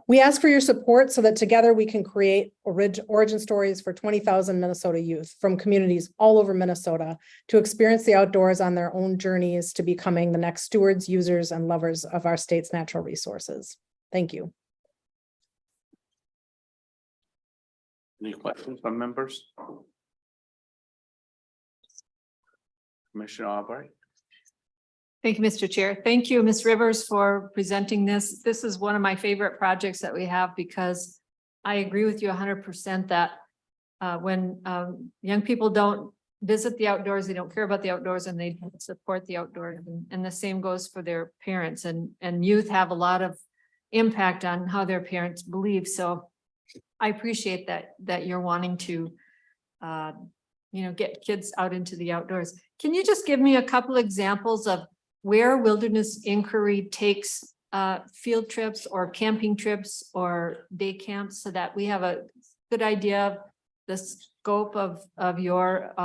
We ask for your support so that together we can create origin stories for 20,000 Minnesota youth from communities all over Minnesota to experience the outdoors on their own journeys to becoming the next stewards, users, and lovers of our state's natural resources. Thank you. Any questions from members? Commissioner Albright. Thank you, Mr. Chair. Thank you, Ms. Rivers, for presenting this. This is one of my favorite projects that we have because I agree with you 100% that when young people don't visit the outdoors, they don't care about the outdoors, and they don't support the outdoors. And the same goes for their parents, and youth have a lot of impact on how their parents believe. So I appreciate that you're wanting to get kids out into the outdoors. Can you just give me a couple examples of where Wilderness Inquiry takes field trips or camping trips or day camps so that we have a good idea of the scope of your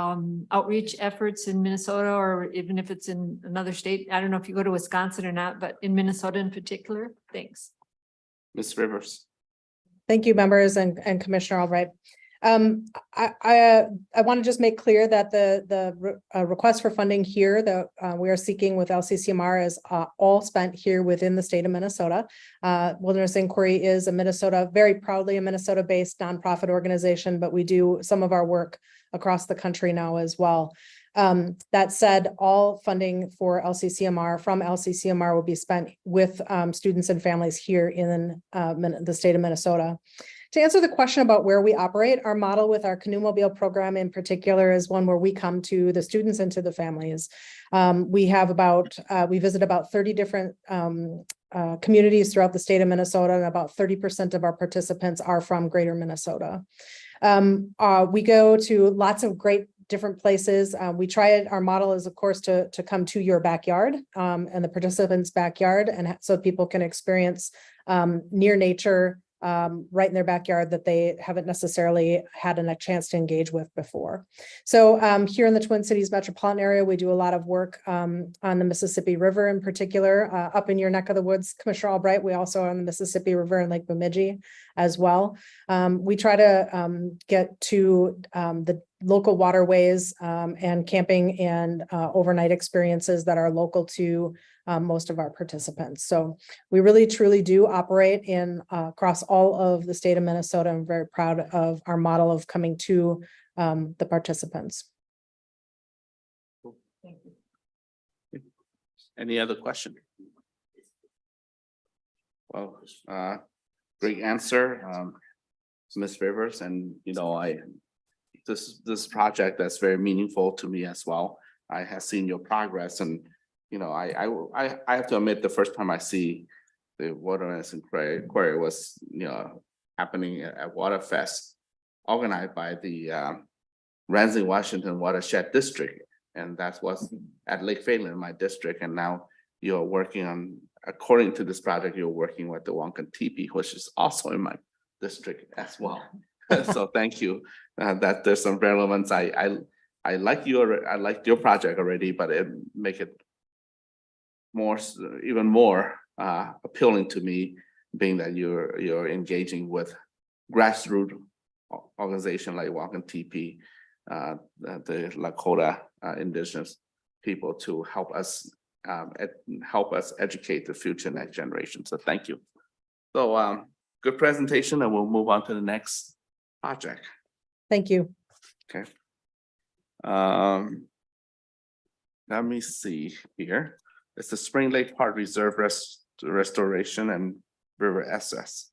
outreach efforts in Minnesota, or even if it's in another state? I don't know if you go to Wisconsin or not, but in Minnesota in particular. Thanks. Ms. Rivers. Thank you, members and Commissioner Albright. I want to just make clear that the request for funding here that we are seeking with LCCMR is all spent here within the state of Minnesota. Wilderness Inquiry is very proudly a Minnesota-based nonprofit organization, but we do some of our work across the country now as well. That said, all funding for from LCCMR will be spent with students and families here in the state of Minnesota. To answer the question about where we operate, our model with our Canoe-mobile program in particular is one where we come to the students and to the families. We visit about 30 different communities throughout the state of Minnesota, and about 30% of our participants are from greater Minnesota. We go to lots of great different places. Our model is, of course, to come to your backyard and the participants' backyard, and so people can experience near nature right in their backyard that they haven't necessarily had a chance to engage with before. So here in the Twin Cities metropolitan area, we do a lot of work on the Mississippi River in particular. Up in your neck of the woods, Commissioner Albright, we also are on the Mississippi River and Lake Bemidji as well. We try to get to the local waterways and camping and overnight experiences that are local to most of our participants. So we really truly do operate across all of the state of Minnesota. I'm very proud of our model of coming to the participants. Thank you. Any other question? Well, great answer, Ms. Rivers, and this project that's very meaningful to me as well. I have seen your progress, and I have to admit, the first time I see the Wilderness Inquiry was happening at Waterfest, organized by the Ramsey Washington Watershed District, and that was at Lake Phelan, my district. And now you're working on, according to this project, you're working with the Wankan-Teepee, which is also in my district as well. So thank you. That there's some relevance. I like your project already, but it make it even more appealing to me, being that you're engaging with grassroots organization like Wankan-Teepee, the Lakota indigenous people, to help us educate the future next generation. So thank you. So good presentation, and we'll move on to the next project. Thank you. Okay. Let me see here. It's the Spring Lake Park Reserve Restoration and River SS.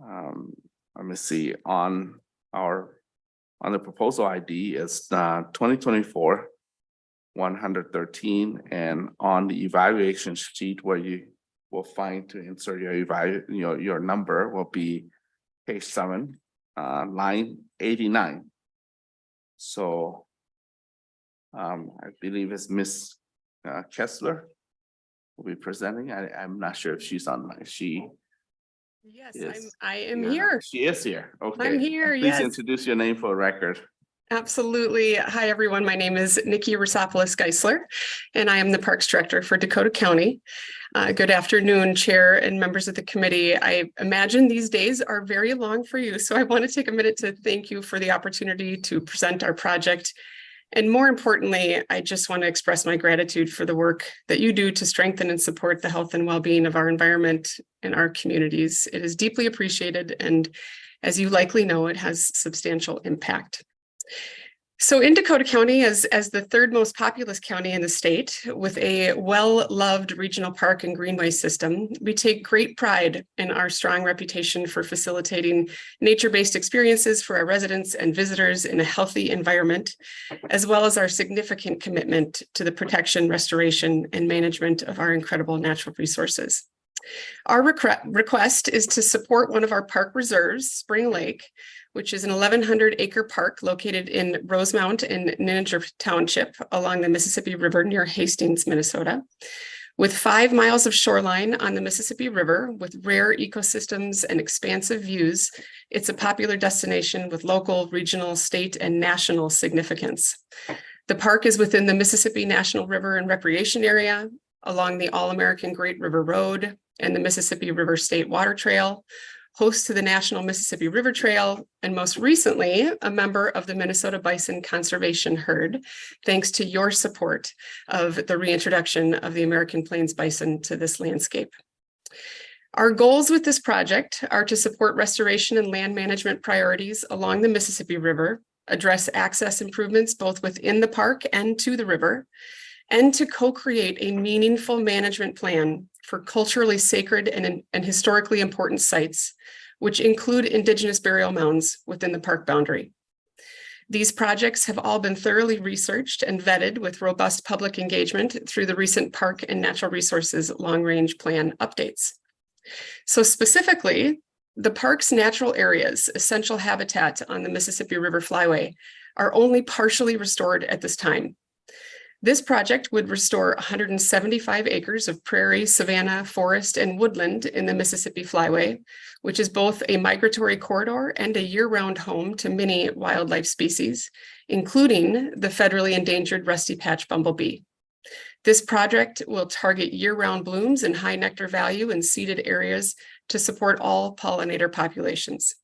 Let me see, on the proposal ID is 2024-113, and on the evaluation sheet where you will find to insert your number will be page 7, line 89. So I believe it's Miss Kessler will be presenting. I'm not sure if she's online. Yes, Yes. I am here. She is here. Okay. I'm here, Please yes. introduce your name for a record. Absolutely. Hi, everyone. My name is Nikki Rosopoulos Geisler, and I am the Parks Director for Dakota County. Good afternoon, Chair and members of the committee. I imagine these days are very long for you, so I want to take a minute to thank you for the opportunity to present our project. And more importantly, I just want to express my gratitude for the work that you do to strengthen and support the health and well-being of our environment and our communities. It is deeply appreciated, and as you likely know, it has substantial impact. So in Dakota County, as the third most populous county in the state, with a well-loved regional park and greenway system, we take great pride in our strong reputation for facilitating nature-based experiences for our residents and visitors in a healthy environment, as well as our significant commitment to the protection, restoration, and management of our incredible natural resources. Our request is to support one of our park reserves, Spring Lake, which is an 1,100 acre park located in Rosemount in Ninninger Township along the Mississippi River near Hastings, Minnesota. With 5 miles of shoreline on the Mississippi River with rare ecosystems and expansive views, it's a popular destination with local, regional, state, and national significance. The park is within the Mississippi National River and Recreation Area, along the All-American Great River Road and the Mississippi River State Water Trail, host to the National Mississippi River Trail, and most recently, a member of the Minnesota Bison Conservation Herd, thanks to your support of the reintroduction of the American Plains bison to this landscape. Our goals with this project are to support restoration and land management priorities along the Mississippi River, address access improvements both within the park and to the river, and to co-create a meaningful management plan for culturally sacred and historically important sites, which include Indigenous burial mounds within the park boundary. These projects have all been thoroughly researched and vetted with robust public engagement through the recent Park and Natural Resources Long-Range Plan updates. So specifically, the park's natural areas, essential habitat on the Mississippi River Flyway, are only partially restored at this time. This project would restore 175 acres of prairie, savanna, forest, and woodland in the Mississippi Flyway, which is both a migratory corridor and a year-round home to many wildlife species, including the federally endangered rusty patch bumblebee. This project will target year-round blooms and high nectar value in seeded areas to support all pollinator populations.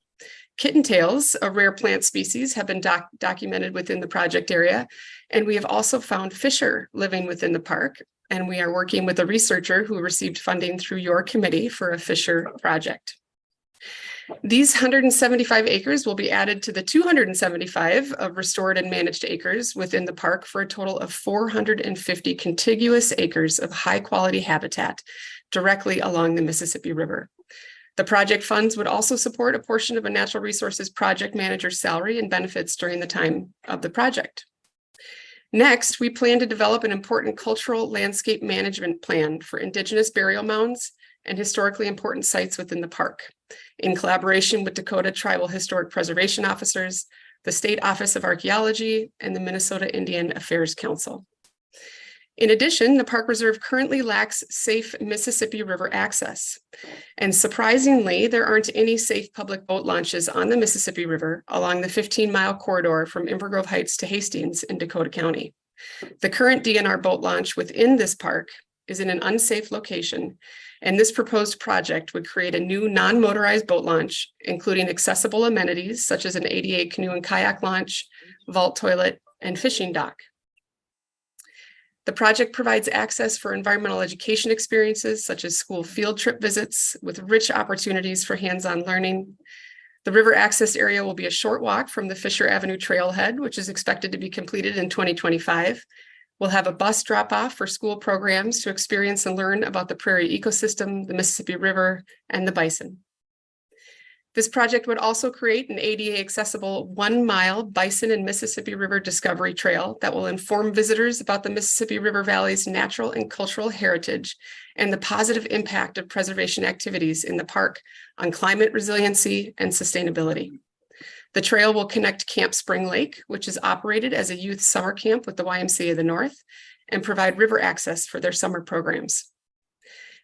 Kittentails, a rare plant species, have been documented within the project area, and we have also found fisher living within the park, and we are working with a researcher who received funding through your committee for a fisher project. These 175 acres will be added to the 275 of restored and managed acres within the park for a total of 450 contiguous acres of high-quality habitat directly along the Mississippi River. The project funds would also support a portion of a natural resources project manager's salary and benefits during the time of the project. Next, we plan to develop an important cultural landscape management plan for Indigenous burial mounds and historically important sites within the park, in collaboration with Dakota Tribal Historic Preservation Officers, the State Office of Archaeology, and the Minnesota Indian Affairs Council. In addition, the Park Reserve currently lacks safe Mississippi River access. And surprisingly, there aren't any safe public boat launches on the Mississippi River along the 15-mile corridor from Inver Grove Heights to Hastings in Dakota County. The current DNR boat launch within this park is in an unsafe location, and this proposed project would create a new non-motorized boat launch, including accessible amenities such as an ADA canoe and kayak launch, vault toilet, and fishing dock. The project provides access for environmental education experiences such as school field trip visits with rich opportunities for hands-on learning. The river access area will be a short walk from the Fisher Avenue Trailhead, which is expected to be completed in 2025. We'll have a bus drop-off for school programs to experience and learn about the prairie ecosystem, the Mississippi River, and the bison. This project would also create an ADA accessible 1-mile bison and Mississippi River Discovery Trail that will inform visitors about the Mississippi River Valley's natural and cultural heritage and the positive impact of preservation activities in the park on climate resiliency and sustainability. The trail will connect Camp Spring Lake, which is operated as a youth summer camp with the YMCA of the North, and provide river access for their summer programs.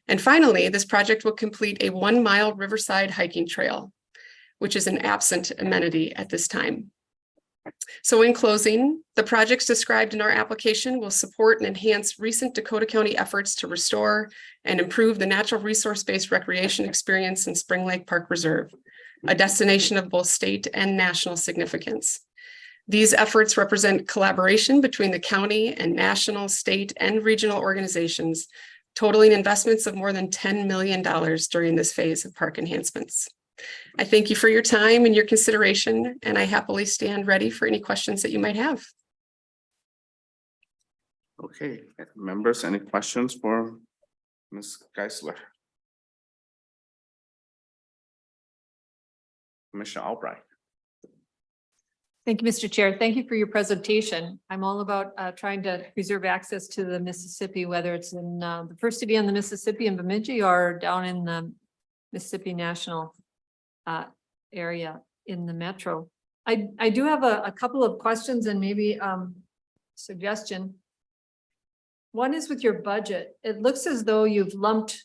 And finally, this project will complete a 1-mile riverside hiking trail, which is an absent amenity at this time. So in closing, the projects described in our application will support and enhance recent Dakota County efforts to restore and improve the natural resource-based recreation experience in Spring Lake Park Reserve, a destination of both state and national significance. These efforts represent collaboration between the county and national, state, and regional organizations, totaling investments of more than $10 million during this phase of park enhancements. I thank you for your time and your consideration, and I happily stand ready for any questions that you might have. Okay, members, any questions for Ms. Geisler? Commissioner Albright. Thank you, Mr. Chair. Thank you for your presentation. I'm all about trying to preserve access to the Mississippi, whether it's in the first city on the Mississippi in Bemidji or down in the Mississippi National area in the metro. I do have a couple of questions and maybe suggestion. One is with your budget. It looks as though you've lumped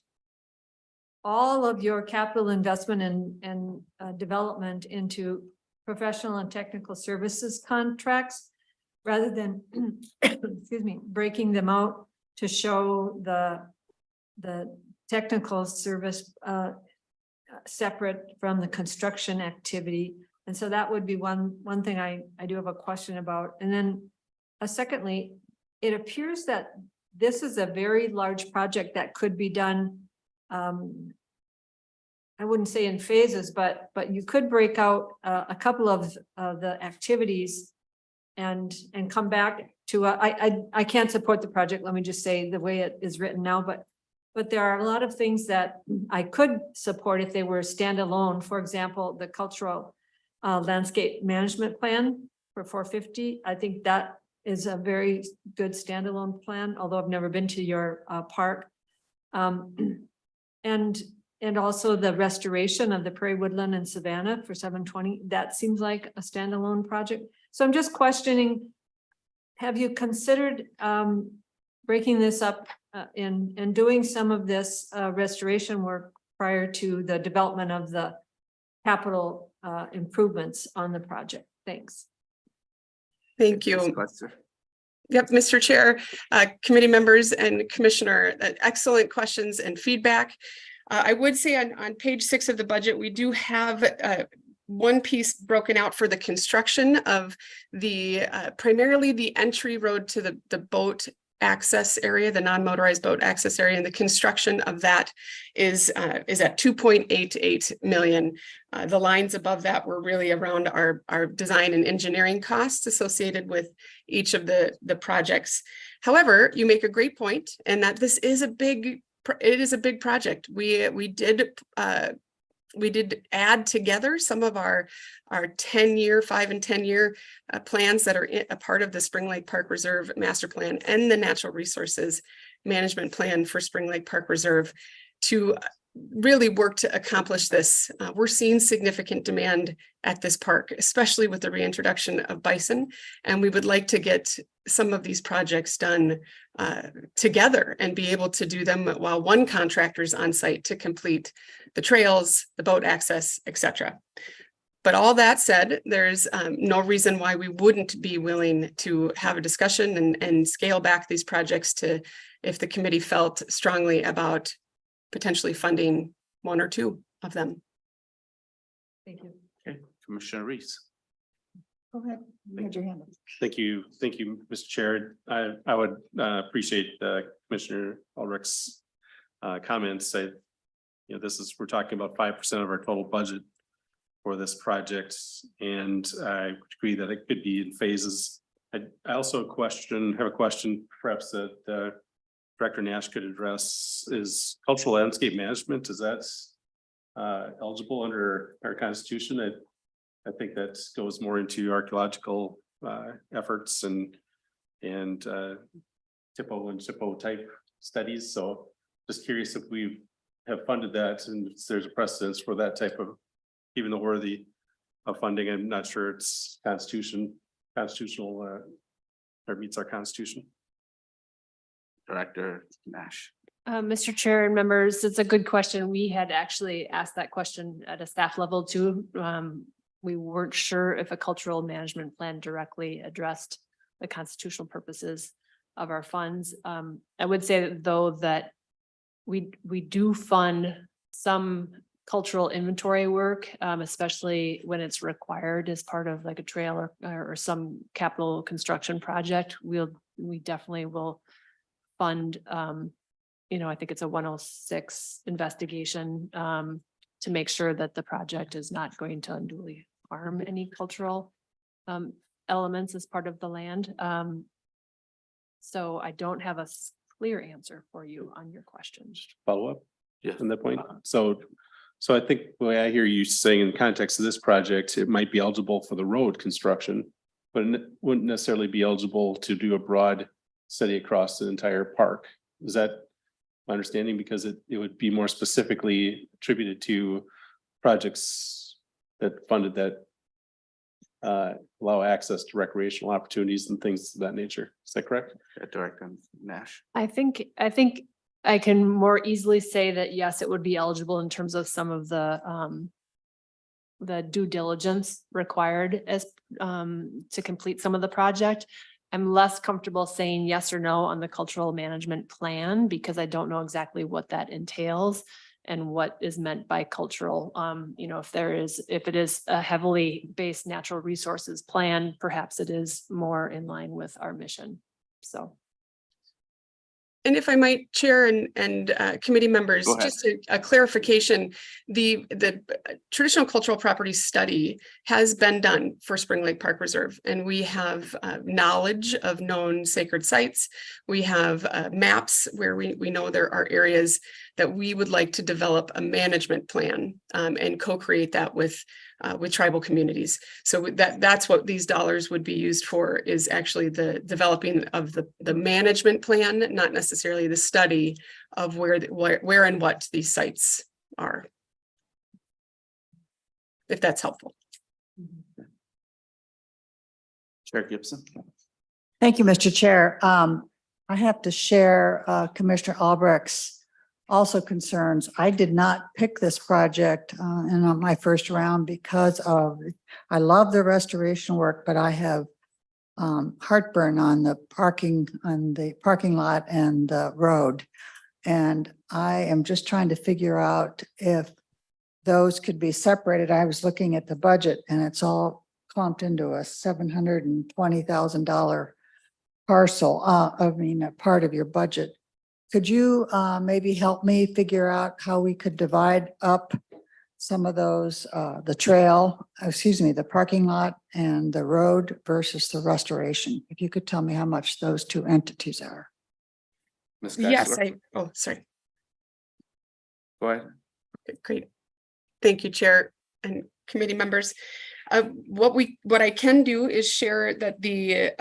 all of your capital investment and development into professional and technical services contracts rather than, excuse me, breaking them out to show the technical service separate from the construction activity. And so that would be one thing I do have a question about. And then secondly, it appears that this is a very large project that could be done I wouldn't say in phases, but you could break out a couple of the activities and come back to I can't support the project. Let me just say the way it is written now, but there are a lot of things that I could support if they were standalone. For example, the cultural landscape management plan for 450. I think that is a very good standalone plan, although I've never been to your park. And also the restoration of the prairie woodland and savanna for 720. That seems like a standalone project. So I'm just questioning, have you considered breaking this up and doing some of this restoration work prior to the development of the capital improvements on the project? Thanks. Thank you. Yep, Mr. Chair, committee members and Commissioner, excellent questions and feedback. I would say on page 6 of the budget, we do have one piece broken out for the construction of the primarily the entry road to the boat access area, the non-motorized boat access area, and the construction of that is at 2.88 million. The lines above that were really around our design and engineering costs associated with each of the projects. However, you make a great point, and that this is a big project. We did add together some of our 10-year, 5 and 10-year plans that are a part of the Spring Lake Park Reserve Master Plan and the Natural Resources Management Plan for Spring Lake Park Reserve to really work to accomplish this. We're seeing significant demand at this park, especially with the reintroduction of bison, and we would like to get some of these projects done together and be able to do them while one contractor is on site to complete the trails, the boat access, etc. But all that said, there's no reason why we wouldn't be willing to have a discussion and scale back these projects to, if the committee felt strongly about potentially funding 1 or 2 of them. Thank you. Okay, Commissioner Reese. Go ahead. You had your hand up. Thank you, Mr. Chair. I would appreciate Commissioner Ulrich's comments. We're talking about 5% of our total budget for this project, and I agree that it could be in phases. I also have a question perhaps that Director Nash could address. Is cultural landscape management, is that eligible under our Constitution? I think that goes more into archaeological efforts and TIPO type studies. So just curious if we have funded that and if there's a precedence for that type of, even though worthy of funding. I'm not sure it's constitutional or meets our Constitution. Director Nash. Mr. Chair and members, it's a good question. We had actually asked that question at a staff level too. We weren't sure if a cultural management plan directly addressed the constitutional purposes of our funds. I would say though that we do fund some cultural inventory work, especially when it's required as part of like a trail or some capital construction project. We definitely will fund, I think it's a 106 investigation to make sure that the project is not going to unduly harm any cultural elements as part of the land. So I don't have a clear answer for you on your questions. Follow up? Yeah. On that point. So I think the way I hear you saying in the context of this project, it might be eligible for the road construction, but it wouldn't necessarily be eligible to do a broad study across the entire park. Is that my understanding? Because it would be more specifically attributed to projects that funded that allow access to recreational opportunities and things of that nature. Is that correct? Director Nash. I think I can more easily say that, yes, it would be eligible in terms of some of the due diligence required as to complete some of the project. I'm less comfortable saying yes or no on the cultural management plan because I don't know exactly what that entails and what is meant by cultural. You know, if it is a heavily based natural resources plan, perhaps it is more in line with our mission. So. And if I might, Chair and committee members, Go ahead. just a clarification, the traditional cultural property study has been done for Spring Lake Park Reserve, and we have knowledge of known sacred sites. We have maps where we know there are areas that we would like to develop a management plan and co-create that with tribal communities. So that's what these dollars would be used for, is actually the developing of the management plan, not necessarily the study of where and what these sites are. If that's helpful. Chair Gibson. Thank you, Mr. Chair. I have to share Commissioner Albrecht's also concerns. I did not pick this project in my first round because I love the restoration work, but I have heartburn on the parking lot and the road. And I am just trying to figure out if those could be separated. I was looking at the budget and it's all clumped into a $720,000 parcel. A part of your budget. Could you maybe help me figure out how we could divide up some of those, the parking lot and the road versus the restoration? If you could tell me how much those two entities are. Ms. Yes, Geisler. sorry. Go ahead. Great. Thank you, Chair and committee members. What I can do is share that the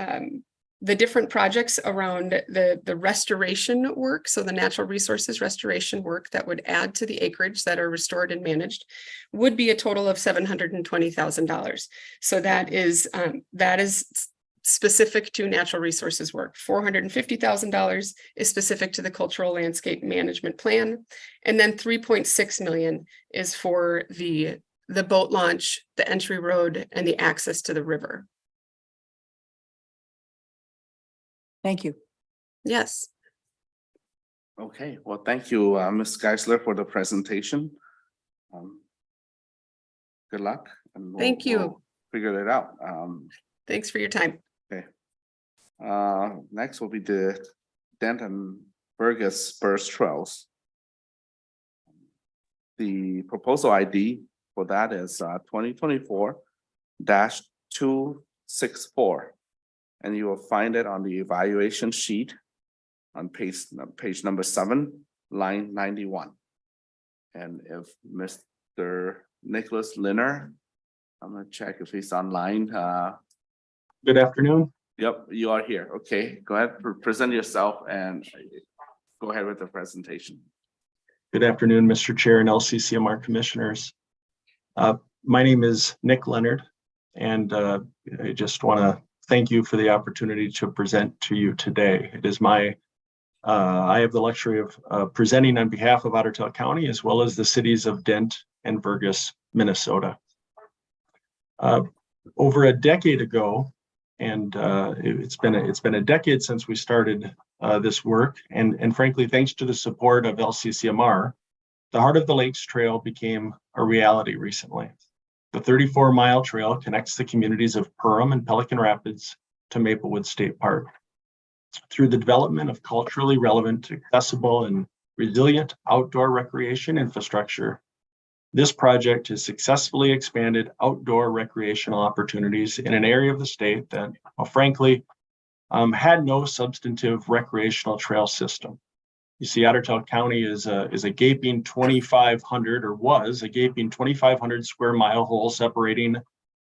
different projects around the restoration work, so the natural resources restoration work that would add to the acreage that are restored and managed, would be a total of $720,000. So that is specific to natural resources work. $450,000 is specific to the cultural landscape management plan, and then $3.6 million is for the boat launch, the entry road, and the access to the river. Thank you. Yes. Okay, well, thank you, Ms. Geisler, for the presentation. Good luck. And Thank you. we'll figure it out. Thanks for your time. Okay. Next will be the Denton Burgess Spurs Trails. The proposal ID for that is 2024-264. And you will find it on the evaluation sheet on page number 7, line 91. And if Mr. Nicholas Linner, I'm gonna check if he's online. Good afternoon. Yep, you are here. Okay, go ahead, present yourself and go ahead with the presentation. Good afternoon, Mr. Chair and LCCMR commissioners. My name is Nick Leonard, and I just want to thank you for the opportunity to present to you today. It is I have the luxury of presenting on behalf of Otter Tail County, as well as the cities of Dent and Burgess, Minnesota. Over a decade ago, and it's been a decade since we started this work, and frankly, thanks to the support of LCCMR, the Heart of the Lakes Trail became a reality recently. The 34-mile trail connects the communities of Perham and Pelican Rapids to Maplewood State Park. Through the development of culturally relevant, accessible, and resilient outdoor recreation infrastructure, This project has successfully expanded outdoor recreational opportunities in an area of the state that, well, frankly, had no substantive recreational trail system. You see, Otter Tail County is a gaping 2,500 or was a gaping 2,500 square mile hole separating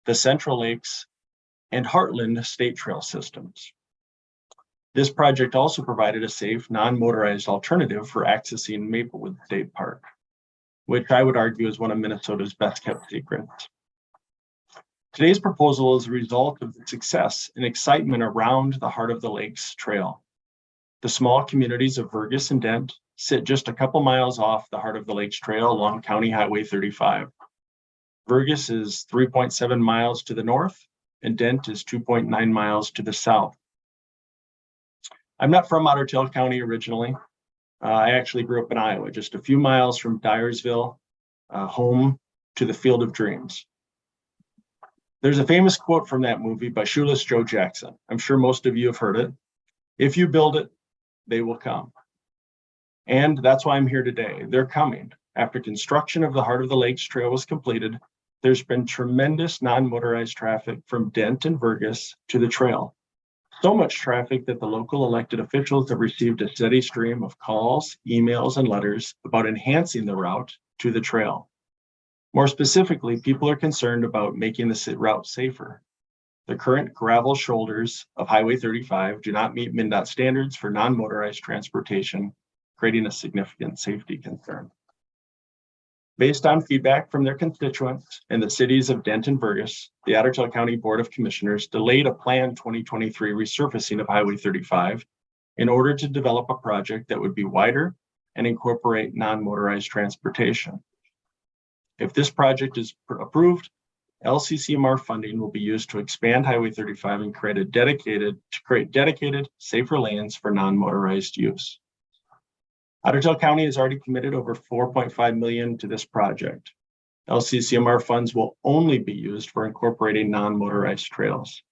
the Central Lakes and Heartland state trail systems. This project also provided a safe, non-motorized alternative for accessing Maplewood State Park, which I would argue is one of Minnesota's best kept secrets. Today's proposal is a result of the success and excitement around the Heart of the Lakes Trail. The small communities of Vergas and Dent sit just a couple miles off the Heart of the Lakes Trail along County Highway 35. Vergas is 3.7 miles to the north, and Dent is 2.9 miles to the south. I'm not from Otter Tail County originally. I actually grew up in Iowa, just a few miles from Dyersville, home to the Field of Dreams. There's a famous quote from that movie by Shoeless Joe Jackson. I'm sure most of you have heard it. If you build it, they will come. And that's why I'm here today. They're coming. After construction of the Heart of the Lakes Trail was completed, there's been tremendous non-motorized traffic from Dent and Vergas to the trail. So much traffic that the local elected officials have received a steady stream of calls, emails, and letters about enhancing the route to the trail. More specifically, people are concerned about making the route safer. The current gravel shoulders of Highway 35 do not meet MnDOT standards for non-motorized transportation, creating a significant safety concern. Based on feedback from their constituents and the cities of Dent and Vergas, the Otter Tail County Board of Commissioners delayed a planned 2023 resurfacing of Highway 35 in order to develop a project that would be wider and incorporate non-motorized transportation. If this project is approved, LCCMR funding will be used to expand Highway 35 and create dedicated, safer lanes for non-motorized use. Otter Tail County has already committed over $4.5 million to this project. LCCMR funds will only be used for incorporating non-motorized trails.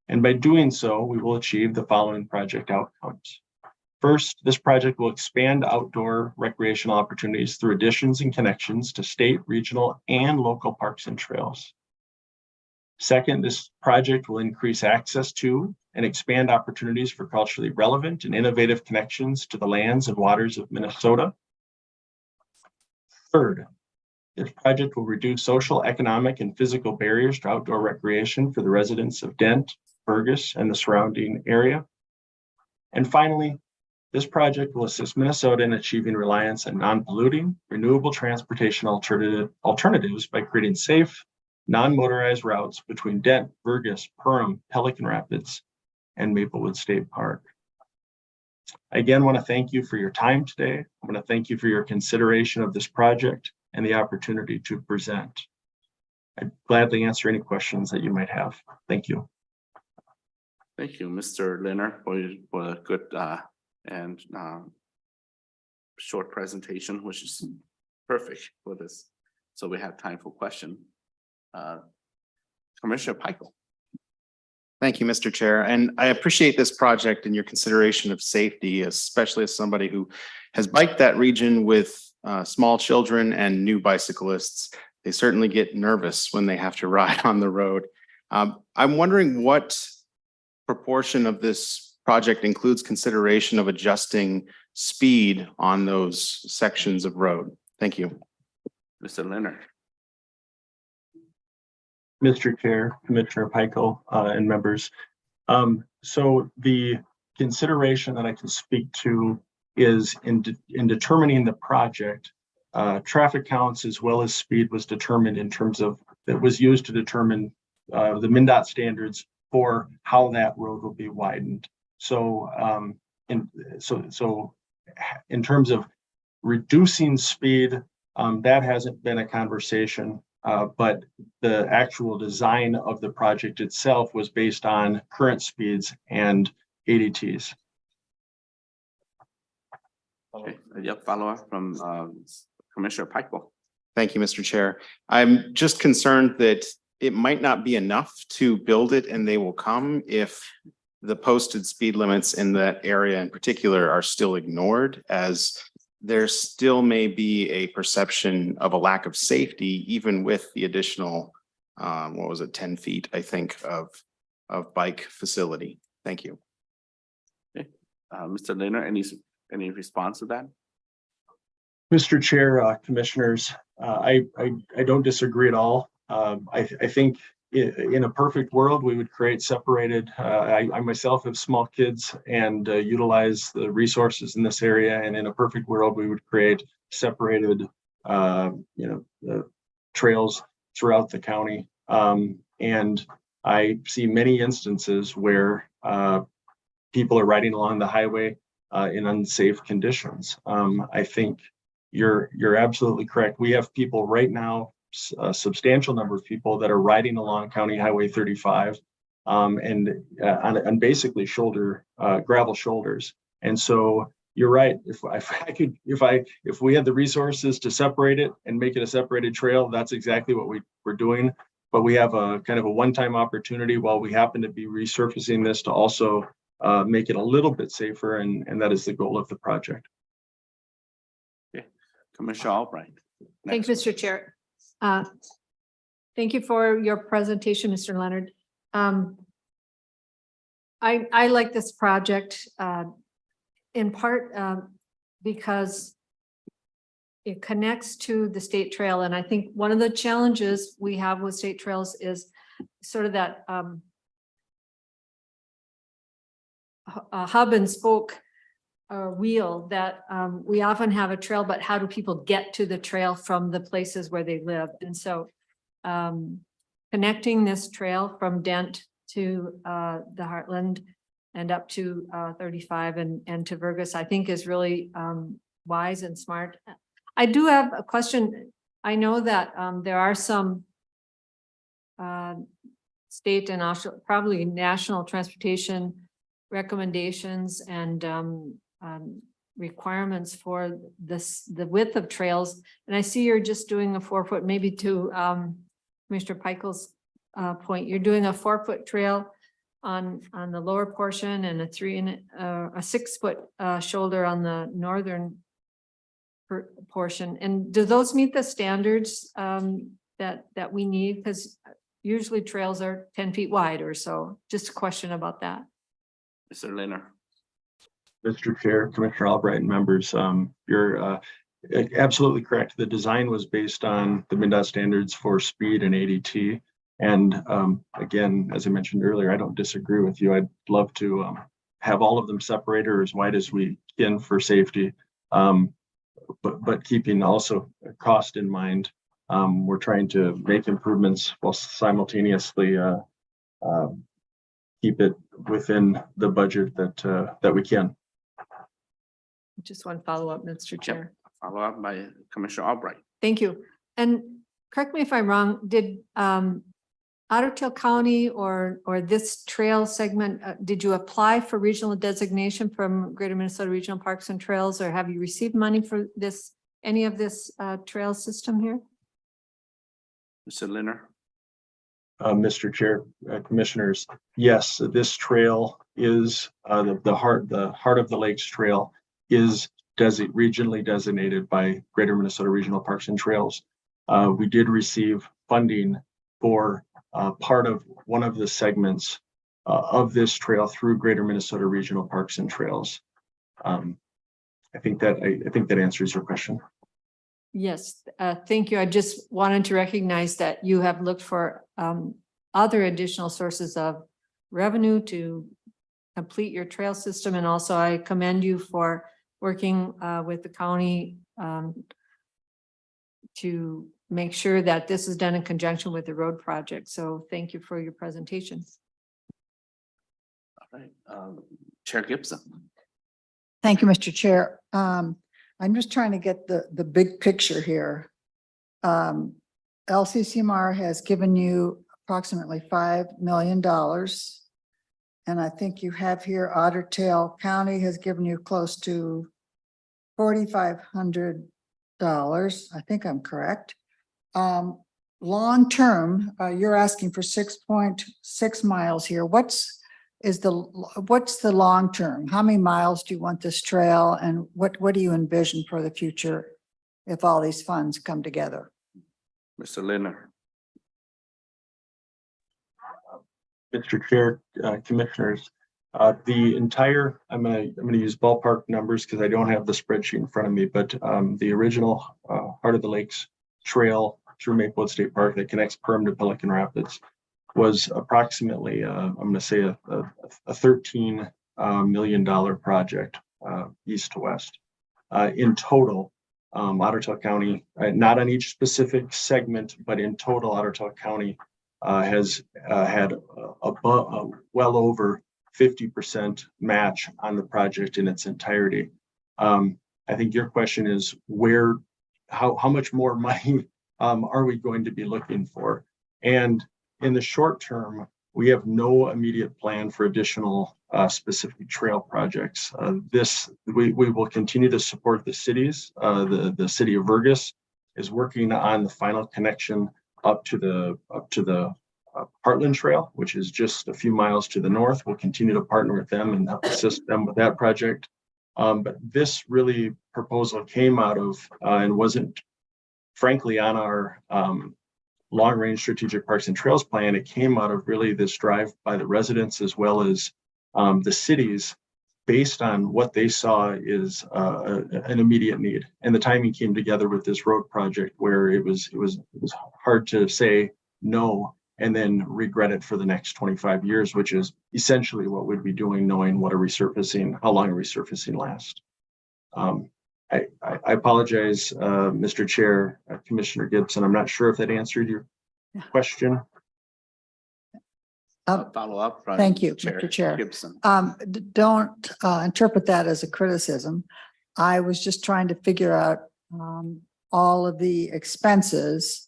And by doing so, we will achieve the following project outcomes. First, this project will expand outdoor recreational opportunities through additions and connections to state, regional, and local parks and trails. Second, this project will increase access to and expand opportunities for culturally relevant and innovative connections to the lands and waters of Minnesota. Third, this project will reduce social, economic, and physical barriers to outdoor recreation for the residents of Dent, Vergas, and the surrounding area. And finally, this project will assist Minnesota in achieving reliance on non-polluting, renewable transportation alternatives by creating safe, non-motorized routes between Dent, Vergas, Perham, Pelican Rapids, and Maplewood State Park. I again want to thank you for your time today. I want to thank you for your consideration of this project and the opportunity to present. I'd gladly answer any questions that you might have. Thank you. Thank you, Mr. Leonard, for a good and short presentation, which is perfect for this. So we have time for question. Commissioner Peichel. Thank you, Mr. Chair. And I appreciate this project and your consideration of safety, especially as somebody who has biked that region with small children and new bicyclists. They certainly get nervous when they have to ride on the road. I'm wondering what proportion of this project includes consideration of adjusting speed on those sections of road. Thank you. Mr. Leonard. Mr. Chair, Commissioner Peichel, and members. So the consideration that I can speak to is in determining the project, traffic counts as well as speed was determined in terms of, that was used to determine the MnDOT standards for how that road will be widened. So in terms of reducing speed, that hasn't been a conversation, but the actual design of the project itself was based on current speeds and ADTs. Okay, follow up from Commissioner Peichel. Thank you, Mr. Chair. I'm just concerned that it might not be enough to build it and they will come if the posted speed limits in that area in particular are still ignored, as there still may be a perception of a lack of safety, even with the additional, what was it, 10 feet, I think, of bike facility. Thank you. Mr. Lehner, any response to that? Mr. Chair, Commissioners, I don't disagree at all. I think in a perfect world, we would create separated, I myself have small kids and utilize the resources in this area. And in a perfect world, we would create separated, trails throughout the county. And I see many instances where people are riding along the highway in unsafe conditions. I think you're absolutely correct. We have people right now, a substantial number of people that are riding along County Highway 35 and on basically gravel shoulders. And so you're right. If we had the resources to separate it and make it a separated trail, that's exactly what we're doing. But we have a kind of a one-time opportunity while we happen to be resurfacing this to also make it a little bit safer, and that is the goal of the project. Okay, Commissioner Albright. Thanks, Mr. Chair. Thank you for your presentation, Mr. Leonard. I like this project in part because it connects to the state trail. And I think one of the challenges we have with state trails is sort of that hub and spoke wheel that we often have a trail, but how do people get to the trail from the places where they live? And so connecting this trail from Dent to the Heartland and up to 35 and to Vergas, I think is really wise and smart. I do have a question. I know that there are some state and also probably national transportation recommendations and requirements for the width of trails. And I see you're just doing a 4-foot, maybe to Mr. Pikel's point, you're doing a 4-foot trail on the lower portion and a 6-foot shoulder on the northern portion. And do those meet the standards that we need? Because usually trails are 10 feet wide or so. Just a question about that. Mr. Lehner. Mr. Chair, Commissioner Albright, and members, you're absolutely correct. The design was based on the MnDOT standards for speed and ADT. And again, as I mentioned earlier, I don't disagree with you. I'd love to have all of them separated or as wide as we can for safety. But keeping also cost in mind, we're trying to make improvements while simultaneously keep it within the budget that we can. Just one follow-up, Mr. Chair. Follow up by Commissioner Albright. Thank you. And correct me if I'm wrong, did Otter Tail County or this trail segment, did you apply for regional designation from Greater Minnesota Regional Parks and Trails, or have you received money for any of this trail system here? Mr. Lehner. Mr. Chair, Commissioners, yes, this trail is the heart of the Lakes Trail is regionally designated by Greater Minnesota Regional Parks and Trails. We did receive funding for part of one of the segments of this trail through Greater Minnesota Regional Parks and Trails. I think that answers your question. Yes, thank you. I just wanted to recognize that you have looked for other additional sources of revenue to complete your trail system. And also I commend you for working with the county to make sure that this is done in conjunction with the road project. So thank you for your presentation. All right, Chair Gibson. Thank you, Mr. Chair. I'm just trying to get the big picture here. LCCMR has given you approximately $5 million. And I think you have here Otter Tail County has given you close to $4,500. I think I'm correct. Long term, you're asking for 6.6 miles here. What's what's the long term? How many miles do you want this trail and what do you envision for the future if all these funds come together? Mr. Leonard. Mr. Chair, Commissioners, the entire, I'm gonna use ballpark numbers because I don't have the spreadsheet in front of me, but the original Heart of the Lakes Trail through Maplewood State Park that connects Perham to Pelican Rapids was approximately, I'm gonna say a $13 million project, east to west. In total, Otter Tail County, not on each specific segment, but in total, Otter Tail County has had well over 50% match on the project in its entirety. I think your question is how much more money are we going to be looking for? And in the short term, we have no immediate plan for additional specific trail projects. We will continue to support the cities. The city of Vergas is working on the final connection up to the Heartland Trail, which is just a few miles to the north. We'll continue to partner with them and help assist them with that project. But this really proposal came out of and wasn't frankly on our long-range strategic parks and trails plan. It came out of really this drive by the residents as well as the cities based on what they saw is an immediate need. And the timing came together with this road project where it was hard to say no and then regret it for the next 25 years, which is essentially what we'd be doing, knowing what a resurfacing, how long a resurfacing lasts. I apologize, Mr. Chair, Commissioner Gibson. I'm not sure if that answered your question. Follow up. Thank you, Mr. Chair. Gibson. Don't interpret that as a criticism. I was just trying to figure out all of the expenses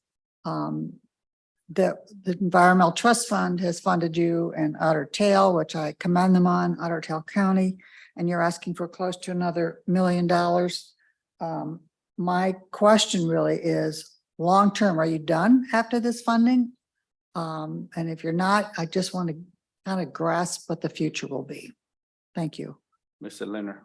that the Environmental Trust Fund has funded you and Otter Tail, which I commend them on, Otter Tail County, and you're asking for close to another $1 million. My question really is, long-term, are you done after this funding? And if you're not, I just want to kind of grasp what the future will be. Thank you. Mr. Leonard.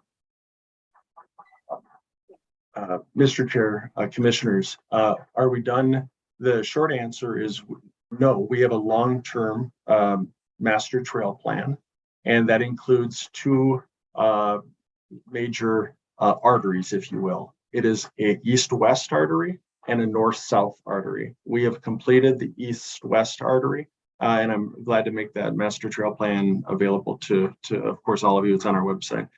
Mr. Chair, Commissioners, are we done? The short answer is no. We have a long-term master trail plan, and that includes two major arteries, if you will. It is an east-west artery and a north-south artery. We have completed the east-west artery, and I'm glad to make that master trail plan available to of course, all of you. It's on our website.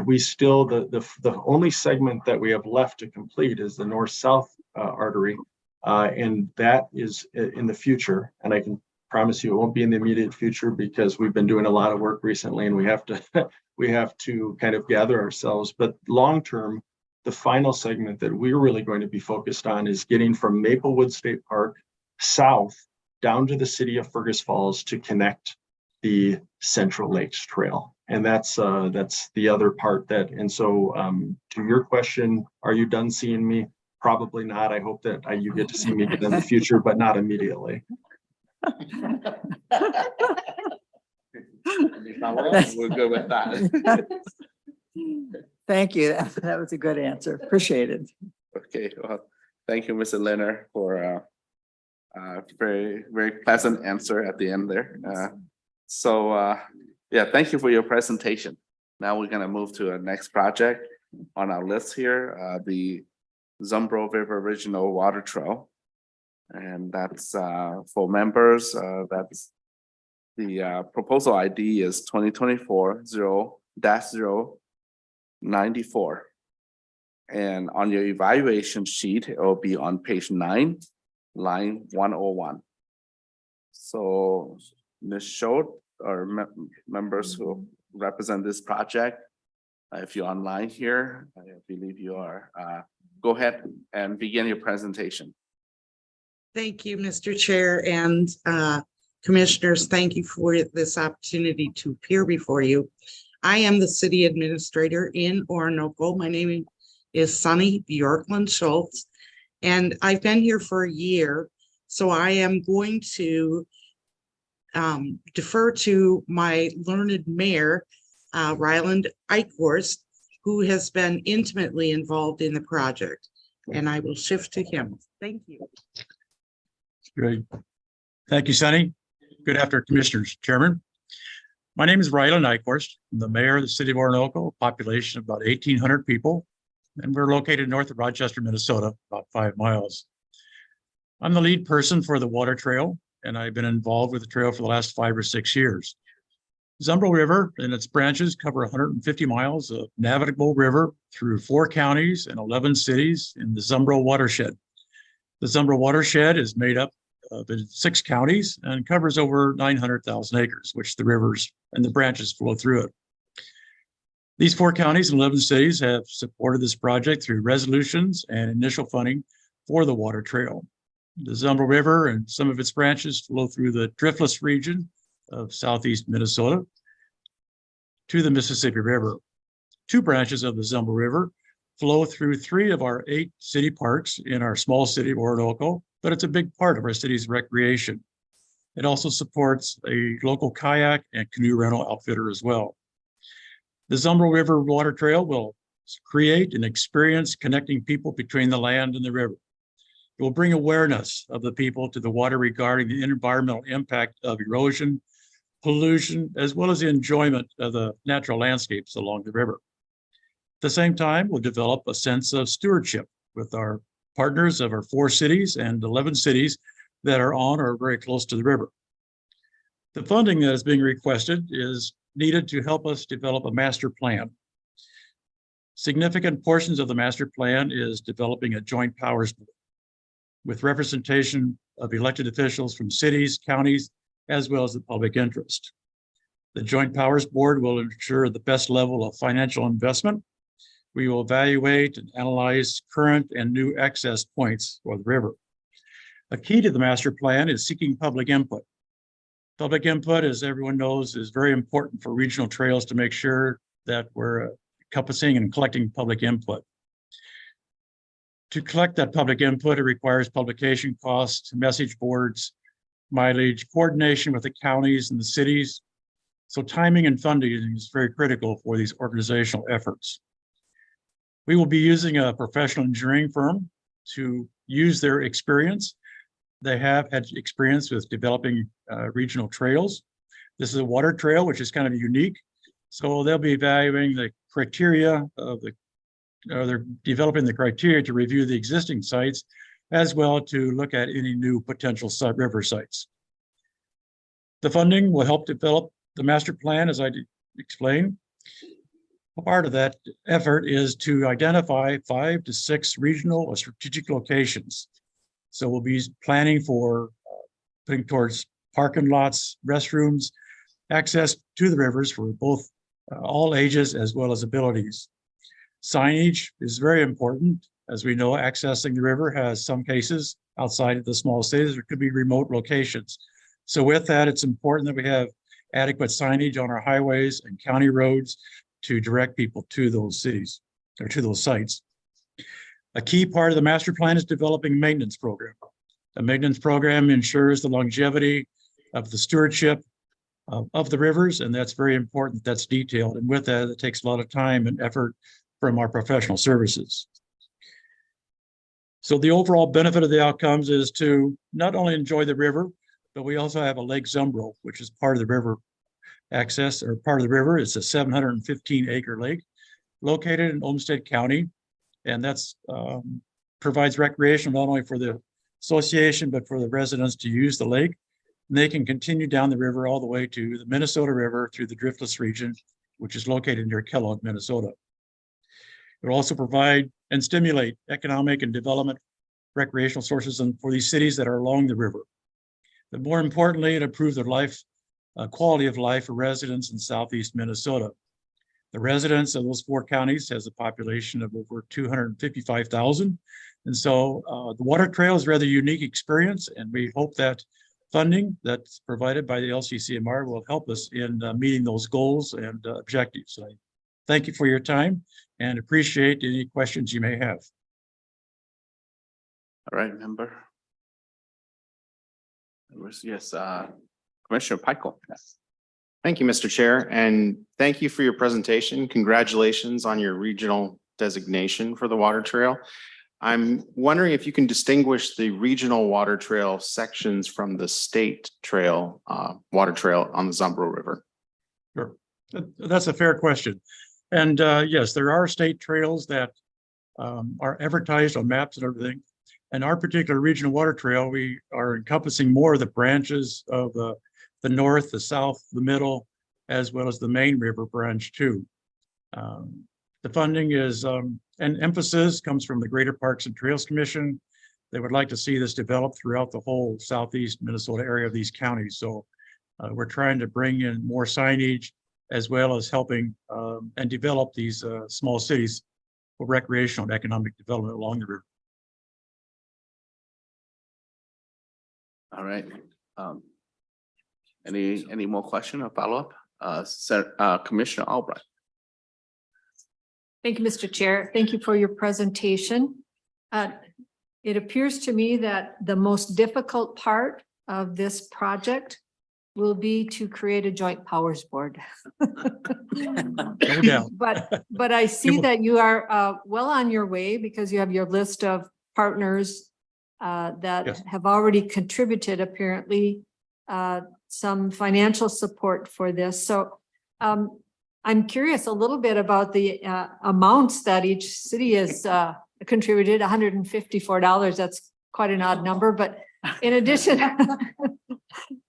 We still, the only segment that we have left to complete is the north-south artery, and that is in the future. And I can promise you it won't be in the immediate future because we've been doing a lot of work recently and we have to kind of gather ourselves. But long-term, the final segment that we're really going to be focused on is getting from Maplewood State Park south down to the city of Fergus Falls to connect the Central Lakes Trail. And that's the other part and so to your question, are you done seeing me? Probably not. I hope that you get to see me in the future, but not immediately. We're good with that. Thank you. That was a good answer. Appreciate it. Okay, well, thank you, Mr. Leonard, for very, very pleasant answer at the end there. Yeah, thank you for your presentation. Now we're gonna move to our next project on our list here, the Zumbro River Regional Water Trail. And that's for members, that's the proposal ID is 2024-0-094. And on your evaluation sheet, it will be on page 9, line 101. So Ms. Schultz or members who represent this project, if you're online here, I believe you are, go ahead and begin your presentation. Thank you, Mr. Chair and Commissioners. Thank you for this opportunity to appear before you. I am the city administrator in Orinoco. My name is Sunny Bjorklund Schultz, and I've been here for a year. So I am going to defer to my learned mayor, Ryland Eichhorst, who has been intimately involved in the project. And I will shift to him. Thank you. Great. Thank you, Sunny. Good afternoon, Commissioners, Chairman. My name is Ryland Eichhorst. I'm the mayor of the city of Orinoco, population of about 1,800 people, and we're located north of Rochester, Minnesota, about 5 miles. I'm the lead person for the water trail, and I've been involved with the trail for the last 5 or 6 years. Zumbro River and its branches cover 150 miles of navigable river through 4 counties and 11 cities in the Zumbro watershed. The Zumbro watershed is made up of 6 counties and covers over 900,000 acres, which the rivers and the branches flow through it. These 4 counties and 11 cities have supported this project through resolutions and initial funding for the water trail. The Zumbro River and some of its branches flow through the driftless region of southeast Minnesota to the Mississippi River. 2 branches of the Zumbro River flow through 3 of our 8 city parks in our small city of Orinoco, but it's a big part of our city's recreation. It also supports a local kayak and canoe rental outfitter as well. The Zumbro River Water Trail will create an experience connecting people between the land and the river. It will bring awareness of the people to the water regarding the environmental impact of erosion, pollution, as well as the enjoyment of the natural landscapes along the river. At the same time, we'll develop a sense of stewardship with our partners of our 4 cities and 11 cities that are on or very close to the river. The funding that is being requested is needed to help us develop a master plan. Significant portions of the master plan is developing a joint powers board with representation of elected officials from cities, counties, as well as the public interest. The Joint Powers Board will ensure the best level of financial investment. We will evaluate and analyze current and new access points for the river. A key to the master plan is seeking public input. Public input, as everyone knows, is very important for regional trails to make sure that we're encompassing and collecting public input. To collect that public input, it requires publication costs, message boards, mileage, coordination with the counties and the cities. So timing and funding is very critical for these organizational efforts. We will be using a professional engineering firm to use their experience. They have had experience with developing regional trails. This is a water trail, which is kind of unique. So they'll be evaluating the criteria of they're developing the criteria to review the existing sites, as well to look at any new potential river sites. The funding will help develop the master plan, as I explained. A part of that effort is to identify 5 to 6 regional or strategic locations. So we'll be planning for putting towards parking lots, restrooms, access to the rivers for both all ages as well as abilities. Signage is very important. As we know, accessing the river has some cases outside of the small cities, there could be remote locations. So with that, it's important that we have adequate signage on our highways and county roads to direct people to those cities or to those sites. A key part of the master plan is developing a maintenance program. The maintenance program ensures the longevity of the stewardship of the rivers, and that's very important. That's detailed, and with that, it takes a lot of time and effort from our professional services. So the overall benefit of the outcomes is to not only enjoy the river, but we also have a Lake Zumbro, which is part of the river access or part of the river. It's a 715-acre lake located in Olmsted County, and that's provides recreation not only for the association, but for the residents to use the lake. And they can continue down the river all the way to the Minnesota River through the driftless region, which is located near Kellogg, Minnesota. It will also provide and stimulate economic and development recreational sources for these cities that are along the river. But more importantly, it improves their life, quality of life for residents in southeast Minnesota. The residents of those 4 counties has a population of over 255,000. And so the water trail is a rather unique experience, and we hope that funding that's provided by the LCCMR will help us in meeting those goals and objectives. So I thank you for your time and appreciate any questions you may have. All right, member. Yes, Commissioner Pickel. Thank you, Mr. Chair, and thank you for your presentation. Congratulations on your regional designation for the water trail. I'm wondering if you can distinguish the regional water trail sections from the state trail, water trail on the Zumbro River. Sure. That's a fair question. And yes, there are state trails that are advertised on maps and everything. And our particular regional water trail, we are encompassing more of the branches of the north, the south, the middle, as well as the main river branch too. The funding is, an emphasis comes from the Greater Parks and Trails Commission. They would like to see this developed throughout the whole southeast Minnesota area of these counties. So we're trying to bring in more signage as well as helping and develop these small cities for recreational and economic development along the river. All right. Any more question or follow-up? Commissioner Albright. Thank you, Mr. Chair. Thank you for your presentation. It appears to me that the most difficult part of this project will be to create a joint powers board. No doubt. But I see that you are well on your way because you have your list of partners that Yes. have already contributed apparently some financial support for this. So I'm curious a little bit about the amounts that each city has contributed, $154. That's quite an odd number, but in addition,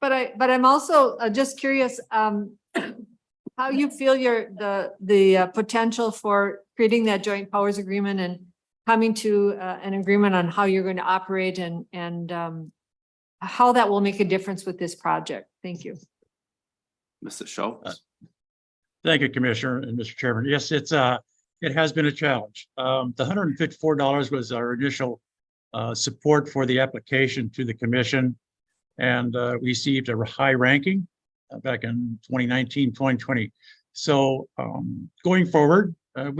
but I'm also just curious how you feel the potential for creating that joint powers agreement and coming to an agreement on how you're going to operate and how that will make a difference with this project. Thank you. Mr. Schultz. Thank you, Commissioner and Mr. Chairman. Yes, it has been a challenge. The $154 was our initial support for the application to the commission, and we received a high ranking back in 2019, 2020. So going forward, that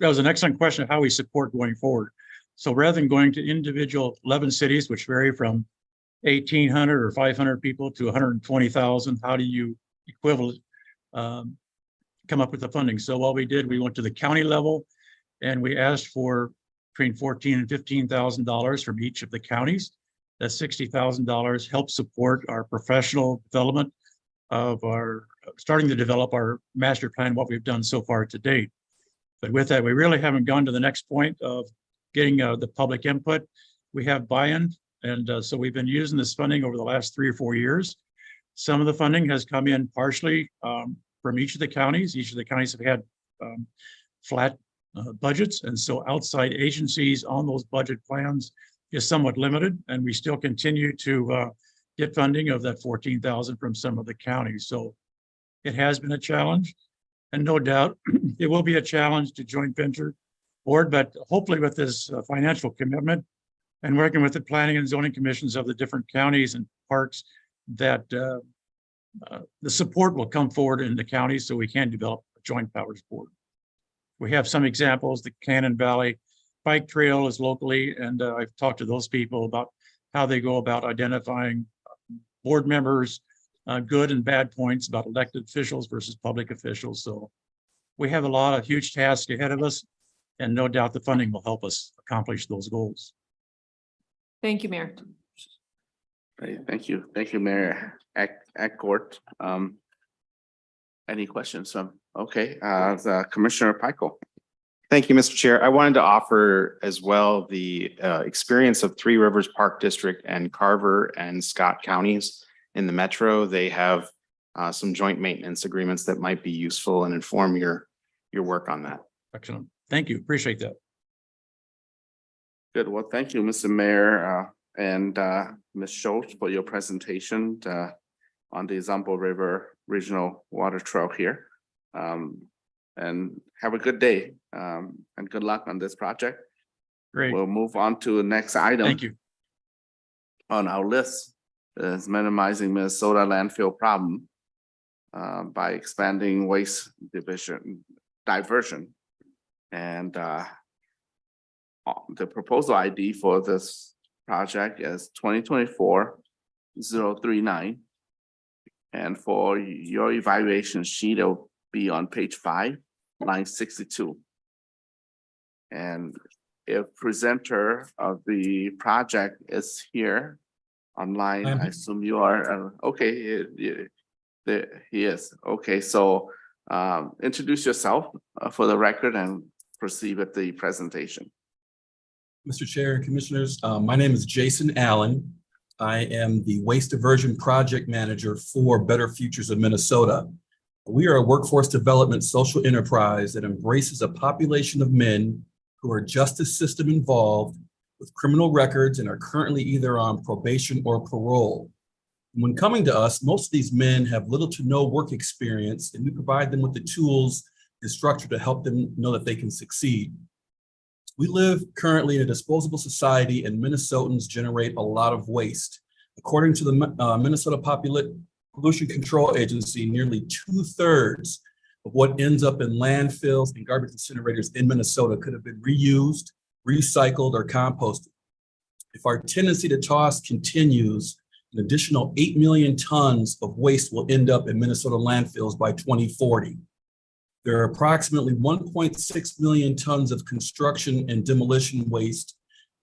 was an excellent question of how we support going forward. So rather than going to individual 11 cities, which vary from 1,800 or 500 people to 120,000, how do you equivalent come up with the funding? So what we did, we went to the county level and we asked for between $14,000 and $15,000 from each of the counties. That $60,000 helps support our professional development of starting to develop our master plan, what we've done so far to date. But with that, we really haven't gone to the next point of getting the public input. We have buy-in, and so we've been using this funding over the last 3 or 4 years. Some of the funding has come in partially from each of the counties. Each of the counties have had flat budgets, and so outside agencies on those budget plans is somewhat limited, and we still continue to get funding of that $14,000 from some of the counties. So it has been a challenge, and no doubt it will be a challenge to joint venture board, but hopefully with this financial commitment and working with the planning and zoning commissions of the different counties and parks, that the support will come forward in the counties so we can develop a joint powers board. We have some examples. The Cannon Valley Bike Trail is locally, and I've talked to those people about how they go about identifying board members, good and bad points about elected officials versus public officials. So we have a lot of huge tasks ahead of us, and no doubt the funding will help us accomplish those goals. Thank you, Mayor. Great, thank you. Thank you, Mayor Ackort. Any questions? Okay, the Commissioner Pickel. Thank you, Mr. Chair. I wanted to offer as well the experience of Three Rivers Park District and Carver and Scott counties in the metro. They have some joint maintenance agreements that might be useful and inform your work on that. Excellent. Thank you. Appreciate that. Good. Well, thank you, Mr. Mayor and Ms. Schultz for your presentation on the Zumbro River Regional Water Trail here. And have a good day and good luck on this project. Great. We'll move on to the next item. Thank you. On our list is minimizing Minnesota landfill problem by expanding waste diversion. And the proposal ID for this project is 2024 039. And for your evaluation sheet, it'll be on page 5, line 62. And if presenter of the project is here online, I assume you are, okay, there he is. Okay, so introduce yourself for the record and proceed with the presentation. Mr. Chair and Commissioners, my name is Jason Allen. I am the Waste Diversion Project Manager for Better Futures of Minnesota. We are a workforce development social enterprise that embraces a population of men who are justice system involved with criminal records and are currently either on probation or parole. When coming to us, most of these men have little to no work experience, and we provide them with the tools and structure to help them know that they can succeed. We live currently in a disposable society, and Minnesotans generate a lot of waste. According to the Minnesota Pollution Control Agency, nearly 2/3 of what ends up in landfills and garbage incinerators in Minnesota could have been reused, recycled, or composted. If our tendency to toss continues, an additional 8 million tons of waste will end up in Minnesota landfills by 2040. There are approximately 1.6 million tons of construction and demolition waste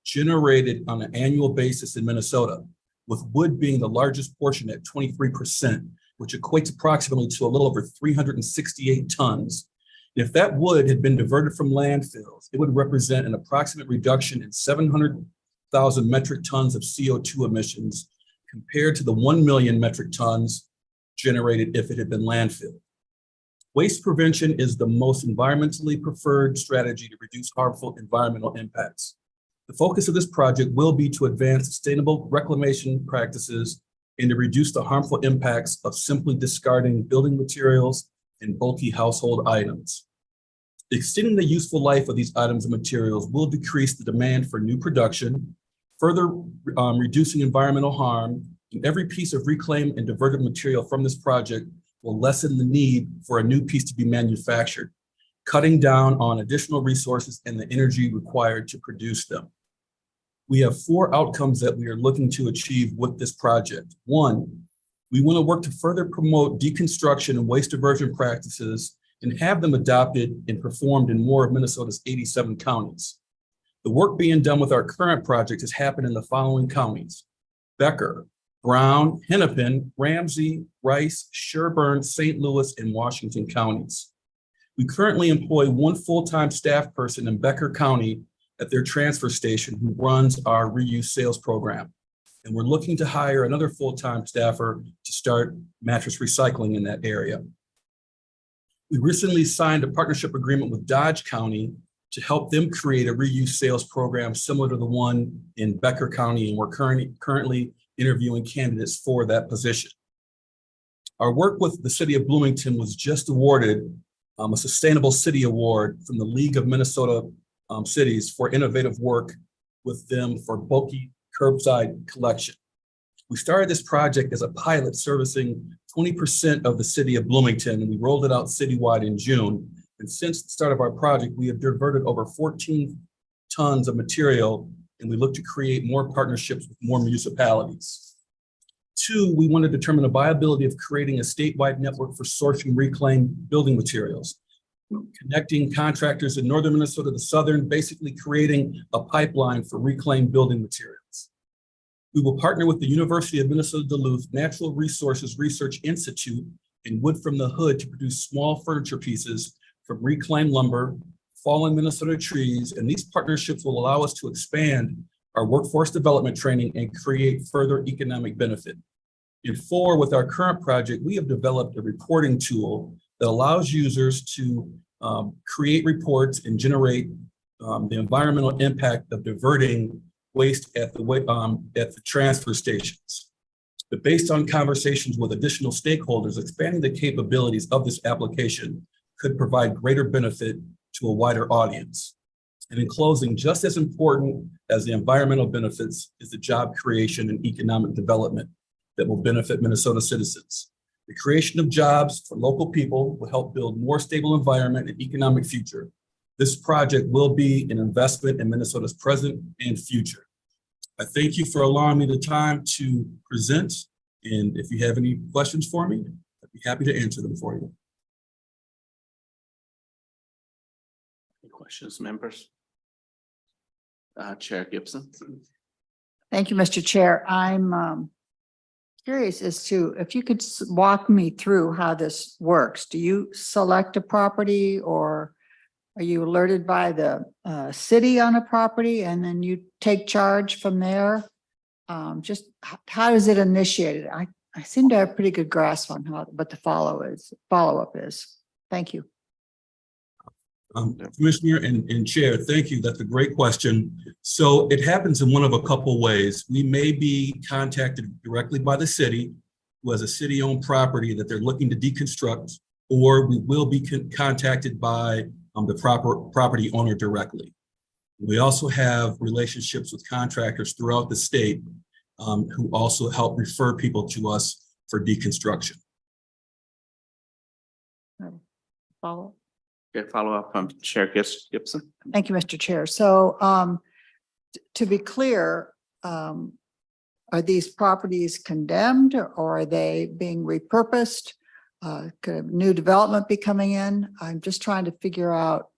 generated on an annual basis in Minnesota, with wood being the largest portion at 23%, which equates approximately to a little over 368 tons. If that wood had been diverted from landfills, it would represent an approximate reduction in 700,000 metric tons of CO2 emissions compared to the 1 million metric tons generated if it had been landfilled. Waste prevention is the most environmentally preferred strategy to reduce harmful environmental impacts. The focus of this project will be to advance sustainable reclamation practices and to reduce the harmful impacts of simply discarding building materials and bulky household items. Extending the useful life of these items and materials will decrease the demand for new production, further reducing environmental harm, and every piece of reclaimed and diverted material from this project will lessen the need for a new piece to be manufactured, cutting down on additional resources and the energy required to produce them. We have 4 outcomes that we are looking to achieve with this project. 1, we want to work to further promote deconstruction and waste diversion practices and have them adopted and performed in more of Minnesota's 87 counties. The work being done with our current project has happened in the following counties: Becker, Brown, Hennepin, Ramsey, Rice, Sherburne, St. Louis, and Washington counties. We currently employ 1 full-time staff person in Becker County at their transfer station who runs our reuse sales program. And we're looking to hire another full-time staffer to start mattress recycling in that area. We recently signed a partnership agreement with Dodge County to help them create a reuse sales program similar to the one in Becker County, and we're currently interviewing candidates for that position. Our work with the City of Bloomington was just awarded a Sustainable City Award from the League of Minnesota Cities for innovative work with them for bulky curbside collection. We started this project as a pilot servicing 20% of the City of Bloomington, and we rolled it out citywide in June. And since the start of our project, we have diverted over 14 tons of material, and we look to create more partnerships with more municipalities. 2, we want to determine the viability of creating a statewide network for sourcing reclaimed building materials, connecting contractors in northern Minnesota to southern, basically creating a pipeline for reclaimed building materials. We will partner with the University of Minnesota Duluth Natural Resources Research Institute and Wood from the Hood to produce small furniture pieces from reclaimed lumber, fallen Minnesota trees, and these partnerships will allow us to expand our workforce development training and create further economic benefit. And 4, with our current project, we have developed a reporting tool that allows users to create reports and generate the environmental impact of diverting waste at the transfer stations. But based on conversations with additional stakeholders, expanding the capabilities of this application could provide greater benefit to a wider audience. And in closing, just as important as the environmental benefits is the job creation and economic development that will benefit Minnesota citizens. The creation of jobs for local people will help build more stable environment and economic future. This project will be an investment in Minnesota's present and future. I thank you for allowing me the time to present. And if you have any questions for me, I'd be happy to answer them for you. Any questions, members? Chair Gibson. Thank you, Mr. Chair. I'm curious as to if you could walk me through how this works. Do you select a property, or are you alerted by the city on a property and then you take charge from there? Just how is it initiated? I seem to have a pretty good grasp on what the follow-up is. Thank you. Commissioner and Chair, thank you. That's a great question. So it happens in one of a couple ways. We may be contacted directly by the city, who has a city-owned property that they're looking to deconstruct, or we will be contacted by the property owner directly. We also have relationships with contractors throughout the state who also help refer people to us for deconstruction. Follow. Okay, follow up from Chair Gibson. Thank you, Mr. Chair. So to be clear, are these properties condemned, or are they being repurposed? Could new development be coming in? I'm just trying to figure out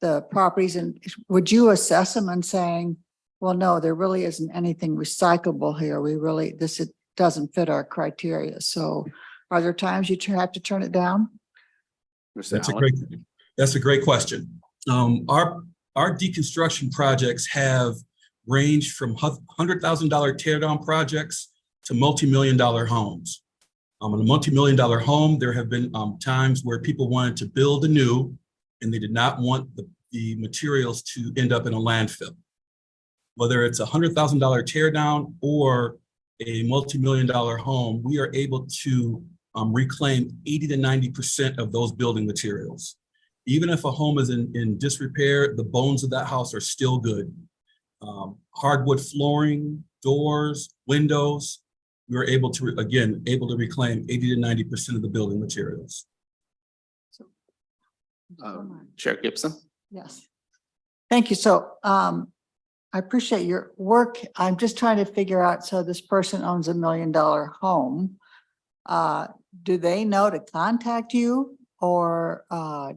the properties, and would you assess them and saying, well, no, there really isn't anything recyclable here. It doesn't fit our criteria. So are there times you have to turn it down? That's a great question. Our deconstruction projects have ranged from $100,000 tear down projects to multi-million-dollar homes. In a multi-million-dollar home, there have been times where people wanted to build anew and they did not want the materials to end up in a landfill. Whether it's a $100,000 tear down or a multi-million-dollar home, we are able to reclaim 80 to 90% of those building materials. Even if a home is in disrepair, the bones of that house are still good. Hardwood flooring, doors, windows, we were able to reclaim 80 to 90% of the building materials. Chair Gibson. Yes. Thank you. So I appreciate your work. I'm just trying to figure out, so this person owns $1 million home. Do they know to contact you, or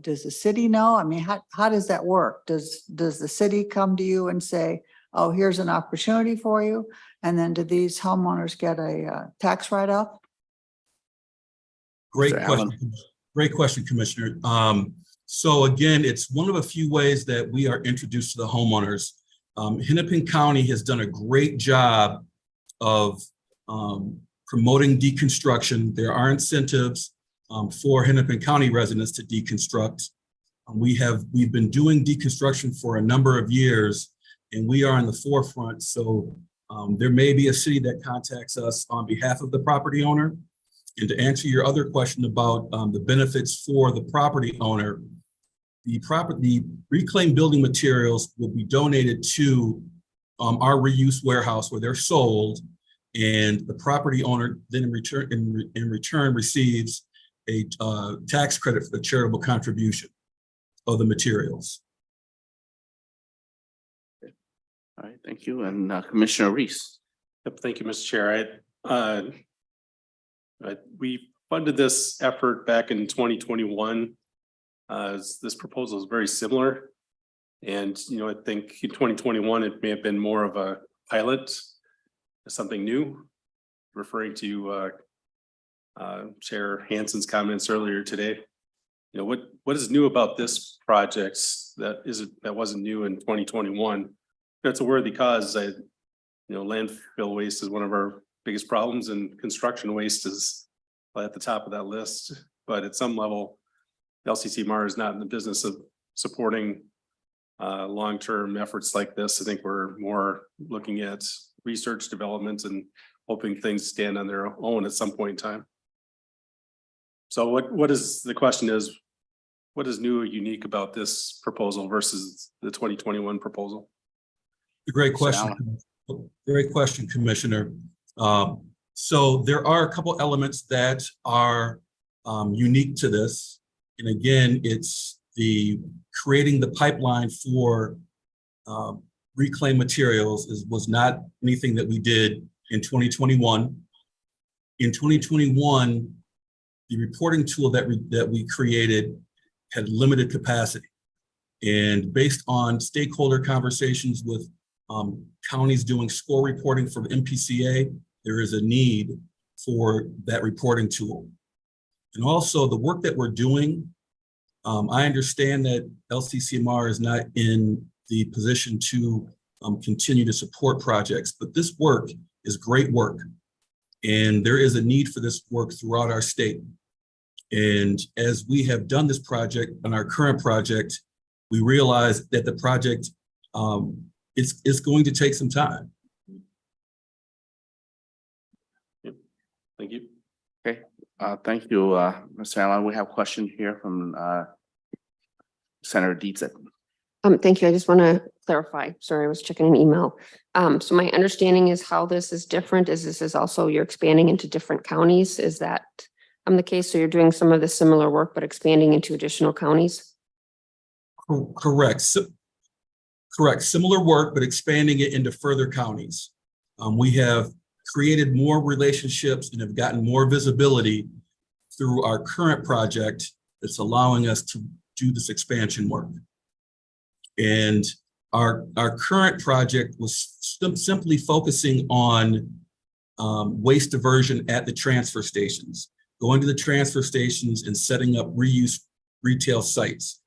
does the city know? I mean, how does that work? Does the city come to you and say, oh, here's an opportunity for you? And then do these homeowners get a tax write-off? Great question. Great question, Commissioner. So again, it's one of a few ways that we are introduced to the homeowners. Hennepin County has done a great job of promoting deconstruction. There are incentives for Hennepin County residents to deconstruct. We've been doing deconstruction for a number of years, and we are in the forefront. So there may be a city that contacts us on behalf of the property owner. And to answer your other question about the benefits for the property owner, the reclaimed building materials will be donated to our reuse warehouse where they're sold, and the property owner then in return receives a tax credit for the charitable contribution of the materials. All right, thank you. And Commissioner Reese. Yep, thank you, Mr. Chair. We funded this effort back in 2021. This proposal is very similar. And, I think in 2021, it may have been more of a pilot, something new, referring to Chair Hansen's comments earlier today. What is new about this project that wasn't new in 2021? That's a worthy cause. Landfill waste is one of our biggest problems, and construction waste is at the top of that list. But at some level, LCCMR is not in the business of supporting long-term efforts like this. I think we're more looking at research development and hoping things stand on their own at some point in time. So what is the question is, what is new or unique about this proposal versus the 2021 proposal? A great question. Great question, Commissioner. So there are a couple elements that are unique to this. And again, it's creating the pipeline for reclaimed materials was not anything that we did in 2021. In 2021, the reporting tool that we created had limited capacity. And based on stakeholder conversations with counties doing score reporting for the MPCA, there is a need for that reporting tool. And also the work that we're doing, I understand that LCCMR is not in the position to continue to support projects, but this work is great work. And there is a need for this work throughout our state. And as we have done this project on our current project, we realize that the project is going to take some time. Thank you. Okay, thank you, Mr. Allen. We have a question here from Senator Dietzit. Thank you. I just want to clarify. Sorry, I was checking an email. So my understanding is how this is different is this is also you're expanding into different counties. Is that the case? So you're doing some of the similar work, but expanding into additional counties? Correct. Correct. Similar work, but expanding it into further counties. We have created more relationships and have gotten more visibility through our current project that's allowing us to do this expansion work. And our current project was simply focusing on waste diversion at the transfer stations, going to the transfer stations and setting up reuse retail sites.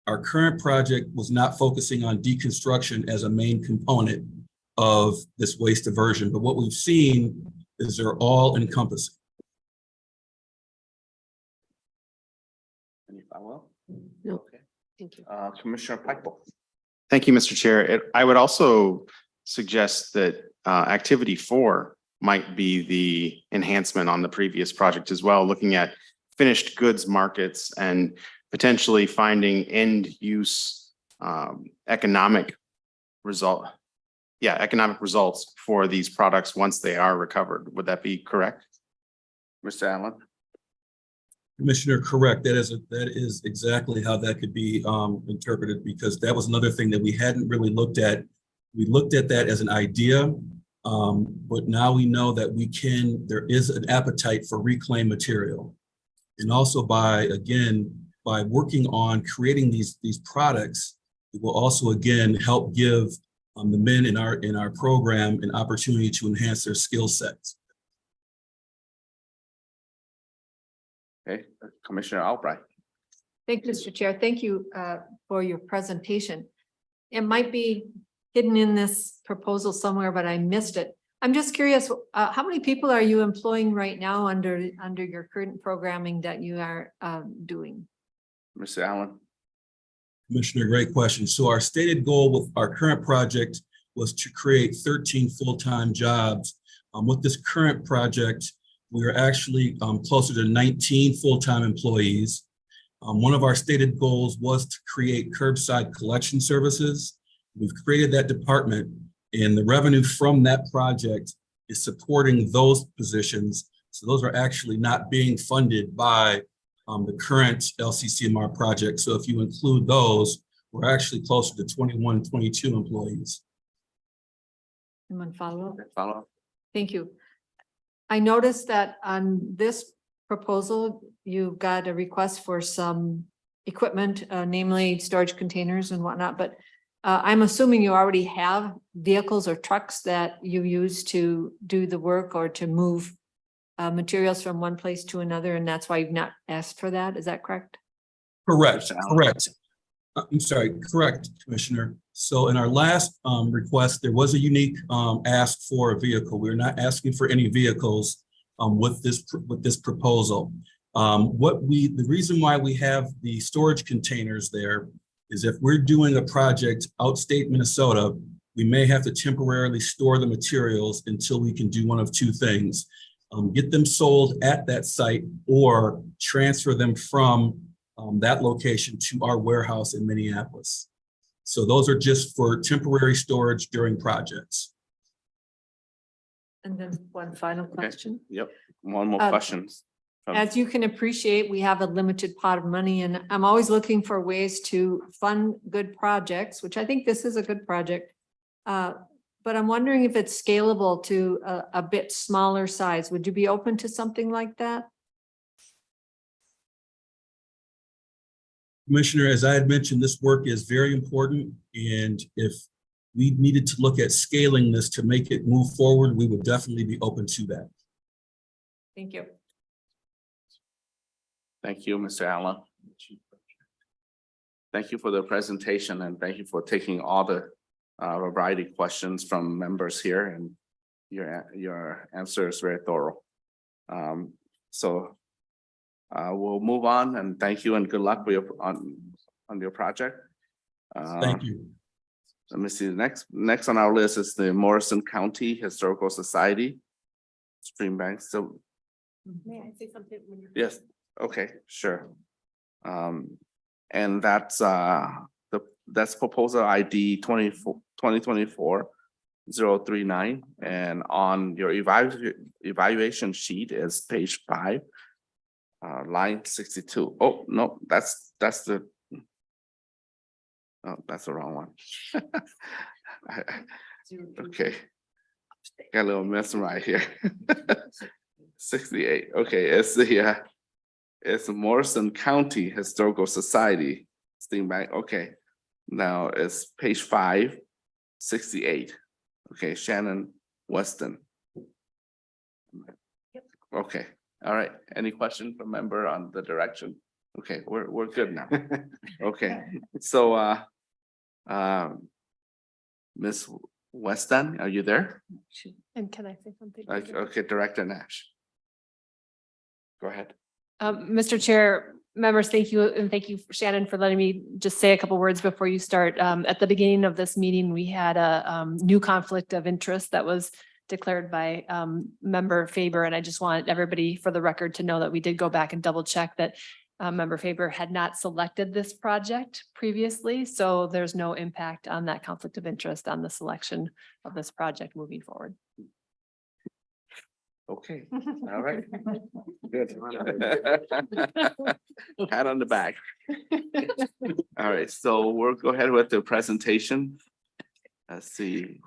Our current project was not focusing on deconstruction as a main component of this waste diversion, but what we've seen is they're all encompassing. Any follow-up? No. Okay. Thank you. Commissioner Pipel. Thank you, Mr. Chair. I would also suggest that activity 4 might be the enhancement on the previous project as well, looking at finished goods markets and potentially finding end use economic results for these products once they are recovered. Would that be correct? Mr. Allen. Commissioner, correct. That is exactly how that could be interpreted, because that was another thing that we hadn't really looked at. We looked at that as an idea, but now we know that there is an appetite for reclaimed material. And also by working on creating these products, it will also again help give the men in our program an opportunity to enhance their skill sets. Okay, Commissioner Albright. Thank you, Mr. Chair. Thank you for your presentation. It might be hidden in this proposal somewhere, but I missed it. I'm just curious, how many people are you employing right now under your current programming that you are doing? Mr. Allen. Commissioner, great question. So our stated goal with our current project was to create 13 full-time jobs. With this current project, we are actually closer to 19 full-time employees. One of our stated goals was to create curbside collection services. We've created that department, and the revenue from that project is supporting those positions. So those are actually not being funded by the current LCCMR project. So if you include those, we're actually closer to 21, 22 employees. Anyone follow-up? Follow-up. Thank you. I noticed that on this proposal, you got a request for some equipment, namely storage containers and whatnot, but I'm assuming you already have vehicles or trucks that you use to do the work or to move materials from one place to another, and that's why you've not asked for that. Is that correct? Correct, correct. I'm sorry, correct, Commissioner. So in our last request, there was a unique ask for a vehicle. We're not asking for any vehicles with this proposal. The reason why we have the storage containers there is if we're doing a project outstate Minnesota, we may have to temporarily store the materials until we can do one of two things. Get them sold at that site or transfer them from that location to our warehouse in Minneapolis. So those are just for temporary storage during projects. And then one final question. Yep, one more question. As you can appreciate, we have a limited pot of money, and I'm always looking for ways to fund good projects, which I think this is a good project. But I'm wondering if it's scalable to a bit smaller size. Would you be open to something like that? Commissioner, as I had mentioned, this work is very important, and if we needed to look at scaling this to make it move forward, we would definitely be open to that. Thank you. Thank you, Mr. Allen. Thank you for the presentation and thank you for taking all the variety of questions from members here, and your answer is very thorough. We'll move on, and thank you and good luck with on your project. Thank you. Let me see, next on our list is the Morrison County Historical Society Stream Bank. So May I say something? When you're- yes, okay, sure. And that's proposal ID 2024-039, and on your evaluation sheet is page 5, line 62. Oh, no, that's the oh, that's the wrong one. Okay, got a little mess right here. 68. Okay, it's the Morrison County Historical Society Steam Bank. Okay, now it's page 5, 68. Okay, Shannon Weston. Okay, all right. Any question from member on the direction? Okay, we're good now. Okay, so Ms. Weston, are you there? And can I say something? Okay, Director Nash. Go ahead. Mr. Chair, members, thank you. And thank you, Shannon, for letting me just say a couple words before you start. At the beginning of this meeting, we had a new conflict of interest that was declared by Member Faber. And I just want everybody for the record to know that we did go back and double check that Member Faber had not selected this project previously. So there's no impact on that conflict of interest on the selection of this project moving forward. Okay, all right. Good. Pat on the back. All right, so we'll go ahead with the presentation. Let's see,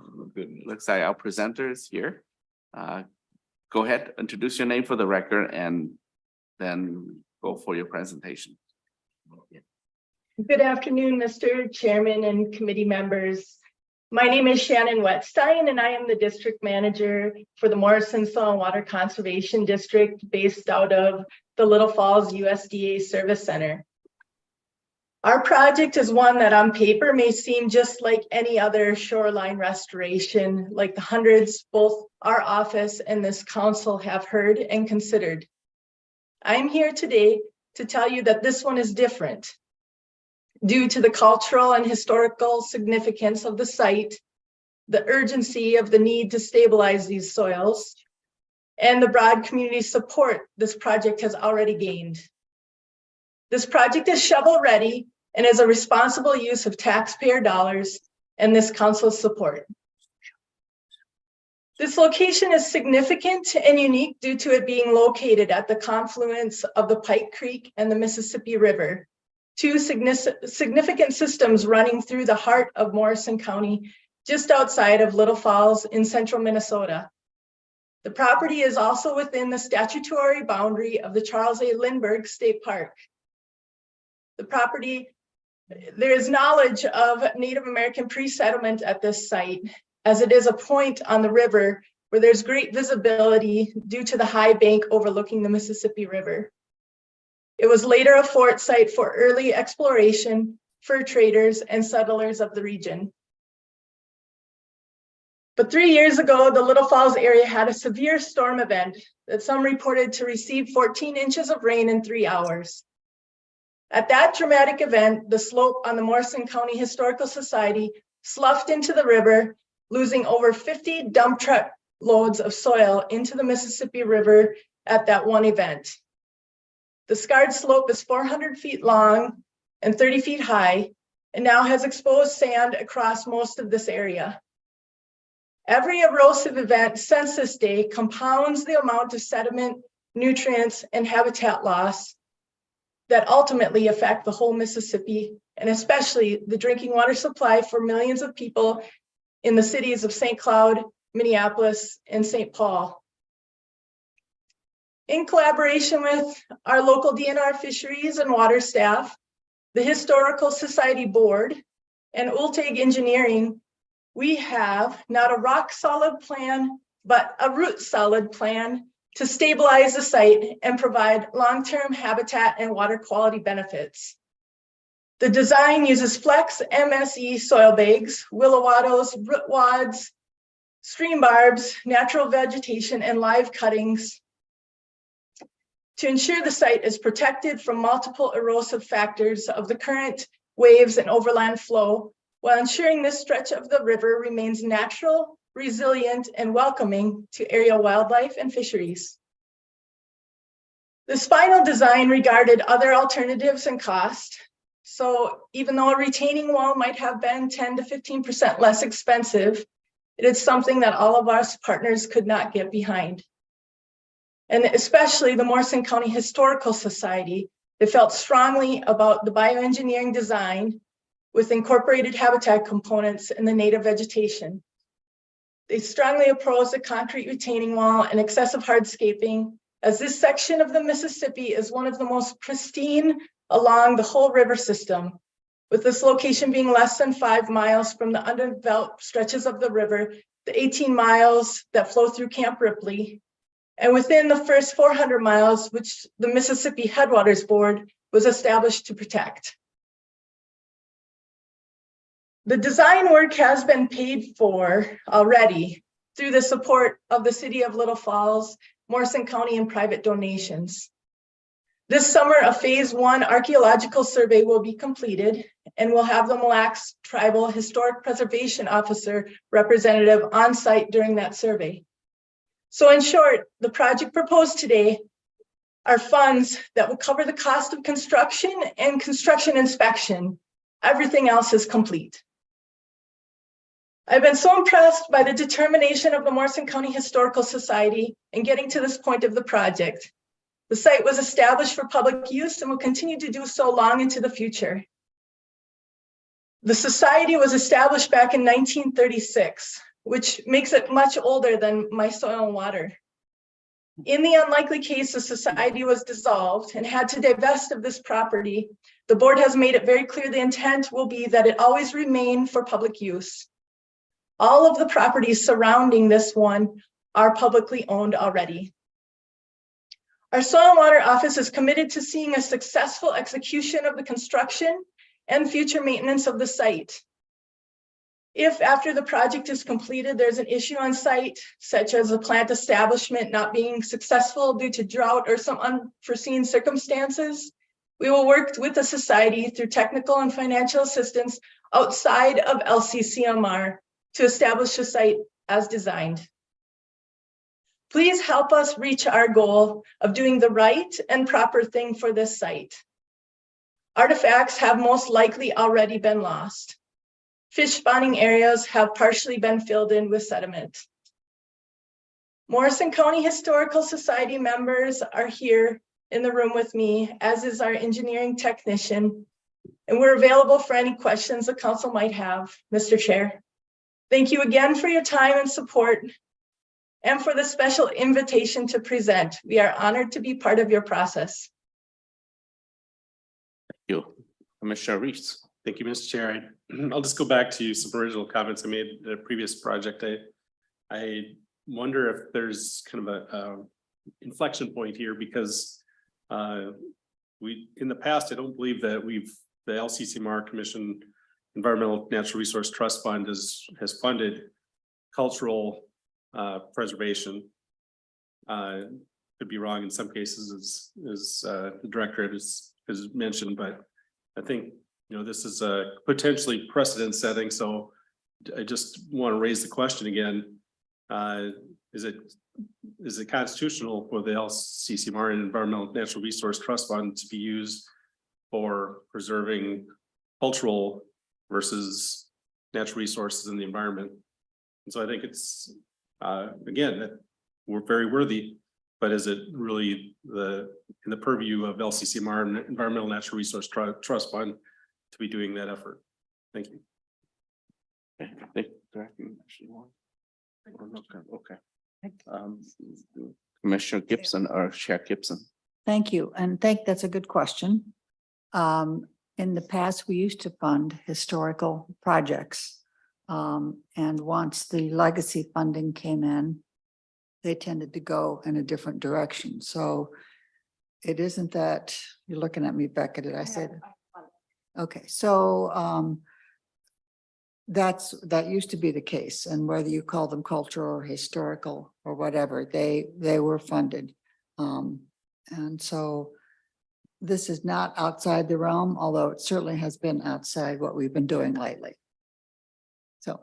looks like our presenter is here. Go ahead, introduce your name for the record and then go for your presentation. Good afternoon, Mr. Chairman and committee members. My name is Shannon Wetstein, and I am the district manager for the Morrison Soil and Water Conservation District based out of the Little Falls USDA Service Center. Our project is one that on paper may seem just like any other shoreline restoration, like the hundreds both our office and this council have heard and considered. I'm here today to tell you that this one is different. Due to the cultural and historical significance of the site, the urgency of the need to stabilize these soils, and the broad community support this project has already gained. This project is shovel ready and is a responsible use of taxpayer dollars and this council's support. This location is significant and unique due to it being located at the confluence of the Pike Creek and the Mississippi River, two significant systems running through the heart of Morrison County, just outside of Little Falls in central Minnesota. The property is also within the statutory boundary of the Charles A. Lindbergh State Park. The property, there is knowledge of Native American pre-settlement at this site, as it is a point on the river where there's great visibility due to the high bank overlooking the Mississippi River. It was later a fort site for early exploration, fur traders, and settlers of the region. But 3 years ago, the Little Falls area had a severe storm event that some reported to receive 14 inches of rain in 3 hours. At that dramatic event, the slope on the Morrison County Historical Society sloughed into the river, losing over 50 dump truck loads of soil into the Mississippi River at that one event. The scarred slope is 400 feet long and 30 feet high, and now has exposed sand across most of this area. Every erosive event since this day compounds the amount of sediment, nutrients, and habitat loss that ultimately affect the whole Mississippi, and especially the drinking water supply for millions of people in the cities of St. Cloud, Minneapolis, and St. Paul. In collaboration with our local DNR fisheries and water staff, the Historical Society Board, and Ultag Engineering, we have not a rock solid plan, but a root solid plan to stabilize the site and provide long-term habitat and water quality benefits. The design uses flex MSE soil bags, willow wattles, root wads, stream barbs, natural vegetation, and live cuttings to ensure the site is protected from multiple erosive factors of the current, waves, and overland flow, while ensuring this stretch of the river remains natural, resilient, and welcoming to area wildlife and fisheries. This final design regarded other alternatives and cost. So even though a retaining wall might have been 10 to 15% less expensive, it is something that all of us partners could not get behind. And especially the Morrison County Historical Society, they felt strongly about the bioengineering design with incorporated habitat components and the native vegetation. They strongly oppose the concrete retaining wall and excessive hardscaping, as this section of the Mississippi is one of the most pristine along the whole river system, with this location being less than 5 miles from the underdeveloped stretches of the river, the 18 miles that flow through Camp Ripley, and within the first 400 miles, which the Mississippi Headwaters Board was established to protect. The design work has been paid for already through the support of the City of Little Falls, Morrison County, and private donations. This summer, a phase 1 archaeological survey will be completed, and we'll have the Mille Lacs Tribal Historic Preservation Officer representative on site during that survey. So in short, the project proposed today are funds that will cover the cost of construction and construction inspection. Everything else is complete. I've been so impressed by the determination of the Morrison County Historical Society in getting to this point of the project. The site was established for public use and will continue to do so long into the future. The society was established back in 1936, which makes it much older than my soil and water. In the unlikely case the society was dissolved and had to divest of this property, the board has made it very clear the intent will be that it always remain for public use. All of the properties surrounding this one are publicly owned already. Our Soil and Water Office is committed to seeing a successful execution of the construction and future maintenance of the site. If after the project is completed, there's an issue on site, such as a plant establishment not being successful due to drought or some unforeseen circumstances, we will work with the society through technical and financial assistance outside of LCCMR to establish the site as designed. Please help us reach our goal of doing the right and proper thing for this site. Artifacts have most likely already been lost. Fish spawning areas have partially been filled in with sediment. Morrison County Historical Society members are here in the room with me, as is our engineering technician, and we're available for any questions the council might have, Mr. Chair. Thank you again for your time and support and for the special invitation to present. We are honored to be part of your process. Thank you. Commissioner Reese. Thank you, Mr. Chair. I'll just go back to some original comments I made at a previous project. I wonder if there's kind of a inflection point here, because in the past, I don't believe that the LCCMR Commission Environmental Natural Resource Trust Fund has funded cultural preservation. Could be wrong in some cases, as the director has mentioned, but I think this is a potentially precedent setting. So I just want to raise the question again. Is it constitutional for the LCCMR and Environmental Natural Resource Trust Fund to be used for preserving cultural versus natural resources in the environment? And so I think it's, again, that we're very worthy, but is it really in the purview of LCCMR and Environmental Natural Resource Trust Fund to be doing that effort? Thank you. Okay. Director, actually, one. Okay. Commissioner Gibson or Chair Gibson. Thank you, and that's a good question. In the past, we used to fund historical projects. And once the legacy funding came in, they tended to go in a different direction. So it isn't that, you're looking at me, Becca, did I say that? Okay, so that used to be the case, and whether you call them cultural or historical or whatever, they were funded. And so this is not outside the realm, although it certainly has been outside what we've been doing lately. So.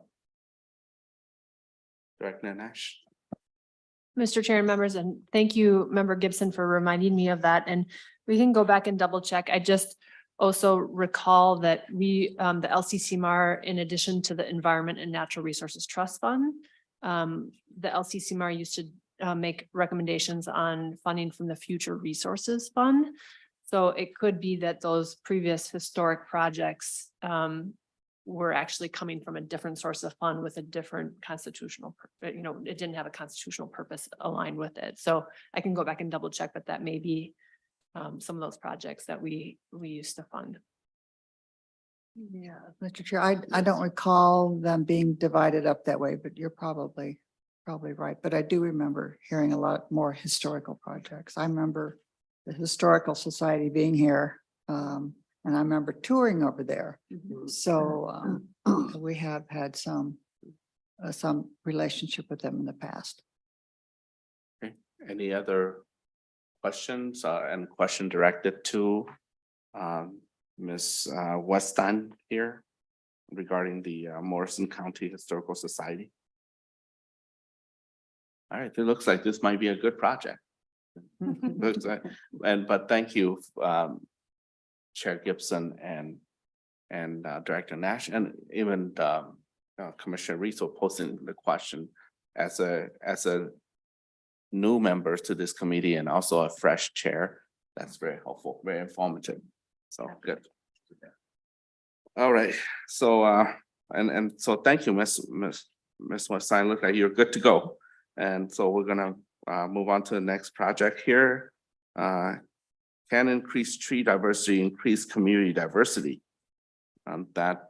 Director Nash. Mr. Chair and members, and thank you, Member Gibson, for reminding me of that. And we can go back and double check. I just also recall that we, the LCCMR, in addition to the Environment and Natural Resources Trust Fund, the LCCMR used to make recommendations on funding from the Future Resources Fund. So it could be that those previous historic projects were actually coming from a different source of fund with a different constitutional, it didn't have a constitutional purpose aligned with it. So I can go back and double check, but that may be some of those projects that we used to fund. Yeah, Mr. Chair, I don't recall them being divided up that way, but you're probably right. But I do remember hearing a lot more historical projects. I remember the Historical Society being here, and I remember touring over there. So we have had some relationship with them in the past. Okay. Any other questions and question directed to Ms. Weston here regarding the Morrison County Historical Society? All right, it looks like this might be a good project. Looks like, but thank you, Chair Gibson and Director Nash, and even Commissioner Rizzo posting the question as a new member to this committee and also a fresh chair. That's very helpful, very informative. So good. All right, so and so thank you, Miss Weston. Look like you're good to go. And so we're gonna move on to the next project here. Can increase tree diversity, increase community diversity. That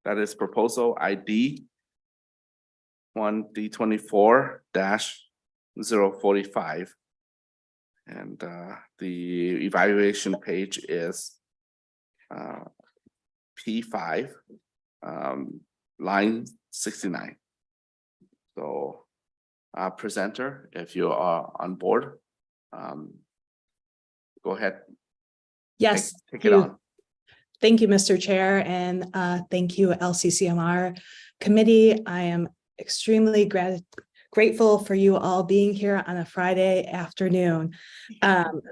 is proposal ID 1D24-045. And the evaluation page is P5, line 69. So presenter, if you are on board, go ahead. Yes. Take it on. Thank you, Mr. Chair, and thank you, LCCMR committee. I am extremely grateful for you all being here on a Friday afternoon.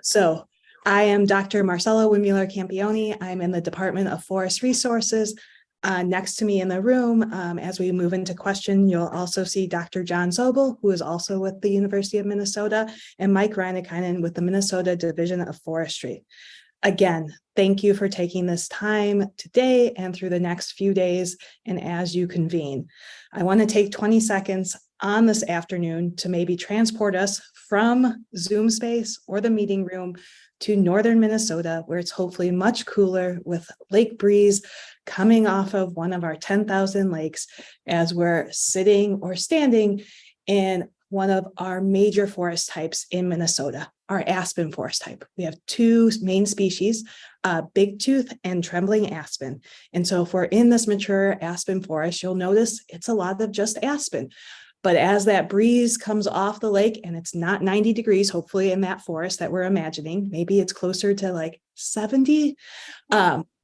So I am Dr. Marcella Wimmuller-Campioni. I'm in the Department of Forest Resources. Next to me in the room, as we move into question, you'll also see Dr. John Zobel, who is also with the University of Minnesota, and Mike Reinekainen with the Minnesota Division of Forestry. Again, thank you for taking this time today and through the next few days and as you convene. I want to take 20 seconds on this afternoon to maybe transport us from Zoom space or the meeting room to northern Minnesota, where it's hopefully much cooler with lake breeze coming off of one of our 10,000 lakes as we're sitting or standing in one of our major forest types in Minnesota, our aspen forest type. We have two main species, big tooth and trembling aspen. And so if we're in this mature aspen forest, you'll notice it's a lot of just aspen. But as that breeze comes off the lake and it's not 90 degrees, hopefully in that forest that we're imagining, maybe it's closer to like 70,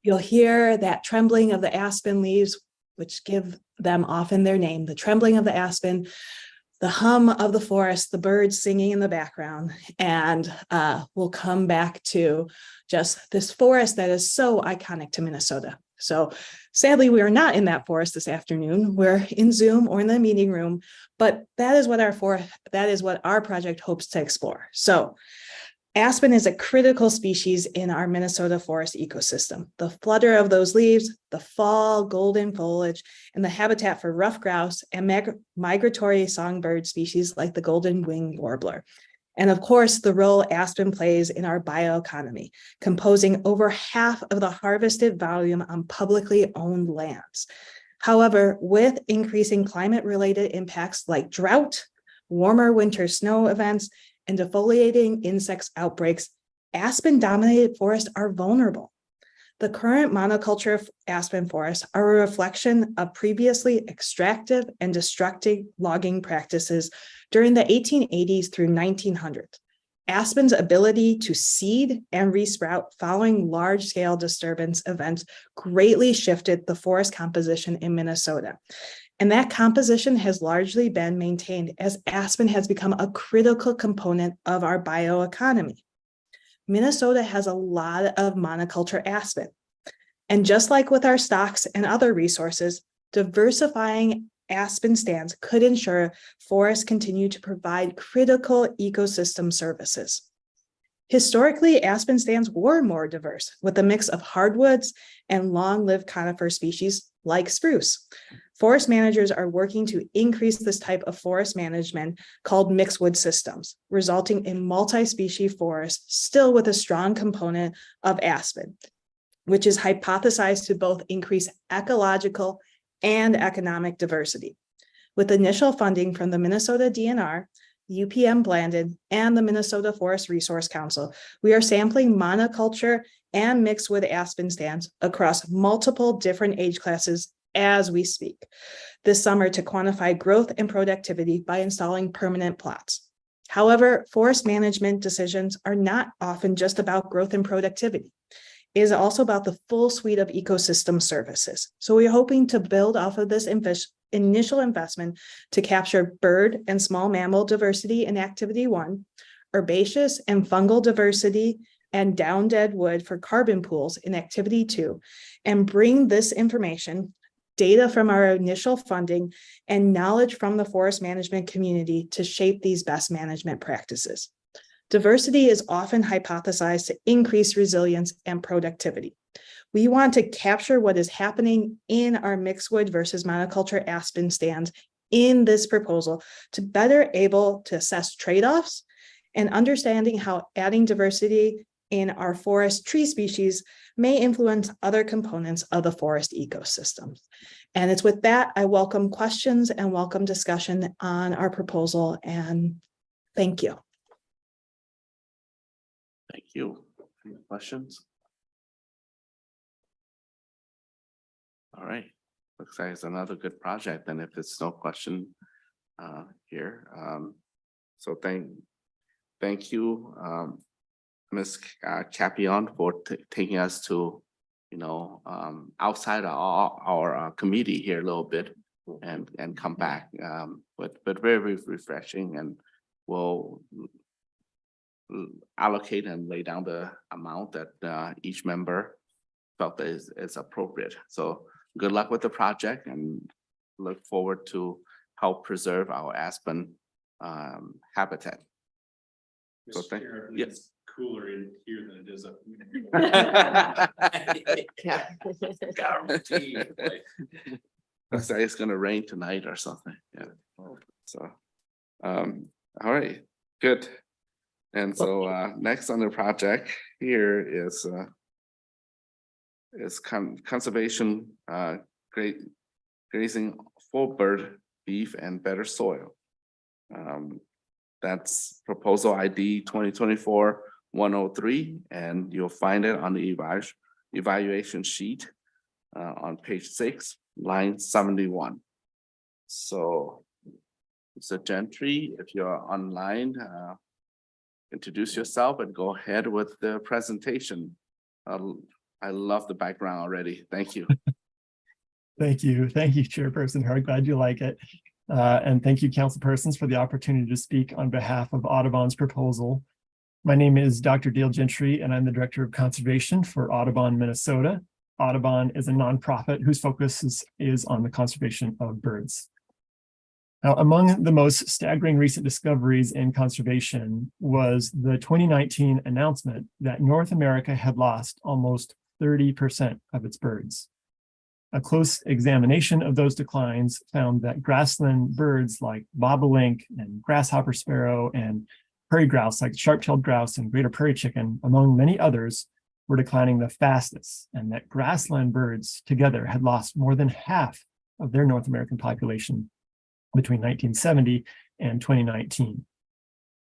you'll hear that trembling of the aspen leaves, which give them often their name, the trembling of the aspen, the hum of the forest, the birds singing in the background, and we'll come back to just this forest that is so iconic to Minnesota. So sadly, we are not in that forest this afternoon. We're in Zoom or in the meeting room, but that is what our project hopes to explore. So Aspen is a critical species in our Minnesota forest ecosystem. The flutter of those leaves, the fall golden foliage, and the habitat for ruffed grouse and migratory songbird species like the golden winged warbler. And of course, the role aspen plays in our bioeconomy, composing over half of the harvested volume on publicly owned lands. However, with increasing climate-related impacts like drought, warmer winter snow events, and defoliating insects outbreaks, aspen-dominated forests are vulnerable. The current monoculture aspen forests are a reflection of previously extractive and destructive logging practices during the 1880s through 1900s. Aspen's ability to seed and resprout following large-scale disturbance events greatly shifted the forest composition in Minnesota. And that composition has largely been maintained as aspen has become a critical component of our bioeconomy. Minnesota has a lot of monoculture aspen. And just like with our stocks and other resources, diversifying aspen stands could ensure forests continue to provide critical ecosystem services. Historically, aspen stands were more diverse with a mix of hardwoods and long-lived conifer species like spruce. Forest managers are working to increase this type of forest management called mixed wood systems, resulting in multi-species forests still with a strong component of aspen, which is hypothesized to both increase ecological and economic diversity. With initial funding from the Minnesota DNR, UPM Blandin, and the Minnesota Forest Resource Council, we are sampling monoculture and mixed wood aspen stands across multiple different age classes as we speak this summer to quantify growth and productivity by installing permanent plots. However, forest management decisions are not often just about growth and productivity. It is also about the full suite of ecosystem services. So we're hoping to build off of this initial investment to capture bird and small mammal diversity in Activity 1, herbaceous and fungal diversity and down dead wood for carbon pools in Activity 2, and bring this information, data from our initial funding, and knowledge from the forest management community to shape these best management practices. Diversity is often hypothesized to increase resilience and productivity. We want to capture what is happening in our mixed wood versus monoculture aspen stands in this proposal to better able to assess trade-offs and understanding how adding diversity in our forest tree species may influence other components of the forest ecosystem. And it's with that, I welcome questions and welcome discussion on our proposal, and thank you. Thank you. Any questions? All right, looks like it's another good project, and if there's no question here, so thank you, Ms. Capion, for taking us to, outside our committee here a little bit and come back, but very refreshing, and we'll allocate and lay down the amount that each member felt is appropriate. So good luck with the project, and look forward to help preserve our aspen habitat. So yes. Cooler in here than it is up Yeah. Guaranteed. Looks like it's gonna rain tonight or something, yeah. So, all right, good. And so next on the project here is conservation grazing for bird, beef, and better soil. That's proposal ID 2024-103, and you'll find it on the evaluation sheet on page 6, line 71. So, Mr. Gentry, if you're online, introduce yourself and go ahead with the presentation. I love the background already. Thank you. Thank you, Chairperson Hart. Glad you like it. And thank you, councilpersons, for the opportunity to speak on behalf of Audubon's proposal. My name is Dr. Dale Gentry, and I'm the Director of Conservation for Audubon, Minnesota. Audubon is a nonprofit whose focus is on the conservation of birds. Now, among the most staggering recent discoveries in conservation was the 2019 announcement that North America had lost almost 30% of its birds. A close examination of those declines found that grassland birds like bobolink and grasshopper sparrow and prairie grouse like sharp-tailed grouse and greater prairie chicken, among many others, were declining the fastest, and that grassland birds together had lost more than half of their North American population between 1970 and 2019.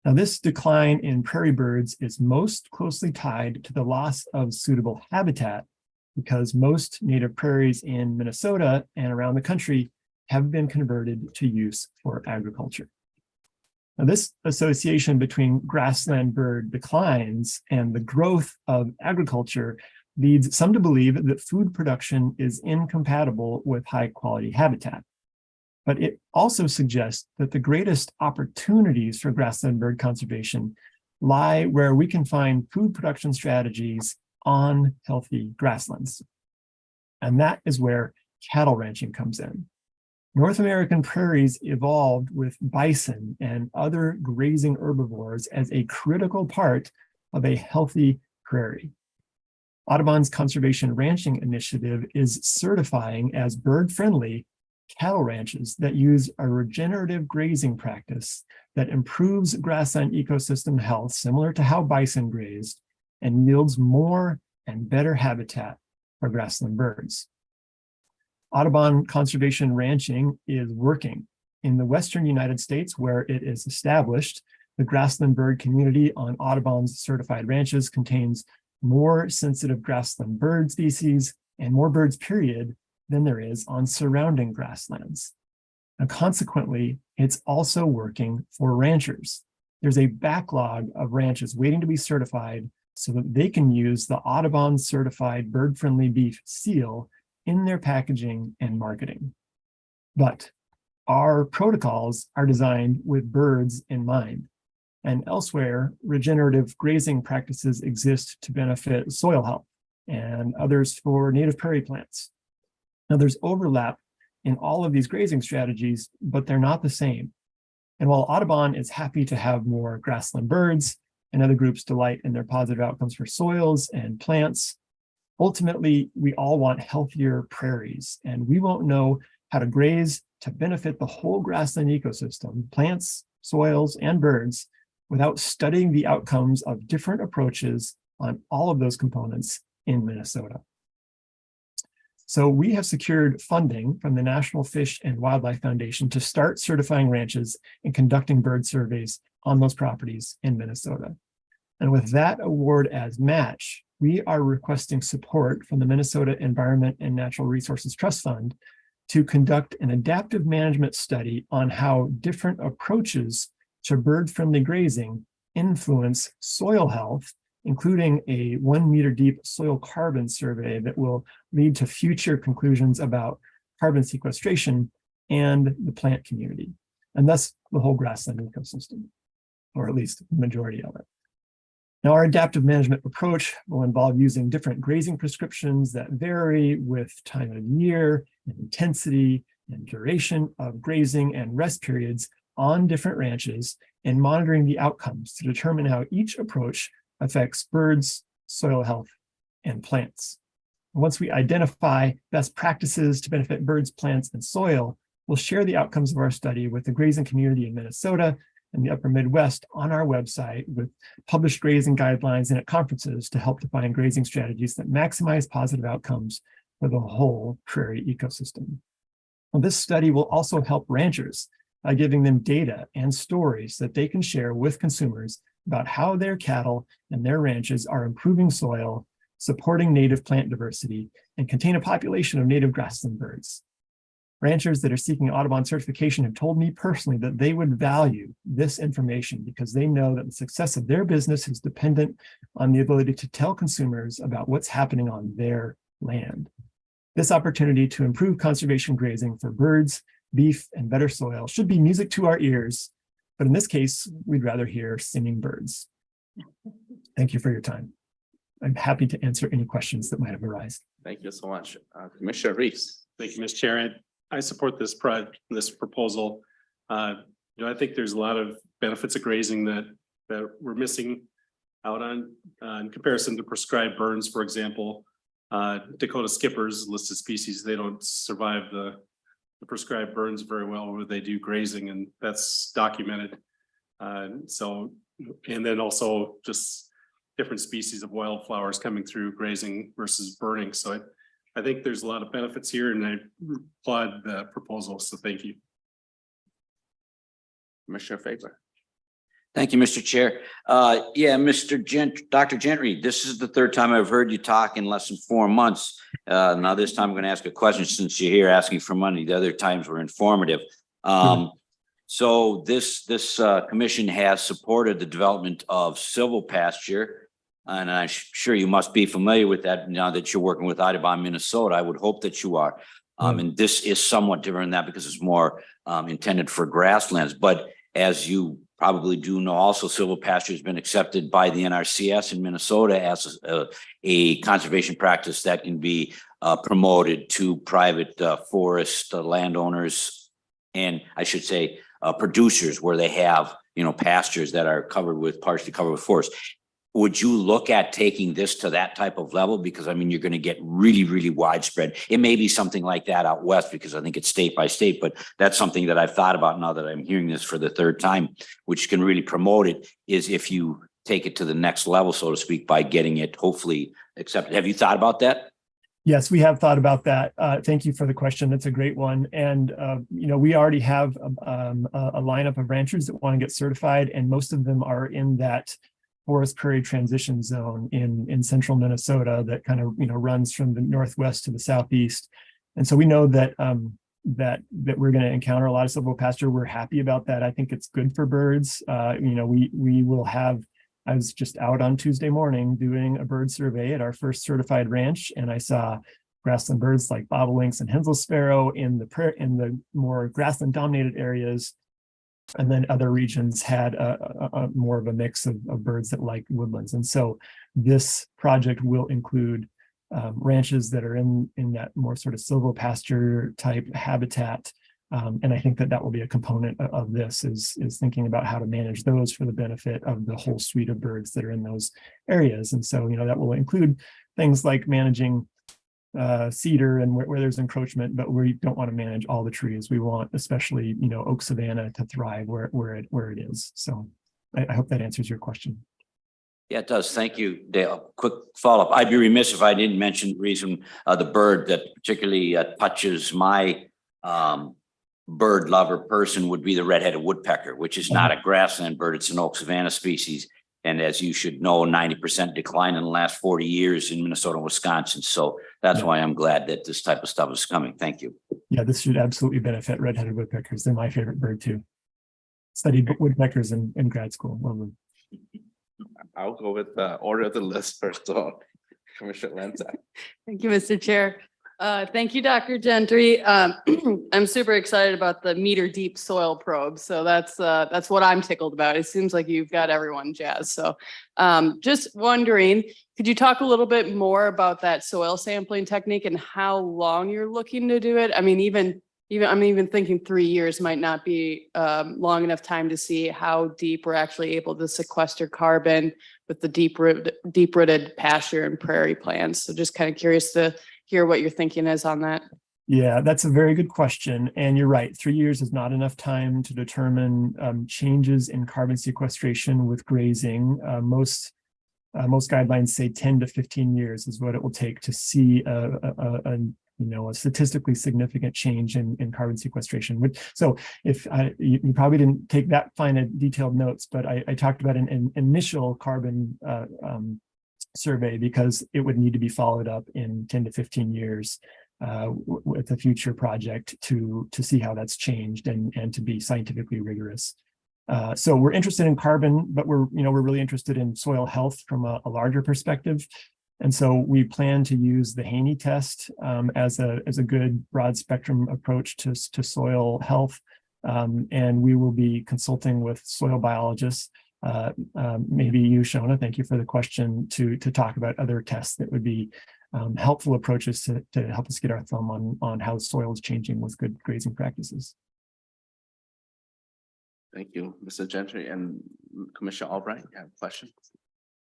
Now, this decline in prairie birds is most closely tied to the loss of suitable habitat, because most native prairies in Minnesota and around the country have been converted to use for agriculture. Now, this association between grassland bird declines and the growth of agriculture leads some to believe that food production is incompatible with high quality habitat. But it also suggests that the greatest opportunities for grassland bird conservation lie where we can find food production strategies on healthy grasslands. And that is where cattle ranching comes in. North American prairies evolved with bison and other grazing herbivores as a critical part of a healthy prairie. Audubon's Conservation Ranching Initiative is certifying as bird-friendly cattle ranches that use a regenerative grazing practice that improves grassland ecosystem health, similar to how bison grazed, and yields more and better habitat for grassland birds. Audubon Conservation Ranching is working in the Western United States, where it is established. The grassland bird community on Audubon's certified ranches contains more sensitive grassland bird species and more birds, period, than there is on surrounding grasslands. And consequently, it's also working for ranchers. There's a backlog of ranches waiting to be certified so that they can use the Audubon certified bird-friendly beef seal in their packaging and marketing. But our protocols are designed with birds in mind. And elsewhere, regenerative grazing practices exist to benefit soil health and others for native prairie plants. Now, there's overlap in all of these grazing strategies, but they're not the same. And while Audubon is happy to have more grassland birds and other groups delight in their positive outcomes for soils and plants, ultimately, we all want healthier prairies, and we won't know how to graze to benefit the whole grassland ecosystem, plants, soils, and birds, without studying the outcomes of different approaches on all of those components in Minnesota. So we have secured funding from the National Fish and Wildlife Foundation to start certifying ranches and conducting bird surveys on those properties in Minnesota. And with that award as match, we are requesting support from the Minnesota Environment and Natural Resources Trust Fund to conduct an adaptive management study on how different approaches to bird-friendly grazing influence soil health, including a 1 meter deep soil carbon survey that will lead to future conclusions about carbon sequestration and the plant community, and thus the whole grassland ecosystem, or at least the majority of it. Now, our adaptive management approach will involve using different grazing prescriptions that vary with time of year and intensity and duration of grazing and rest periods on different ranches, and monitoring the outcomes to determine how each approach affects birds, soil health, and plants. Once we identify best practices to benefit birds, plants, and soil, we'll share the outcomes of our study with the grazing community in Minnesota and the upper Midwest on our website, with published grazing guidelines and at conferences to help define grazing strategies that maximize positive outcomes for the whole prairie ecosystem. Well, this study will also help ranchers by giving them data and stories that they can share with consumers about how their cattle and their ranches are improving soil, supporting native plant diversity, and contain a population of native grassland birds. Ranchers that are seeking Audubon certification have told me personally that they would value this information because they know that the success of their business is dependent on the ability to tell consumers about what's happening on their land. This opportunity to improve conservation grazing for birds, beef, and better soil should be music to our ears, but in this case, we'd rather hear singing birds. Thank you for your time. I'm happy to answer any questions that might have arisen. Thank you so much. Commissioner Reese. Thank you, Mr. Chair. I support this proposal. I think there's a lot of benefits of grazing that we're missing out on in comparison to prescribed burns, for example. Dakota skippers, listed species, they don't survive the prescribed burns very well where they do grazing, and that's documented. And then also just different species of wildflowers coming through grazing versus burning. So I think there's a lot of benefits here, and I applaud the proposal. So thank you. Commissioner Fagler. Thank you, Mr. Chair. Dr. Gentry, this is the third time I've heard you talk in less than 4 months. Now this time I'm going to ask a question since you're here asking for money. The other times were informative. So this commission has supported the development of silvopasture, and I'm sure you must be familiar with that now that you're working with Audubon, Minnesota. I would hope that you are. And this is somewhat different than that because it's more intended for grasslands. But as you probably do know, also silvopasture has been accepted by the NRCS in Minnesota as a conservation practice that can be promoted to private forest landowners, and I should say producers where they have pastures that are partially covered with forest. Would you look at taking this to that type of level? Because I mean, you're going to get really, really widespread. It may be something like that out west because I think it's state by state, but that's something that I've thought about now that I'm hearing this for the third time, which can really promote it, is if you take it to the next level, so to speak, by getting it hopefully accepted. Have you thought about that? Yes, we have thought about that. Thank you for the question. That's a great one. And, we already have a lineup of ranchers that want to get certified, and most of them are in that forest prairie transition zone in central Minnesota that kind of runs from the northwest to the southeast. And so we know that that we're going to encounter a lot of silvopasture. We're happy about that. I think it's good for birds. We will have. I was just out on Tuesday morning doing a bird survey at our first certified ranch, and I saw grassland birds like bobolinks and Hensel sparrow in the more grassland dominated areas. And then other regions had a more of a mix of birds that like woodlands. And so this project will include ranches that are in that more sort of silvopasture type habitat. And I think that will be a component of this is thinking about how to manage those for the benefit of the whole suite of birds that are in those areas. And so, that will include things like managing cedar and where there's encroachment, but we don't want to manage all the trees. We want especially oak savanna to thrive where it is. So I hope that answers your question. Yeah, it does. Thank you, Dale. Quick follow-up. I'd be remiss if I didn't mention the reason the bird that particularly touches my bird lover person would be the red-headed woodpecker, which is not a grassland bird. It's an oak savanna species. And as you should know, 90% decline in the last 40 years in Minnesota and Wisconsin. So that's why I'm glad that this type of stuff is coming. Thank you. Yeah, this should absolutely benefit red-headed woodpeckers. They're my favorite bird too. Studied woodpeckers in grad school. Love them. I'll go with the order of the list first of all. Commissioner Lanza. Thank you, Mr. Chair. Thank you, Dr. Gentry. I'm super excited about the meter deep soil probe. So that's what I'm tickled about. It seems like you've got everyone jazzed. So just wondering, could you talk a little bit more about that soil sampling technique and how long you're looking to do it? I mean, I'm even thinking 3 years might not be long enough time to see how deep we're actually able to sequester carbon with the deep-rooted pasture and prairie plants. So just kind of curious to hear what your thinking is on that. Yeah, that's a very good question. And you're right, 3 years is not enough time to determine changes in carbon sequestration with grazing. Most guidelines say 10 to 15 years is what it will take to see a statistically significant change in carbon sequestration. So if you probably didn't take that fine a detailed notes, but I talked about an initial carbon survey because it would need to be followed up in 10 to 15 years with a future project to see how that's changed and to be scientifically rigorous. So we're interested in carbon, but we're really interested in soil health from a larger perspective. And so we plan to use the Haney test as a good broad spectrum approach to soil health. And we will be consulting with soil biologists. Maybe you, Shona, thank you for the question, to talk about other tests that would be helpful approaches to help us get our thumb on how soil is changing with good grazing practices. Thank you, Mr. Gentry and Commissioner Albright. You have a question?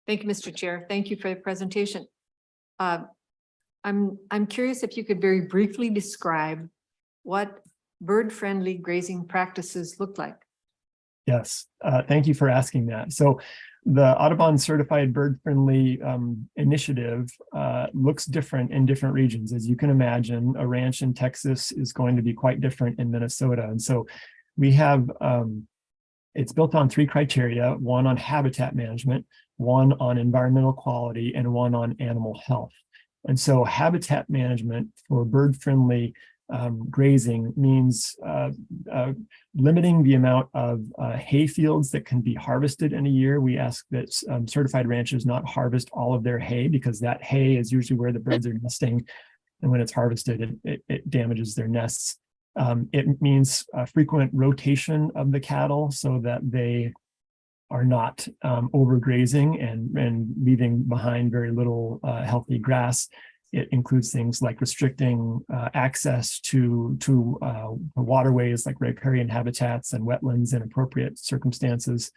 Thank you, Mr. Chair. Thank you for the presentation. I'm curious if you could very briefly describe what bird-friendly grazing practices look like. Yes, thank you for asking that. So the Audubon Certified Bird-Friendly Initiative looks different in different regions. As you can imagine, a ranch in Texas is going to be quite different in Minnesota. And so we have, it's built on 3 criteria, one on habitat management, one on environmental quality, and one on animal health. And so habitat management for bird-friendly grazing means limiting the amount of hay fields that can be harvested in a year. We ask that certified ranchers not harvest all of their hay, because that hay is usually where the birds are nesting. And when it's harvested, it damages their nests. It means frequent rotation of the cattle so that they are not overgrazing and leaving behind very little healthy grass. It includes things like restricting access to waterways like riparian habitats and wetlands in appropriate circumstances.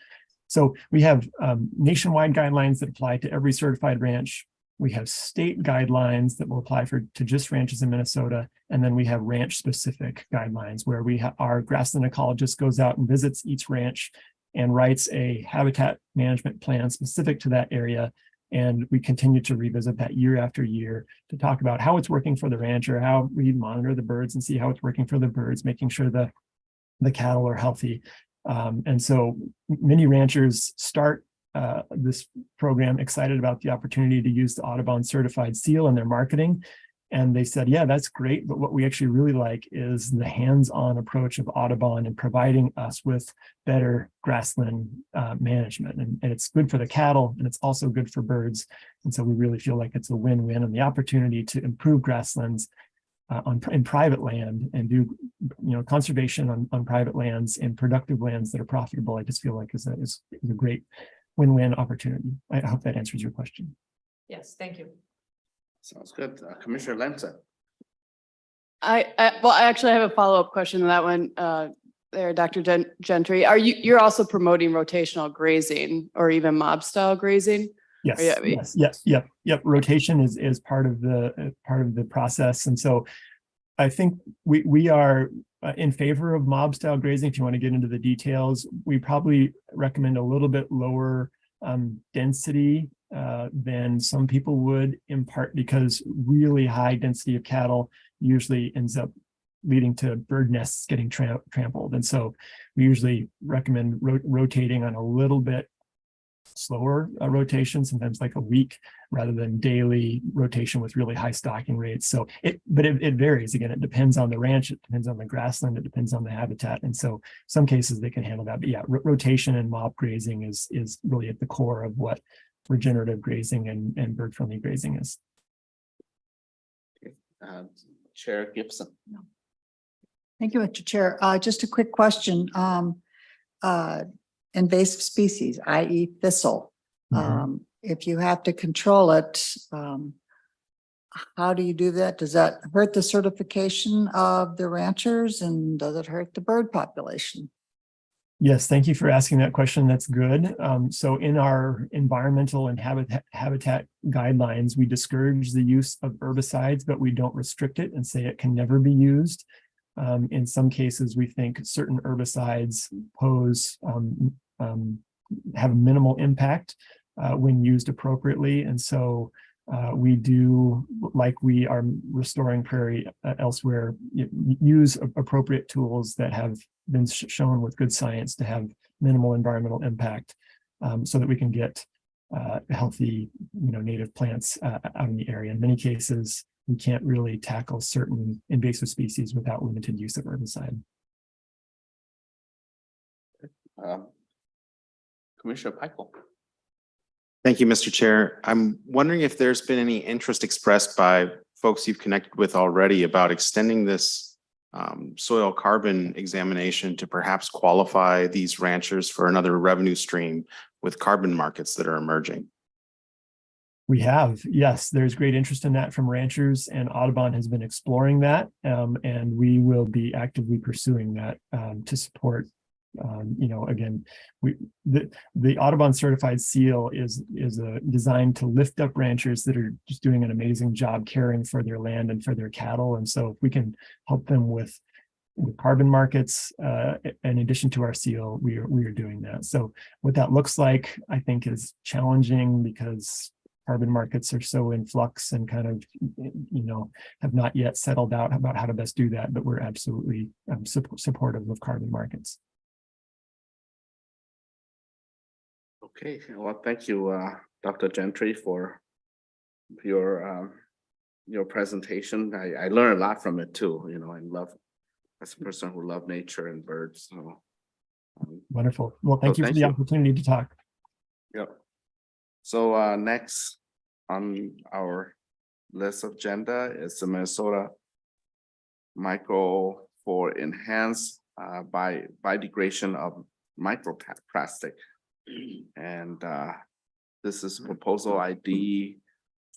So we have nationwide guidelines that apply to every certified ranch. We have state guidelines that will apply to just ranches in Minnesota. And then we have ranch specific guidelines where our grassland ecologist goes out and visits each ranch and writes a habitat management plan specific to that area. And we continue to revisit that year after year to talk about how it's working for the rancher, how we monitor the birds and see how it's working for the birds, making sure the cattle are healthy. And so many ranchers start this program excited about the opportunity to use the Audubon certified seal in their marketing. And they said, yeah, that's great. But what we actually really like is the hands-on approach of Audubon and providing us with better grassland management. And it's good for the cattle, and it's also good for birds. And so we really feel like it's a win-win, and the opportunity to improve grasslands in private land and do conservation on private lands and productive lands that are profitable. I just feel like is a great win-win opportunity. I hope that answers your question. Yes, thank you. Sounds good. Commissioner Lemson. I actually have a follow-up question to that one. There, Dr. Gentry, you're also promoting rotational grazing or even mob style grazing? Yep. Rotation is part of the process. And so I think we are in favor of mob style grazing. If you want to get into the details, we probably recommend a little bit lower density than some people would, in part because really high density of cattle usually ends up leading to bird nests getting trampled. And so we usually recommend rotating on a little bit slower rotation, sometimes like a week, rather than daily rotation with really high stocking rates. So it varies. Again, it depends on the ranch, it depends on the grassland, it depends on the habitat. And so some cases they can handle that. But yeah, rotation and mob grazing is really at the core of what regenerative grazing and bird-friendly grazing is. Chair Gibson. Thank you, Mr. Chair. Just a quick question. Invasive species, i.e. thistle. If you have to control it, how do you do that? Does that hurt the certification of the ranchers, and does it hurt the bird population? Yes, thank you for asking that question. That's good. So in our environmental and habitat guidelines, we discourage the use of herbicides, but we don't restrict it and say it can never be used. In some cases, we think certain herbicides have minimal impact when used appropriately. And so we do, like we are restoring prairie elsewhere, use appropriate tools that have been shown with good science to have minimal environmental impact, so that we can get healthy, native plants out in the area. In many cases, we can't really tackle certain invasive species without limited use of herbicide. Commissioner Peichel. Thank you, Mr. Chair. I'm wondering if there's been any interest expressed by folks you've connected with already about extending this soil carbon examination to perhaps qualify these ranchers for another revenue stream with carbon markets that are emerging. We have, yes, there's great interest in that from ranchers, and Audubon has been exploring that, and we will be actively pursuing that to support Again, the Audubon certified seal is designed to lift up ranchers that are just doing an amazing job caring for their land and for their cattle. And so if we can help them with carbon markets, in addition to our seal, we are doing that. So what that looks like, I think, is challenging because carbon markets are so in flux and kind of, have not yet settled out about how to best do that. But we're absolutely supportive of carbon markets. Okay, well, thank you, Dr. Gentry, for your presentation. I learned a lot from it too. I love, as a person who love nature and birds. So wonderful. Well, thank you for the opportunity to talk. Yep. So next on our list of agenda is the Minnesota Micro for Enhanced Biodegradation of Microplastic. And this is proposal ID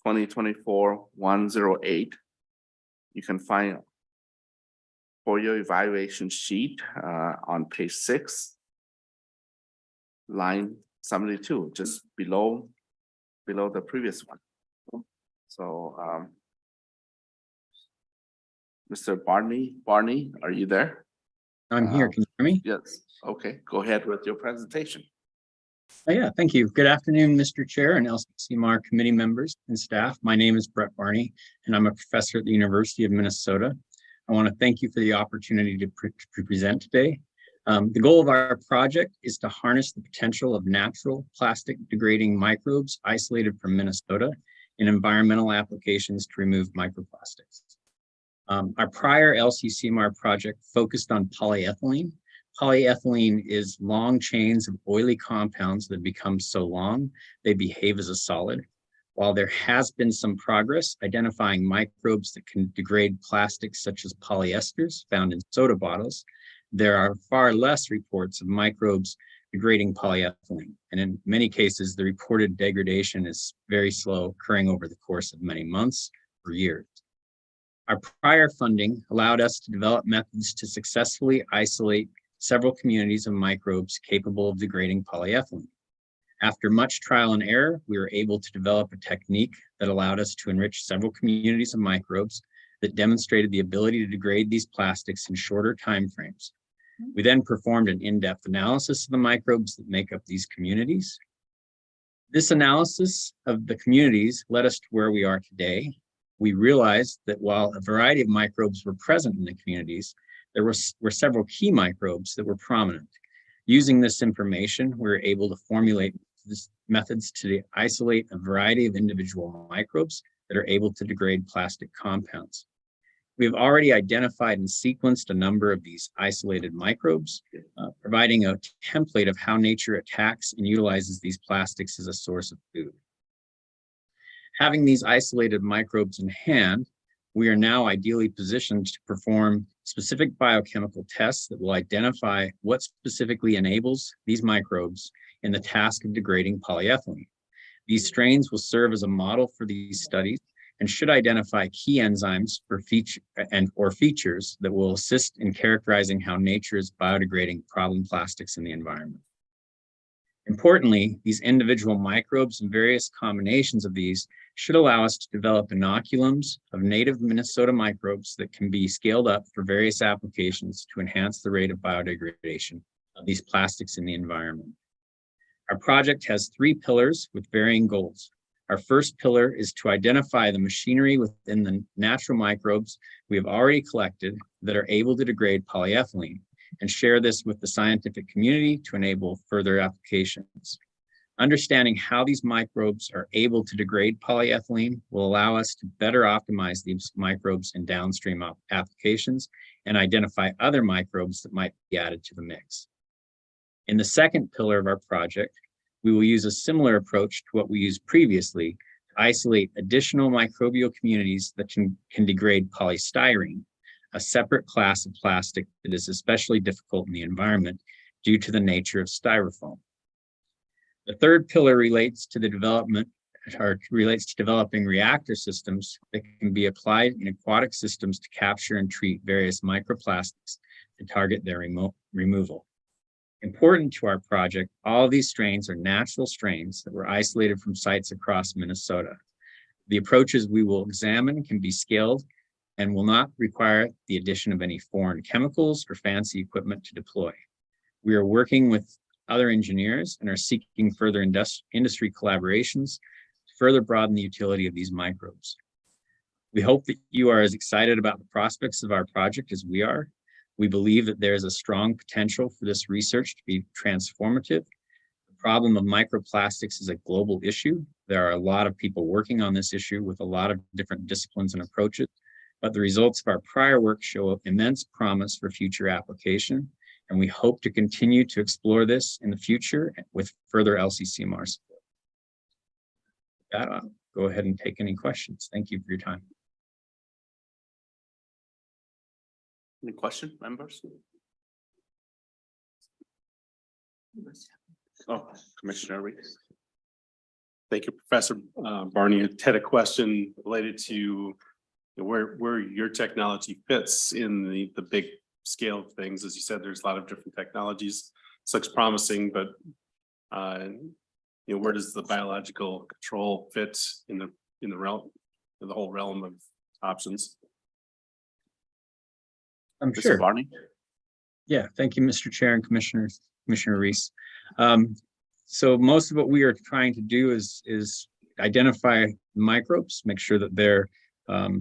2024-108. You can find for your evaluation sheet on page 6, line 72, just below the previous one. So Mr. Barney, are you there? I'm here. Can you hear me? Yes. Okay, go ahead with your presentation. Yeah, thank you. Good afternoon, Mr. Chair and LCCMR committee members and staff. My name is Brett Barney, and I'm a professor at the University of Minnesota. I want to thank you for the opportunity to present today. The goal of our project is to harness the potential of natural plastic degrading microbes isolated from Minnesota in environmental applications to remove microplastics. Our prior LCCMR project focused on polyethylene. Polyethylene is long chains of oily compounds that become so long they behave as a solid. While there has been some progress identifying microbes that can degrade plastics such as polyesters found in soda bottles, there are far less reports of microbes degrading polyethylene. And in many cases, the reported degradation is very slow, occurring over the course of many months or years. Our prior funding allowed us to develop methods to successfully isolate several communities of microbes capable of degrading polyethylene. After much trial and error, we were able to develop a technique that allowed us to enrich several communities of microbes that demonstrated the ability to degrade these plastics in shorter timeframes. We then performed an in-depth analysis of the microbes that make up these communities. This analysis of the communities led us to where we are today. We realized that while a variety of microbes were present in the communities, there were several key microbes that were prominent. Using this information, we were able to formulate methods to isolate a variety of individual microbes that are able to degrade plastic compounds. We've already identified and sequenced a number of these isolated microbes, providing a template of how nature attacks and utilizes these plastics as a source of food. Having these isolated microbes in hand, we are now ideally positioned to perform specific biochemical tests that will identify what specifically enables these microbes in the task of degrading polyethylene. These strains will serve as a model for these studies and should identify key enzymes or features that will assist in characterizing how nature is biodegrading problem plastics in the environment. Importantly, these individual microbes and various combinations of these should allow us to develop inoculums of native Minnesota microbes that can be scaled up for various applications to enhance the rate of biodegradation of these plastics in the environment. Our project has 3 pillars with varying goals. Our first pillar is to identify the machinery within the natural microbes we have already collected that are able to degrade polyethylene and share this with the scientific community to enable further applications. Understanding how these microbes are able to degrade polyethylene will allow us to better optimize these microbes in downstream applications and identify other microbes that might be added to the mix. In the second pillar of our project, we will use a similar approach to what we used previously to isolate additional microbial communities that can degrade polystyrene, a separate class of plastic that is especially difficult in the environment due to the nature of styrofoam. The third pillar relates to developing reactor systems that can be applied in aquatic systems to capture and treat various microplastics to target their removal. Important to our project, all of these strains are natural strains that were isolated from sites across Minnesota. The approaches we will examine can be scaled and will not require the addition of any foreign chemicals or fancy equipment to deploy. We are working with other engineers and are seeking further industry collaborations to further broaden the utility of these microbes. We hope that you are as excited about the prospects of our project as we are. We believe that there is a strong potential for this research to be transformative. The problem of microplastics is a global issue. There are a lot of people working on this issue with a lot of different disciplines and approaches, but the results of our prior work show immense promise for future application, and we hope to continue to explore this in the future with further LCCMR support. With that, I'll go ahead and take any questions. Thank you for your time. Any question, members? Oh, Commissioner Reese. Thank you, Professor Barney. I had a question related to where your technology fits in the big scale of things. As you said, there's a lot of different technologies. This looks promising, but where does the biological control fit in the realm, in the whole realm of options? I'm Mr. sure. Barney? Yeah, thank you, Mr. Chair and Commissioner Reese. So most of what we are trying to do is identify microbes, make sure that they're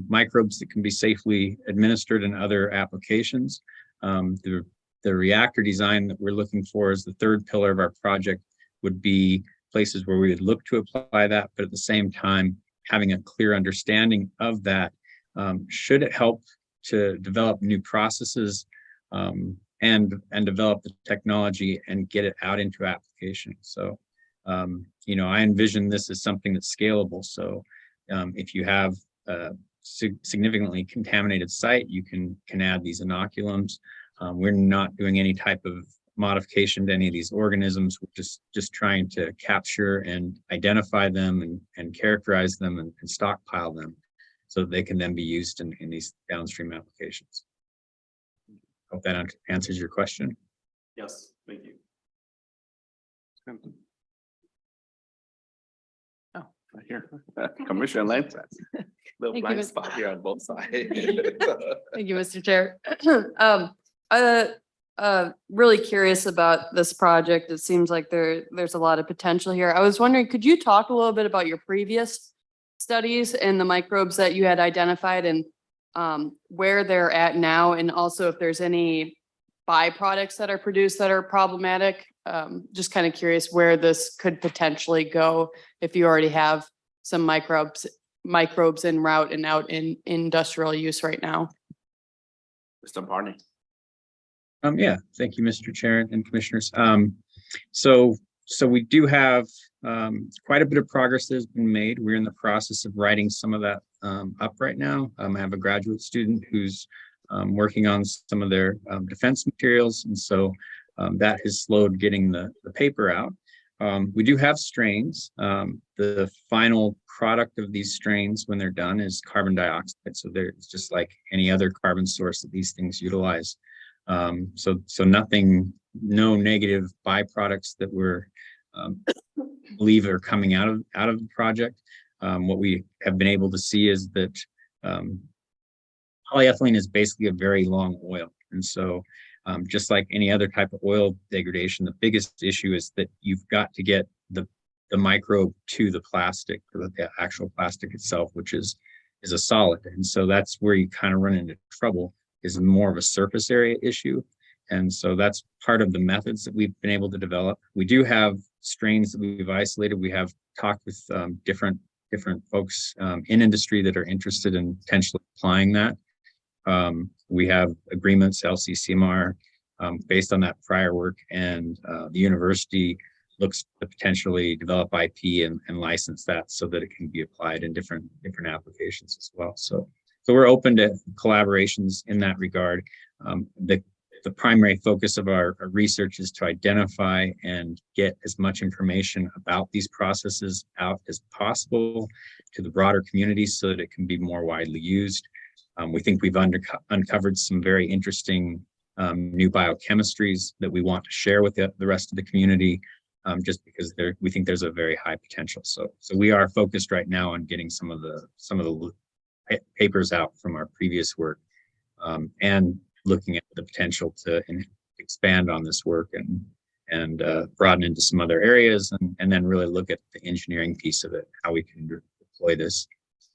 microbes that can be safely administered in other applications. The reactor design that we're looking for is the third pillar of our project, would be places where we would look to apply that, but at the same time, having a clear understanding of that, should it help to develop new processes and develop the technology and get it out into application. So, I envision this as something that's scalable. So if you have a significantly contaminated site, you can add these inoculums. We're not doing any type of modification to any of these organisms. We're just trying to capture and identify them and characterize them and stockpile them, so that they can then be used in these downstream applications. Hope that answers your question. Yes, thank you. Oh, right here. Commissioner Lance. Little Thank you, blind Ms. spot here on both sides. Thank you, Mr. Chair. Really curious about this project. It seems like there's a lot of potential here. I was wondering, could you talk a little bit about your previous studies and the microbes that you had identified and where they're at now, and also if there's any byproducts that are produced that are problematic? Just kind of curious where this could potentially go if you already have some microbes en route and out in industrial use right now. Mr. Barney. Yeah, thank you, Mr. Chair and Commissioners. So we do have quite a bit of progress that has been made. We're in the process of writing some of that up right now. I have a graduate student who's working on some of their defense materials, and so that has slowed getting the paper out. We do have strains. The final product of these strains, when they're done, is carbon dioxide. So it's just like any other carbon source that these things utilize. So nothing, no negative byproducts that we're believe are coming out of the project. What we have been able to see is that polyethylene is basically a very long oil, and so just like any other type of oil degradation, the biggest issue is that you've got to get the microbe to the plastic, or the actual plastic itself, which is a solid, and so that's where you kind of run into trouble, is more of a surface area issue. And so that's part of the methods that we've been able to develop. We do have strains that we've isolated. We have talked with different folks in industry that are interested in potentially applying that. We have agreements, LCCMR, based on that prior work, and the university looks to potentially develop IP and license that so that it can be applied in different applications as well. So we're open to collaborations in that regard. The primary focus of our research is to identify and get as much information about these processes out as possible to the broader community so that it can be more widely used. We think we've uncovered some very interesting new biochemistries that we want to share with the rest of the community, just because we think there's a very high potential. So we are focused right now on getting some of the papers out from our previous work, and looking at the potential to expand on this work and broaden into some other areas, and then really look at the engineering piece of it, how we can deploy this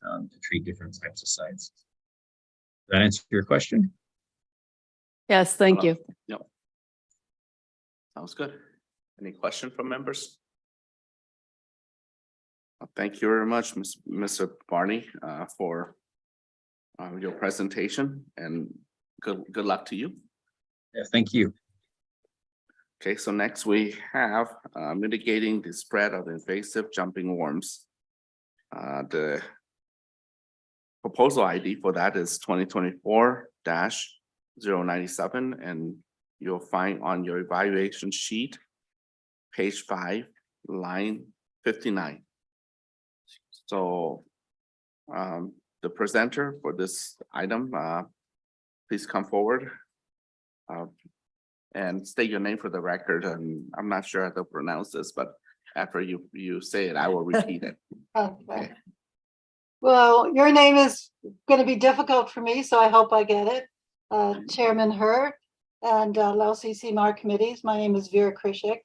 to treat different types of sites. Does that answer your question? Yes, thank you. Yep. Sounds good. Any question from members? Thank you very much, Mr. Barney, for your presentation, and good luck to you. Yeah, thank you. Okay, so next we have mitigating the spread of invasive jumping worms. The proposal ID for that is 2024-097, and you'll find on your evaluation sheet, page 5, line 59. So the presenter for this item, please come forward and state your name for the record. And I'm not sure how to pronounce this, but after you say it, I will repeat it. Okay. Well, your name is going to be difficult for me, so I hope I get it. Chairman Herr and LCCMR committees. My name is Vera Krishik.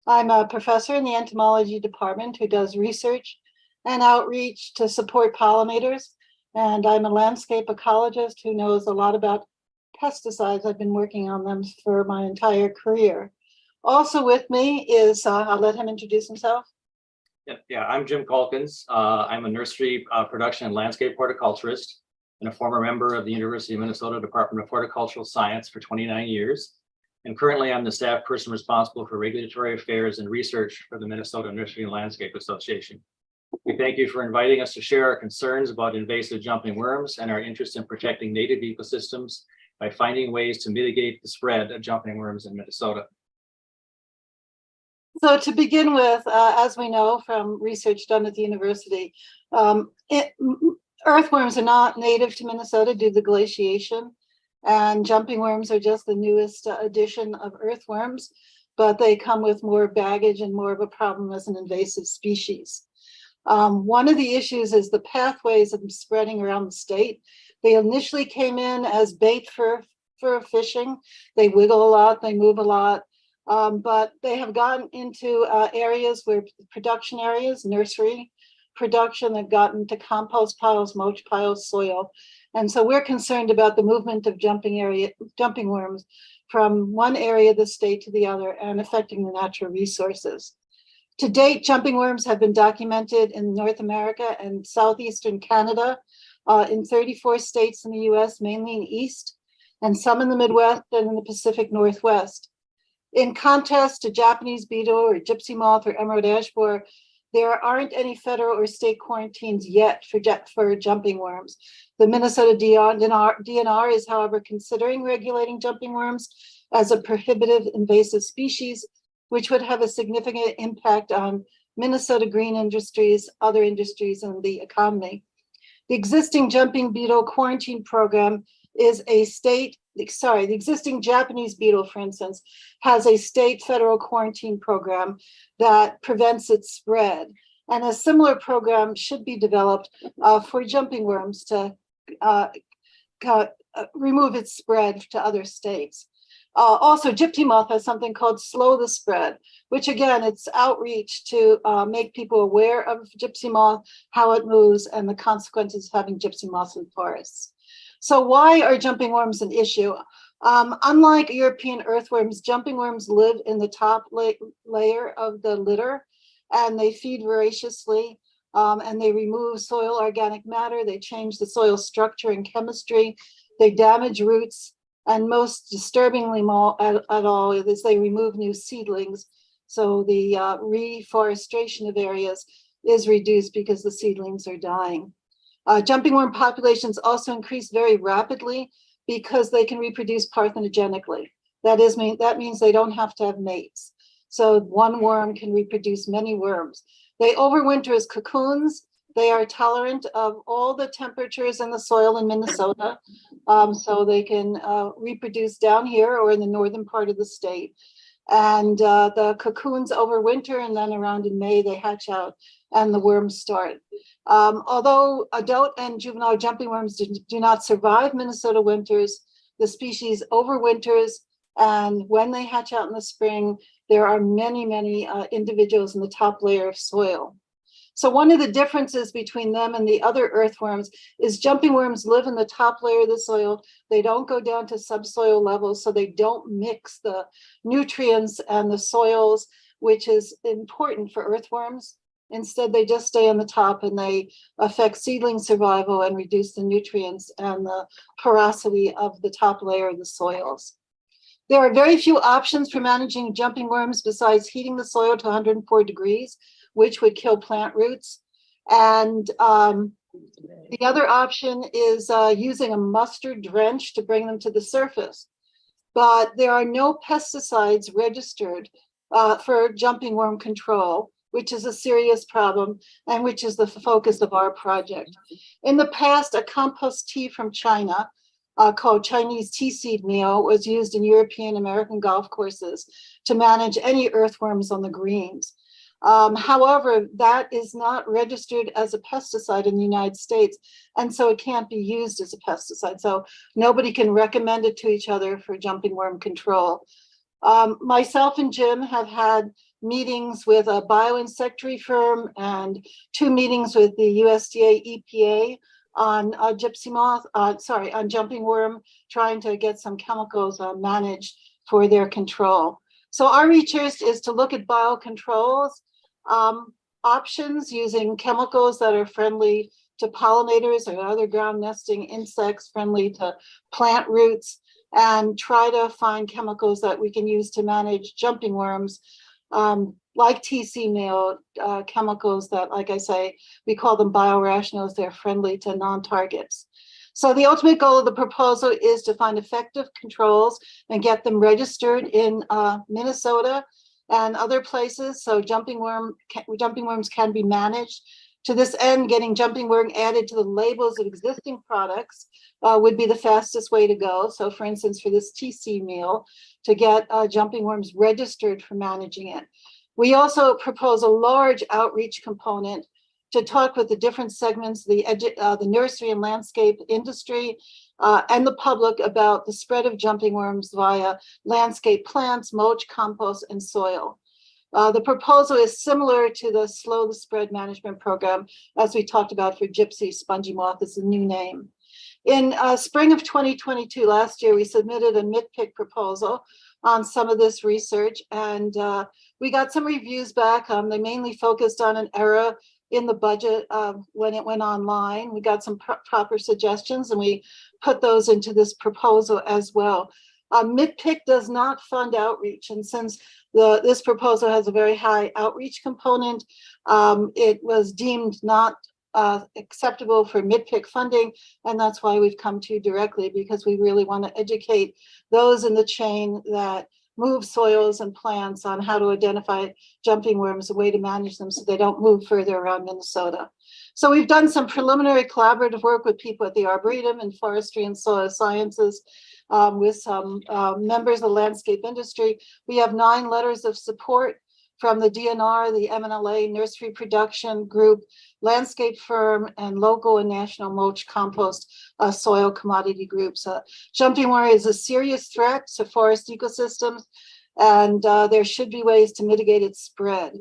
I'm a professor in the entomology department who does research and outreach to support pollinators. And I'm a landscape ecologist who knows a lot about pesticides. I've been working on them for my entire career. Also with me is, I'll let him introduce himself. Yeah, I'm Jim Calkins. I'm a nursery production and landscape horticulturist and a former member of the University of Minnesota Department of Horticultural Science for 29 years. And currently I'm the staff person responsible for regulatory affairs and research for the Minnesota Nursery and Landscape Association. We thank you for inviting us to share our concerns about invasive jumping worms and our interest in protecting native ecosystems by finding ways to mitigate the spread of jumping worms in Minnesota. So to begin with, as we know from research done at the university, earthworms are not native to Minnesota due to glaciation, and jumping worms are just the newest addition of earthworms, but they come with more baggage and more of a problem as an invasive species. One of the issues is the pathways of spreading around the state. They initially came in as bait for fishing. They wiggle a lot, they move a lot, but they have gotten into areas where production areas, nursery production, have gotten to compost piles, mulch piles, soil. And so we're concerned about the movement of jumping worms from one area of the state to the other and affecting the natural resources. To date, jumping worms have been documented in North America and southeastern Canada, in 34 states in the US, mainly in East, and some in the Midwest and in the Pacific Northwest. In contrast to Japanese beetle or gypsy moth or emerald ash borer, there aren't any federal or state quarantines yet for jumping worms. The Minnesota DNR is, however, considering regulating jumping worms as a prohibitive invasive species, which would have a significant impact on Minnesota green industries, other industries, and the economy. The existing jumping beetle quarantine program is a the existing Japanese beetle, for instance, has a state federal quarantine program that prevents its spread. And a similar program should be developed for jumping worms to remove its spread to other states. Also, gypsy moth has something called Slow the Spread, which again, it's outreach to make people aware of gypsy moth, how it moves, and the consequences of having gypsy moth in forests. So why are jumping worms an issue? Unlike European earthworms, jumping worms live in the top layer of the litter, and they feed voraciously, and they remove soil organic matter, they change the soil structure and chemistry, they damage roots, and most disturbingly at all is they remove new seedlings. So the reforestation of areas is reduced because the seedlings are dying. Jumping worm populations also increase very rapidly because they can reproduce parthenogenically. That means they don't have to have mates. So one worm can reproduce many worms. They overwinter as cocoons. They are tolerant of all the temperatures in the soil in Minnesota. So they can reproduce down here or in the northern part of the state. And the cocoons overwinter, and then around in May, they hatch out and the worms start. Although adult and juvenile jumping worms do not survive Minnesota winters, the species overwinters, and when they hatch out in the spring, there are many, many individuals in the top layer of soil. So one of the differences between them and the other earthworms is jumping worms live in the top layer of the soil. They don't go down to subsoil levels, so they don't mix the nutrients and the soils, which is important for earthworms. Instead, they just stay on the top and they affect seedling survival and reduce the nutrients and the porosity of the top layer of the soils. There are very few options for managing jumping worms besides heating the soil to 104 degrees, which would kill plant roots. And the other option is using a mustard drench to bring them to the surface. But there are no pesticides registered for jumping worm control, which is a serious problem and which is the focus of our project. In the past, a compost tea from China called Chinese tea seed meal was used in European American golf courses to manage any earthworms on the greens. However, that is not registered as a pesticide in the United States, and so it can't be used as a pesticide. So nobody can recommend it to each other for jumping worm control. Myself and Jim have had meetings with a bioinsectary firm and 2 meetings with the USDA EPA on gypsy moth, on jumping worm, trying to get some chemicals managed for their control. So our research is to look at biocontrols options using chemicals that are friendly to pollinators or other ground nesting insects, friendly to plant roots, and try to find chemicals that we can use to manage jumping worms, like TC meal, chemicals that, like I say, we call them biorationals. They're friendly to non-targets. So the ultimate goal of the proposal is to find effective controls and get them registered in Minnesota and other places, so jumping worms can be managed. To this end, getting jumping worm added to the labels of existing products would be the fastest way to go. So for instance, for this TC meal, to get jumping worms registered for managing it. We also propose a large outreach component to talk with the different segments, the nursery and landscape industry, and the public about the spread of jumping worms via landscape plants, mulch, compost, and soil. The proposal is similar to the Slow the Spread Management Program, as we talked about for gypsy spongy moth is the new name. In spring of 2022, last year, we submitted a MITPIC proposal on some of this research, and we got some reviews back. They mainly focused on an error in the budget when it went online. We got some proper suggestions, and we put those into this proposal as well. MITPIC does not fund outreach, and since this proposal has a very high outreach component, it was deemed not acceptable for MITPIC funding, and that's why we've come to you directly, because we really want to educate those in the chain that move soils and plants on how to identify jumping worms, a way to manage them so they don't move further around Minnesota. So we've done some preliminary collaborative work with people at the Arboretum and Forestry and Soil Sciences, with some members of the landscape industry. We have 9 letters of support from the DNR, the MNLA, Nursery Production Group, landscape firm, and local and national mulch compost soil commodity groups. Jumping worm is a serious threat to forest ecosystems, and there should be ways to mitigate its spread.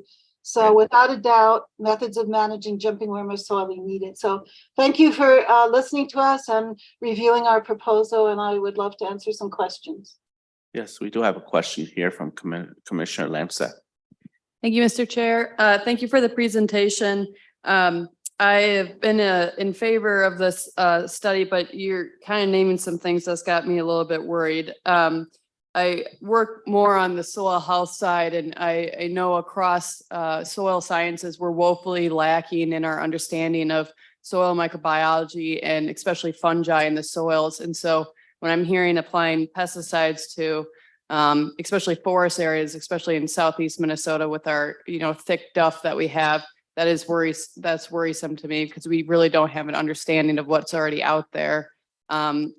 So without a doubt, methods of managing jumping worm are sorely needed. So thank you for listening to us and reviewing our proposal, and I would love to answer some questions. Yes, we do have a question here from Commissioner Lamsack. Thank you, Mr. Chair. Thank you for the presentation. I have been in favor of this study, but you're kind of naming some things that's got me a little bit worried. I work more on the soil health side, and I know across soil sciences, we're woefully lacking in our understanding of soil microbiology and especially fungi in the soils. And so when I'm hearing applying pesticides to especially forest areas, especially in southeast Minnesota with our thick duff that we have, that is that's worrisome to me because we really don't have an understanding of what's already out there. Can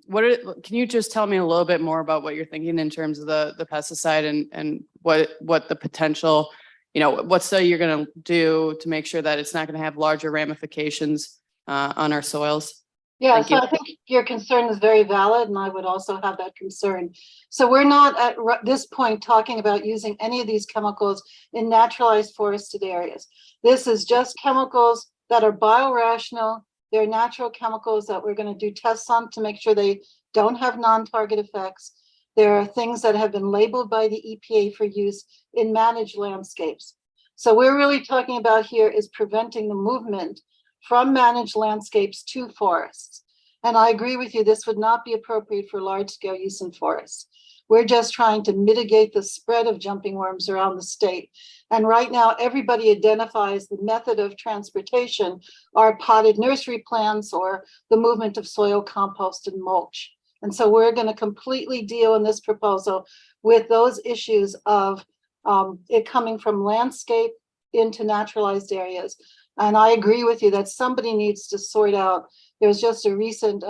you just tell me a little bit more about what you're thinking in terms of the pesticide and what the potential, what study you're going to do to make sure that it's not going to have larger ramifications on our soils? Yeah, Thank so you. I think your concern is very valid, and I would also have that concern. So we're not at this point talking about using any of these chemicals in naturalized forested areas. This is just chemicals that are biorational. They're natural chemicals that we're going to do tests on to make sure they don't have non-target effects. There are things that have been labeled by the EPA for use in managed landscapes. So we're really talking about here is preventing the movement from managed landscapes to forests. And I agree with you, this would not be appropriate for large scale use in forests. We're just trying to mitigate the spread of jumping worms around the state. And right now, everybody identifies the method of transportation are potted nursery plants or the movement of soil compost and mulch. And so we're going to completely deal in this proposal with those issues of it coming from landscape into naturalized areas. And I agree with you that somebody needs to sort out. There was just a recent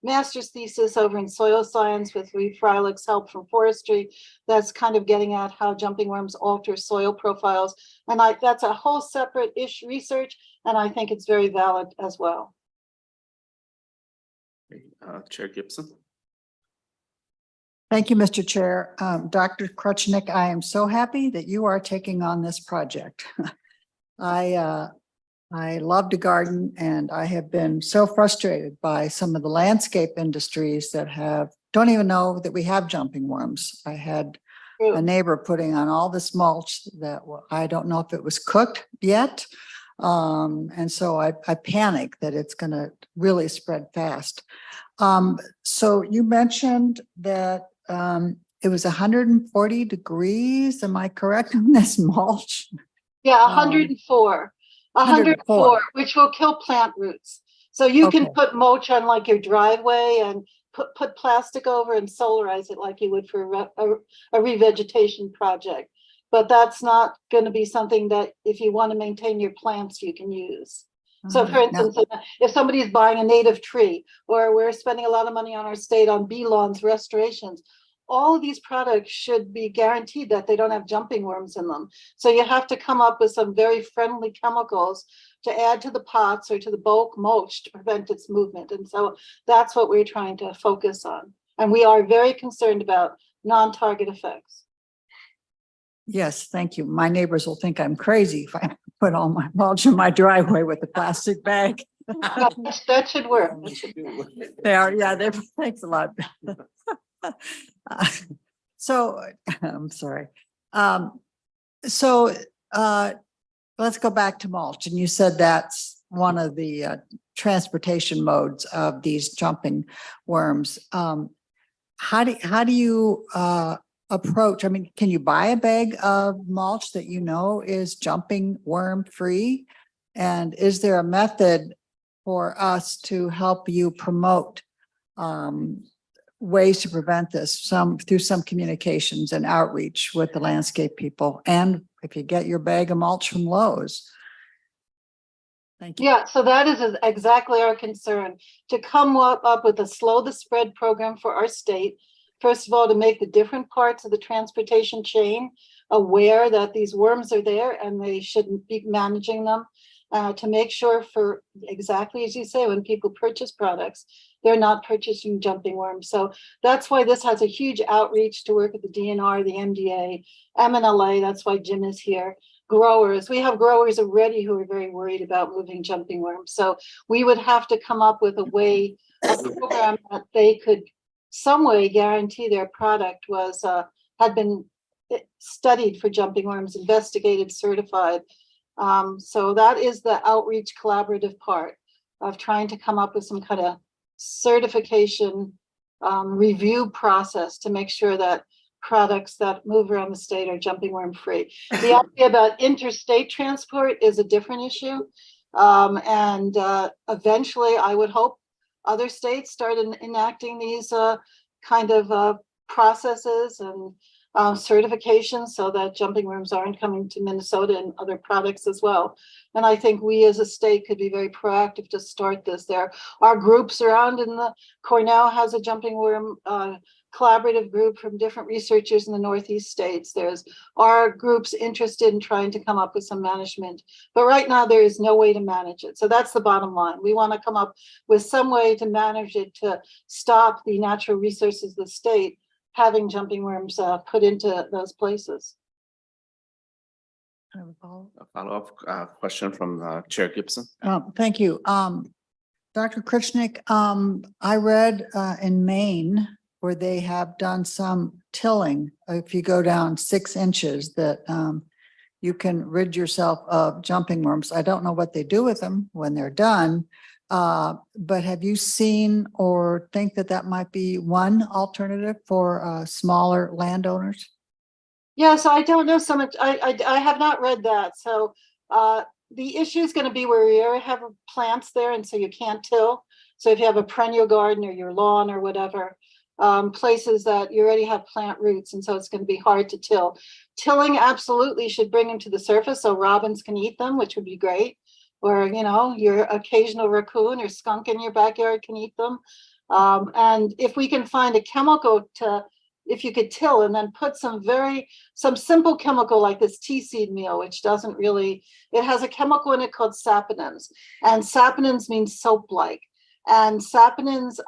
master's thesis over in soil science with Reed Freilich's help from forestry that's kind of getting at how jumping worms alter soil profiles. And that's a whole separate research, and I think it's very valid as well. Chair Gibson. Thank you, Mr. Chair. Dr. Krutchnik, I am so happy that you are taking on this project. I love to garden, and I have been so frustrated by some of the landscape industries that don't even know that we have jumping worms. I had a neighbor putting on all this mulch that I don't know if it was cooked yet. And so I panic that it's going to really spread fast. So you mentioned that it was 140 degrees. Am I correct on this mulch? Yeah, 104. 104, which will kill plant roots. So you can put mulch on like your driveway and put plastic over and solarize it like you would for a revegetation project. But that's not going to be something that if you want to maintain your plants, you can use. So for instance, if somebody is buying a native tree, or we're spending a lot of money on our state on bee lawns restorations, all of these products should be guaranteed that they don't have jumping worms in them. So you have to come up with some very friendly chemicals to add to the pots or to the bulk mulch to prevent its movement. And so that's what we're trying to focus on. And we are very concerned about non-target effects. Yes, thank you. My neighbors will think I'm crazy if I put all my mulch in my driveway with a plastic bag. That should work. Thanks a lot. So I'm sorry. Let's go back to mulch. And you said that's one of the transportation modes of these jumping worms. How do you approach? I mean, can you buy a bag of mulch that you know is jumping worm free? And is there a method for us to help you promote ways to prevent this through some communications and outreach with the landscape people? And if you get your bag of mulch from Lowe's. Thank you. Yeah, so that is exactly our concern, to come up with a slow the spread program for our state. First of all, to make the different parts of the transportation chain aware that these worms are there and they shouldn't be managing them. To make sure, for exactly as you say, when people purchase products, they're not purchasing jumping worms. So that's why this has a huge outreach to work with the DNR, the MDA, MNLA. That's why Jim is here. Growers, we have growers already who are very worried about moving jumping worms. So we would have to come up with a way, a program that they could some way guarantee their product was had been studied for jumping worms, investigated, certified. So that is the outreach collaborative part of trying to come up with some kind of certification review process to make sure that products that move around the state are jumping worm free. The idea about interstate transport is a different issue. Eventually I would hope other states start enacting these kind of processes. And certification so that jumping rooms aren't coming to Minnesota and other products as well. And I think we as a state could be very proactive to start this. There are groups around in the Cornell has a jumping room collaborative group from different researchers in the Northeast states. There's our groups interested in trying to come up with some management, but right now there is no way to manage it. So that's the bottom line. We want to come up with some way to manage it to stop the natural resources of the state having jumping rooms put into those places. A follow-up question from Chair Gibson. Thank you. Dr. Krichnick, I read in Maine where they have done some tilling. If you go down 6 inches that you can rid yourself of jumping worms. I don't know what they do with them when they're done. But have you seen or think that that might be one alternative for smaller landowners? Yeah, so I don't know so much. I have not read that. So the issue is going to be where you have plants there and so you can't till. So if you have a perennial garden or your lawn or whatever, places that you already have plant roots, and so it's going to be hard to till. Tilling absolutely should bring them to the surface so robins can eat them, which would be great. Or, you know, your occasional raccoon or skunk in your backyard can eat them. And if we can find a chemical to, if you could till and then put some simple chemical like this tea seed meal, which doesn't really, it has a chemical in it called saponins, and saponins means soap-like. And saponins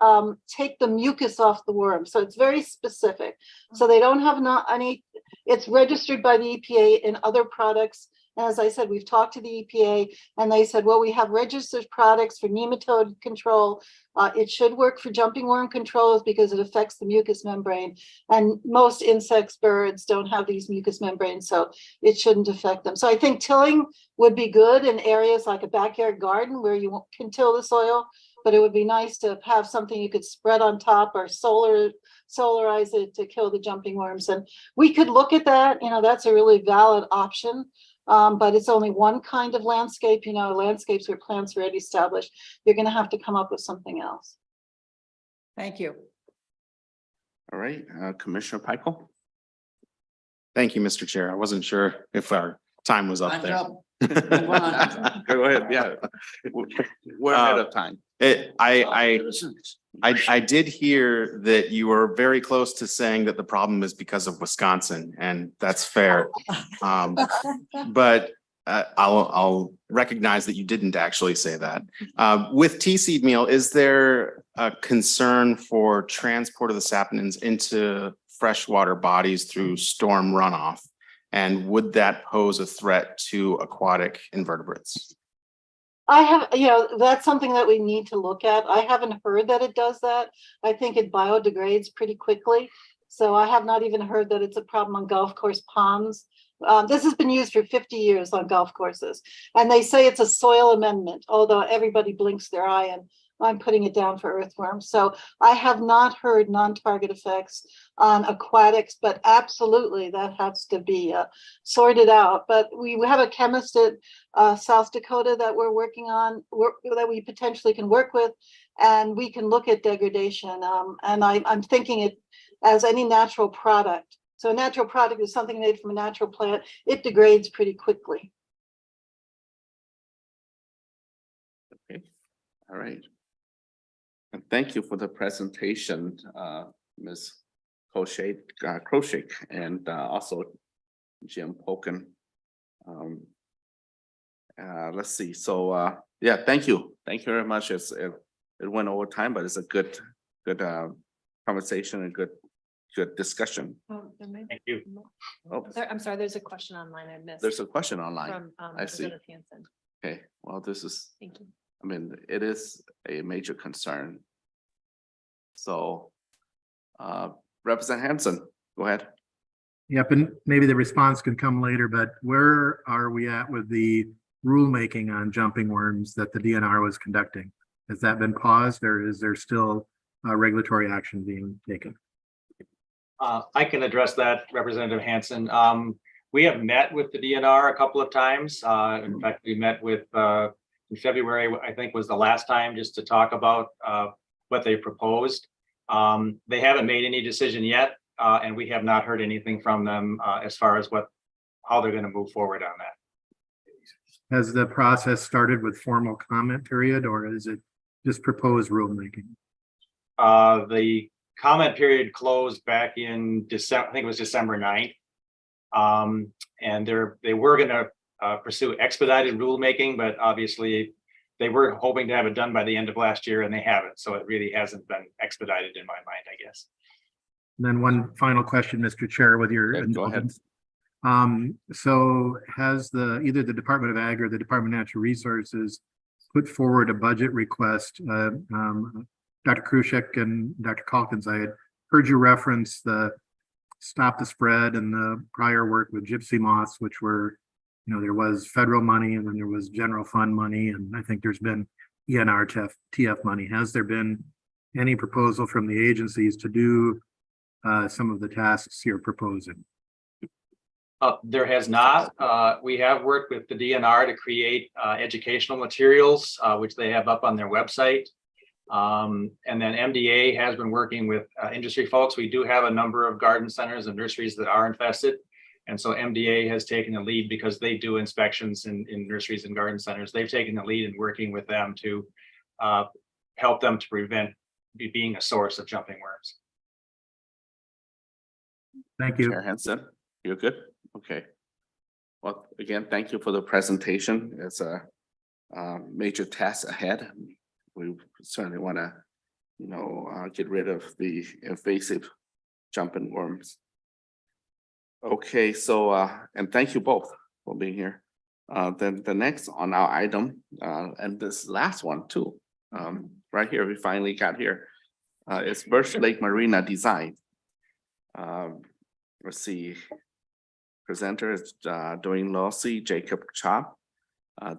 take the mucus off the worm. So it's very specific. So they don't have any, it's registered by the EPA in other products. And as I said, we've talked to the EPA and they said, well, we have registered products for nematode control. It should work for jumping worm controls because it affects the mucous membrane. And most insects, birds don't have these mucous membranes, so it shouldn't affect them. So I think tilling would be good in areas like a backyard garden where you can till the soil. But it would be nice to have something you could spread on top or solarize it to kill the jumping worms. And we could look at that, you know, that's a really valid option. But it's only one kind of landscape, you know, landscapes where plants are already established. You're going to have to come up with something else. Thank you. All right, Commissioner Pikel. Thank you, Mr. Chair. I wasn't sure if our time was up there. Go ahead, yeah. We're ahead of time. I did hear that you were very close to saying that the problem is because of Wisconsin, and that's fair. But I'll recognize that you didn't actually say that. With tea seed meal, is there a concern for transport of the saponins into freshwater bodies through storm runoff? And would that pose a threat to aquatic invertebrates? I have, you know, that's something that we need to look at. I haven't heard that it does that. I think it biodegrades pretty quickly. So I have not even heard that it's a problem on golf course ponds. This has been used for 50 years on golf courses. And they say it's a soil amendment, although everybody blinks their eye and I'm putting it down for earthworms. So I have not heard non-target effects on aquatics, but absolutely that has to be sorted out. But we have a chemist at South Dakota that we're working on, that we potentially can work with, and we can look at degradation. And I'm thinking it as any natural product. So a natural product is something made from a natural plant. It degrades pretty quickly. Okay, all right. And thank you for the presentation, Ms. Crochet, and also Jim Polkin. Let's see. So yeah, thank you. Thank you very much. It went over time, but it's a good conversation and good discussion. Thank you. Oh, I'm sorry, there's a question online I missed. there's a question online. From I see. Representative Hansen. Okay, well, this is, Thank you. I mean, it is a major concern. So, Representative Hansen, go ahead. Yep, and maybe the response could come later, but where are we at with the rulemaking on jumping worms that the DNR was conducting? Has that been paused, or is there still regulatory action being taken? I can address that, Representative Hansen. We have met with the DNR a couple of times. In fact, we met with in February, I think was the last time, just to talk about what they proposed. They haven't made any decision yet. and we have not heard anything from them as far as how they're going to move forward on that. Has the process started with formal comment period, or is it just proposed rulemaking? The comment period closed back in December, I think it was December 9th. And they were going to pursue expedited rulemaking, but obviously they were hoping to have it done by the end of last year, and they haven't. So it really hasn't been expedited in my mind, I guess. And then one final question, Mr. Chair, with your indulgence. So has either the Department of Ag or the Department of Natural Resources put forward a budget request? Dr. Krushek and Dr. Calkins, I had heard you reference the Stop the Spread and the prior work with Gypsy Moths, which were, there was federal money and then there was general fund money, and I think there's been ENR TF money. Has there been any proposal from the agencies to do some of the tasks you're proposing? There has not. We have worked with the DNR to create educational materials, which they have up on their website. And then MDA has been working with industry folks. We do have a number of garden centers and nurseries that are infested. And so MDA has taken the lead because they do inspections in nurseries and garden centers. They've taken the lead in working with them to help them to prevent being a source of jumping worms. Thank you. Chair Henson, you're good? Okay. Well, again, thank you for the presentation. It's a major task ahead. We certainly want to, get rid of the invasive jumping worms. Okay, so, and thank you both for being here. Then the next on our item, and this last one too, right here, we finally got here, is Birch Lake Marina Design. Let's see, presenter is Dwayne Lossie, Jacob Chop.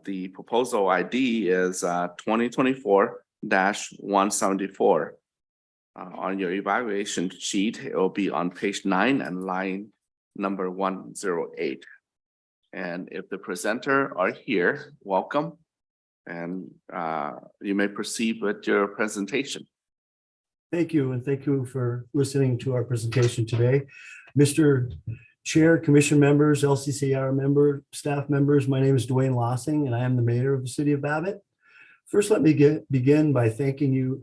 The proposal ID is 2024-174. On your evaluation sheet, it will be on page 9 and line number 108. And if the presenter are here, welcome. And you may proceed with your presentation. Thank you, and thank you for listening to our presentation today. Mr. Chair, Commission members, LCCMR member, staff members, my name is Dwayne Lossing, and I am the mayor of the city of Babbitt. First, let me begin by thanking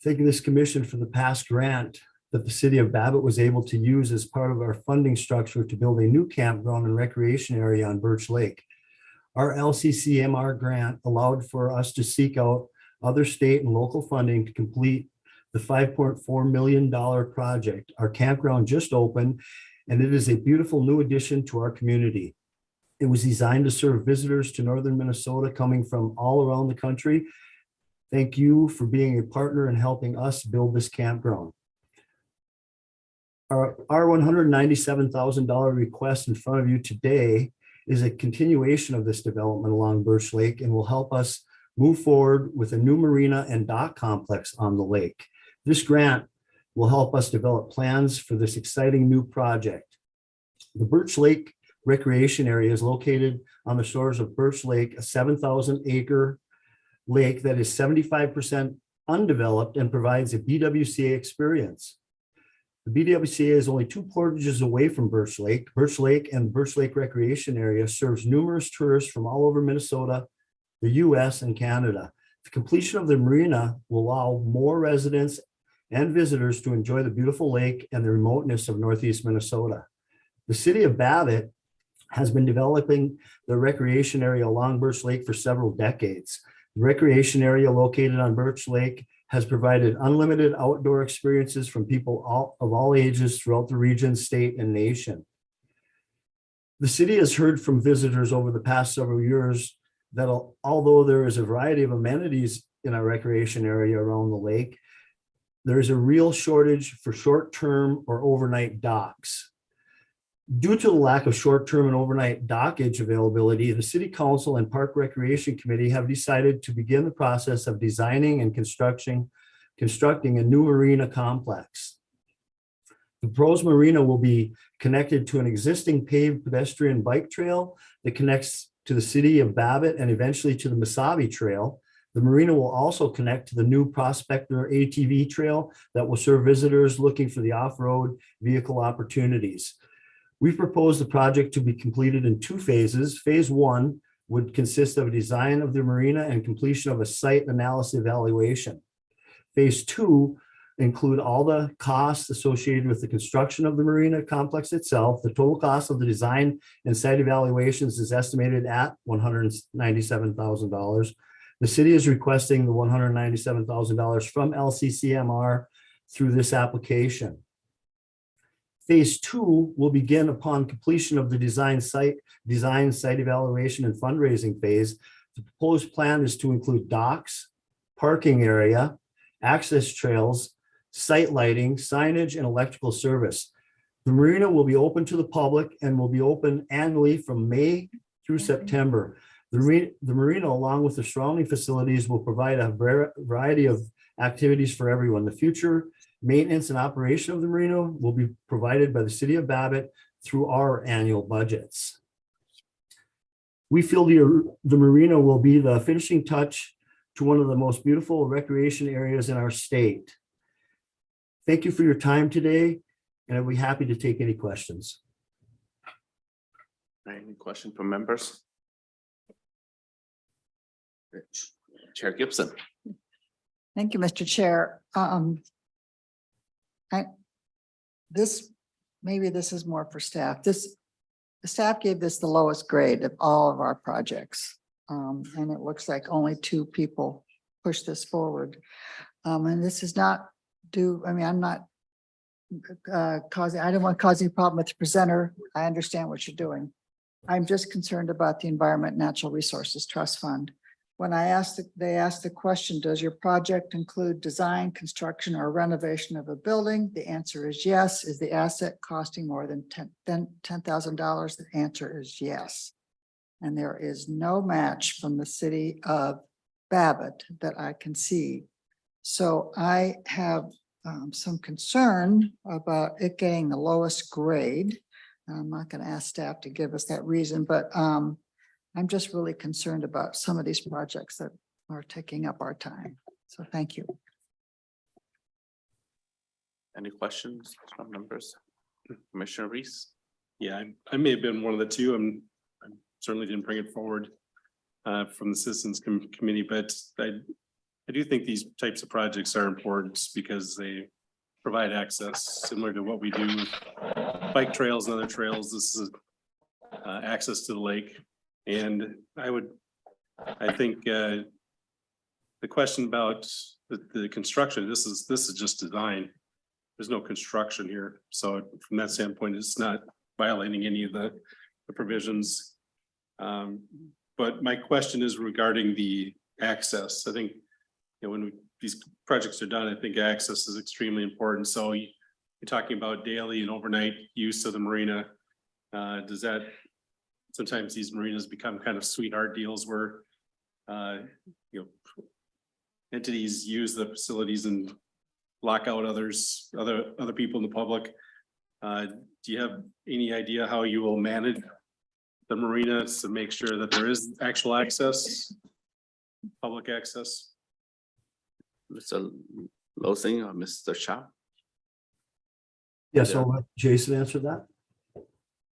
this commission for the past grant that the city of Babbitt was able to use as part of our funding structure to build a new campground and recreation area on Birch Lake. Our LCCMR grant allowed for us to seek out other state and local funding to complete the $5.4 million project. Our campground just opened, and it is a beautiful new addition to our community. It was designed to serve visitors to northern Minnesota coming from all around the country. Thank you for being a partner in helping us build this campground. Our $197,000 request in front of you today is a continuation of this development along Birch Lake and will help us move forward with a new marina and dock complex on the lake. This grant will help us develop plans for this exciting new project. The Birch Lake Recreation Area is located on the shores of Birch Lake, a 7,000-acre lake that is 75% undeveloped and provides a BWCA experience. The BWCA is only 2 portages away from Birch Lake. Birch Lake and Birch Lake Recreation Area serves numerous tourists from all over Minnesota, the US, and Canada. The completion of the marina will allow more residents and visitors to enjoy the beautiful lake and the remoteness of Northeast Minnesota. The city of Babbitt has been developing the recreation area along Birch Lake for several decades. The recreation area located on Birch Lake has provided unlimited outdoor experiences from people of all ages throughout the region, state, and nation. The city has heard from visitors over the past several years that although there is a variety of amenities in our recreation area around the lake, there is a real shortage for short-term or overnight docks. Due to the lack of short-term and overnight dockage availability, the City Council and Park Recreation Committee have decided to begin the process of designing and constructing a new marina complex. The proposed marina will be connected to an existing paved pedestrian bike trail that connects to the city of Babbitt and eventually to the Mesabi Trail. The marina will also connect to the new Prospector ATV trail that will serve visitors looking for the off-road vehicle opportunities. We propose the project to be completed in 2 phases. Phase 1 would consist of a design of the marina and completion of a site analysis evaluation. Phase 2 include all the costs associated with the construction of the marina complex itself. The total cost of the design and site evaluations is estimated at $197,000. The city is requesting the $197,000 from LCCMR through this application. Phase 2 will begin upon completion of the design, site evaluation, and fundraising phase. The proposed plan is to include docks, parking area, access trails, site lighting, signage, and electrical service. The marina will be open to the public and will be open annually from May through September. The marina, along with the surrounding facilities, will provide a variety of activities for everyone. The future maintenance and operation of the marina will be provided by the city of Babbitt through our annual budgets. We feel the marina will be the finishing touch to one of the most beautiful recreation areas in our state. Thank you for your time today, and I'll be happy to take any questions. Any question from members? Chair Gibson. Thank you, Mr. Chair. Maybe this is more for staff. The staff gave this the lowest grade of all of our projects. And it looks like only 2 people pushed this forward. And this is not I'm not I don't want to cause any problem with the presenter. I understand what you're doing. I'm just concerned about the Environment Natural Resources Trust Fund. When they asked the question, does your project include design, construction, or renovation of a building? The answer is yes. Is the asset costing more than $10,000? The answer is yes. And there is no match from the city of Babbitt that I can see. So I have some concern about it getting the lowest grade. I'm not going to ask staff to give us that reason, but I'm just really concerned about some of these projects that are taking up our time. So thank you. Any questions from members? Commissioner Reese? Yeah, I may have been one of the 2. I certainly didn't bring it forward from the Citizens Committee, but I do think these types of projects are important because they provide access similar to what we do with bike trails and other trails. This is access to the lake. And I think the question about the construction, this is just design. There's no construction here. So from that standpoint, it's not violating any of the provisions. But my question is regarding the access. I think when these projects are done, I think access is extremely important. So you're talking about daily and overnight use of the marina. Does that sometimes these marinas become kind of sweetheart deals where entities use the facilities and lock out other people in the public. Do you have any idea how you will manage the marina to make sure that there is actual access, public access? Mr. Losing or Mr. Shaw? Yes, I'll let Jason answer that.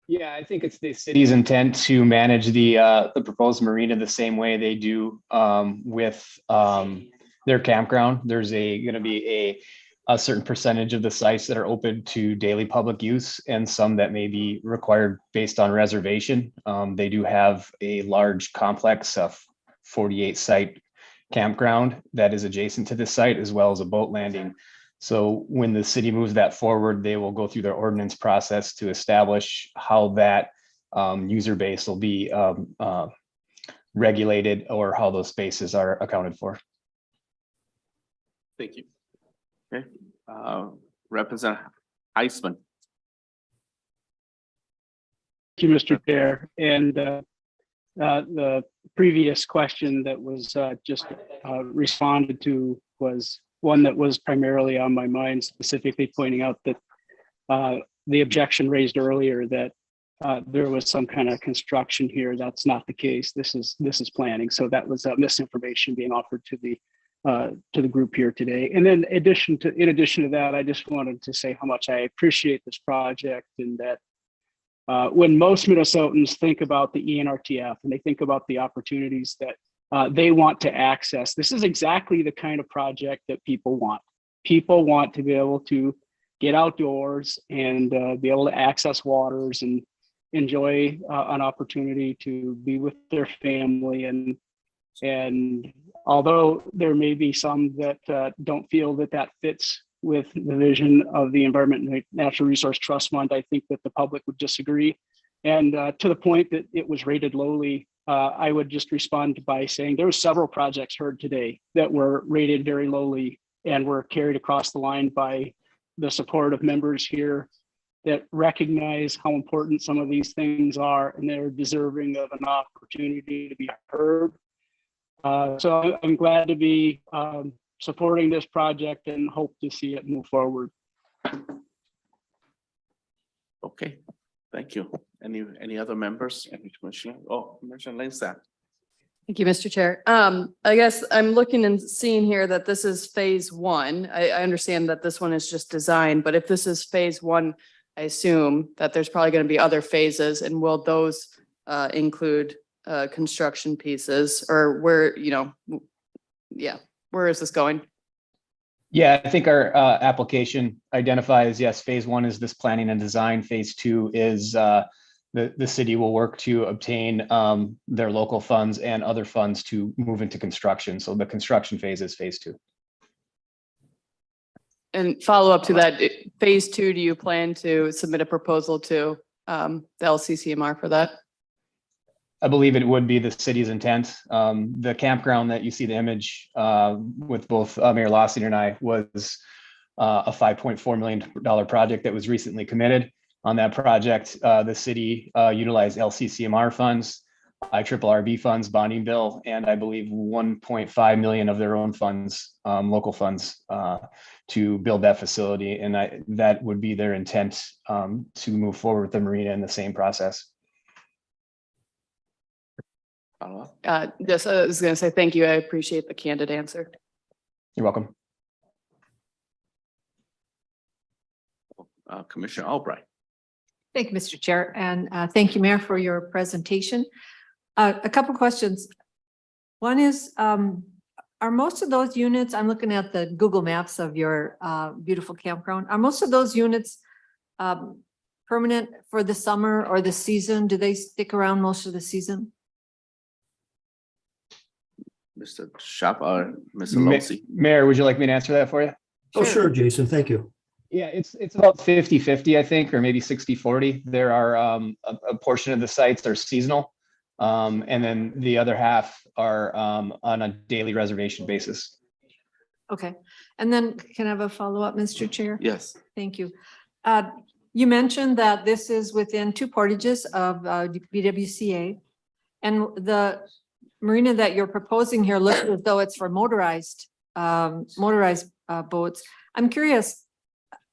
Yeah, I think it's the city's intent to manage the proposed marina the same way they do with their campground. There's going to be a certain percentage of the sites that are open to daily public use and some that may be required based on reservation. They do have a large complex of 48 site campground that is adjacent to this site, as well as a boat landing. So when the city moves that forward, they will go through their ordinance process to establish how that user base will be regulated or how those spaces are accounted for. Thank you. Okay, Representative Heisman. Thank you, Mr. Chair. And the previous question that was just responded to was one that was primarily on my mind, specifically pointing out that the objection raised earlier that there was some kind of construction here. That's not the case. This is planning. So that was misinformation being offered to the group here today. And then in addition to that, I just wanted to say how much I appreciate this project, and that when most Minnesotans think about the ENRTF and they think about the opportunities that they want to access, this is exactly the kind of project that people want. People want to be able to get outdoors and be able to access waters and enjoy an opportunity to be with their family. And although there may be some that don't feel that fits with the vision of the Environment and Natural Resource Trust Fund, I think that the public would disagree. And to the point that it was rated lowly, I would just respond by saying there were several projects heard today that were rated very lowly and were carried across the line by the support of members here that recognize how important some of these things are, and they're deserving of an opportunity to be heard. So I'm glad to be supporting this project and hope to see it move forward. Okay, thank you. Any other members? Any commissioner? Oh, Commissioner Langston. Thank you, Mr. Chair. I guess I'm looking and seeing here that this is phase one. I understand that this one is just designed, but if this is phase one, I assume that there's probably going to be other phases, and will those include construction pieces, or where, where is this going? Yeah, I think our application identifies, yes, phase one is this planning and design. Phase two is the city will work to obtain their local funds and other funds to move into construction. So the construction phase is phase two. And follow up to that, phase two, do you plan to submit a proposal to the LCCMR for that? I believe it would be the city's intent. The campground that you see the image with both Mayor Lossinger and I was a $5.4 million project that was recently committed. On that project, the city utilized LCCMR funds, IRRB funds, bonding bill, and I believe 1.5 million of their own funds, local funds, to build that facility. And that would be their intent to move forward with the marina in the same process. Just I was going to say thank you. I appreciate the candid answer. You're welcome. Commissioner Albright. Thank you, Mr. Chair, and thank you, Mayor, for your presentation. A couple questions. One is, are most of those units, I'm looking at the Google Maps of your beautiful campground, are most of those units permanent for the summer or the season? Do they stick around most of the season? Mr. Sharp or Mr. Losey? Mayor, would you like me to answer that for you? Oh, sure, Jason. Thank you. Yeah, it's about 50-50, I think, or maybe 60-40. There are a portion of the sites are seasonal. And then the other half are on a daily reservation basis. Okay. And then can I have a follow-up, Mr. Chair? Yes. Thank you. You mentioned that this is within 2 portages of BWCA, and the marina that you're proposing here looks as though it's for motorized boats. I'm curious,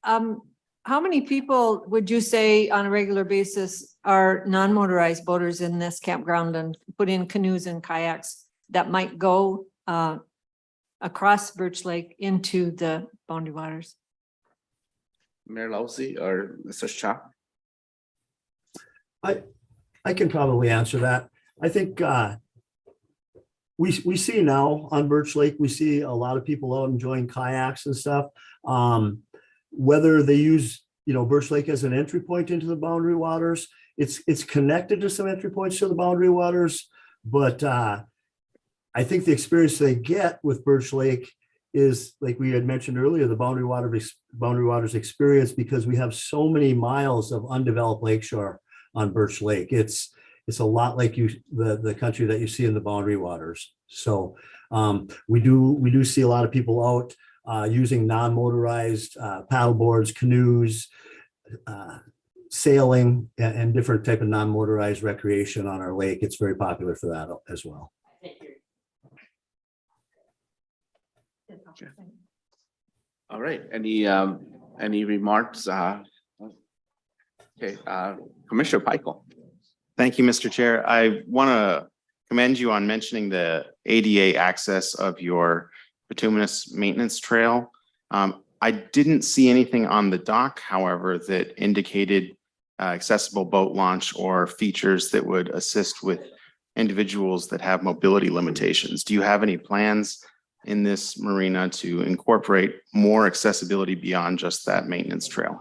how many people would you say on a regular basis are non-motorized boaters in this campground and put in canoes and kayaks that might go across Birch Lake into the boundary waters? Mayor Losey or Mr. Sharp? I can probably answer that. I think we see now on Birch Lake, we see a lot of people out enjoying kayaks and stuff. Whether they use, Birch Lake as an entry point into the boundary waters, it's connected to some entry points to the boundary waters, but I think the experience they get with Birch Lake is, like we had mentioned earlier, the boundary waters experience, because we have so many miles of undeveloped lakeshore on Birch Lake. It's a lot like the country that you see in the boundary waters. So we do see a lot of people out using non-motorized paddle boards, canoes, sailing, and different type of non-motorized recreation on our lake. It's very popular for that as well. Okay. All right. Any remarks? Okay, Commissioner Michael. Thank you, Mr. Chair. I want to commend you on mentioning the ADA access of your bituminous maintenance trail. I didn't see anything on the dock, however, that indicated accessible boat launch or features that would assist with individuals that have mobility limitations. Do you have any plans in this marina to incorporate more accessibility beyond just that maintenance trail?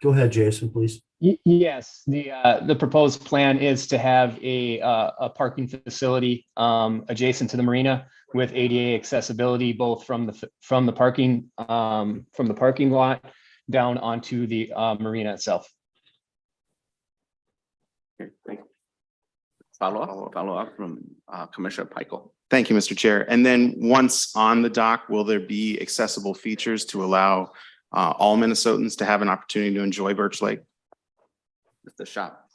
Go ahead, Jason, please. Yes, the proposed plan is to have a parking facility adjacent to the marina with ADA accessibility, both from the parking lot down onto the marina itself. Okay, thank you. Follow up from Commissioner Michael. Thank you, Mr. Chair. And then once on the dock, will there be accessible features to allow all Minnesotans to have an opportunity to enjoy Birch Lake? Mr. Shop.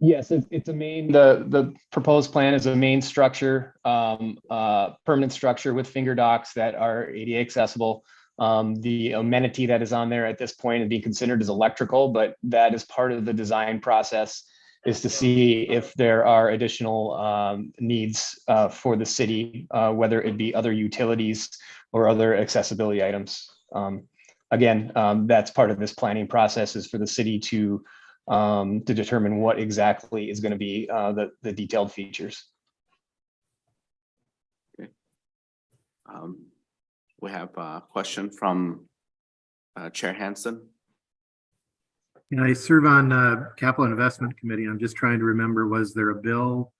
Yes, it's a main, the proposed plan is a main structure, permanent structure with finger docks that are ADA accessible. The amenity that is on there at this point and being considered as electrical, but that is part of the design process, is to see if there are additional needs for the city, whether it be other utilities or other accessibility items. Again, that's part of this planning process, is for the city to determine what exactly is going to be the detailed features. Okay. We have a question from Chair Hansen. I serve on Capital Investment Committee. I'm just trying to remember, was there a bill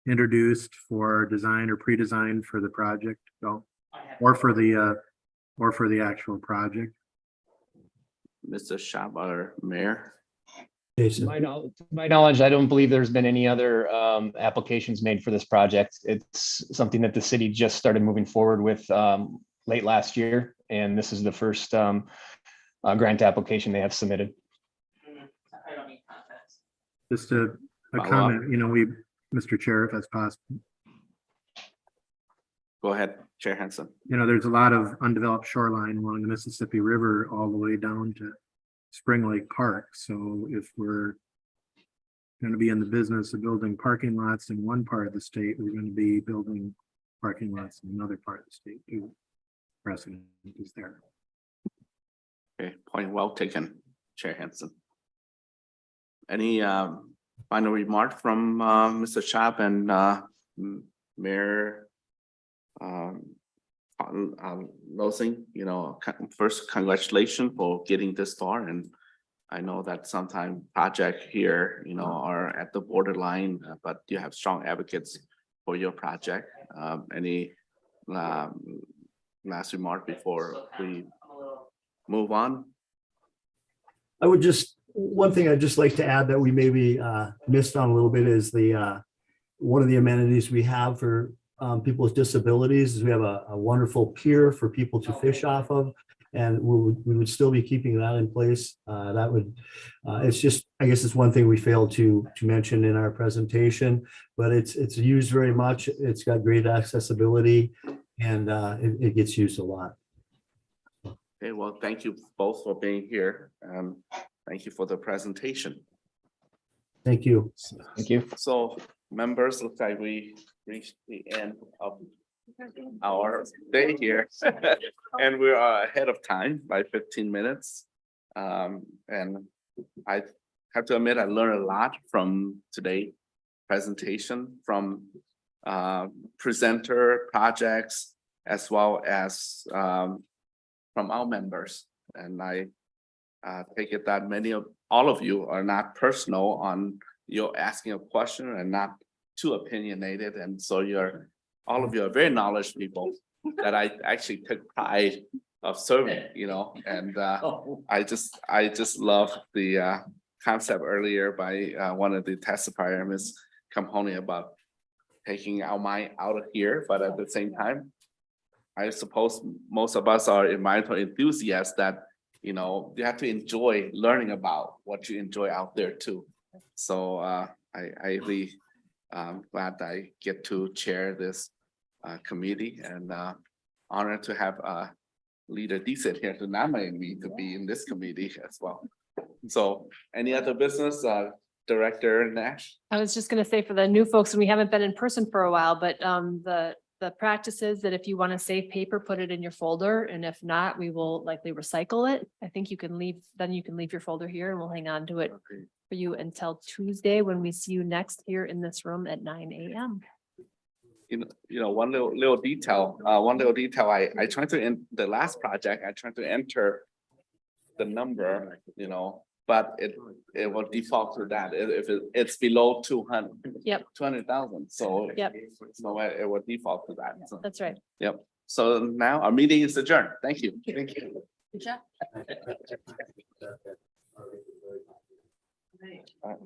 introduced for design or pre-design for the project? No, or for the actual project? Mr. Shop or Mayor? To my knowledge, I don't believe there's been any other applications made for this project. It's something that the city just started moving forward with late last year, and this is the first grant application they have submitted. Just a comment, Mr. Chair, if that's possible. Go ahead, Chair Hansen. There's a lot of undeveloped shoreline along the Mississippi River all the way down to Spring Lake Park. So if we're going to be in the business of building parking lots in one part of the state, we're going to be building parking lots in another part of the state too. Precedent is there. Okay, point well taken, Chair Hansen. Any final remark from Mr. Shop and Mayor Losing? First, congratulations for getting this far, and I know that sometimes projects here, are at the borderline, but you have strong advocates for your project. Any last remark before we move on? One thing I'd just like to add that we maybe missed on a little bit is one of the amenities we have for people with disabilities is we have a wonderful pier for people to fish off of, and we would still be keeping that in place. It's just, I guess it's one thing we failed to mention in our presentation, but it's used very much. It's got great accessibility, and it gets used a lot. Okay, well, thank you both for being here. Thank you for the presentation. Thank you. Thank you. So members, looks like we reached the end of our day here. And we are ahead of time by 15 minutes. And I have to admit, I learned a lot from today's presentation, from presenter projects, as well as from our members. And I take it that all of you are not personal on your asking a question and not too opinionated. And so all of you are very knowledgeable people that I actually took pride of serving, and I just love the concept earlier by one of the testifiers, Ms. Camponi, about taking our mind out of here, but at the same time, I suppose most of us are environmental enthusiasts that you have to enjoy learning about what you enjoy out there too. So I really glad I get to chair this committee, and honored to have leader decent here to nominate me to be in this committee as well. So any other business, Director Nash? I was just gonna say for the new folks, and we haven't been in person for a while, but the practice is that if you want to save paper, put it in your folder, and if not, we will likely recycle it. I think you can leave, then you can leave your folder here and we'll hang on to it for you until Tuesday when we see you next here in this room at 9 a.m. One little detail, I tried to, in the last project, I tried to enter the number, but it will default to that if it's below 200. Yep. 200,000, so. Yep. So it will default to that. So, That's right. yep. So now our meeting is adjourned. Thank you. Thank you. Good job.